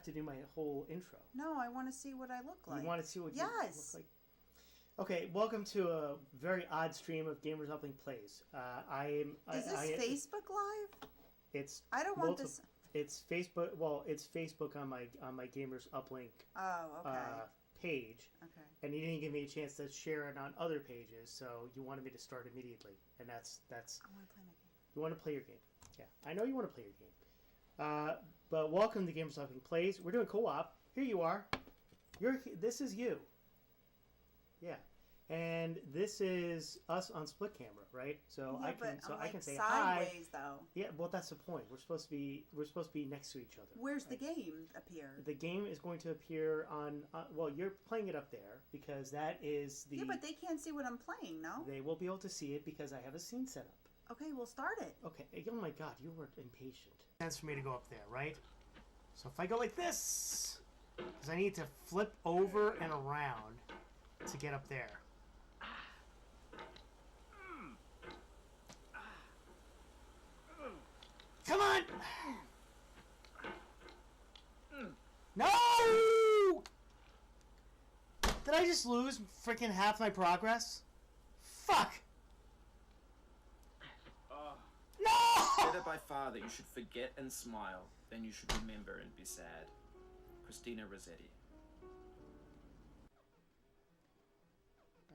To do my whole intro. No, I want to see what I look like. You want to see what you look like? Okay, welcome to a very odd stream of Gamers Upling Plays. Is this Facebook Live? It's. I don't want this. It's Facebook. Well, it's Facebook on my Gamers Uplink. Page. Okay. And you didn't give me a chance to share it on other pages, so you wanted me to start immediately, and that's. I want to play my game. You want to play your game? Yeah, I know you want to play your game. But welcome to Gamers Upling Plays. We're doing co-op. Here you are. This is you. Yeah. And this is us on split camera, right? So yeah, I can say sideways, hi. Though. Yeah, well that's the point. We're supposed to be next to each other. Where's the game appear? The game is going to appear on well, you're playing it up there because that is the. Yeah, but they can't see what I'm playing, no? They will be able to see it because I have a scene set up. Okay, we'll start it. Okay. Oh my God, you were impatient. Sense for me to go up there, right? So if I go like this, because I need to flip over and around to get up there. Come on! No! Did I just lose freaking half my progress? Fuck! No! Better by far that you should forget and smile than you should remember and be sad. Christina Rossetti.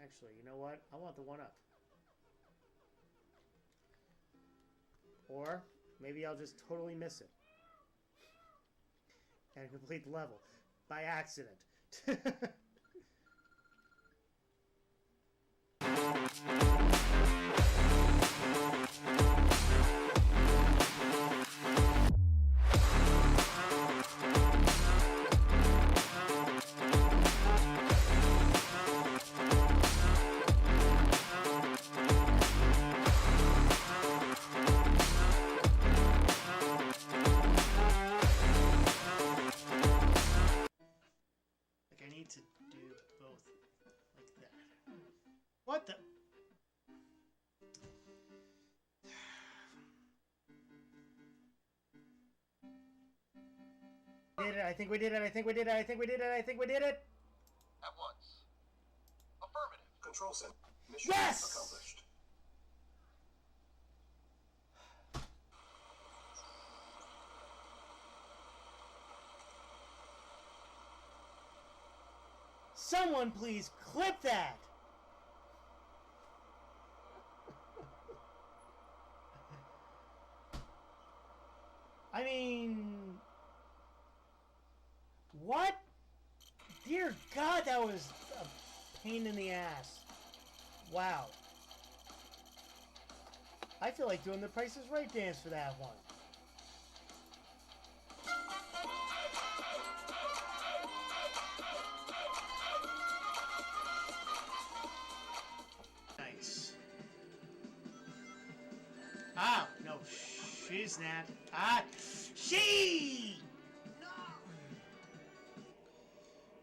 Actually, you know what? I want the one up. Or maybe I'll just totally miss it. And complete the level. By accident. What the? Did it. I think we did it. I think we did it. I think we did it. I think we did it. At once. Affirmative. Control center. Mission Yes! accomplished. Someone please clip that. I mean, what? Dear God, that was a pain in the ass. Wow. I feel like doing the Price is Right dance for that one. Nice. Ah, no, she's not. Ah, she! No!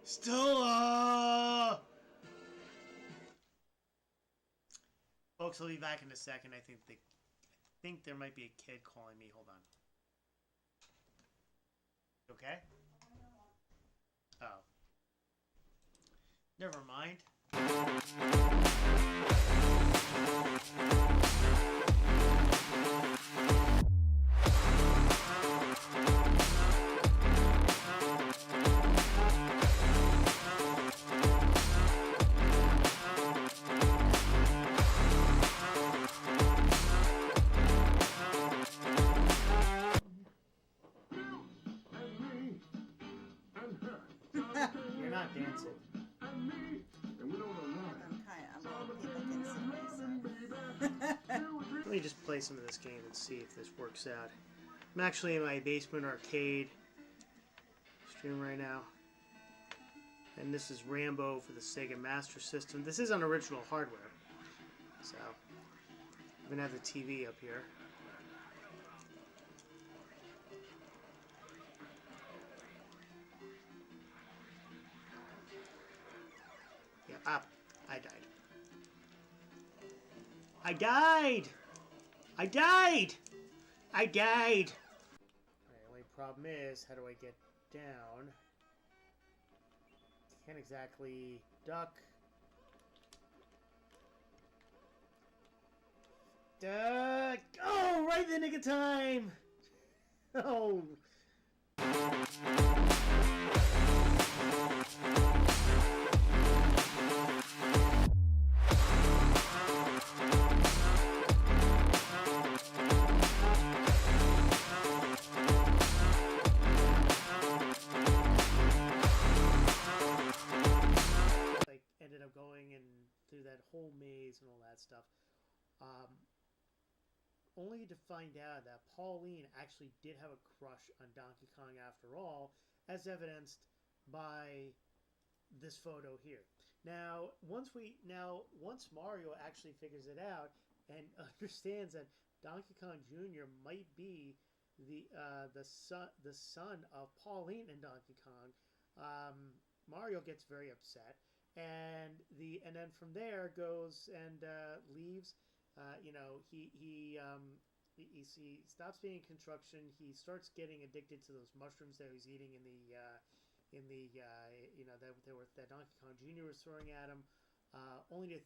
Stella! Folks, I'll be back in a second. I think there might be a kid calling me. Hold on. Okay? Oh. Never mind. You're not dancing. Let me just play some of this game and see if this works out. I'm actually in my basement arcade stream right now. And this is Rambo for the Sega Master System. This is on original hardware. So, I'm going to have the TV up here. Yeah, up. I died. I died! I died! I died! Alright, only problem is, how do I get down? Can't exactly duck. Duck! Oh, right in the nick of time! Oh! Ended up going and through that whole maze and all that stuff, only to find out that Pauline actually did have a crush on Donkey Kong after all, as evidenced by this photo here. Now, once Mario actually figures it out and understands that Donkey Kong Jr. might be the son of Pauline and Donkey Kong, Mario gets very upset. And then from there goes and leaves. He stops being in construction. He starts getting addicted to those mushrooms that he's eating that Donkey Kong Jr. was throwing at him, only to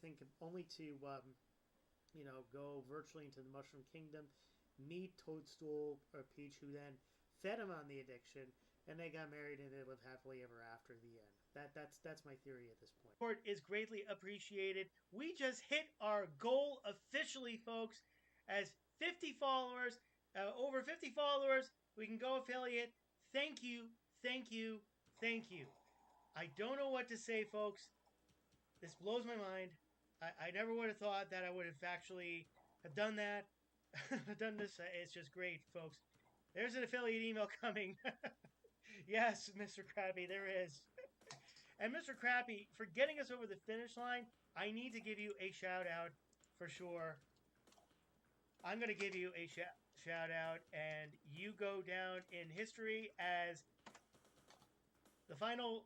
go virtually into the Mushroom Kingdom, meet Toadstool or Peach, who then fed him on the addiction. And they got married and they lived happily ever after the end. That's my theory at this point. Support is greatly appreciated. We just hit our goal officially, folks. As 50 followers, over 50 followers, we can go affiliate. Thank you, thank you, thank you. I don't know what to say, folks. This blows my mind. I never would have thought that I would have actually have done that. Done this. It's just great, folks. There's an affiliate email coming. Yes, Mr. Krabby, there is. And Mr. Krabby, for getting us over the finish line, I need to give you a shout out for sure. I'm going to give you a shout out, and you go down in history as the final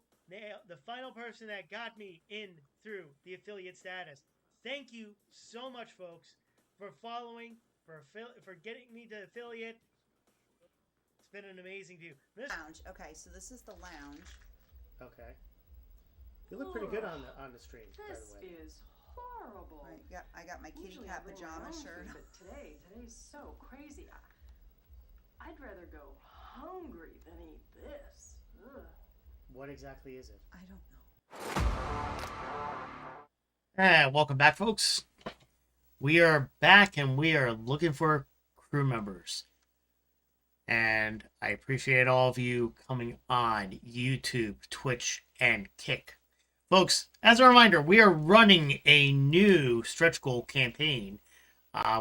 person that got me in through the affiliate status. Thank you so much, folks, for following, for getting me to affiliate. It's been an amazing view. Lounge. Okay, so this is the lounge. Okay. You look pretty good on the stream, by the way. This is horrible. I got my kitty Usually cat I bring my pajama own shirt. food, but today's so crazy. I'd rather go hungry than eat this. Ugh. What exactly is it? I don't know. And welcome back, folks. We are back, and we are looking for crew members. And I appreciate all of you coming on YouTube, Twitch, and Kick. Folks, as a reminder, we are running a new stretch goal campaign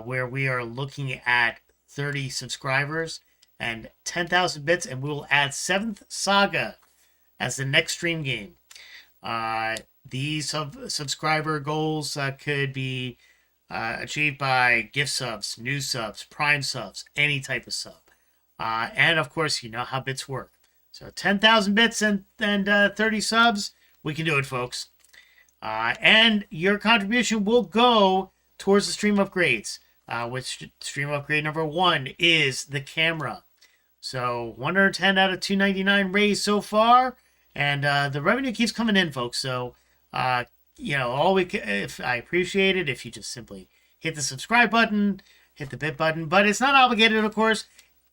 where we are looking at 30 subscribers and 10,000 bits, and we will add 7th Saga as the next stream game. These subscriber goals could be achieved by gift subs, new subs, prime subs, any type of sub. And of course, you know how bits work. So 10,000 bits and 30 subs, we can do it, folks. And your contribution will go towards the stream upgrades, which stream upgrade number 1 is the camera. So 110 out of 299 raised so far, and the revenue keeps coming in, folks. So you know, if I appreciate it if you just simply hit the subscribe button, hit the bit button, but it's not obligated, of course.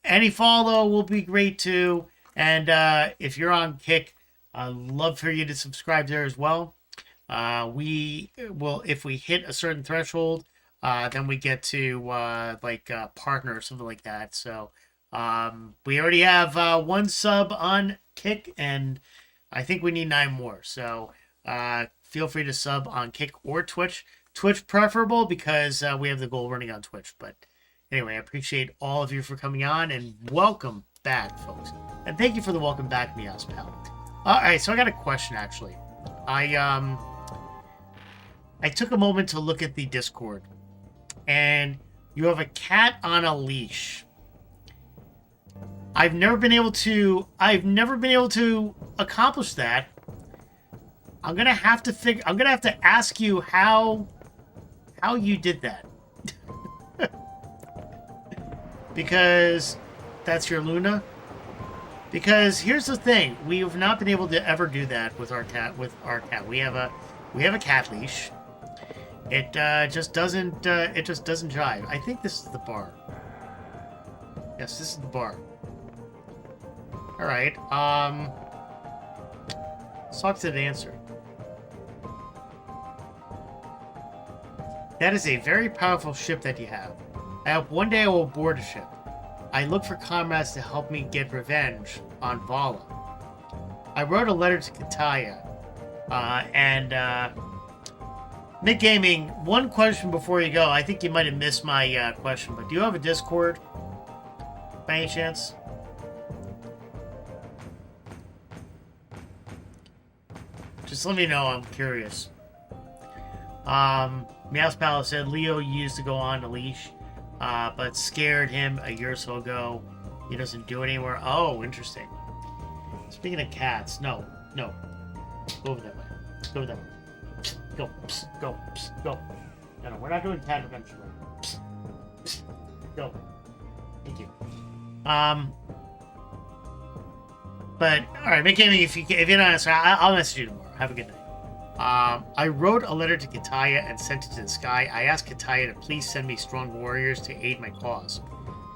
Any follow will be great too, and if you're on Kick, I'd love for you to subscribe there as well. We will, if we hit a certain threshold, then we get to partner or something like that. So we already have 1 sub on Kick, and I think we need 9 more. So feel free to sub on Kick or Twitch. Twitch preferable because we have the goal running on Twitch. But anyway, I appreciate all of you for coming on, and welcome back, folks. And thank you for the welcome back, Meows Pal. All right, so I got a question, actually. I took a moment to look at the Discord, and you have a cat on a leash. I've never been able to accomplish that. I'm gonna have to ask you how you did that. Because that's your Luna. Because here's the thing, we have not been able to ever do that with our cat. We have a cat leash. It just doesn't jive. I think this is the bar. Yes, this is the bar. All right. Let's talk to the dancer. That is a very powerful ship that you have. I hope one day I will board a ship. I look for comrades to help me get revenge on Vala. I wrote a letter to Kataya. Nick Gaming, one question before you go. I think you might have missed my question, but do you have a Discord by any chance? Just let me know, I'm curious. Meows Palace said Leo used to go on the leash, but scared him a year or so ago. He doesn't do it anymore. Oh, interesting. Speaking of cats, no. Go over that way. Go that way. Go. Psst, go. Psst, go. No, we're not doing cat adventure. Psst, psst, go. Thank you. But all right, make gaming. If you're not answering, I'll message you tomorrow. Have a good night. I wrote a letter to Kataya and sent it to the sky. I asked Kataya to please send me strong warriors to aid my cause.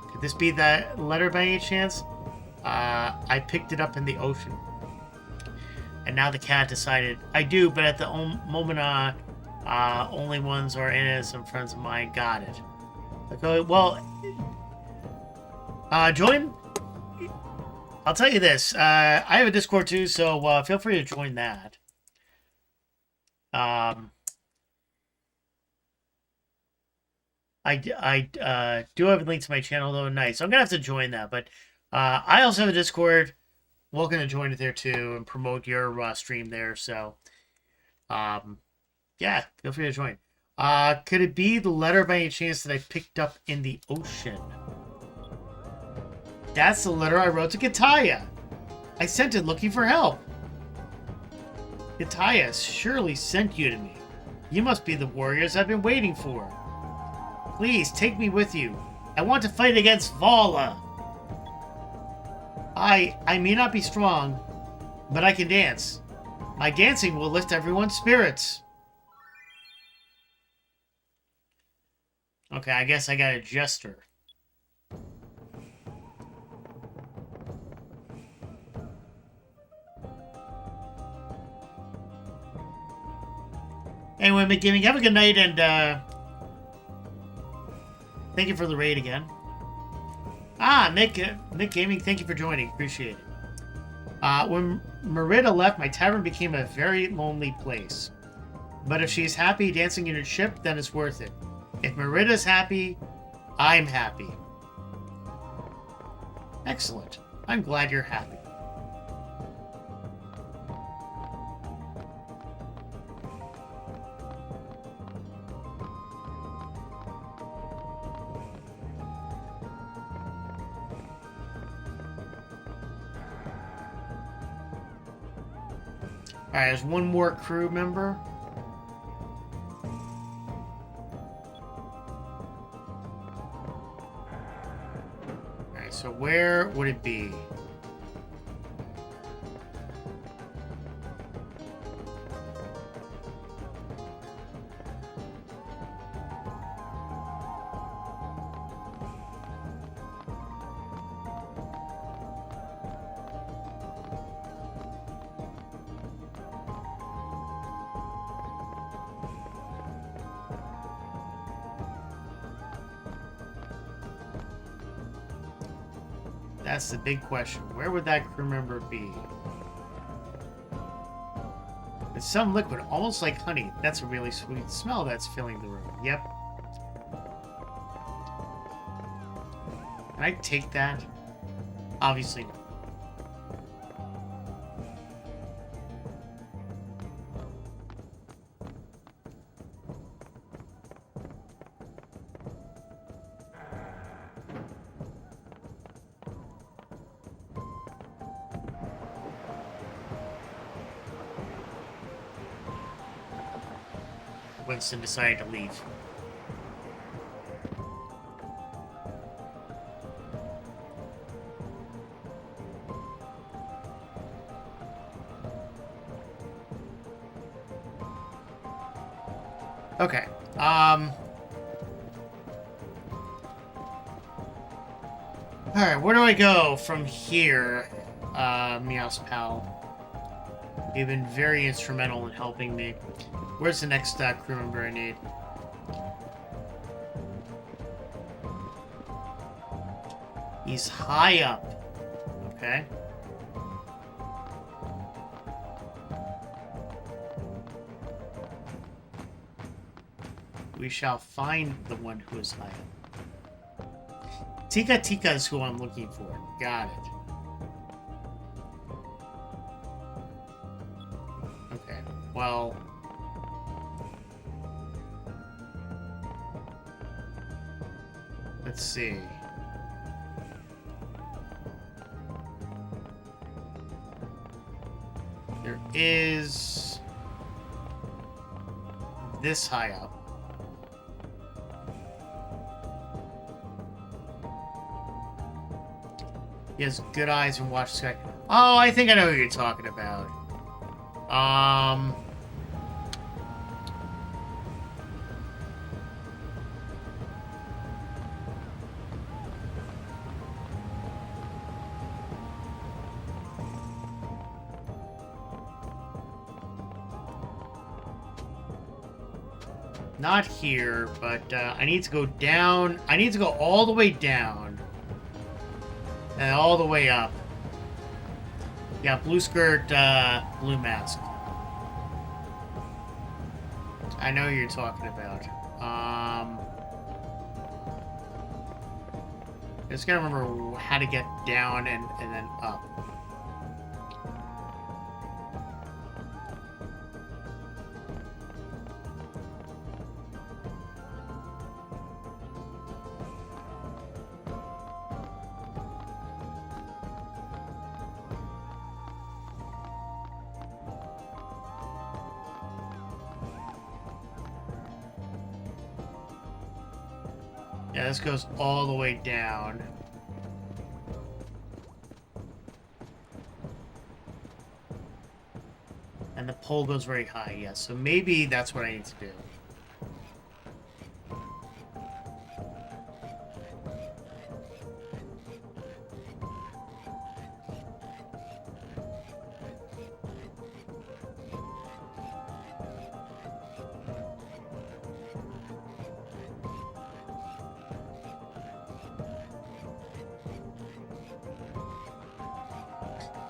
Could this be that letter by any chance? I picked it up in the ocean. And now the cat decided, I do, but at the moment, only ones are in it. Some friends of mine got it. Okay, well, join. I'll tell you this. I have a Discord too, so feel free to join that. I do have a link to my channel though. Nice. So I'm gonna have to join that, but I also have a Discord. Welcome to join it there too and promote your stream there. So, yeah, feel free to join. Could it be the letter by any chance that I picked up in the ocean? That's the letter I wrote to Kataya. I sent it looking for help. Kataya surely sent you to me. You must be the warriors I've been waiting for. Please, take me with you. I want to fight against Vala. I may not be strong, but I can dance. My dancing will lift everyone's spirits. Okay, I guess I gotta adjust her. Anyway, Mick Gaming, have a good night, and thank you for the raid again. Mick Gaming, thank you for joining. Appreciate it. When Merida left, my tavern became a very lonely place. But if she's happy dancing in her ship, then it's worth it. If Merida's happy, I'm happy. Excellent. I'm glad you're happy. Alright, there's one more crew member. Alright, so where would it be? That's the big question. Where would that crew member be? It's some liquid, almost like honey. That's a really sweet smell that's filling the room. Yep. Can I take that? Obviously not. Winston decided to leave. Okay. Alright, where do I go from here, Meow's pal? You've been very instrumental in helping me. Where's the next crew member I need? He's high up. Okay. We shall find the one who is high up. Tika Tika is who I'm looking for. Got it. Okay, well... Let's see. There is this high up. He has good eyes and watch the sky. Oh, I think I know who you're talking about. Not here, but I need to go down. I need to go all the way down. And all the way up. Yeah, blue skirt, blue mask. I know who you're talking about. I just gotta remember how to get down and then up. Yeah, this goes all the way down. And the pole goes very high, yes. So maybe that's what I need to do.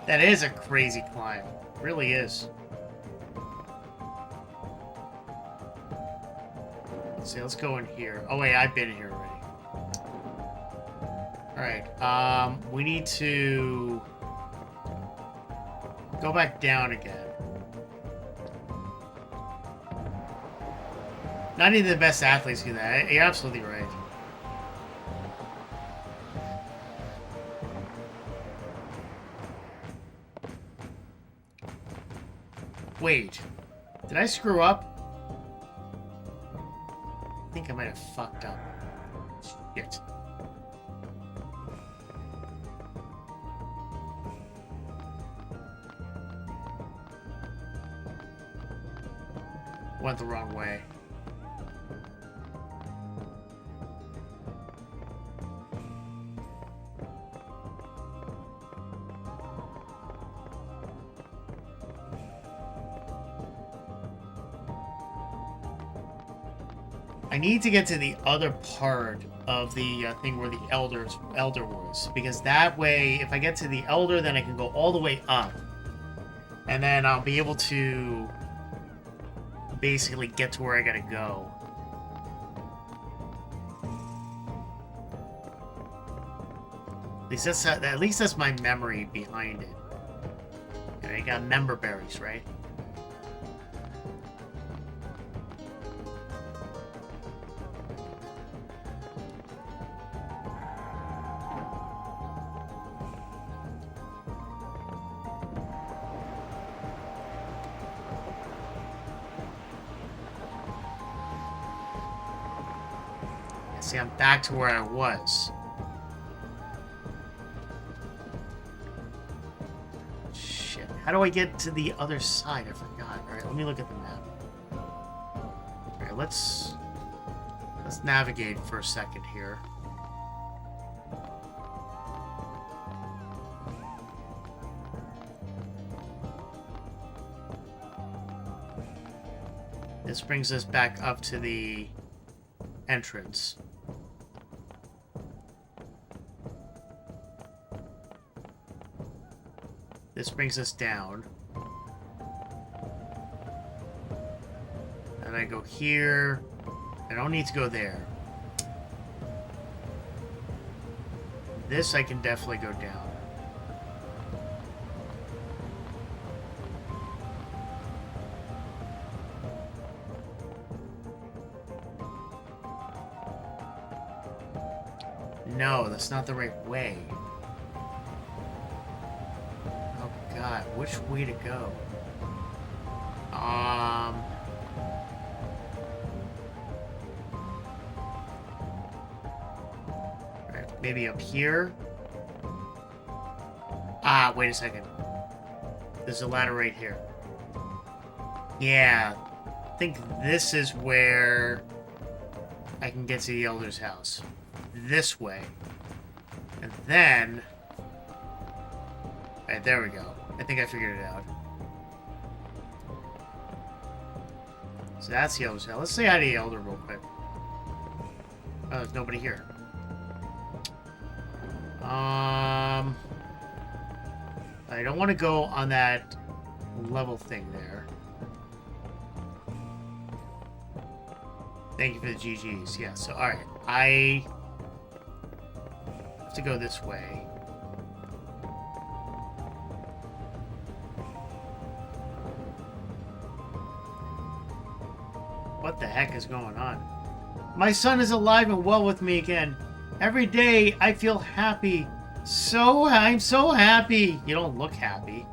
That is a crazy climb. It really is. Let's see, let's go in here. Oh wait, I've been in here already. Alright, we need to go back down again. Not even the best athletes do that. You're absolutely right. Wait, did I screw up? I think I might have fucked up. Shit. Went the wrong way. I need to get to the other part of the thing where the elder was, because that way, if I get to the elder, then I can go all the way up, and then I'll be able to basically get to where I gotta go. At least that's my memory behind it. And I got member berries, right? See, I'm back to where I was. Shit. How do I get to the other side? I forgot. Alright, let me look at the map. Alright, let's navigate for a second here. This brings us back up to the entrance. This brings us down. And I go here. I don't need to go there. This I can definitely go down. No, that's not the right way. Oh god, which way to go? Right, maybe up here? Ah, wait a second. There's a ladder right here. Yeah, I think this is where I can get to the Elder's house. This way. And then... Alright, there we go. I think I figured it out. So that's the Elder's house. Let's say hi to the Elder real quick. Oh, there's nobody here. I don't want to go on that level thing there. Thank you for the GGs. Yeah, so alright. I have to go this way. What the heck is going on? My son is alive and well with me again. Every day I feel happy. I'm so happy. You don't look happy.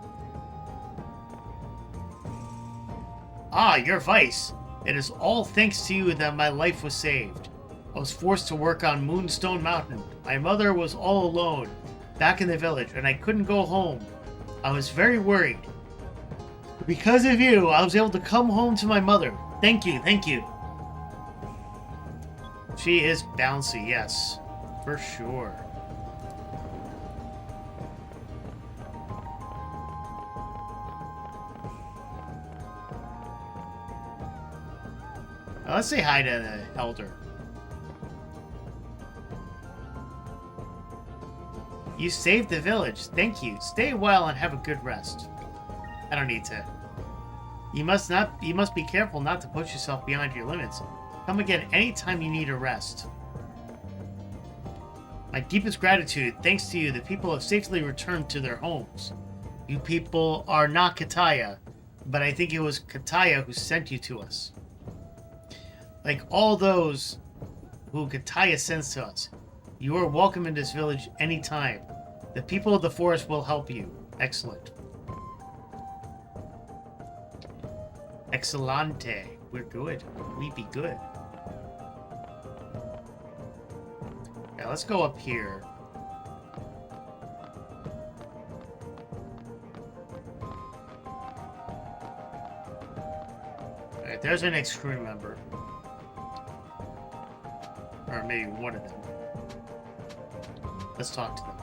Ah, your Vice. It is all thanks to you that my life was saved. I was forced to work on Moonstone Mountain. My mother was all alone, back in the village, and I couldn't go home. I was very worried. Because of you, I was able to come home to my mother. Thank you, thank you. She is bouncy, yes. For sure. Let's say hi to the elder. You saved the village. Thank you. Stay well and have a good rest. I don't need to. You must be careful not to push yourself beyond your limits. Come again anytime you need a rest. My deepest gratitude. Thanks to you, the people have safely returned to their homes. You people are not Kataya, but I think it was Kataya who sent you to us. Like all those who Kataya sends to us, you are welcome in this village anytime. The people of the forest will help you. Excellent. Excellente. We're good. We be good. Yeah, let's go up here. Alright, there's an next crew member. Or maybe one of them. Let's talk to them.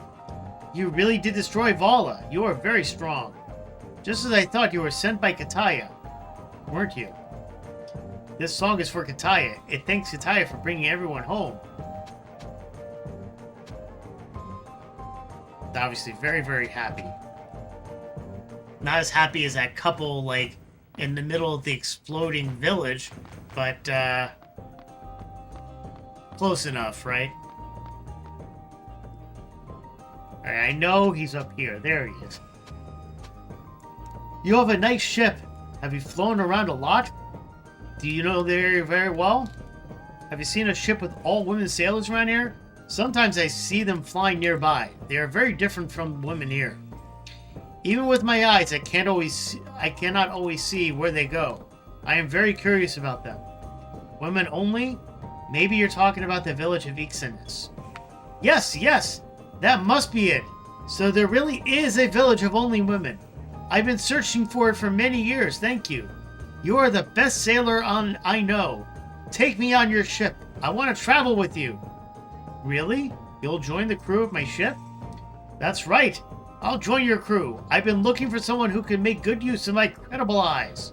You really did destroy Vala. You are very strong. Just as I thought, you were sent by Kataya, weren't you? This song is for Kataya. It thanks Kataya for bringing everyone home. Obviously very, very happy. Not as happy as that couple, like, in the middle of the exploding village, but, close enough, right? Alright, I know he's up here. There he is. You have a nice ship. Have you flown around a lot? Do you know the area very well? Have you seen a ship with all women sailors around here? Sometimes I see them flying nearby. They are very different from women here. Even with my eyes, I cannot always see where they go. I am very curious about them. Women only? Maybe you're talking about the village of Ixanis. Yes, yes! That must be it! So there really is a village of only women. I've been searching for it for many years, thank you. You are the best sailor I know. Take me on your ship. I want to travel with you. Really? You'll join the crew of my ship? That's right. I'll join your crew. I've been looking for someone who can make good use of my incredible eyes.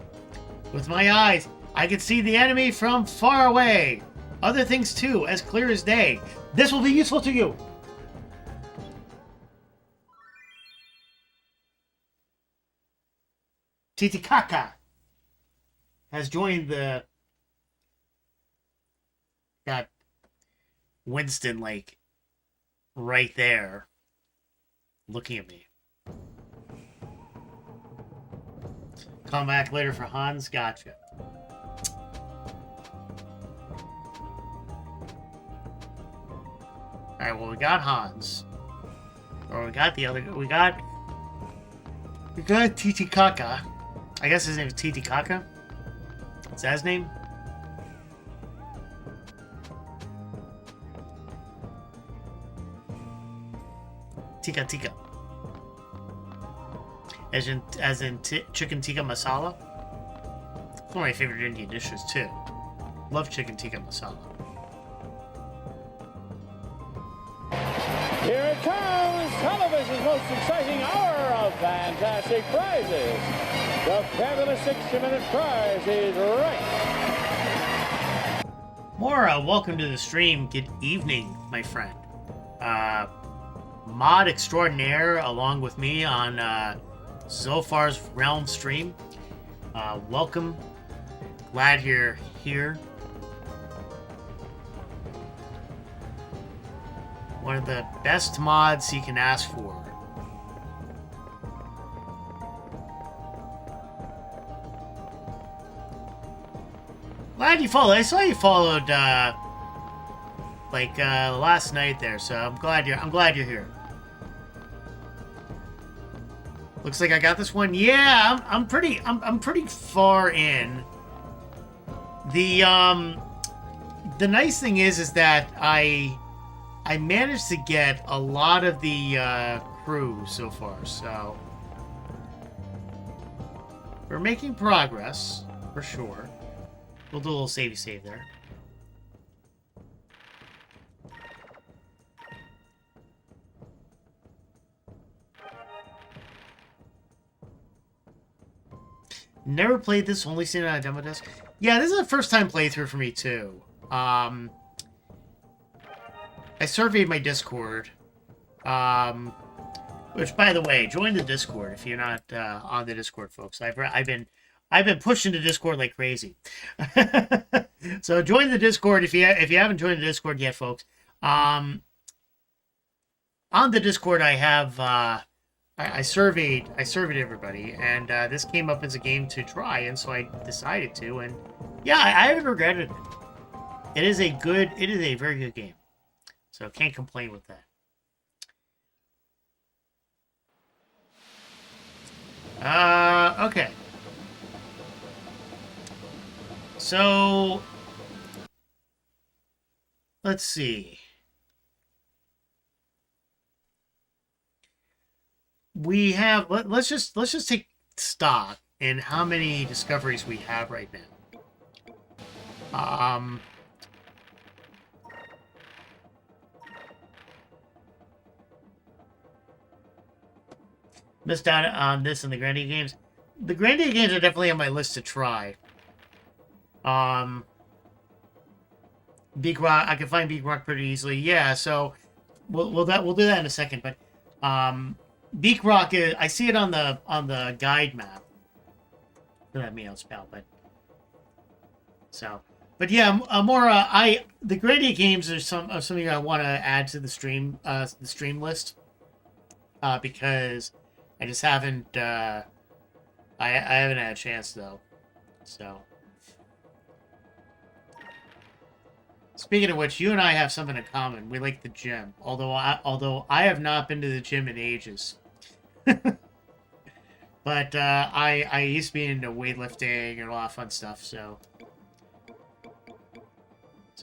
With my eyes, I can see the enemy from far away. Other things too, as clear as day. This will be useful to you. Titicaca has joined the... Got Winston, like, right there, looking at me. Come back later for Hans? Gotcha. Alright, well, we got Hans. Or we got the other... We got Titicaca. I guess his name is Titicaca. Is that his name? Tikka. As in chicken tikka masala. It's one of my favorite Indian dishes too. Love chicken tikka masala. Here it comes! Television's most exciting hour of fantastic prizes. The fabulous 60-minute prize is right. Mora, welcome to the stream. Good evening, my friend. Mod extraordinaire along with me on Zolfar's Realm stream. Welcome. Glad you're here. One of the best mods you can ask for. Glad you followed. I saw you followed last night there, so I'm glad you're here. Looks like I got this one. Yeah, I'm pretty far in. The the nice thing is that I managed to get a lot of the crew so far, so we're making progress for sure. We'll do a little savey save there. Never played this, only seen it on a demo disc. Yeah, this is a first time playthrough for me too. I surveyed my Discord. Which, by the way, join the Discord if you're not on the Discord, folks. I've been pushing the Discord like crazy. So join the Discord if you haven't joined the Discord yet, folks. On the Discord, I have I surveyed everybody, and this came up as a game to try, and so I decided to, and yeah, I haven't regretted it. It is a very good game, so can't complain with that. Okay. So let's see. We have let's just take stock in how many discoveries we have right now. Missed out on this in the Grandia games. The Grandia games are definitely on my list to try. Beak Rock, I can find Beak Rock pretty easily. Yeah, so we'll do that in a second. But Beak Rock is, I see it on the guide map. For that meow spell, but yeah, Amora, the Grandia games are something I want to add to the stream list. Because I just haven't I haven't had a chance though. So speaking of which, you and I have something in common. We like the gym. Although I have not been to the gym in ages. But I used to be into weightlifting and a lot of fun stuff, so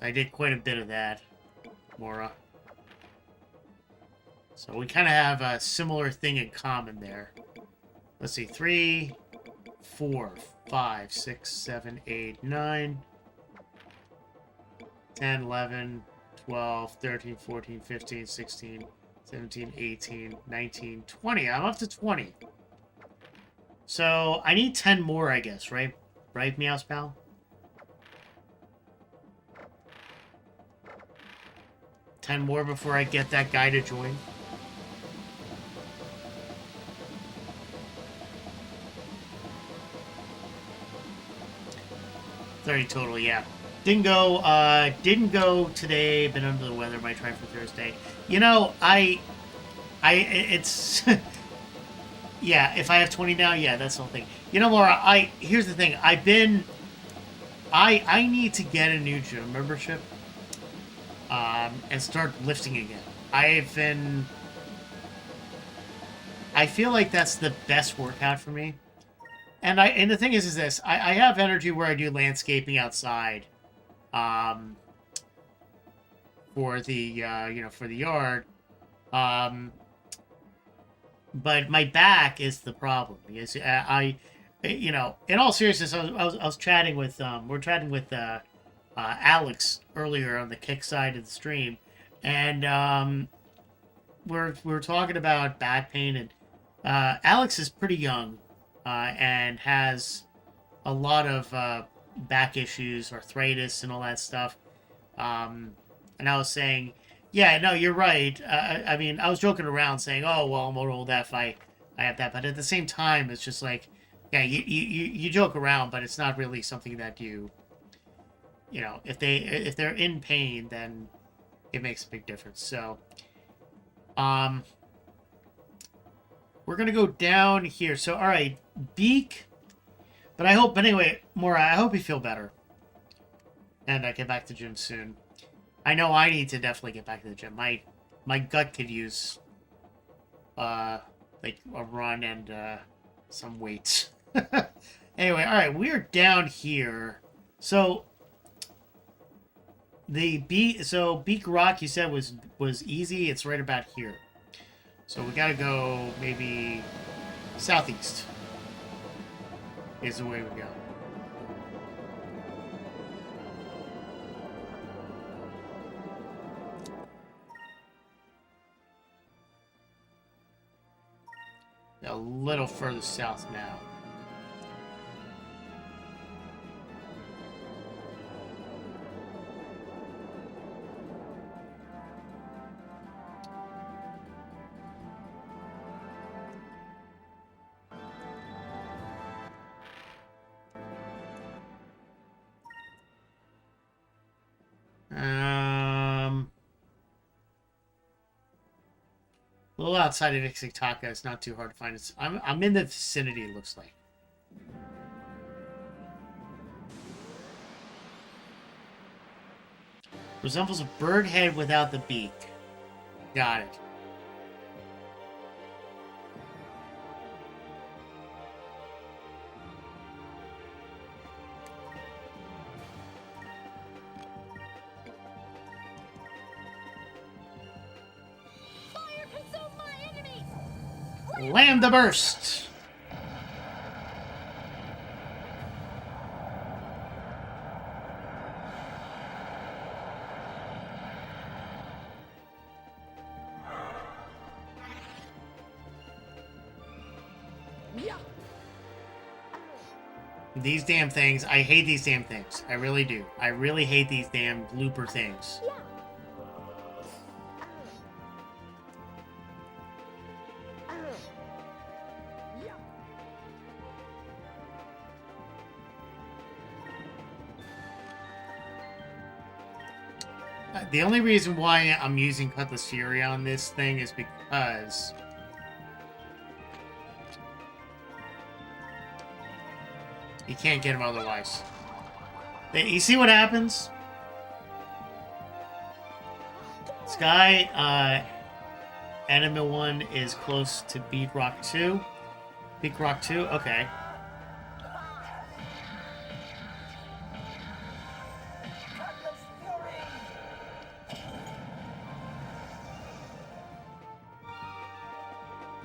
I did quite a bit of that, Mora. So we kind of have a similar thing in common there. Let's see, 3, 4, 5, 6, 7, 8, 9, 10, 11, 12, 13, 14, 15, 16, 17, 18, 19, 20. I'm up to 20. So I need 10 more, I guess, right? Right, Meow's pal? Ten more before I get that guy to join. 30 total, yeah. Didn't go today. Been under the weather. Might try for Thursday. You know, it's yeah. If I have 20 now, yeah, that's the whole thing. You know, Laura. Here's the thing. I need to get a new gym membership. And start lifting again. I feel like that's the best workout for me. And the thing is this, I have energy where I do landscaping outside, for the for the yard, but my back is the problem because in all seriousness, I was chatting with we're chatting with Alex earlier on the kick side of the stream, and we're talking about back pain, and Alex is pretty young. And has a lot of back issues, arthritis, and all that stuff. And I was saying, yeah, no, you're right. I mean, I was joking around saying, oh, well, I'm old enough, I have that. But at the same time, it's just like, yeah, you joke around, but it's not really something that if they're in pain, then it makes a big difference. So, we're going to go down here. So, all right, Beak. But anyway, Maura, I hope you feel better. And I get back to the gym soon. I know I need to definitely get back to the gym. My gut could use, like a run and, some weights. Anyway, all right, we're down here. So, So Beak Rock you said was easy. It's right about here. So we gotta go maybe southeast. Is the way we go. A little further south now. A little outside of Ixtaka, it's not too hard to find. I'm in the vicinity, it looks like. Resembles a bird head without the beak. Got it. Land the burst! These damn things, I hate these damn things. I really do. I really hate these damn looper things. The only reason why I'm using Cutlass Fury on this thing is because you can't get him otherwise. You see what happens? This guy, Enemy 1 is close to Beat Rock 2. Beat Rock 2? Okay.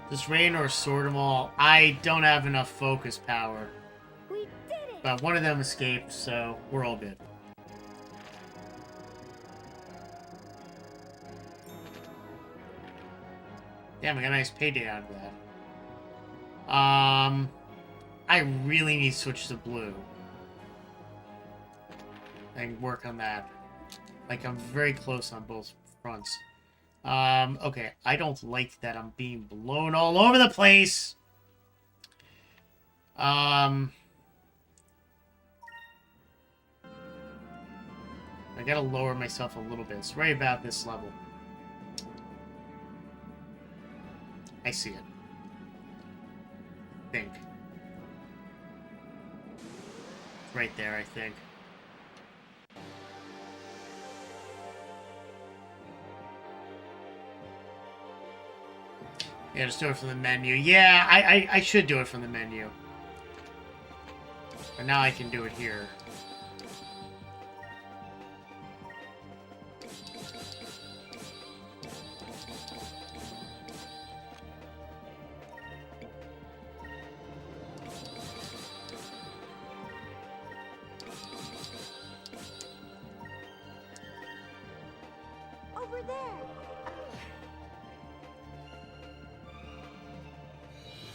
This rain or sort them all. I don't have enough focus power. We did it. But one of them escaped, so we're all good. Damn, I got a nice payday out of that. I really need to switch to blue. And work on that. Like, I'm very close on both fronts. Okay, I don't like that I'm being blown all over the place. I gotta lower myself a little bit. It's right about this level. I see it. I think. It's right there, I think. Yeah, just do it from the menu. Yeah, I should do it from the menu. But now I can do it here. Over there.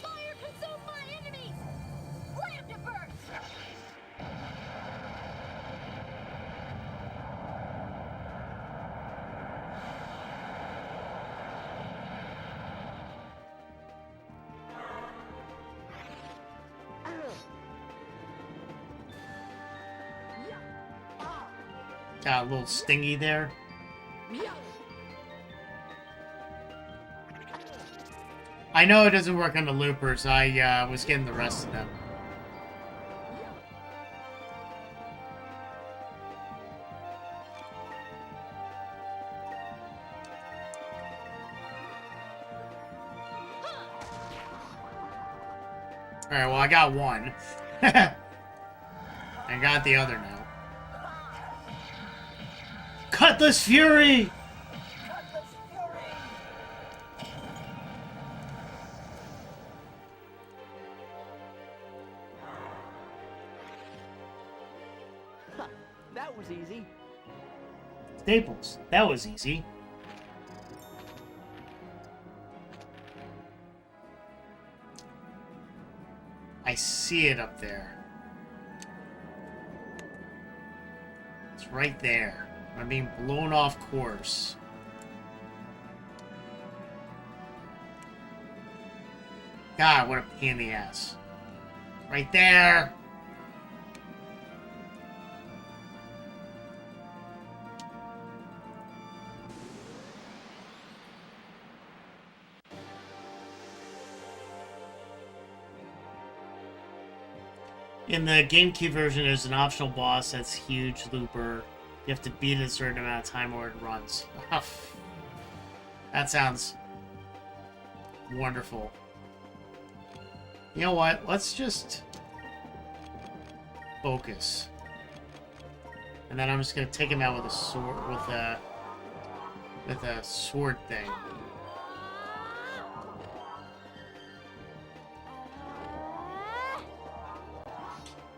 Fire consume my enemies. Land to burst. Got a little stingy there. I know it doesn't work on the loopers. I was getting the rest of them. Alright, well I got one. I got the other now. Cutlass Fury! That was easy. Staples. That was easy. I see it up there. It's right there. I'm being blown off course. God, what a pain in the ass. Right there. In the GameCube version, there's an optional boss that's huge looper. You have to beat it a certain amount of time or it runs. That sounds wonderful. You know what? Let's just focus. And then I'm just gonna take him out with a sword with a sword thing.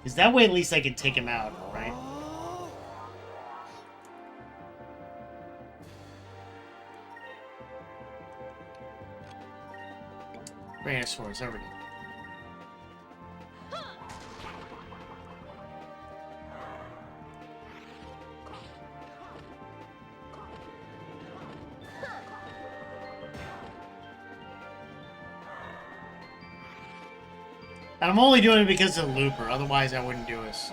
Because that way at least I can take him out, right? Brontosaurus, over here. And I'm only doing it because of the looper, otherwise I wouldn't do this.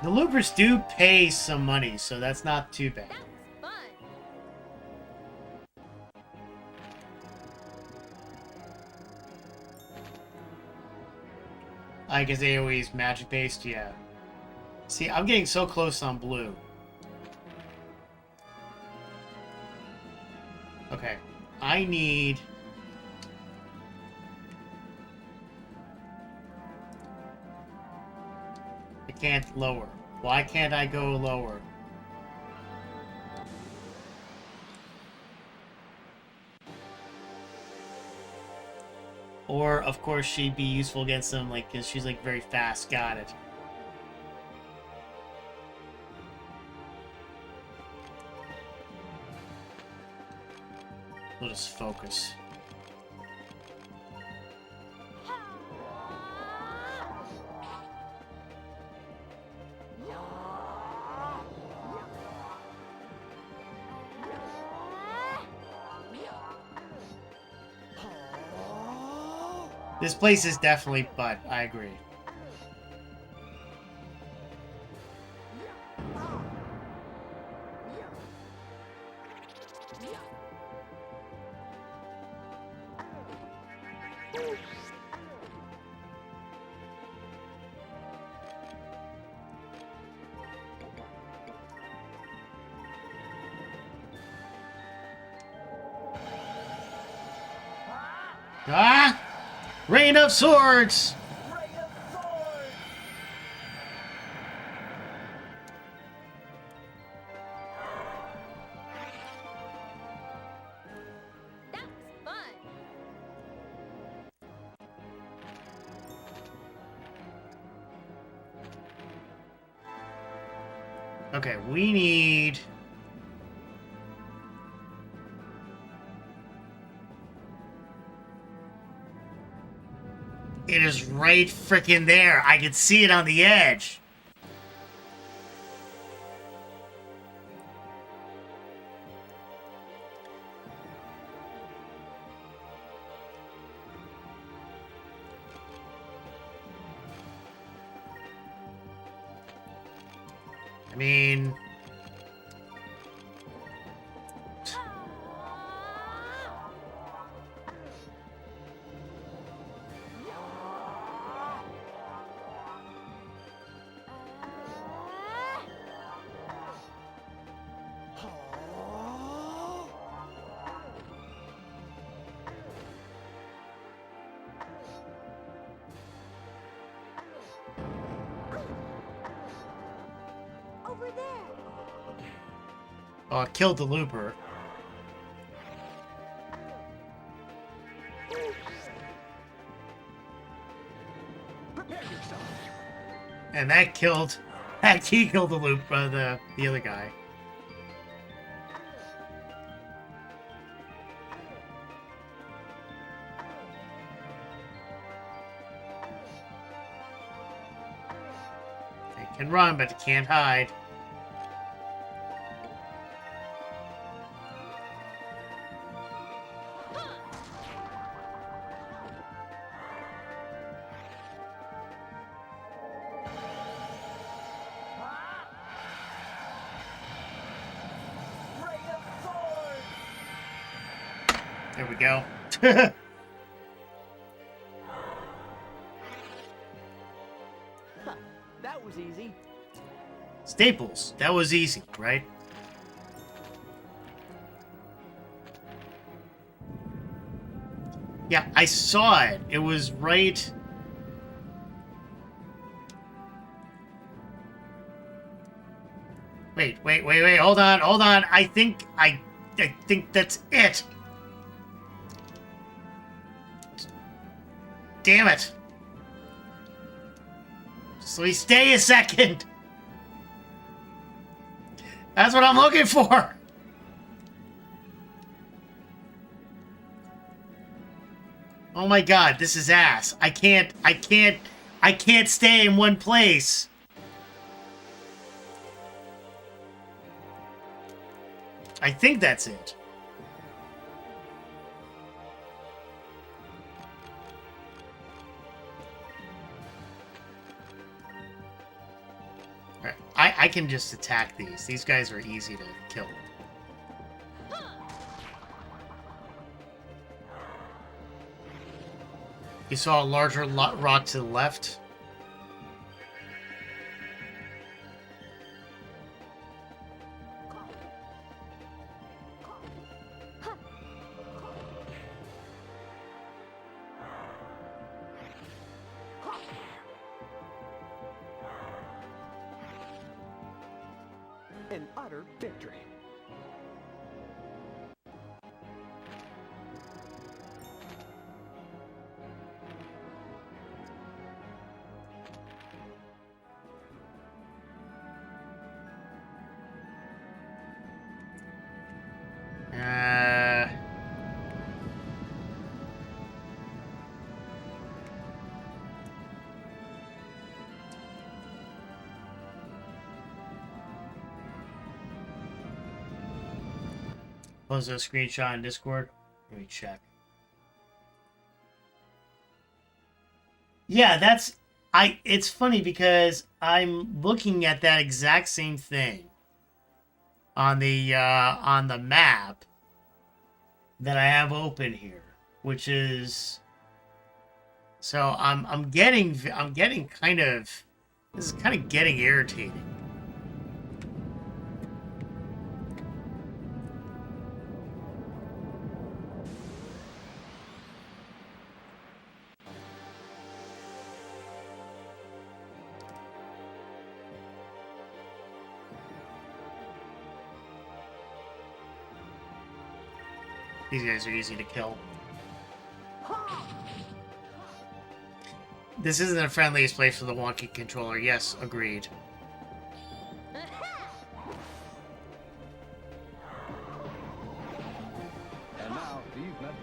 The loopers do pay some money, so that's not too bad. I guess AoE's magic based, yeah. See, I'm getting so close on blue. Okay, I need... I can't lower. Why can't I go lower? Or, of course, she'd be useful against them, like, because she's, like, very fast. Got it. We'll just focus. This place is definitely butt, I agree. Ah! Rain of Swords! Okay, we need... It is right frickin' there. I can see it on the edge. I mean... Oh, it killed the looper. And that killed the loop, the other guy. It can run, but it can't hide. There we go. That was easy. Staples. That was easy, right? Yeah, I saw it. It was right... Wait. Hold on. I think that's it. Damn it. Just let me stay a second. That's what I'm looking for. Oh my god, this is ass. I can't stay in one place. I think that's it. Alright, I can just attack these. These guys are easy to kill. You saw a larger rock to the left? An utter victory. Post a screenshot in Discord. Let me check. Yeah, that's... It's funny because I'm looking at that exact same thing on the map that I have open here, which is... So I'm getting kind of... This is kind of getting irritating. These guys are easy to kill. This isn't the friendliest place for the wonky controller. Yes, agreed. And now, these messages.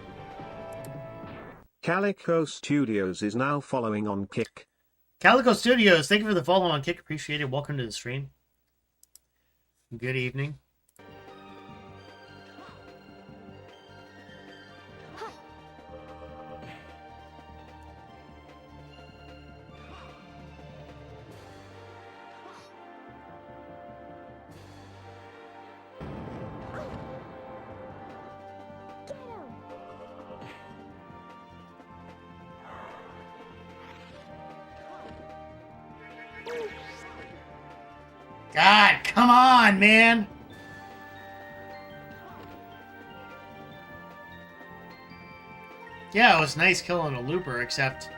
Calico Studios is now following on Kick. Calico Studios, thank you for the follow on Kick. Appreciate it. Welcome to the stream. Good evening. God, come on, man! Yeah, it was nice killing a looper, except...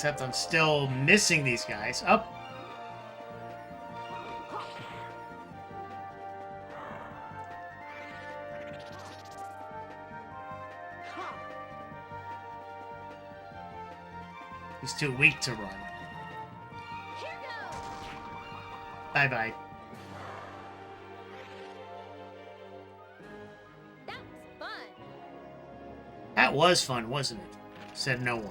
Except I'm still missing these guys. Up. He's too weak to run. Bye-bye. That was fun, wasn't it? Said no one.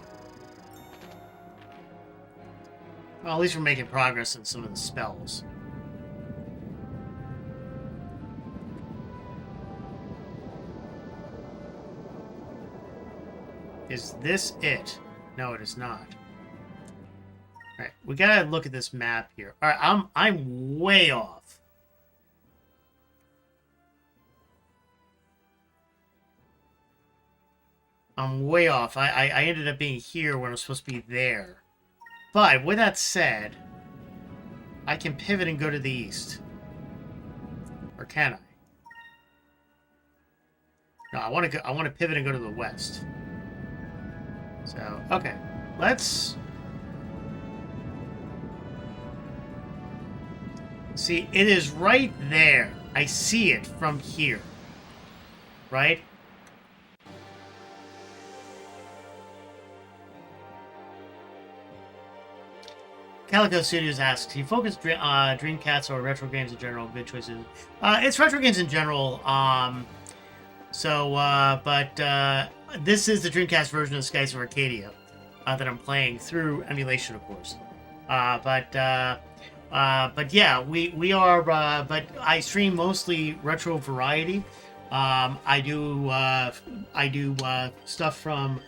Well, at least we're making progress in some of the spells. Is this it? No, it is not. Alright, we gotta look at this map here. Alright, I'm way off. I'm way off. I ended up being here when I was supposed to be there. But with that said, I can pivot and go to the east. Or can I? No, I want to pivot and go to the west. So, okay. Let's see, it is right there. I see it from here. Right? Calico Studios asks, do you focus Dreamcast or retro games in general? Good choices. It's retro games in general. This is the Dreamcast version of Skies of Arcadia that I'm playing through emulation, of course. But yeah, we are. But I stream mostly retro variety. I do stuff from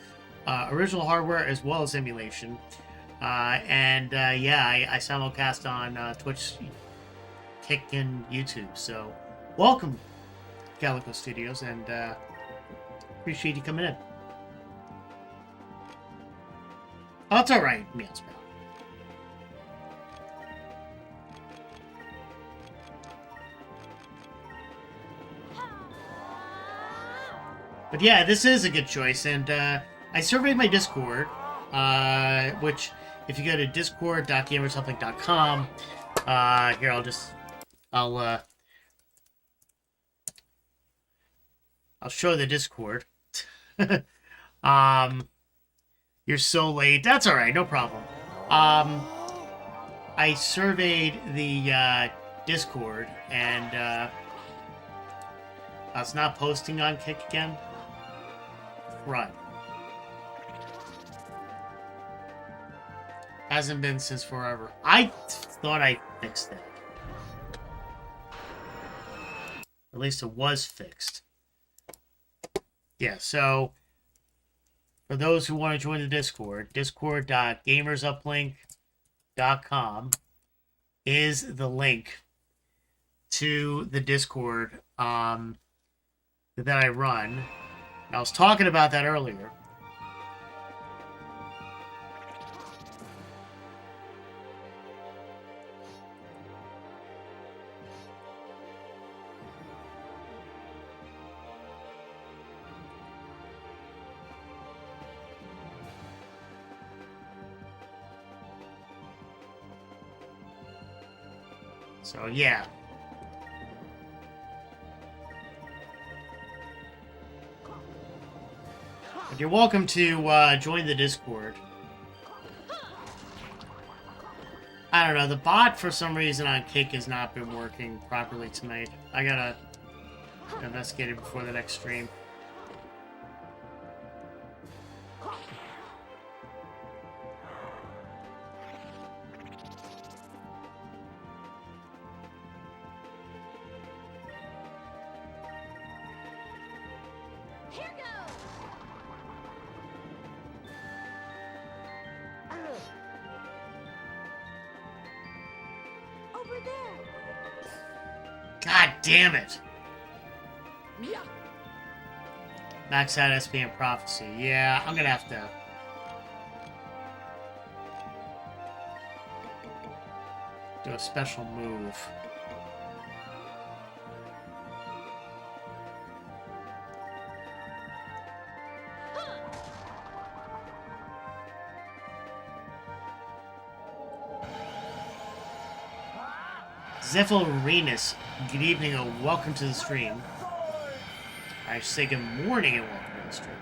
original hardware as well as emulation. Yeah, I simulcast on Twitch, Kick, and YouTube. So, welcome, Calico Studios, and appreciate you coming in. Oh, it's alright, Meowspell. But yeah, this is a good choice, and I surveyed my Discord, which, if you go to discord.gamersupplink.com, here, I'll show the Discord. You're so late. That's all right, no problem. I surveyed the Discord, and it's not posting on Kick again. Run. Hasn't been since forever. I thought I fixed that. At least it was fixed. Yeah, so for those who want to join the Discord, discord.gamersuplink.com is the link to the Discord that I run. I was talking about that earlier. So, yeah. But you're welcome to join the Discord. I don't know, the bot for some reason on Kick has not been working properly tonight. I gotta investigate it before the next stream. God damn it! Max out SP and Prophecy. Yeah, I'm gonna have to do a special move. Zephyrinus, good evening and welcome to the stream. I should say good morning and welcome to the stream.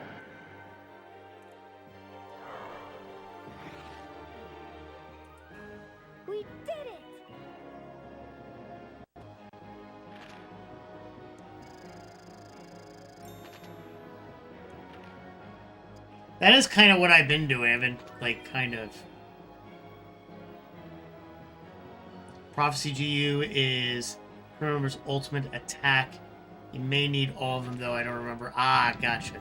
We did it! That is kind of what I've been doing. I've been, like, kind of... Prophecy GU is remembers ultimate attack. You may need all of them, though. I don't remember. Ah, gotcha.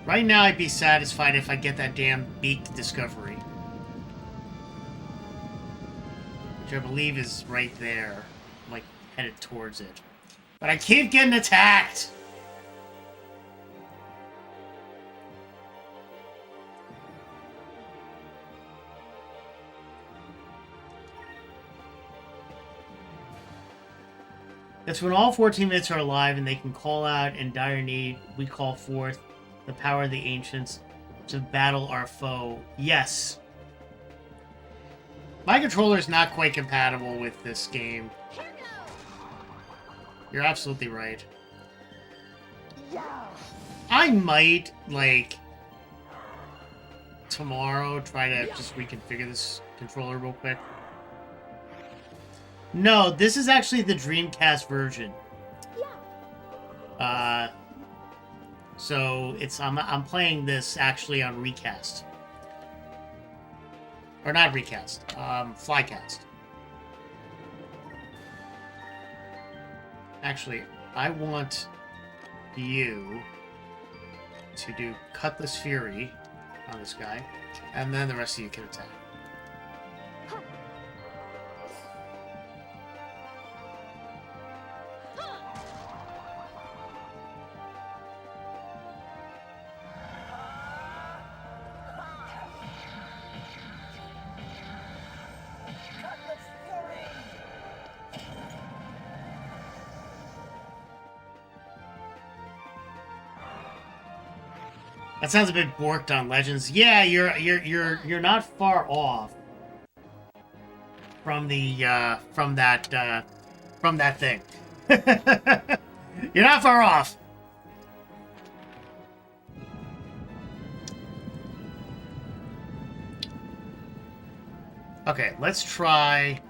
Right now, I'd be satisfied if I get that damn beak discovery. Which I believe is right there. I'm, like, headed towards it. But I keep getting attacked! That's when all 4 teammates are alive and they can call out in dire need. We call forth the power of the ancients to battle our foe. Yes. My controller's not quite compatible with this game. You're absolutely right. I might, like, tomorrow try to just reconfigure this controller real quick. No, this is actually the Dreamcast version. So it's I'm playing this actually on Recast. Or not Recast, Flycast. Actually, I want you to do Cutlass Fury on this guy, and then the rest of you can attack. That sounds a bit borked on Legends. Yeah, you're not far off from the from that thing. You're not far off. Okay, let's try.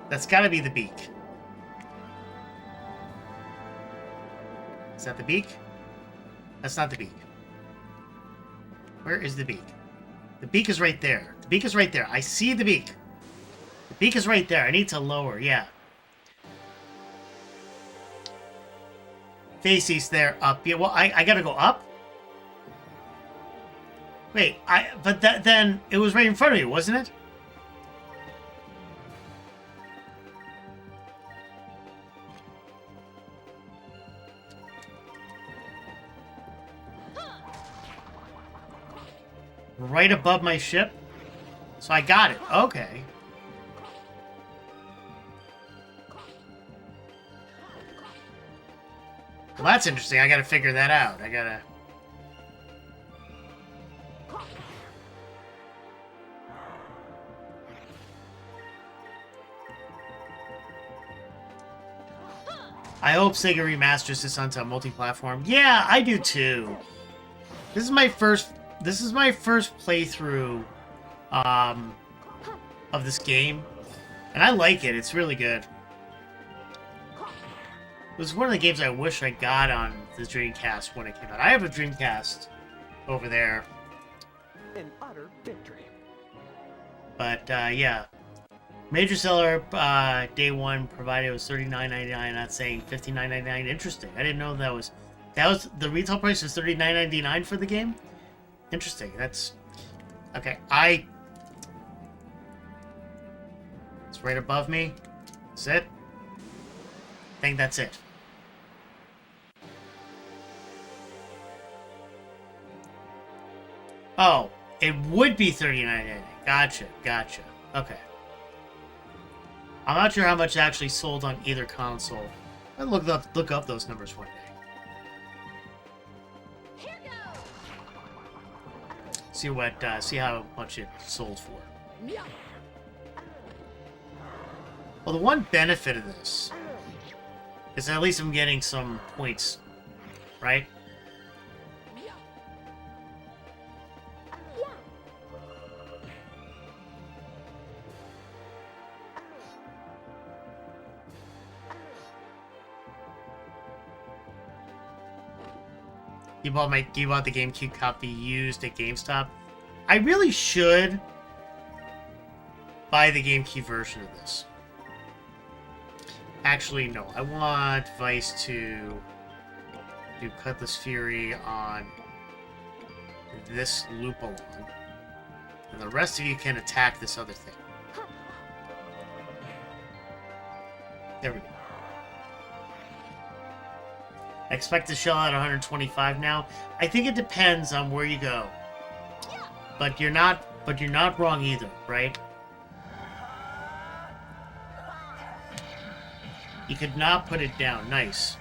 That's got to be the beak. Is that the beak? That's not the beak. Where is the beak? The beak is right there. The beak is right there. I see the beak. The beak is right there. I need to lower, yeah. Faces there, up. Yeah, well, I gotta go up? Wait, but then it was right in front of me, wasn't it? Right above my ship? So I got it. Okay. Well, that's interesting. I gotta figure that out. I hope Sega remasters this onto a multi-platform. Yeah, I do too. This is my first playthrough of this game, and I like it. It's really good. It was one of the games I wish I got on the Dreamcast when it came out. I have a Dreamcast over there. An utter victory. But yeah, major seller day one provided it was $39.99, not saying $59.99. Interesting. I didn't know that was the retail price is $39.99 for the game. Interesting. That's okay. It's right above me. That's it. I think that's it. Oh, it would be $39.99. Gotcha. Okay. I'm not sure how much actually sold on either console. I'll look up those numbers one day. See how much it sold for. Well, the one benefit of this is at least I'm getting some points, right? You bought the GameCube copy used at GameStop. I really should buy the GameCube version of this. Actually, no. I want Vice to do Cutlass Fury on this loop along. And the rest of you can attack this other thing. There we go. I expect to shell out 125 now. I think it depends on where you go. But you're not wrong either, right? You could not put it down. Nice.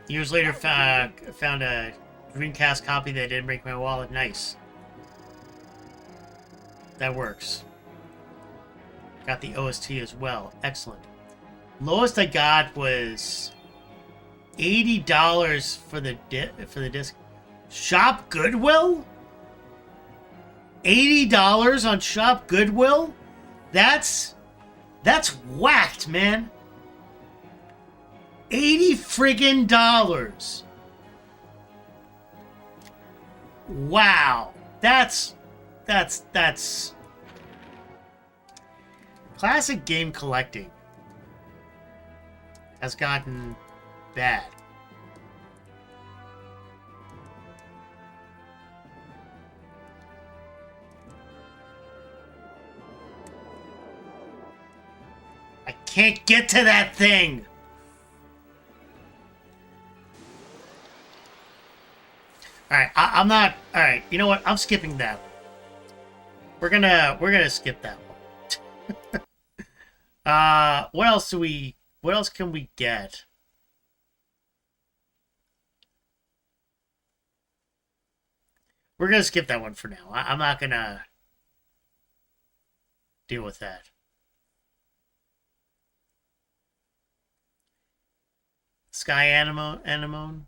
Years later, found a Dreamcast copy that didn't break my wallet. Nice. That works. Got the OST as well. Excellent. Lowest I got was $80 for the disc. Shop Goodwill? $80 on Shop Goodwill? That's whacked, man. $80 friggin' dollars. Wow. That's classic game collecting has gotten bad. I can't get to that thing. All right, I'm not. All right, you know what? I'm skipping that. We're gonna skip that one. What else can we get? We're gonna skip that one for now. I'm not gonna deal with that. Sky Anemone.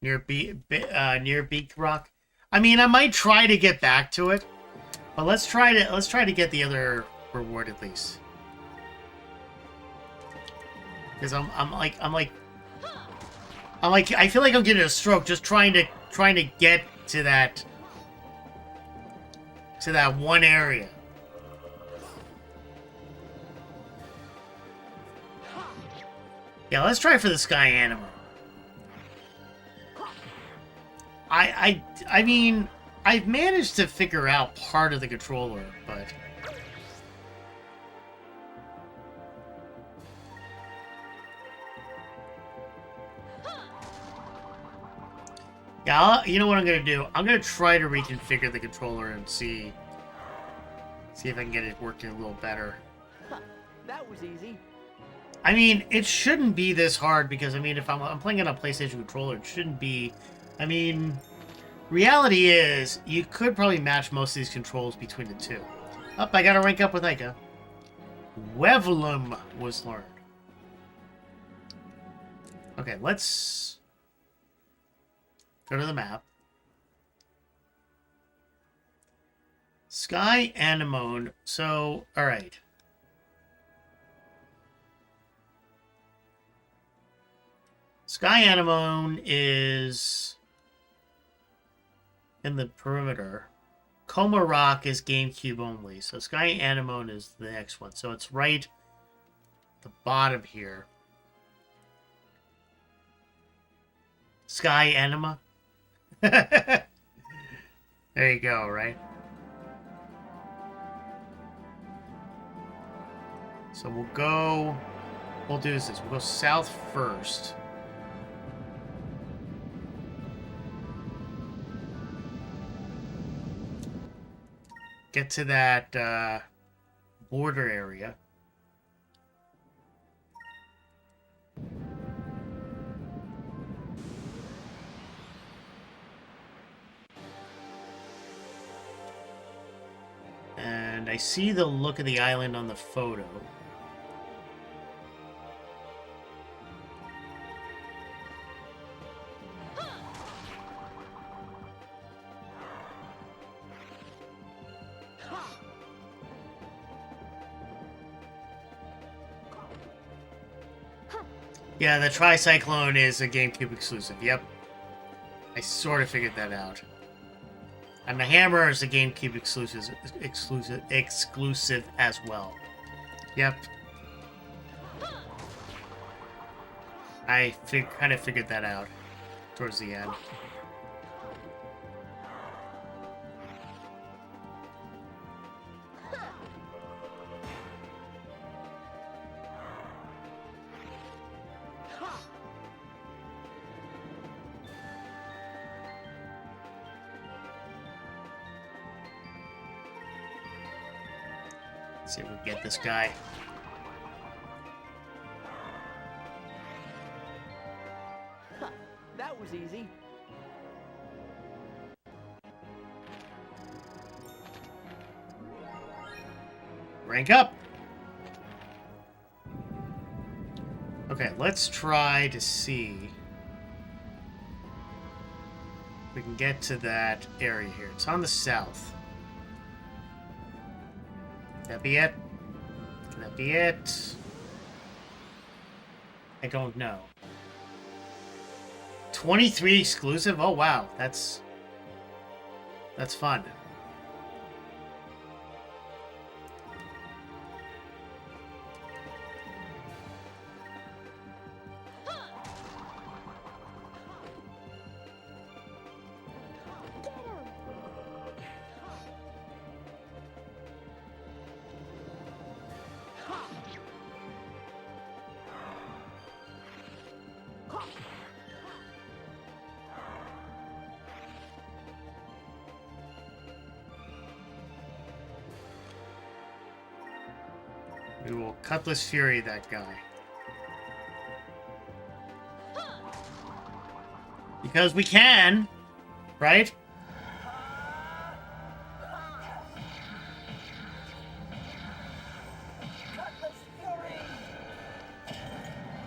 Near Beak Rock. I mean, I might try to get back to it, but let's try to get the other reward at least. Because I feel like I'm getting a stroke just trying to get to that one area. Yeah, let's try for the Sky Animal. I mean, I've managed to figure out part of the controller, but yeah, you know what I'm gonna do? I'm gonna try to reconfigure the controller and see if I can get it working a little better. That was easy. I mean, it shouldn't be this hard because I mean, if I'm playing on a PlayStation controller, it shouldn't be. I mean, reality is, you could probably match most of these controls between the two. Oh, I gotta rank up with Ica. Wevelum was learned. Okay, let's go to the map. Sky Anemone. So, alright. Sky Anemone is in the perimeter. Coma Rock is GameCube only. So Sky Anemone is the next one. So it's right at the bottom here. Sky Anima. There you go, right? So we'll do this. We'll go south first. Get to that border area. And I see the look of the island on the photo. Yeah, the Tricyclone is a GameCube exclusive. Yep. I sort of figured that out. And the hammer is a GameCube exclusive as well. Yep. I kind of figured that out towards the end. See if we can get this guy. That was easy. Rank up. Okay, let's try to see if we can get to that area here. It's on the south. Can that be it? Can that be it? I don't know. 23 exclusive? Oh wow, that's fun. We will Cutlass Fury that guy. Because we can, right?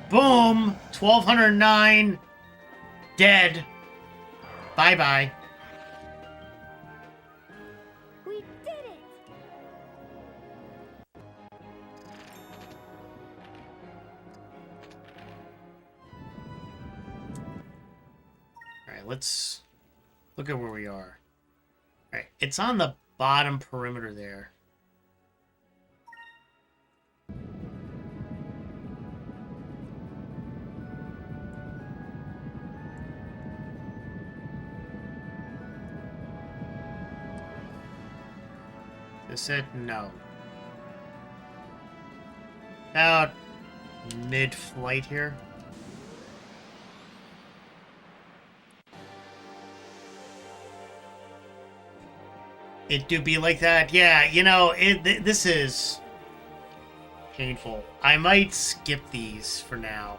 Boom! 1209 dead. Bye-bye. Let's look at where we are. Alright, it's on the bottom perimeter there. Is it? No. About mid-flight here. It do be like that. Yeah, you know, this is painful. I might skip these for now.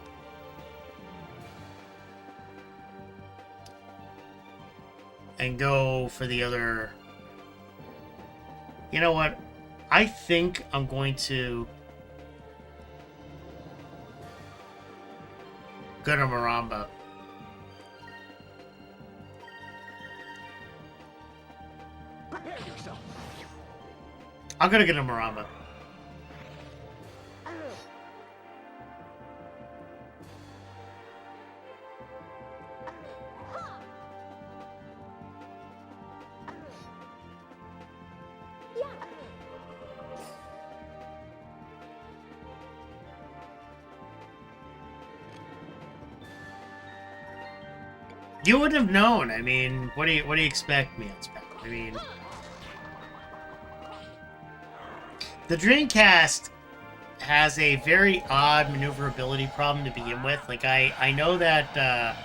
And go for the other... You know what? I think I'm going to go to Maramba. I'm gonna get a Maramba. You wouldn't have known. I mean, what do you expect me on Spec? I mean, the Dreamcast has a very odd maneuverability problem to begin with. Like, I know that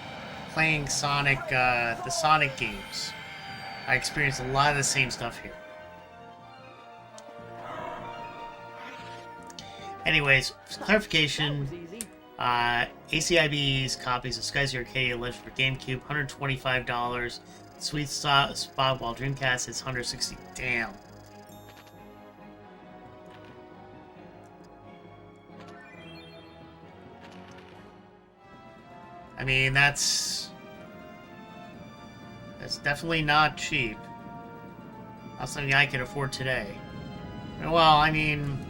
playing Sonic, the Sonic games, I experienced a lot of the same stuff here. Anyways, clarification. ACIB's copies of Skies of Arcadia lives for GameCube, $125. Sweet spot while Dreamcast is $160. Damn. I mean, that's definitely not cheap. Not something I can afford today. Well, I mean,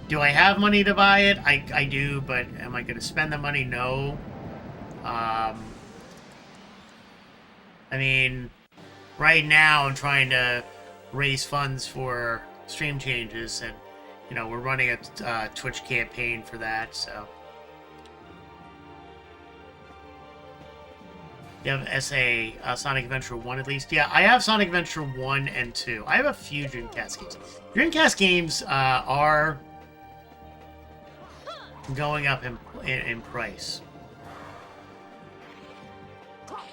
do I have money to buy it? I do, but am I going to spend the money? No. I mean, right now I'm trying to raise funds for stream changes, and, you know, we're running a Twitch campaign for that, so. You have Sonic Adventure 1 at least? Yeah, I have Sonic Adventure 1 and 2. I have a few Dreamcast games. Dreamcast games are going up in price.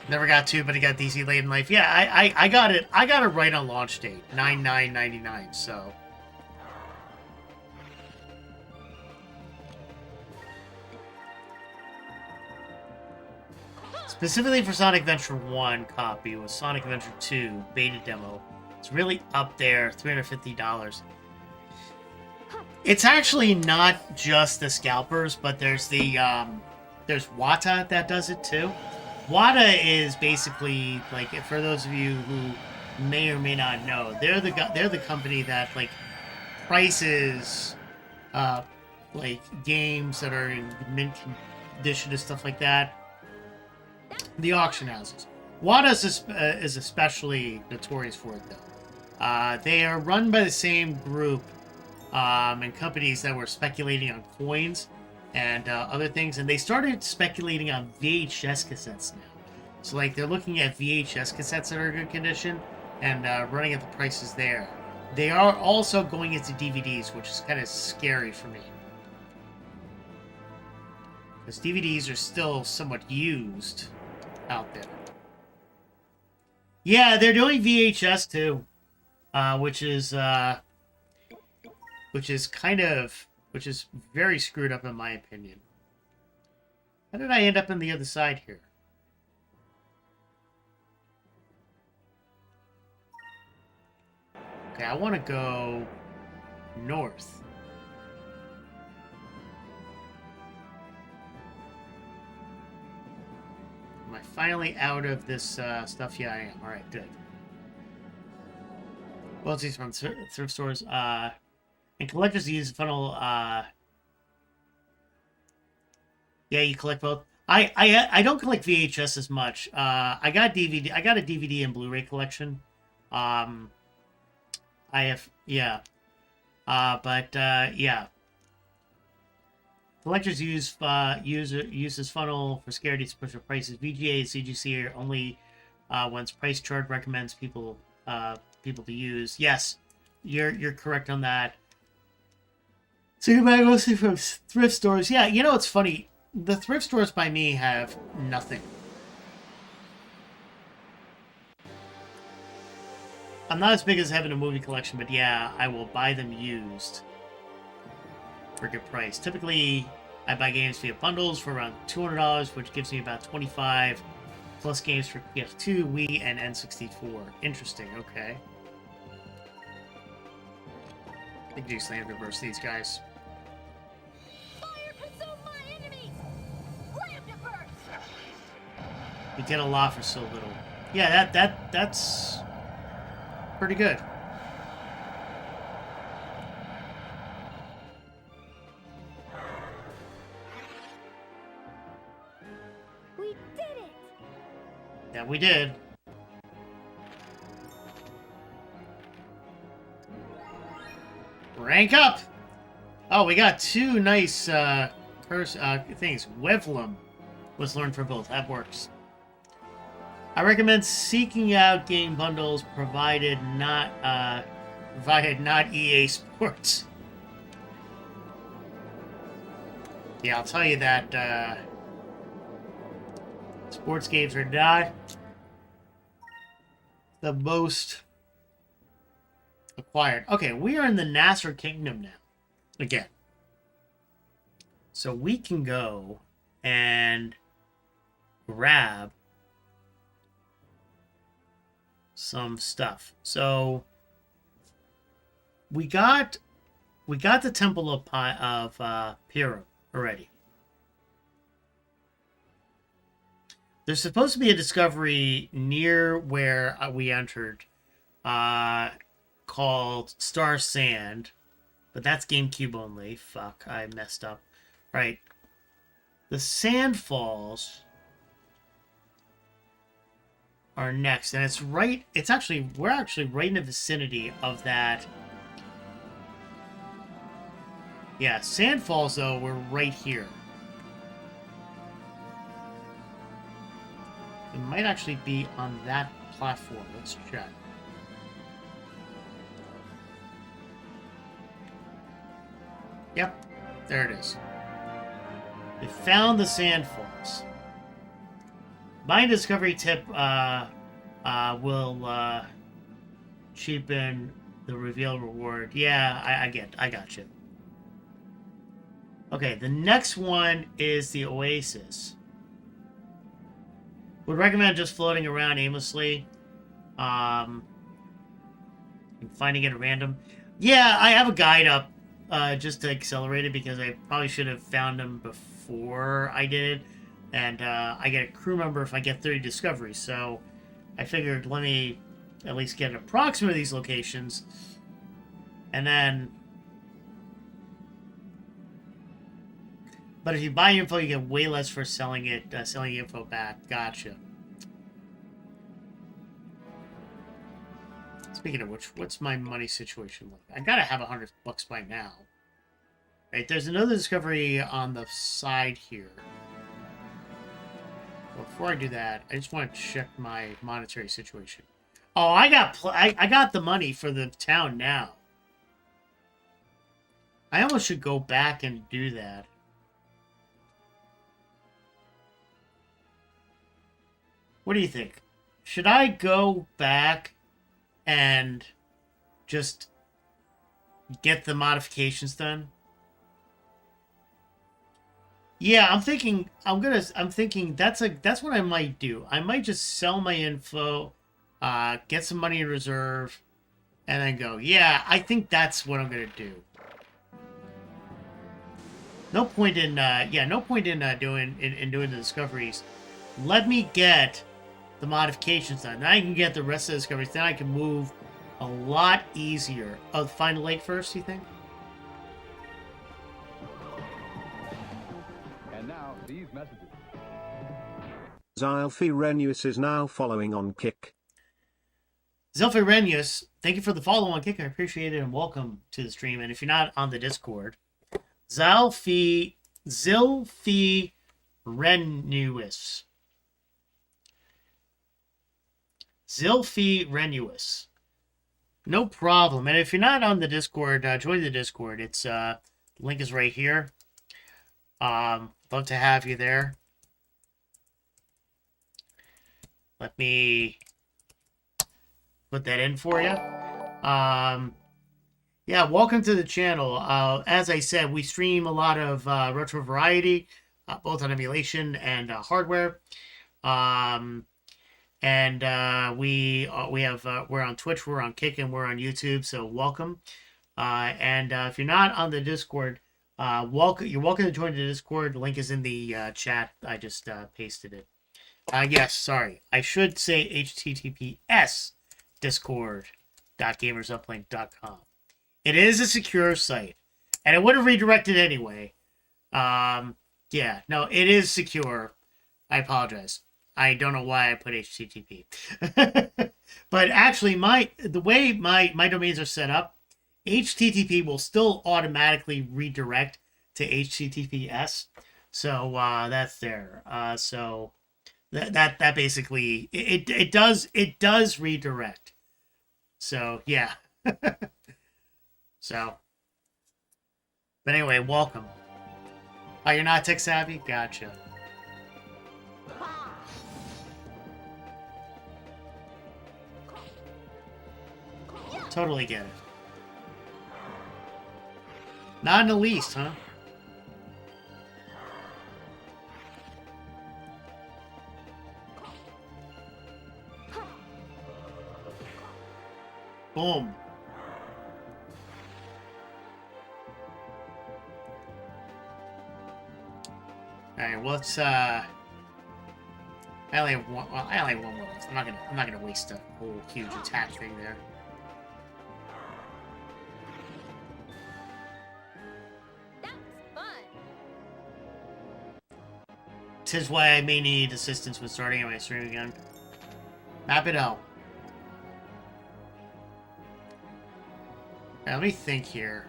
Never got 2, but I got DC late in life. Yeah, I got it. I got it right on launch date, 9/9/99. So. Specifically for Sonic Adventure 1 copy was Sonic Adventure 2 beta demo. It's really up there, $350. It's actually not just the scalpers, but there's the there's Wata that does it too. Wata is basically, like, for those of you who may or may not know, they're the company that, like, prices like games that are in mint condition and stuff like that. The auction houses. Wata is especially notorious for it, though. They are run by the same group and companies that were speculating on coins and other things, and they started speculating on VHS cassettes now. So, like, they're looking at VHS cassettes that are in good condition and running at the prices there. They are also going into DVDs, which is kind of scary for me. Because DVDs are still somewhat used out there. Yeah, they're doing VHS too, which is very screwed up in my opinion. How did I end up on the other side here? Okay, I want to go north. Am I finally out of this stuff? Yeah, I am. All right, good. Royalties from thrift stores. And collectors use funnel. Yeah, you collect both. I don't collect VHS as much. I got DVD. I got a DVD and Blu-ray collection. I have, yeah. Yeah. Collectors use this funnel for scarcity to push up prices. VGA and CGC are only ones Price Chart recommends people to use. Yes, you're correct on that. So you buy mostly from thrift stores. Yeah, you know it's funny. The thrift stores by me have nothing. I'm not as big as having a movie collection, but yeah, I will buy them used for a good price. Typically, I buy games via bundles for around $200, which gives me about 25 plus games for PS2, Wii, and N64. Interesting, okay. I think you slam reverse these guys. Fire consume my enemies! Slam to burst! You get a lot for so little. Yeah, that's pretty good. We did it! Yeah, we did. Rank up! Oh, we got two nice things. Wevlum was learned for both. That works. I recommend seeking out game bundles provided not EA Sports. Yeah, I'll tell you that sports games are not the most acquired. Okay, we are in the Nasser Kingdom now. Again. So we can go and grab some stuff. So we got the Temple of Piram already. There's supposed to be a discovery near where we entered, called Star Sand, but that's GameCube only. Fuck, I messed up. Right. The Sand Falls are next, and we're actually right in the vicinity of that. Yeah, Sand Falls, though, we're right here. It might actually be on that platform. Let's check. Yep, there it is. They found the Sand Falls. My discovery tip will cheapen the reveal reward. Yeah, I got you. Okay, the next one is the Oasis. Would recommend just floating around aimlessly, and finding it at random. Yeah, I have a guide up just to accelerate it because I probably should have found them before I did it. And I get a crew member if I get 30 discoveries. So I figured let me at least get an approximate of these locations. And then... But if you buy info, you get way less for selling it, selling info back. Gotcha. Speaking of which, what's my money situation like? I gotta have $100 by now. Right, there's another discovery on the side here. Well, before I do that, I just want to check my monetary situation. Oh, I got the money for the town now. I almost should go back and do that. What do you think? Should I go back and just get the modifications done? Yeah, I'm thinking that's what I might do. I might just sell my info, get some money in reserve, and then go. Yeah, I think that's what I'm gonna do. No point in doing the discoveries. Let me get the modifications done. Then I can get the rest of the discoveries. Then I can move a lot easier. Oh, find the lake first, you think? And now, these messages. Zylphy Renus is now following on Kick. Zylphy Renus, thank you for the follow on Kick. I appreciate it, and welcome to the stream. And if you're not on the Discord, Zylphy Renus. Zylphy Renus. No problem. And if you're not on the Discord, join the Discord. It's link is right here. Love to have you there. Let me put that in for you. Yeah, welcome to the channel. As I said, we stream a lot of retro variety, both on emulation and hardware. We're on Twitch, we're on Kick, and we're on YouTube. So welcome. If you're not on the Discord, you're welcome to join the Discord. The link is in the chat. I just pasted it. Yes, sorry. I should say https discord.gamersuplink.com. It is a secure site, and it would have redirected anyway. Yeah, no, it is secure. I apologize. I don't know why I put HTTP. But actually, the way my domains are set up, HTTP will still automatically redirect to HTTPS. So that's there. So that basically it does redirect. So yeah. So, but anyway, welcome. Oh, you're not tech savvy? Gotcha. Totally get it. Not in the least, huh? Boom. Alright, let's I only have one. Well, I only have one more left. I'm not gonna waste a whole huge attack thing there. That was fun. 'Tis why I may need assistance with starting my stream again. Map it out. Now, let me think here.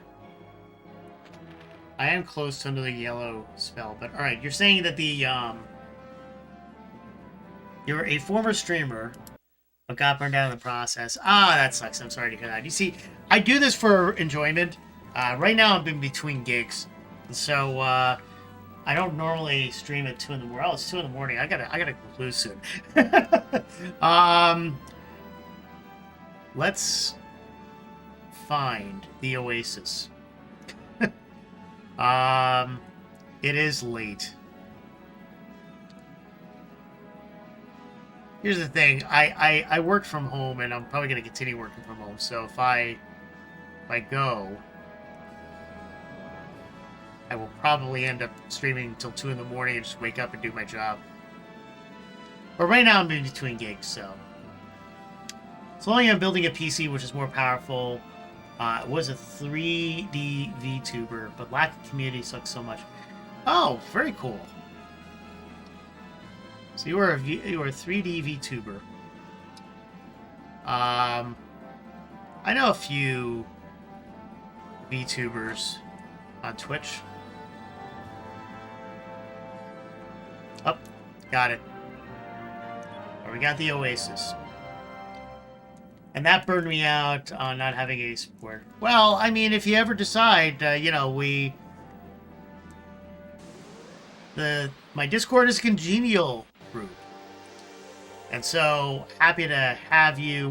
I am close to another yellow spell, but alright, you're saying that the, you're a former streamer, but got burned out in the process. Ah, that sucks. I'm sorry to hear that. You see, I do this for enjoyment. Right now I'm in between gigs, so, I don't normally stream at 2 in the morning. Oh, it's 2 in the morning. I gotta conclude soon. Let's find the Oasis. It is late. Here's the thing. I work from home, and I'm probably gonna continue working from home. So if I go, I will probably end up streaming until 2 in the morning and just wake up and do my job. But right now I'm in between gigs, so. Slowly I'm building a PC which is more powerful. It was a 3D VTuber, but lack of community sucks so much. Oh, very cool. So you were a 3D VTuber. I know a few VTubers on Twitch. Oh, got it. We got the Oasis. And that burned me out on not having a support. Well, I mean, if you ever decide, you know, my Discord is a congenial group. And so, happy to have you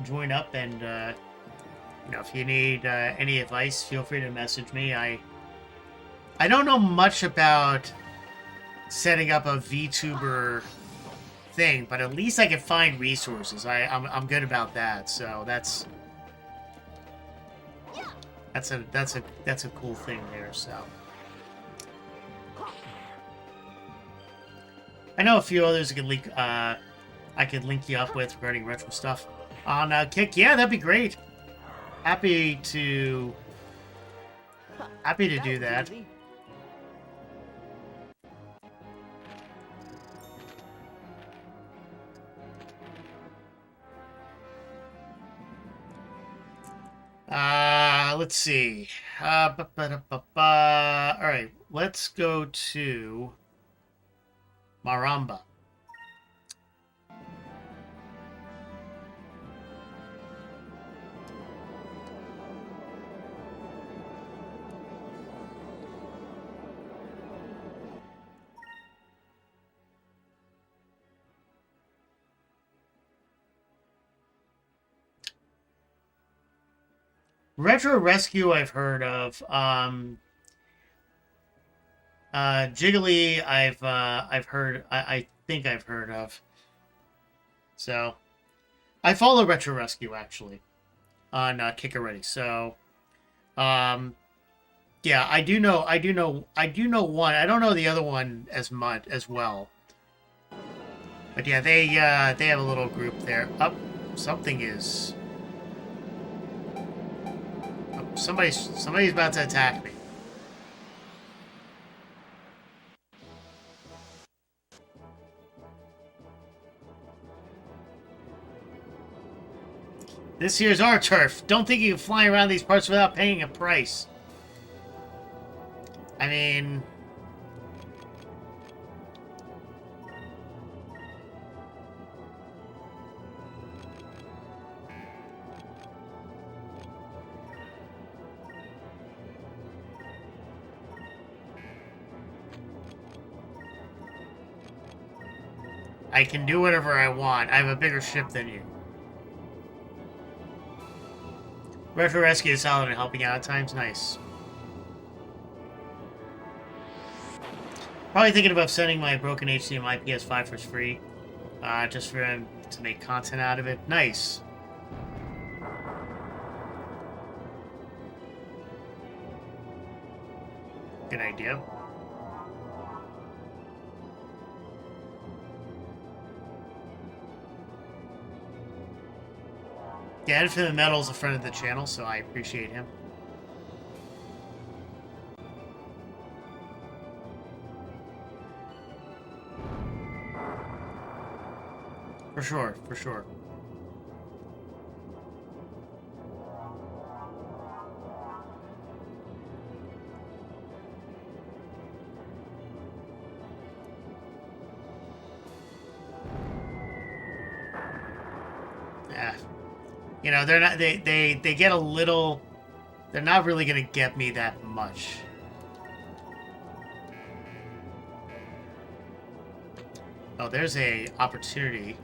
join up, and, you know, if you need any advice, feel free to message me. I don't know much about setting up a VTuber thing, but at least I can find resources. I'm good about that, so that's a cool thing there. So I know a few others I could link you up with regarding retro stuff on Kick. Yeah, that'd be great. Happy to do that. Let's see. Alright, let's go to Maramba. Retro Rescue I've heard of. Jiggly I've heard. I think I've heard of. So I follow Retro Rescue actually on Kick Already. So yeah, I do know one. I don't know the other one as much as well. But yeah, they have a little group there. Up, something is. Somebody's about to attack me. This here's our turf. Don't think you can fly around these parts without paying a price. I mean... I can do whatever I want. I have a bigger ship than you. Retro Rescue is solid in helping out at times. Nice. Probably thinking about sending my broken HDMI PS5 for free. Just for him to make content out of it. Nice. Good idea. Yeah, Infinite Metal's a friend of the channel, so I appreciate him. For sure, for sure. Yeah. You know, they're not they get a little, they're not really gonna get me that much. Oh, there's a opportunity.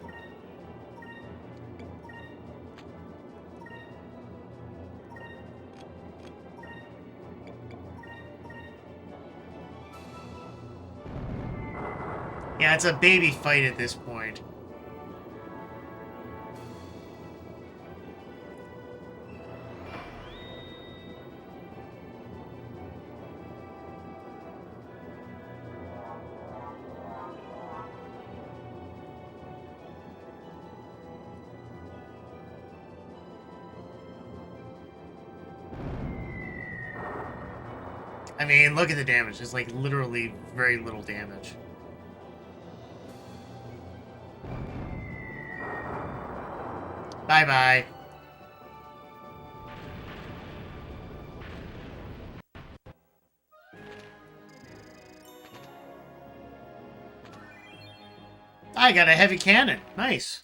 Yeah, it's a baby fight at this point. I mean, look at the damage. It's like literally very little damage. Bye-bye. I got a heavy cannon. Nice.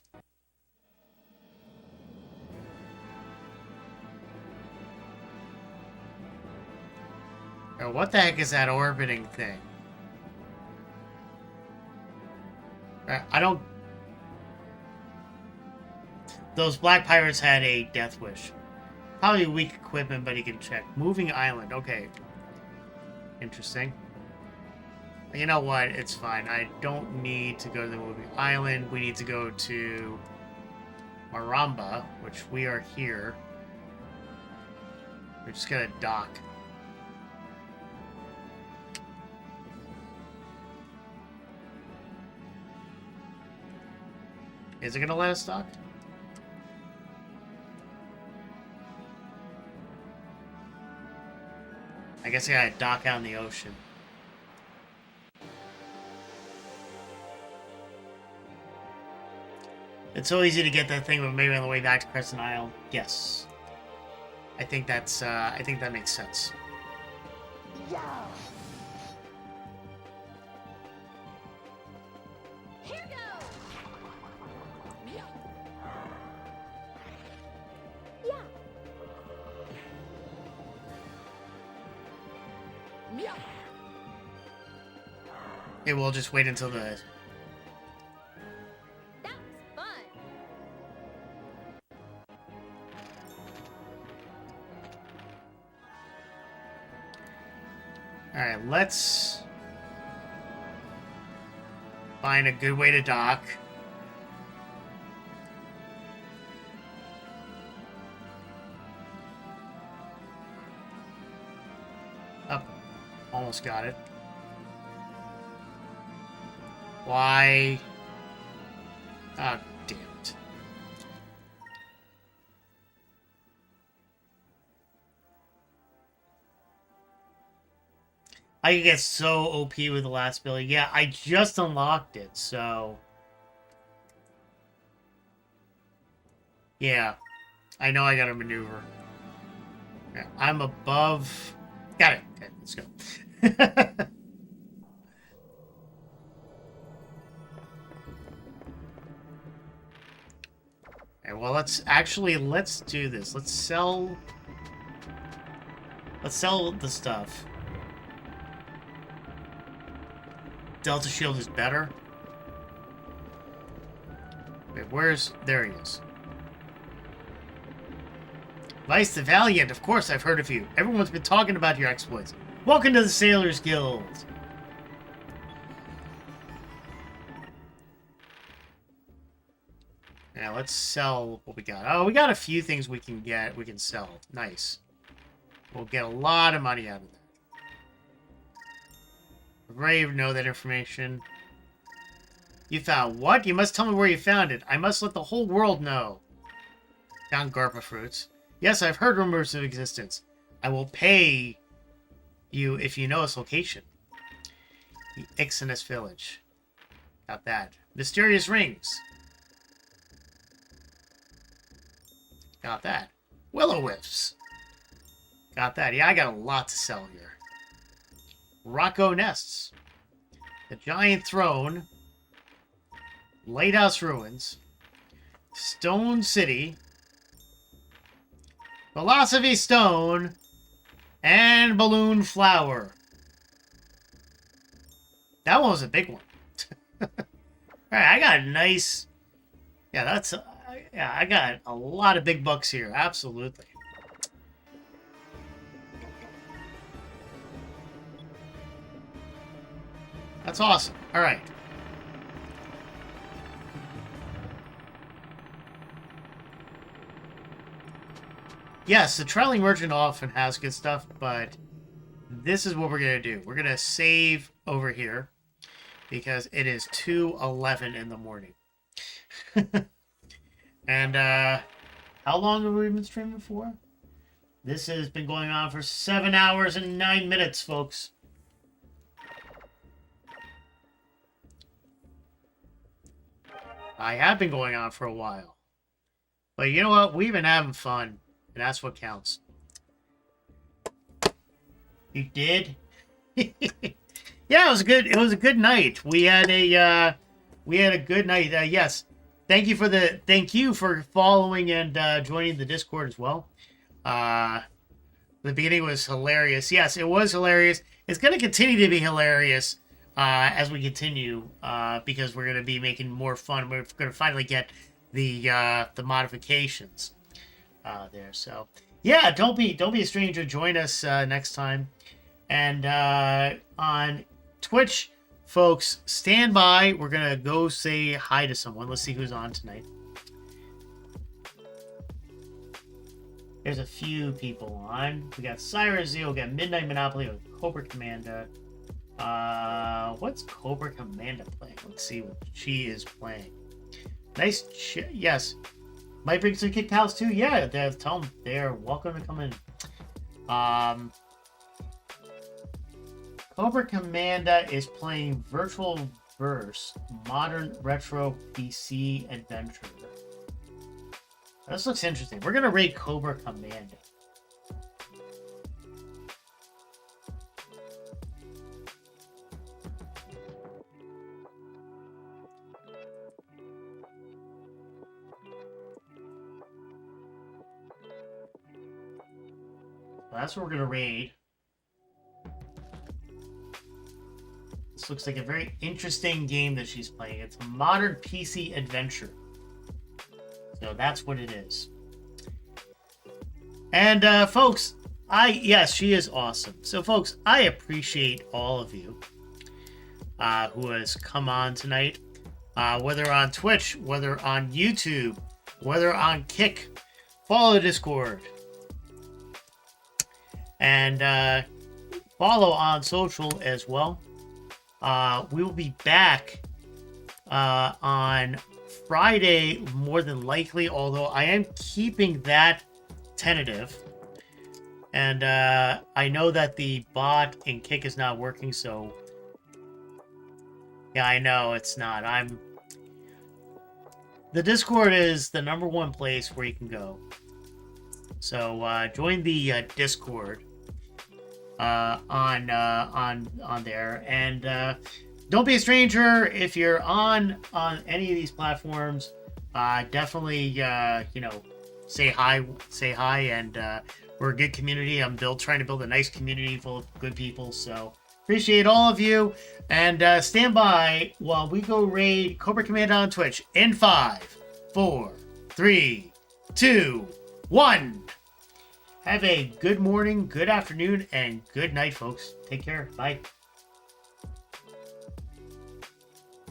Now, what the heck is that orbiting thing? I don't... Those black pirates had a death wish. Probably weak equipment, but he can check. Moving island. Okay. Interesting. You know what? It's fine. I don't need to go to the moving island. We need to go to Maramba, which we are here. We're just gonna dock. Is it gonna let us dock? I guess I gotta dock out in the ocean. It's so easy to get that thing, but maybe on the way back to Crescent Isle. Yes. I think that's, I think that makes sense. Yeah. Here goes. Yeah. Yeah. Okay, we'll just wait until the... Alright, let's find a good way to dock. Up. Almost got it. Why? Ah, damn it. I could get so OP with the last ability. Yeah, I just unlocked it, so... Yeah. I know I gotta maneuver. Yeah, I'm above... Got it. Okay, let's go. Okay, well, let's do this. Let's sell the stuff. Delta Shield is better. Wait, there he is. Vice the Valiant, of course I've heard of you. Everyone's been talking about your exploits. Welcome to the Sailors Guild. Now let's sell what we got. Oh, we got a few things we can sell. Nice. We'll get a lot of money out of that. Brave know that information. You found what? You must tell me where you found it. I must let the whole world know. Found Garpa fruits. Yes, I've heard rumors of existence. I will pay you if you know its location. The Ixinus village. Got that. Mysterious rings. Got that. Willow whips. Got that. Yeah, I got a lot to sell here. Rocco nests. The giant throne. Lighthouse ruins. Stone City. Philosophy Stone. And Balloon Flower. That one was a big one. Alright, I got a nice... Yeah, that's... yeah, I got a lot of big bucks here. Absolutely. That's awesome. Alright. Yes, the traveling merchant often has good stuff, but this is what we're going to do. We're going to save over here because it is 2:11 in the morning. And how long have we been streaming for? This has been going on for 7 hours and 9 minutes, folks. I have been going on for a while. But you know what? We've been having fun. And that's what counts. You did? Yeah, it was good. It was a good night. We had a good night. Yes. Thank you for following and joining the Discord as well. The beginning was hilarious. Yes, it was hilarious. It's going to continue to be hilarious as we continue because we're going to be making more fun. We're going to finally get the modifications there. So yeah, don't be a stranger. Join us next time. And on Twitch, folks, stand by. We're going to go say hi to someone. Let's see who's on tonight. There's a few people on. We got Cyrus Zeal, we got Midnight Monopoly, with Cobra Commander. What's Cobra Commander playing? Let's see what she is playing. Nice yes. Might bring some Kid Pals too. Yeah, tell them they're welcome to come in. Cobra Commander is playing Virtual Verse, Modern Retro PC Adventure. This looks interesting. We're gonna rate Cobra Commander. That's what we're gonna raid. This looks like a very interesting game that she's playing. It's a modern PC adventure. So that's what it is. And folks, yes, she is awesome. So folks, I appreciate all of you who has come on tonight. Whether on Twitch, whether on YouTube, whether on Kick, follow Discord. And follow on social as well. We will be back on Friday, more than likely, although I am keeping that tentative. And I know that the bot in Kick is not working, so... Yeah, I know, it's not. The Discord is the #1 place where you can go. So join the Discord on there, and don't be a stranger if you're on any of these platforms. Definitely say hi, and we're a good community. I'm trying to build a nice community full of good people, so appreciate all of you, and stand by while we go raid Cobra Commander on Twitch in 5, 4, 3, 2, 1. Have a good morning, good afternoon, and good night, folks. Take care. Bye.